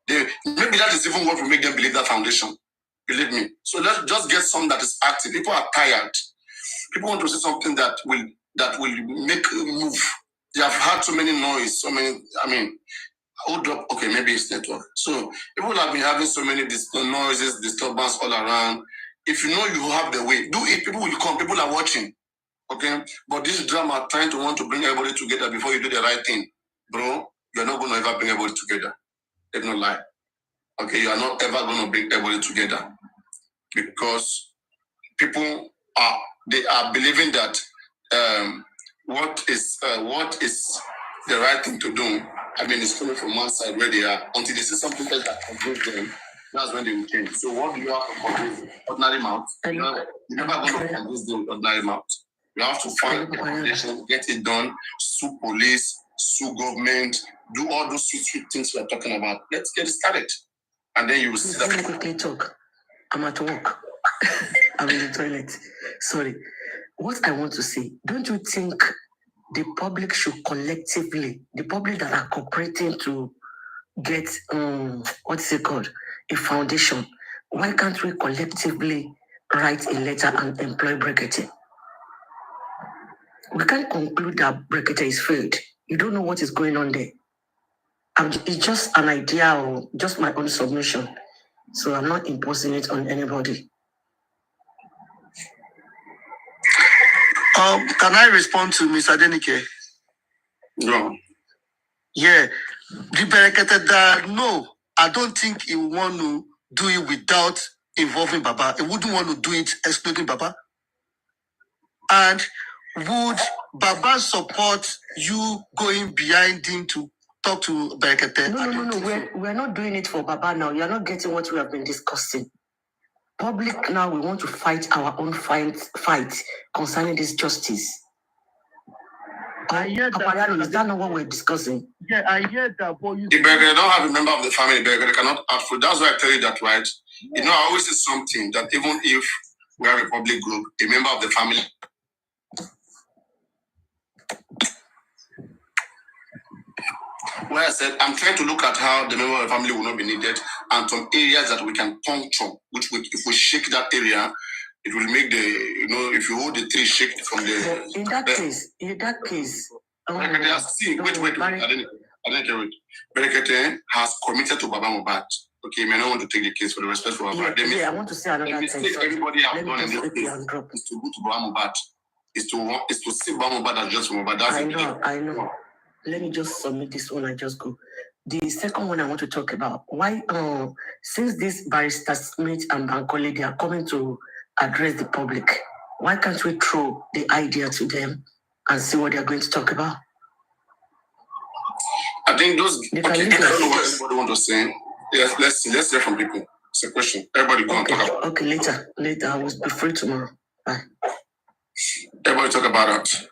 Maybe that is even what will make them believe that foundation. Believe me. So let's just get some that is active. People are tired. People want to see something that will make a move. They have had so many noise, hold up. Okay, maybe it's network. So people have been having so many noises, disturbance all around. If you know you have the way, do it. People will come. People are watching. Okay, but this drama trying to want to bring everybody together before you do the right thing, bro. You're not going to ever bring everybody together. It's no lie. Okay, you are not ever going to bring everybody together because people are believing that what is the right thing to do. I mean, it's coming from one side where they are. Until they see something else that convinces them, that's when they will change. So what do you have to convince? Ordinary mouth. You're never going to convince them with ordinary mouth. You have to find a foundation, get it done, sue police, sue government, do all those sweet things we're talking about. Let's get it started. and then you will see Let me that. quickly talk. I'm at work. I'm in the toilet. Sorry. What I want to say, don't you think the public should collectively, the public that are cooperating to get, what's it called, a foundation, why can't we collectively write a letter and employ Brekete? We can't conclude that Brekete is failed. You don't know what is going on there. It's just an idea or just my own submission. So I'm not imposing it on anybody. Can I respond to Ms. Adenike? No. Yeah. The Berekete that no, I don't think he want to do it without involving Baba. He wouldn't want to do it excluding Baba. And would Baba support you going behind him to talk to Berekete? No. We're not doing it for Baba now. You're not getting what we have been discussing. Public now, we want to fight our own fight concerning this justice. I hear that. Is that not what we're discussing? Yeah, I hear that. But you The Berekete don't have a member of the family. Berekete cannot ask for. That's why I tell you that, right? You know, I always say something that even if we are a public group, a member of the family. Where I said, I'm trying to look at how the member of the family will not be needed and some areas that we can puncture, if we shake that area, it will make if you hold the tree, shake it from the... In that case... I didn't get it. Berekete has committed to Baba Mohbad. Okay, may not want to take the case for the respect for Baba. I want to say another thing. Everybody has done in this case is to go to Baba Mohbad. Is to see Baba Mohbad as just Mohbad. I know. Let me just submit this one and just go. The second one I want to talk about, why, since this Barrister Smith and Bankole, they are coming to address the public, why can't we throw the idea to them and see what they're going to talk about? I think those... I don't know what everybody wants to say. Yes, let's hear from people. It's a question. Everybody go and talk about it. Okay, later. I will be free tomorrow. Bye. Everybody talk about it.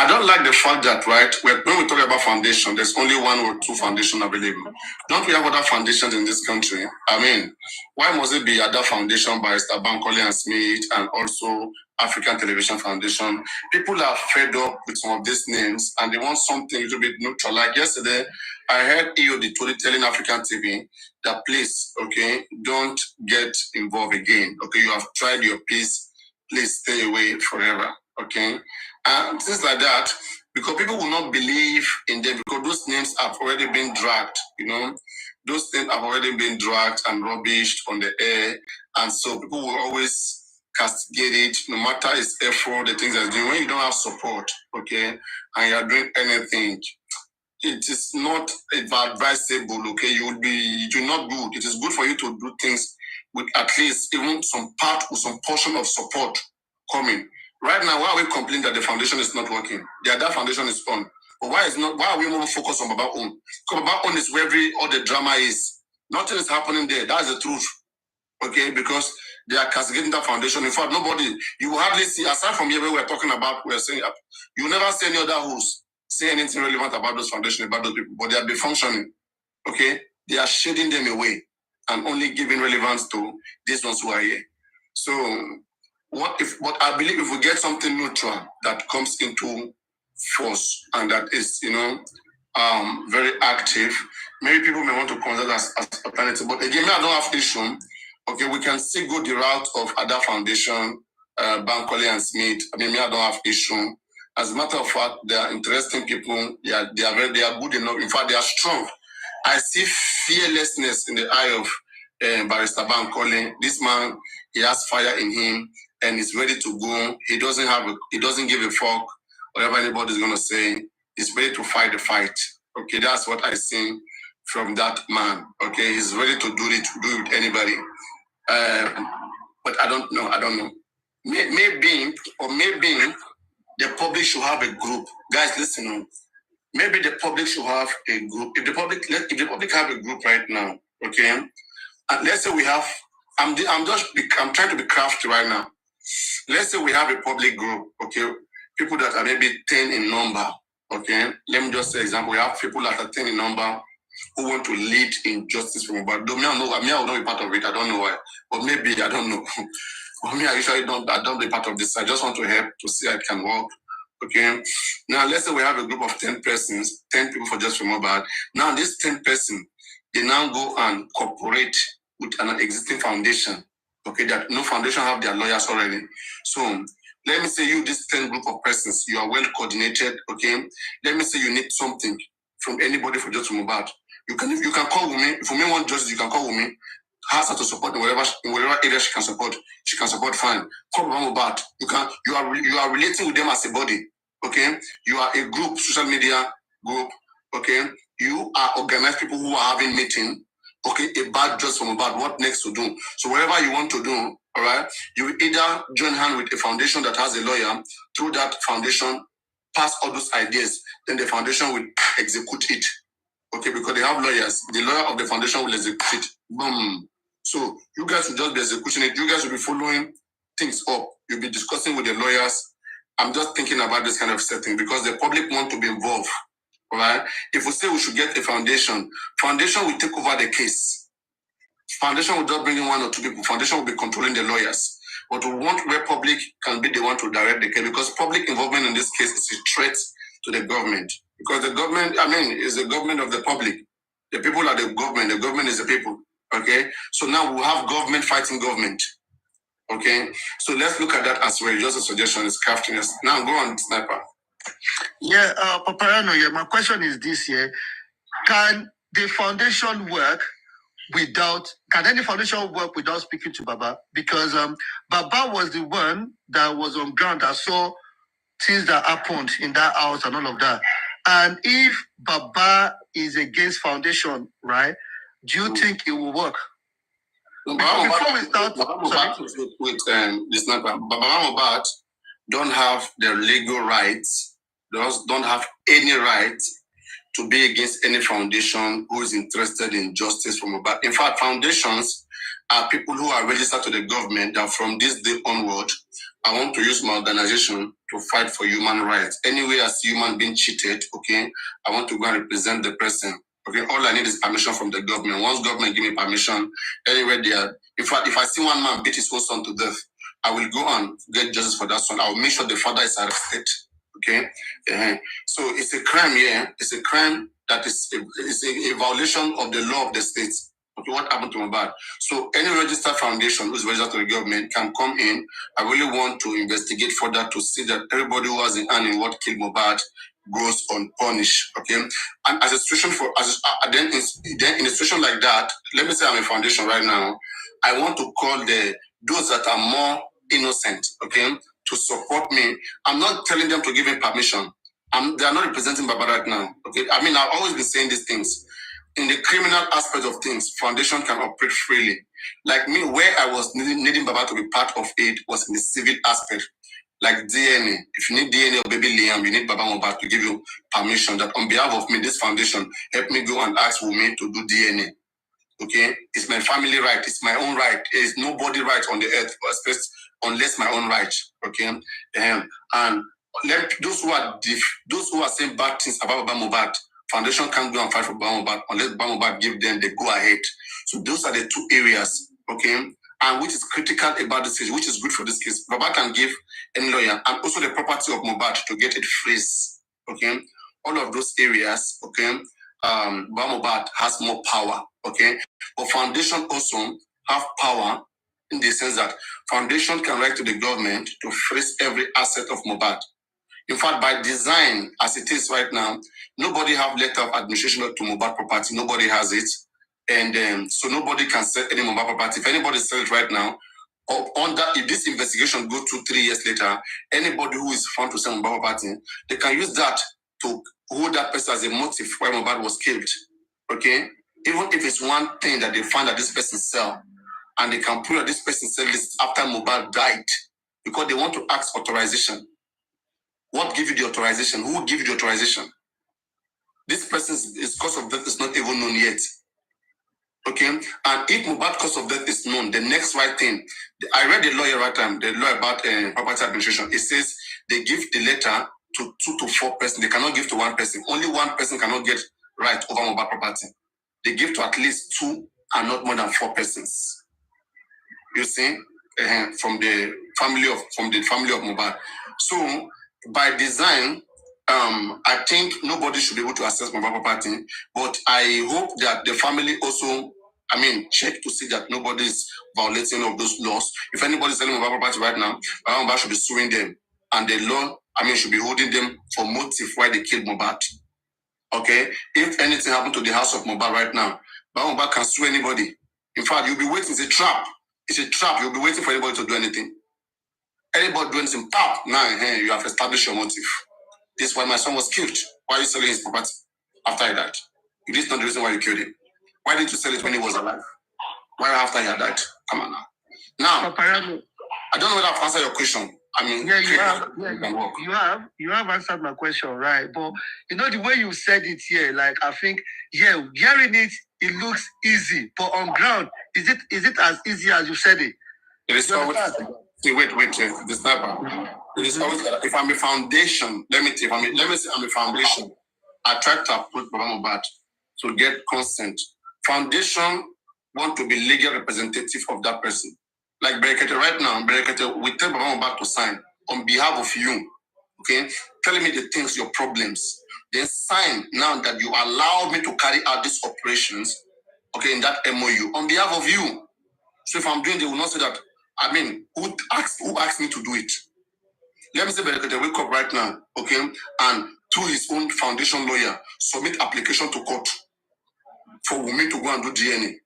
I don't like the fact that, right, when we talk about foundation, there's only one or two foundations available. Don't we have other foundations in this country? I mean, why must it be other foundation by Bankole and Smith and also African Television Foundation? People are fed up with some of these names and they want something a little bit neutral. Like yesterday, I heard EOD telling African TV that please, okay, don't get involved again. Okay, you have tried your piece, please stay away forever. Okay, and things like that, because people will not believe in them because those names have already been dragged, those names have already been dragged and rubbished on the air, and so people will always castigate it, no matter its effort, the things that doing. When you don't have support, okay, and you are doing anything, it is not advisable, okay, it will not good. It is good for you to do things with at least even some part or some portion of support coming. Right now, why are we complaining that the foundation is not working? The other foundation is on. But why are we more focused on Baba Own? Because Baba Own is where all the drama is. Nothing is happening there. That's the truth. Okay, because they are castigating that foundation. In fact, nobody, you will hardly see, aside from here where we're talking about, we're saying, you will never see any other hosts say anything relevant about those foundations, about those people, but they are be functioning. Okay? They are shading them away and only giving relevance to these ones who are here. So, what I believe if we get something neutral that comes into force and that is, very active, maybe people may want to consider as alternative. But again, I don't have issue. Okay, we can still go the route of other foundation, Bankole and Smith. I don't have issue. As a matter of fact, they are interesting people. They are good enough. In fact, they are strong. I see fearlessness in the eye of Barrister Bankole. This man, he has fire in him and he's ready to go. He doesn't give a fuck whatever anybody's gonna say. He's ready to fight the fight. Okay, that's what I see from that man. Okay, he's ready to do it with anybody. But I don't know. Maybe the public should have a group. Guys, listen. Maybe the public should have a group. If the public have a group right now, okay, and let's say we have. I'm trying to be crafty right now. Let's say we have a public group, okay, people that are maybe 10 in number, okay. Let me just say example. We have people that are 10 in number. who want to lead in justice for Mohbad. Though me, I will not be part of it. I don't know why. But maybe, I don't know. For me, I usually don't be part of this. I just want to help to see how it can work. Okay. Now, let's say we have a group of 10 persons, 10 people for Justice for Mohbad. Now, this 10 person, they now go and cooperate with an existing foundation. Okay, that no foundation have their lawyers already. So, let me say you, this 10 group of persons, you are well coordinated, okay? Let me say you need something from anybody for Justice for Mohbad. You can call with me. If you want justice, you can call with me. Ask her to support in whatever area she can support. She can support fine. Call Mohbad. You are relating with them as a body. Okay? You are a group, social media group. Okay? You are organized people who are having meeting. Okay, about Justice for Mohbad, what next to do. So whatever you want to do, all right, you will either join hand with a foundation that has a lawyer. Through that foundation, pass all those ideas. Then the foundation will execute it. Okay, because they have lawyers. The lawyer of the foundation will execute it. Boom. So you guys will just be executing it. You guys will be following things up. You'll be discussing with the lawyers. I'm just thinking about this kind of setting because the public want to be involved. All right. If we say we should get a foundation will take over the case. Foundation will just bring in 1 or 2 people. Foundation will be controlling the lawyers. But we want where public can be the one to direct the case because public involvement in this case is a threat to the government. Because the government, is the government of the public. The people are the government is the people. Okay? So now we have government fighting government. Okay? So let's look at that as well. Just a suggestion is craftiness. Now go on, Sniper. Yeah, Paparano, my question is this here. Can the foundation work can any foundation work without speaking to Baba? Because Baba was the one that was on ground that saw things that happened in that house and all of that. And if Baba is against foundation, right, do you think it will work? Before we start, with this Baba Mohbad don't have the legal rights, don't have any right to be against any foundation who is interested in justice for Mohbad. In fact, foundations are people who are registered to the government that from this day onward, I want to use my organization to fight for human rights. Anywhere I see human being cheated, okay, I want to go and represent the person. Okay, all I need is permission from the government. Once government give me permission, anywhere they are. In fact, if I see one man beat his own son to death, I will go and get justice for that son. I will make sure the father is arrested. Okay, so it's a crime here. It's a crime that is a violation of the law of the state. Okay, what happened to Mohbad? So any registered foundation who's registered to the government can come in. I really want to investigate further to see that everybody who has a hand in what killed Mohbad goes unpunished. Okay, and as a situation then in a situation like that, let me say I'm a foundation right now. I want to call those that are more innocent. Okay, to support me. I'm not telling them to give me permission. They are not representing Baba right now. Okay, I've always been saying these things. In the criminal aspect of things, foundation can operate freely. Like me, where I was needing Baba to be part of it was in the civil aspect. Like DNA. If you need DNA of baby Liam, you need Baba Mohbad to give you permission that on behalf of me, this foundation, help me go and ask Wumi to do DNA. Okay? It's my family right. It's my own right. There is nobody right on the earth unless my own right. Okay? And let those who are saying bad things about Baba Mohbad, foundation can't go and fight for Baba Mohbad unless Baba Mohbad give them the go ahead. So those are the 2 areas, okay? And which is critical about this case, which is good for this case. Baba can give any lawyer and also the property of Mohbad to get it freeze, okay? All of those areas, okay? Baba Mohbad has more power, okay? But foundation also have power in the sense that foundation can write to the government to freeze every asset of Mohbad. In fact, by design, as it is right now, nobody have letter of administration to Mohbad property. Nobody has it. And so nobody can sell any Mohbad property. If anybody sells it right now, if this investigation goes 2-3 years later, anybody who is found to sell Mohbad property, they can use that to hold that person as a motive why Mohbad was killed. Okay? Even if it's one thing that they find that this person sell, and they can prove that this person sell this after Mohbad died, because they want to ask authorization. What give you the authorization? Who give you the authorization? This person's cause of death is not even known yet. Okay? And if Mohbad's cause of death is known, the next right thing, I read the lawyer right time, the law about property administration. It says they give the letter to 2 to 4 persons. They cannot give to one person. Only one person cannot get right over Mohbad property. they give to at least 2 and not more than 4 persons. You see, from the family of Mohbad. So by design, I think nobody should be able to access Mohbad property, but I hope that the family also, check to see that nobody is violating of those laws. If anybody is selling Mohbad property right now, Mohbad should be suing them, and the law, should be holding them for motive why they killed Mohbad. Okay, if anything happened to the house of Mohbad right now, Mohbad can sue anybody. In fact, you'll be waiting. It's a trap. It's a trap. You'll be waiting for anybody to do anything. Anybody doing anything, pop, now you have established your motive. This is why my son was killed. Why are you selling his property after he died? This is not the reason why you killed him. Why didn't you sell it when he was alive? Why after he had died? Come on now. Now, I don't know whether I've answered your question. You have answered my question, right? But the way you said it here, like I think, hearing it looks easy, but on ground, is it as easy as you said it? It is always. Wait, the sniper. It is always. If I'm a foundation, let me say I'm a foundation. I try to approach Baba Mohbad to get consent. Foundation want to be legal representative of that person. Like Berekete right now, we tell Baba Mohbad to sign on behalf of you. Okay, telling me the things, your problems. Then sign now that you allow me to carry out these operations. Okay, in that MOU on behalf of you. So if I'm doing, they will not say that. Who asked me to do it? Let me say Berekete wake up right now, okay, and through his own foundation lawyer submit application to court for women to go and do DNA.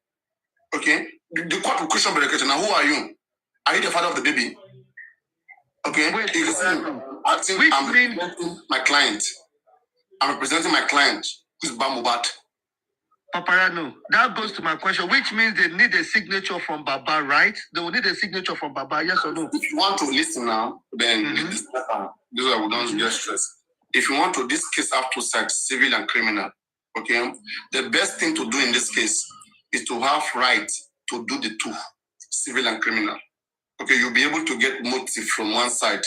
Okay, the court will question Berekete. Now, who are you? Are you the father of the baby? Okay, I'm representing my client. I'm representing my client, who's Mohbad. Paparano, that goes to my question, which means they need a signature from Baba, right? They will need a signature from Baba, yes or no? If you want to listen now, then this is what we don't get stressed. If you want to, this case have 2 sides, civil and criminal. Okay, the best thing to do in this case is to have right to do the 2, civil and criminal. Okay, you'll be able to get motive from one side,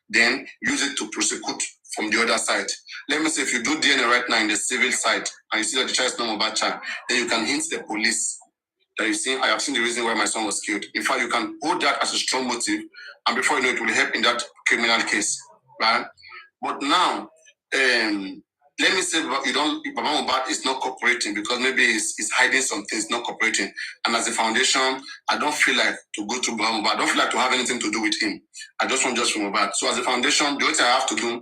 then use it to prosecute from the other side. Let me say, if you do DNA right now in the civil side, and you see that the child is not Mohbad child, then you can hint the police that I have seen the reason why my son was killed. In fact, you can hold that as a strong motive, and before you know it will help in that criminal case, right? But now, let me say, Baba Mohbad is not cooperating because maybe he's hiding some things, not cooperating. And as a foundation, I don't feel like to go to Baba Mohbad. I don't feel like to have anything to do with him. I just want from Mohbad. So as a foundation, the only thing I have to do,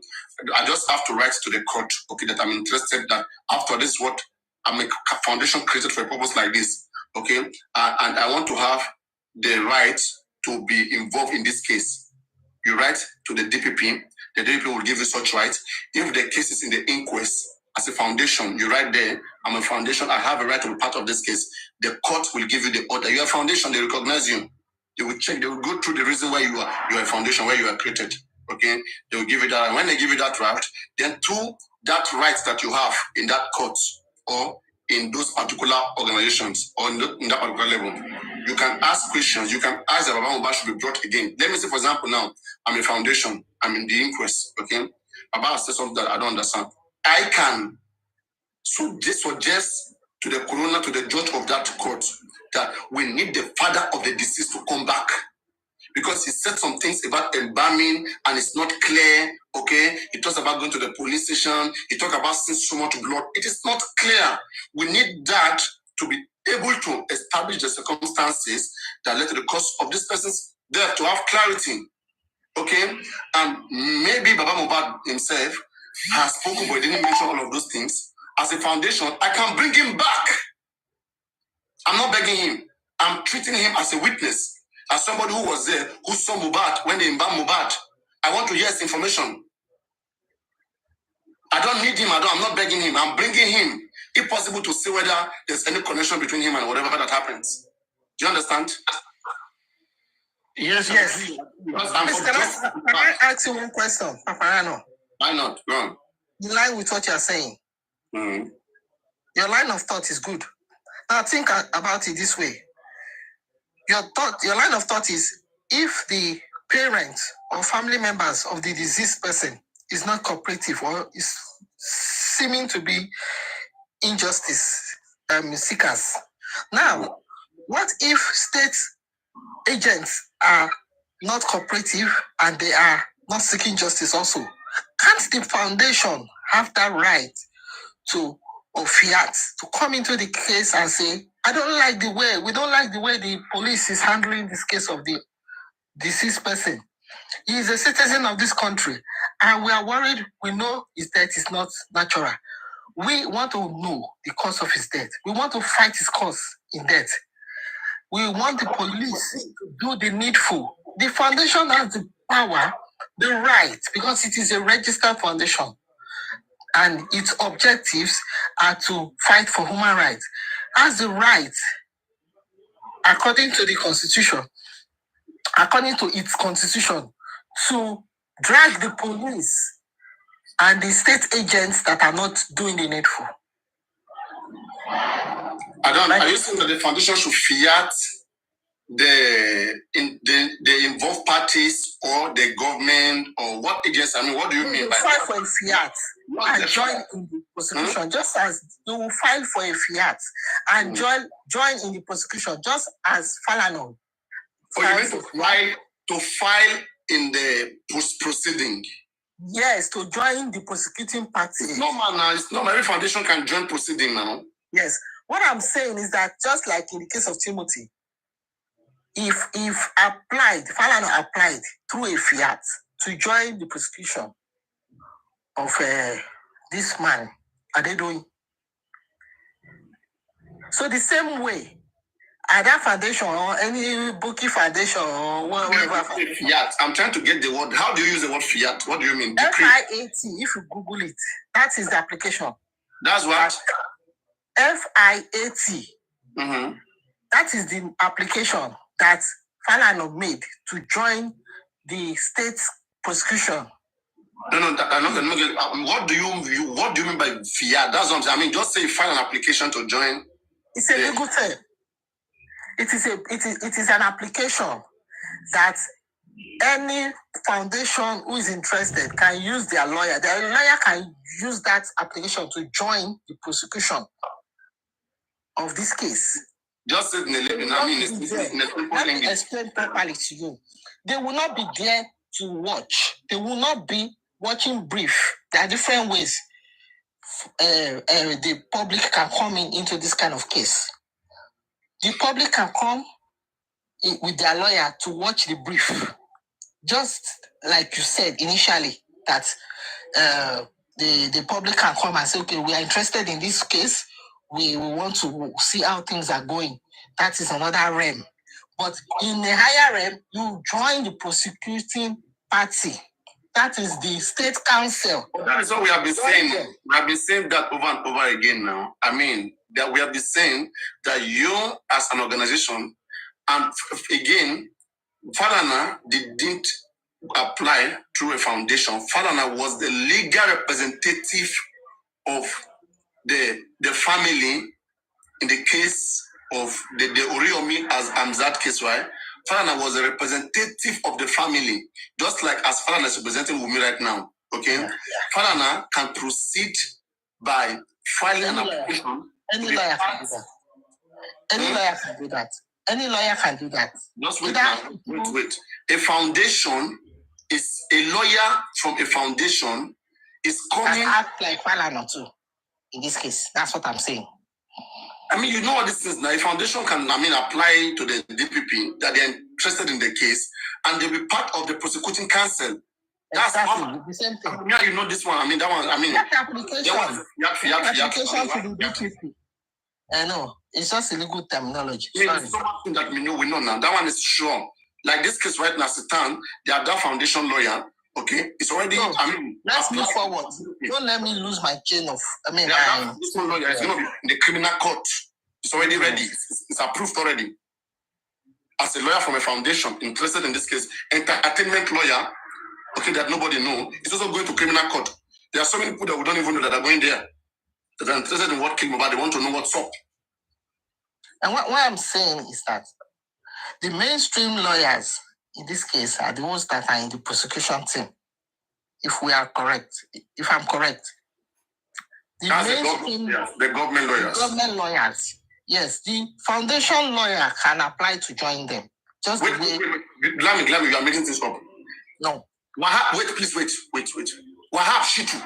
I just have to write to the court, okay, that I'm interested that after this, what I'm a foundation created for a purpose like this, okay, and I want to have the right to be involved in this case. You write to the DPP. The DPP will give you such rights. If the case is in the inquest, as a foundation, you write there, I'm a foundation, I have a right to be part of this case. The court will give you the order. You're a foundation, they recognize you. They will check, they will go through the reason why you're a foundation, where you are created. Okay? They will give you that. And when they give you that right, then to that right that you have in that court or in those particular organizations or in that particular level, you can ask questions. You can ask that Baba Mohbad should be brought again. Let me say, for example, now, I'm a foundation. I'm in the inquest, okay? Baba says something that I don't understand. I can suggest to the coroner, to the judge of that court, that we need the father of the deceased to come back. Because he said some things about embalming and it's not clear, okay? He talks about going to the police station. He talks about seeing so much blood. It is not clear. We need that to be able to establish the circumstances that led to the cause of this person's death, to have clarity, okay? And maybe Baba Mohbad himself has spoken, but he didn't mention all of those things. As a foundation, I can bring him back. I'm not begging him. I'm treating him as a witness. As somebody who was there, who saw Mohbad when they embalmed Mohbad. I want to hear his information. I don't need him. I'm not begging him. I'm bringing him, if possible, to see whether there's any connection between him and whatever that happens. Do you understand? Yes. Can I ask you one question, Paparano? Why not? Go on. In line with what you're saying. Mm-hmm. Your line of thought is good. Now think about it this way. Your line of thought is, if the parents or family members of the deceased person is not cooperative or is seeming to be injustice, seekers. Now, what if state agents are not cooperative and they are not seeking justice also? Can't the foundation have that right to, or fiat, to come into the case and say, we don't like the way the police is handling this case of the deceased person. He is a citizen of this country, and we are worried. We know his death is not natural. We want to know the cause of his death. We want to fight his cause in death. We want the police to do the needful. The foundation has the power, the right, because it is a registered foundation, and its objectives are to fight for human rights. Has the right, according to the constitution, according to its constitution, to drag the police and the state agents that are not doing the needful. Are you saying that the foundation should fiat the involved parties or the government or what agents? I mean, what do you mean by file for a fiat and join in the prosecution, just as you will file for a fiat and join in the prosecution, just as Falano. You mean to file in the proceeding? Yes, to join the prosecuting party. It's not every foundation can join proceeding now. Yes. What I'm saying is that just like in the case of Timothy, if Falano applied through a fiat to join the prosecution of this man, are they doing? So the same way, that foundation or any bookie foundation or whatever. Fiat. I'm trying to get the word. How do you use the word fiat? What do you mean? FIAT, if you Google it, that is the application. That's what? FIAT. Mm-hmm. That is the application that Falano made to join the state prosecution. No. What do you mean by fiat? That's what I'm saying. I mean, just say file an application to join. It's a legal term. It is an application that any foundation who is interested can use their lawyer. Their lawyer can use that application to join the prosecution of this case. Just say let me explain properly to you. They will not be there to watch. They will not be watching brief. There are different ways the public can come into this kind of case. The public can come with their lawyer to watch the brief. Just like you said initially, that the public can come and say, okay, we are interested in this case. We want to see how things are going. That is another realm. But in a higher realm, you join the prosecuting party. That is the state council. That is what we have been saying. We have been saying that over and over again now. I mean, that we have been saying that you as an organization, and again, Falana didn't apply through a foundation. Falana was the legal representative of the family in the case of the Oriomi as Amzad case, right? Falana was a representative of the family, just like as Falana is representing Wumi right now. Okay? Yeah. Falana can proceed by filing an application. Any lawyer can do that. Any lawyer can do that. Any lawyer can do that. Just wait. A foundation is a lawyer from a foundation is coming. Act like Falana too. In this case, that's what I'm saying. I mean, you know what this is now. A foundation can, apply to the DPP that they're interested in the case, and they'll be part of the prosecuting council. That's the same thing. Yeah, you know this one. That one. That application. Application to the DPP. I know. It's just a legal terminology. It's so much that we know now. That one is sure. Like this case right now, Satan, they are that foundation lawyer. Okay, it's already. Let's move forward. Don't let me lose my chain of. This one lawyer is going to be in the criminal court. It's already ready. It's approved already. As a lawyer from a foundation interested in this case, entertainment lawyer, okay, that nobody knows, it's also going to criminal court. There are so many people that we don't even know that are going there, that are interested in what killed Mohbad. They want to know what's up. And what I'm saying is that the mainstream lawyers in this case are the ones that are in the prosecution team. If we are correct, if I'm correct, The government lawyers. Government lawyers. Yes, the foundation lawyer can apply to join them. Just wait. Glami, you are making things up. No. Wait, please, wait. Wahab Shitu,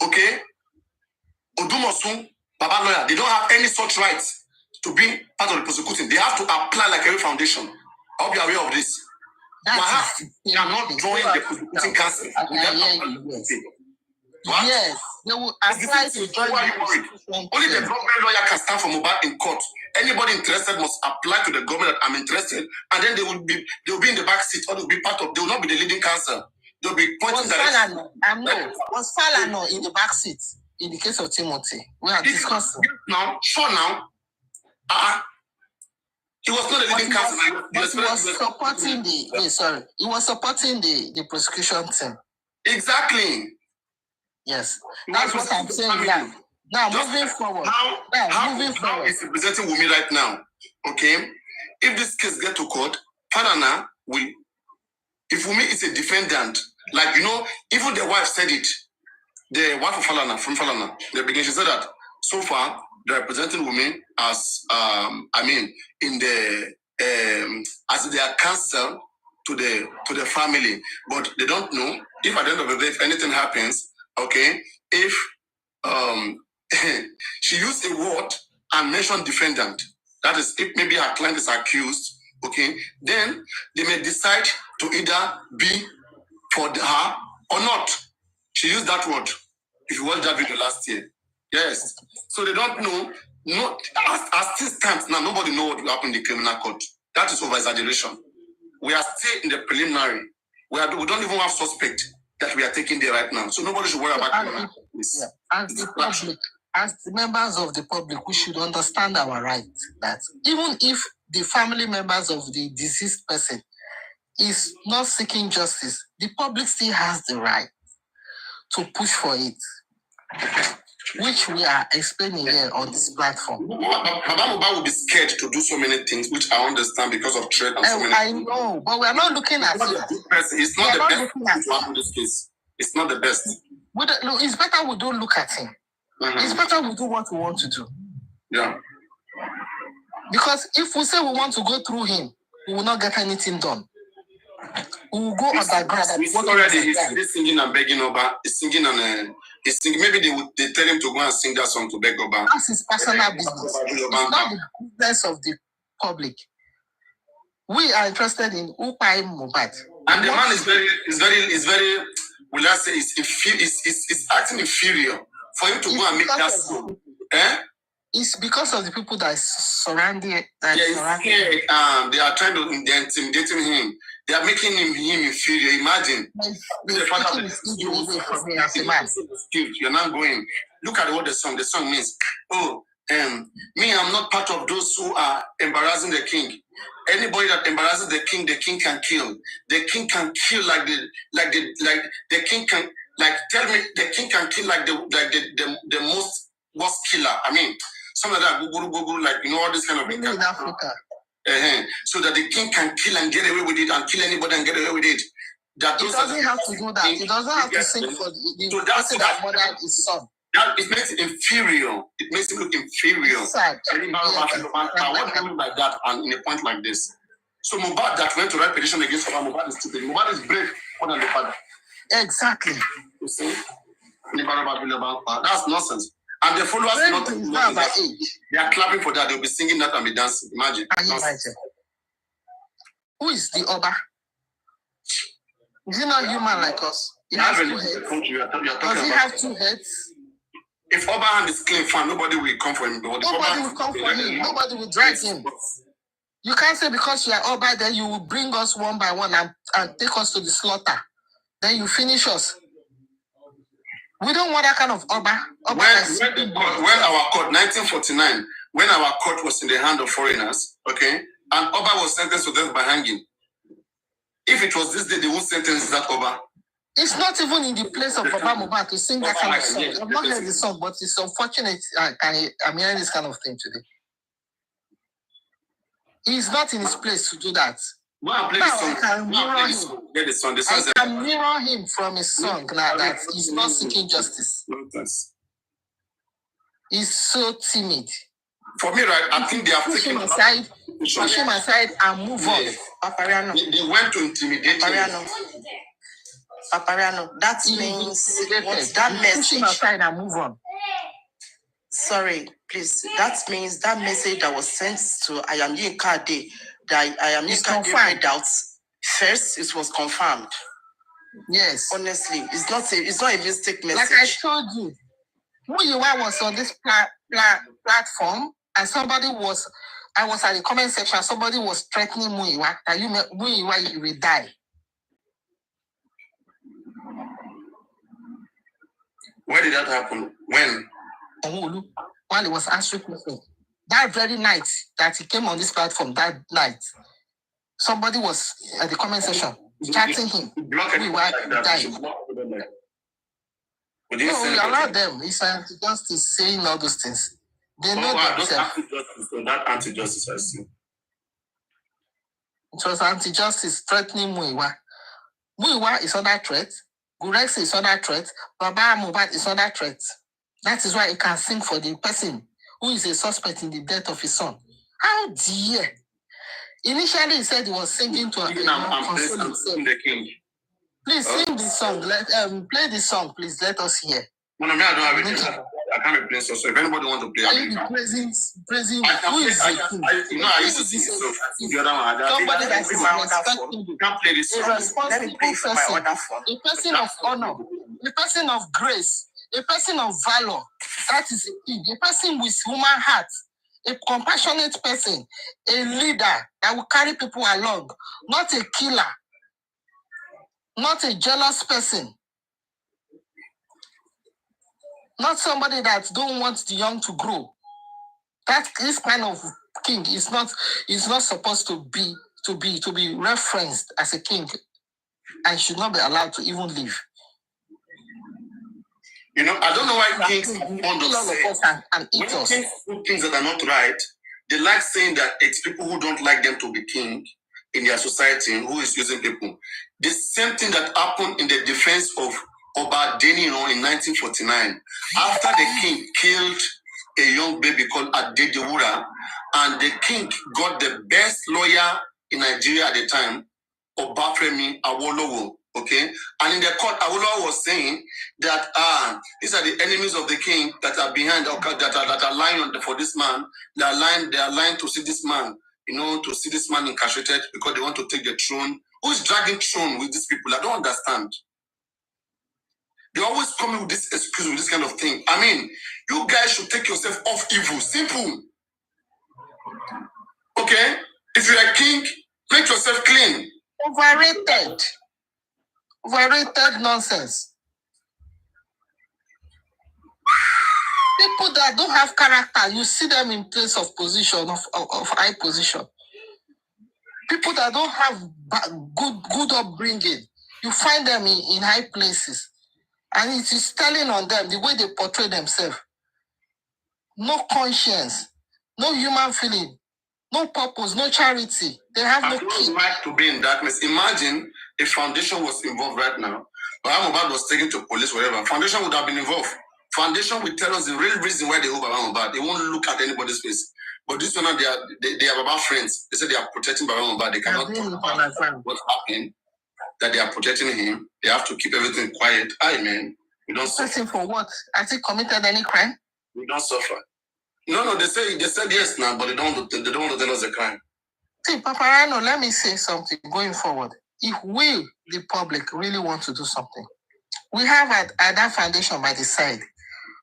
okay? Odumosun, Baba lawyer, they don't have any such rights to be part of the prosecuting. They have to apply like every foundation. I hope you are aware of this. Wahab cannot join the prosecuting council. Yes, they will apply to join the prosecution. Only the government lawyer can stand for Mohbad in court. Anybody interested must apply to the government that I'm interested, and then they will be in the back seat, or they will be part of. They will not be the leading counsel. They will be pointing directions. Was Falano in the back seat in the case of Timothy? We are discussing now. Sure, now. He was not the leading counsel. He was supporting the. He was supporting the prosecution team. Exactly. Yes, that's what I'm saying now. Now, moving forward. How is representing Wumi right now? Okay, if this case get to court, Falana will. If Wumi is a defendant, like even the wife said it. The wife of Falana, from Falana, the beginning she said that so far they're representing Wumi as in the as their counsel to the family, but they don't know if at the end of the day if anything happens. Okay, if she used a word and mentioned defendant, that is, if maybe her client is accused, okay, then they may decide to either be for her or not. She used that word. If you watched that video last year, yes. So they don't know. No, as this stands now, nobody knows what will happen in the criminal court. That is over exaggeration. We are still in the preliminary. We don't even have suspect that we are taking there right now. So nobody should worry about this. As the members of the public, we should understand our right that even if the family members of the deceased person is not seeking justice, the public still has the right to push for it, which we are explaining here on this platform. Baba will be scared to do so many things, which I understand because of threat and so many I know, but we are not looking at it. It's not the best to happen this case. It's not the best. It's better we don't look at him. Mm-hmm. It's better we do what we want to do. Yeah. Because if we say we want to go through him, we will not get anything done. We will go underground. He's singing and begging Oba. He's singing and he's singing. Maybe they tell him to go and sing that song to beg Oba. That's his personal business. It's not the business of the public. We are interested in Upai Mohbad. And the man is very. Will I say it's acting inferior for him to go and make that song? It's because of the people that surround him. They are trying to intimidate him. They are making him inferior. Imagine. You're not going. Look at what the song means. Me, I'm not part of those who are embarrassing the king. Anybody that embarrasses the king can kill. The king can kill like the king can tell me the king can kill like the most worst killer. I mean, some of that Google like all this kind of thing. In Africa. So that the king can kill and get away with it and kill anybody and get away with it. He doesn't have to do that. He doesn't have to sing for the person that murdered his son. It makes it inferior. It makes it look inferior. Sad. What do you mean by that? And in a point like this, so Mohbad that went to write petition against Mohbad is stupid. Mohbad is brave more than the father. Exactly. You see, that's nonsense. And the followers they are clapping for that. They'll be singing that and be dancing. Imagine. Who is the Oba? Is he not human like us? He has 2 heads. Does he have 2 heads? If Oba hand is clean, fine, nobody will come for him. Nobody will come for him. Nobody will drag him. You can't say because you are Oba, then you will bring us one by one and take us to the slaughter. Then you finish us. We don't want that kind of Oba. When our court, 1949, when our court was in the hand of foreigners, okay, and Oba was sentenced to death by hanging. If it was this day, they won't sentence that Oba. It's not even in the place of Baba Mohbad to sing that kind of song. I've not heard the song, but it's unfortunate I'm hearing this kind of thing today. He's not in his place to do that. I can mirror him from his song now that he's not seeking justice. is so timid. For me, right, I think they have Push him taken aside, and move on. Papariano. They went to intimidate him. Papariano. That means what that message. Push him aside and move on. Sorry, please. That means that message that was sent to I am Yinka Day, that I am Yinka Day read out. First, it was confirmed. Yes. Honestly, it's not a mistake message. Like I told you, Muyiwa was on this platform, and I was at the comment section, somebody was threatening Muyiwa that Muyiwa, you will die. Where did that happen? When? While he was answering questions. That very night that he came on this platform, that night, somebody was at the comment section chatting him. Muyiwa will die. No, we allow them. It's anti-justice saying all those things. They know themselves. That anti-justice, I see. It was anti-justice threatening Muyiwa. Muyiwa is under threat. Gurex is under threat. Baba Mohbad is under threat. That is why he can sing for the person who is a suspect in the death of his son. How dare? Initially, he said he was singing to console himself. The king. Please sing this song. Play this song, please. Let us hear. No, I don't have it. I can't be playing so if anybody wants to play, I will be praising who is the king? I used to sing so the other one. Somebody that is respecting you can't play this song. A responsible person, a person of honor, a person of grace, a person of valor. That is a king. A person with human heart, a compassionate person, a leader that will carry people along, not a killer, not a jealous person. Not somebody that don't want the young to grow. This kind of king is not supposed to be referenced as a king, and should not be allowed to even live. You know, I don't know why kings want to say and eat us. Kings do things that are not right. They like saying that it's people who don't like them to be king in their society who is using people. The same thing that happened in the defense of Oba Deniro in 1949, after the king killed a young baby called Adedewura, and the king got the best lawyer in Nigeria at the time, Reframing Awolowo. Okay, and in the court, Awolowo was saying that these are the enemies of the king that are behind, that are lying for this man. They are lying to see this man, to see this man incarcerated because they want to take the throne. Who is dragging throne with these people? I don't understand. They always come in with this excuse, with this kind of thing. I mean, you guys should take yourself off evil. Simple. Okay? If you're a king, make yourself clean. Overrated nonsense. People that don't have character, you see them in place of position, of high position. People that don't have good upbringing, you find them in high places. And it is telling on them the way they portray themselves. No conscience, no human feeling, no purpose, no charity. They have no key. I don't like to be in darkness. Imagine if Foundation was involved right now. Aloaba'S was taken to police, whatever. Foundation would have been involved. Foundation will tell us the real reason why they hold Aloaba'S. They won't look at anybody's face. But this one, they are Baba friends. They say they are protecting Aloaba'S. They cannot talk about what's happening. That they are protecting him. They have to keep everything quiet. Man, we don't suffer. For what? Has he committed any crime? We don't suffer. No, they said yes now, but they don't want to tell us the crime. See, Paparano, let me say something going forward. If we, the public, really want to do something, we have at that foundation by the side.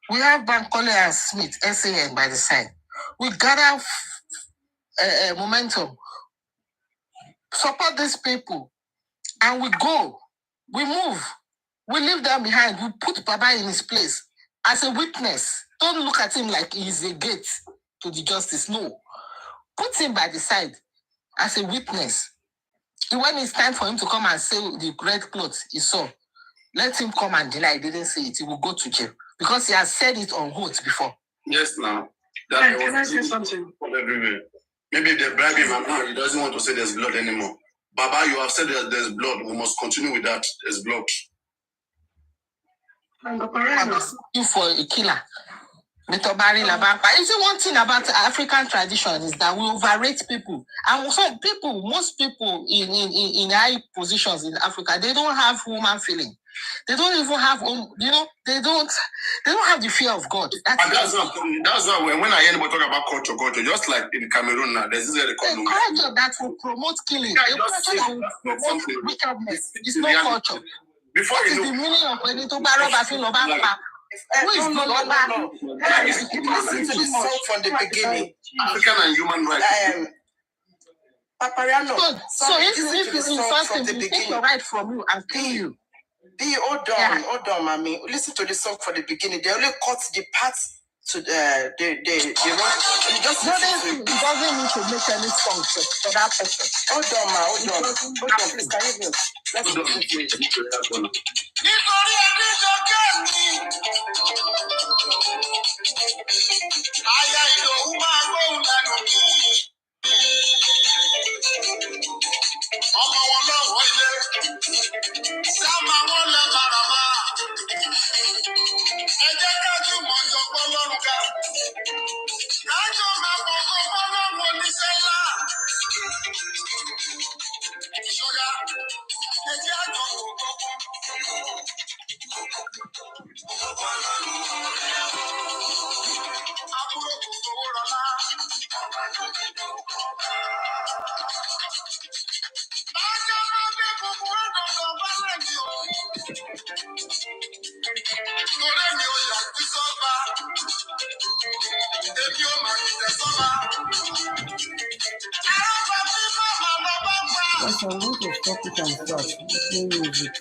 We have Bankole and Smith, SAN by the side. We gather momentum, support these people, and we go. We move. We leave them behind. We put Baba in his place as a witness. Don't look at him like he's a gate to the justice. No. Put him by the side as a witness. When it's time for him to come and say the red clothes he saw, let him come and deny he didn't say it. He will go to jail. Because he has said it on oath before. Yes, now. Can I say something? Everywhere. Maybe if they bribe him and now he doesn't want to say there's blood anymore. Baba, you have said that there's blood. We must continue with that. There's blood. You for a killer. You see, one thing about African tradition is that we overrate people. And some people, most people in high positions in Africa, they don't have human feeling. They don't even have, they don't have the fear of God. That's not when I hear anybody talk about culture, just like in Cameroon now, there's this culture that will promote killing. A culture that will promote wickedness. It's not culture. Before what is the meaning of when to borrow back? Who is no. Listen to the song from the beginning. African and human rights. Papariano. So if you insult him, he take your right from you and kill you. Hold on, mommy. Listen to the song from the beginning. They only cut the parts to the it doesn't need to make any song for that person. Hold on, please. Can you let's go. Ọmọ wọn lọ́wọ́ ilé, sábà wọn lẹ bàràbà. Ẹ jẹ́ ká jùmọ̀ jọ̀pọ̀ lọ́rùn ká. Kájọ máa pọ̀ kọ́kọ́ lọ́rùn oníṣẹ́ ńlá. Ṣọ́yà, ẹ jẹ́ àjọ kọ̀ọ̀kan. Àbúrò kò gbowó rọlá. Bájọ́ máa gbé gbogbo ẹ̀dọ̀dọ̀ bá lẹ́yìn o. Torí mi ò yà kí sọ́ba. Èmi ò máa ń tẹ̀ sọ́ba. Yes, I want to stop it and start. Play music.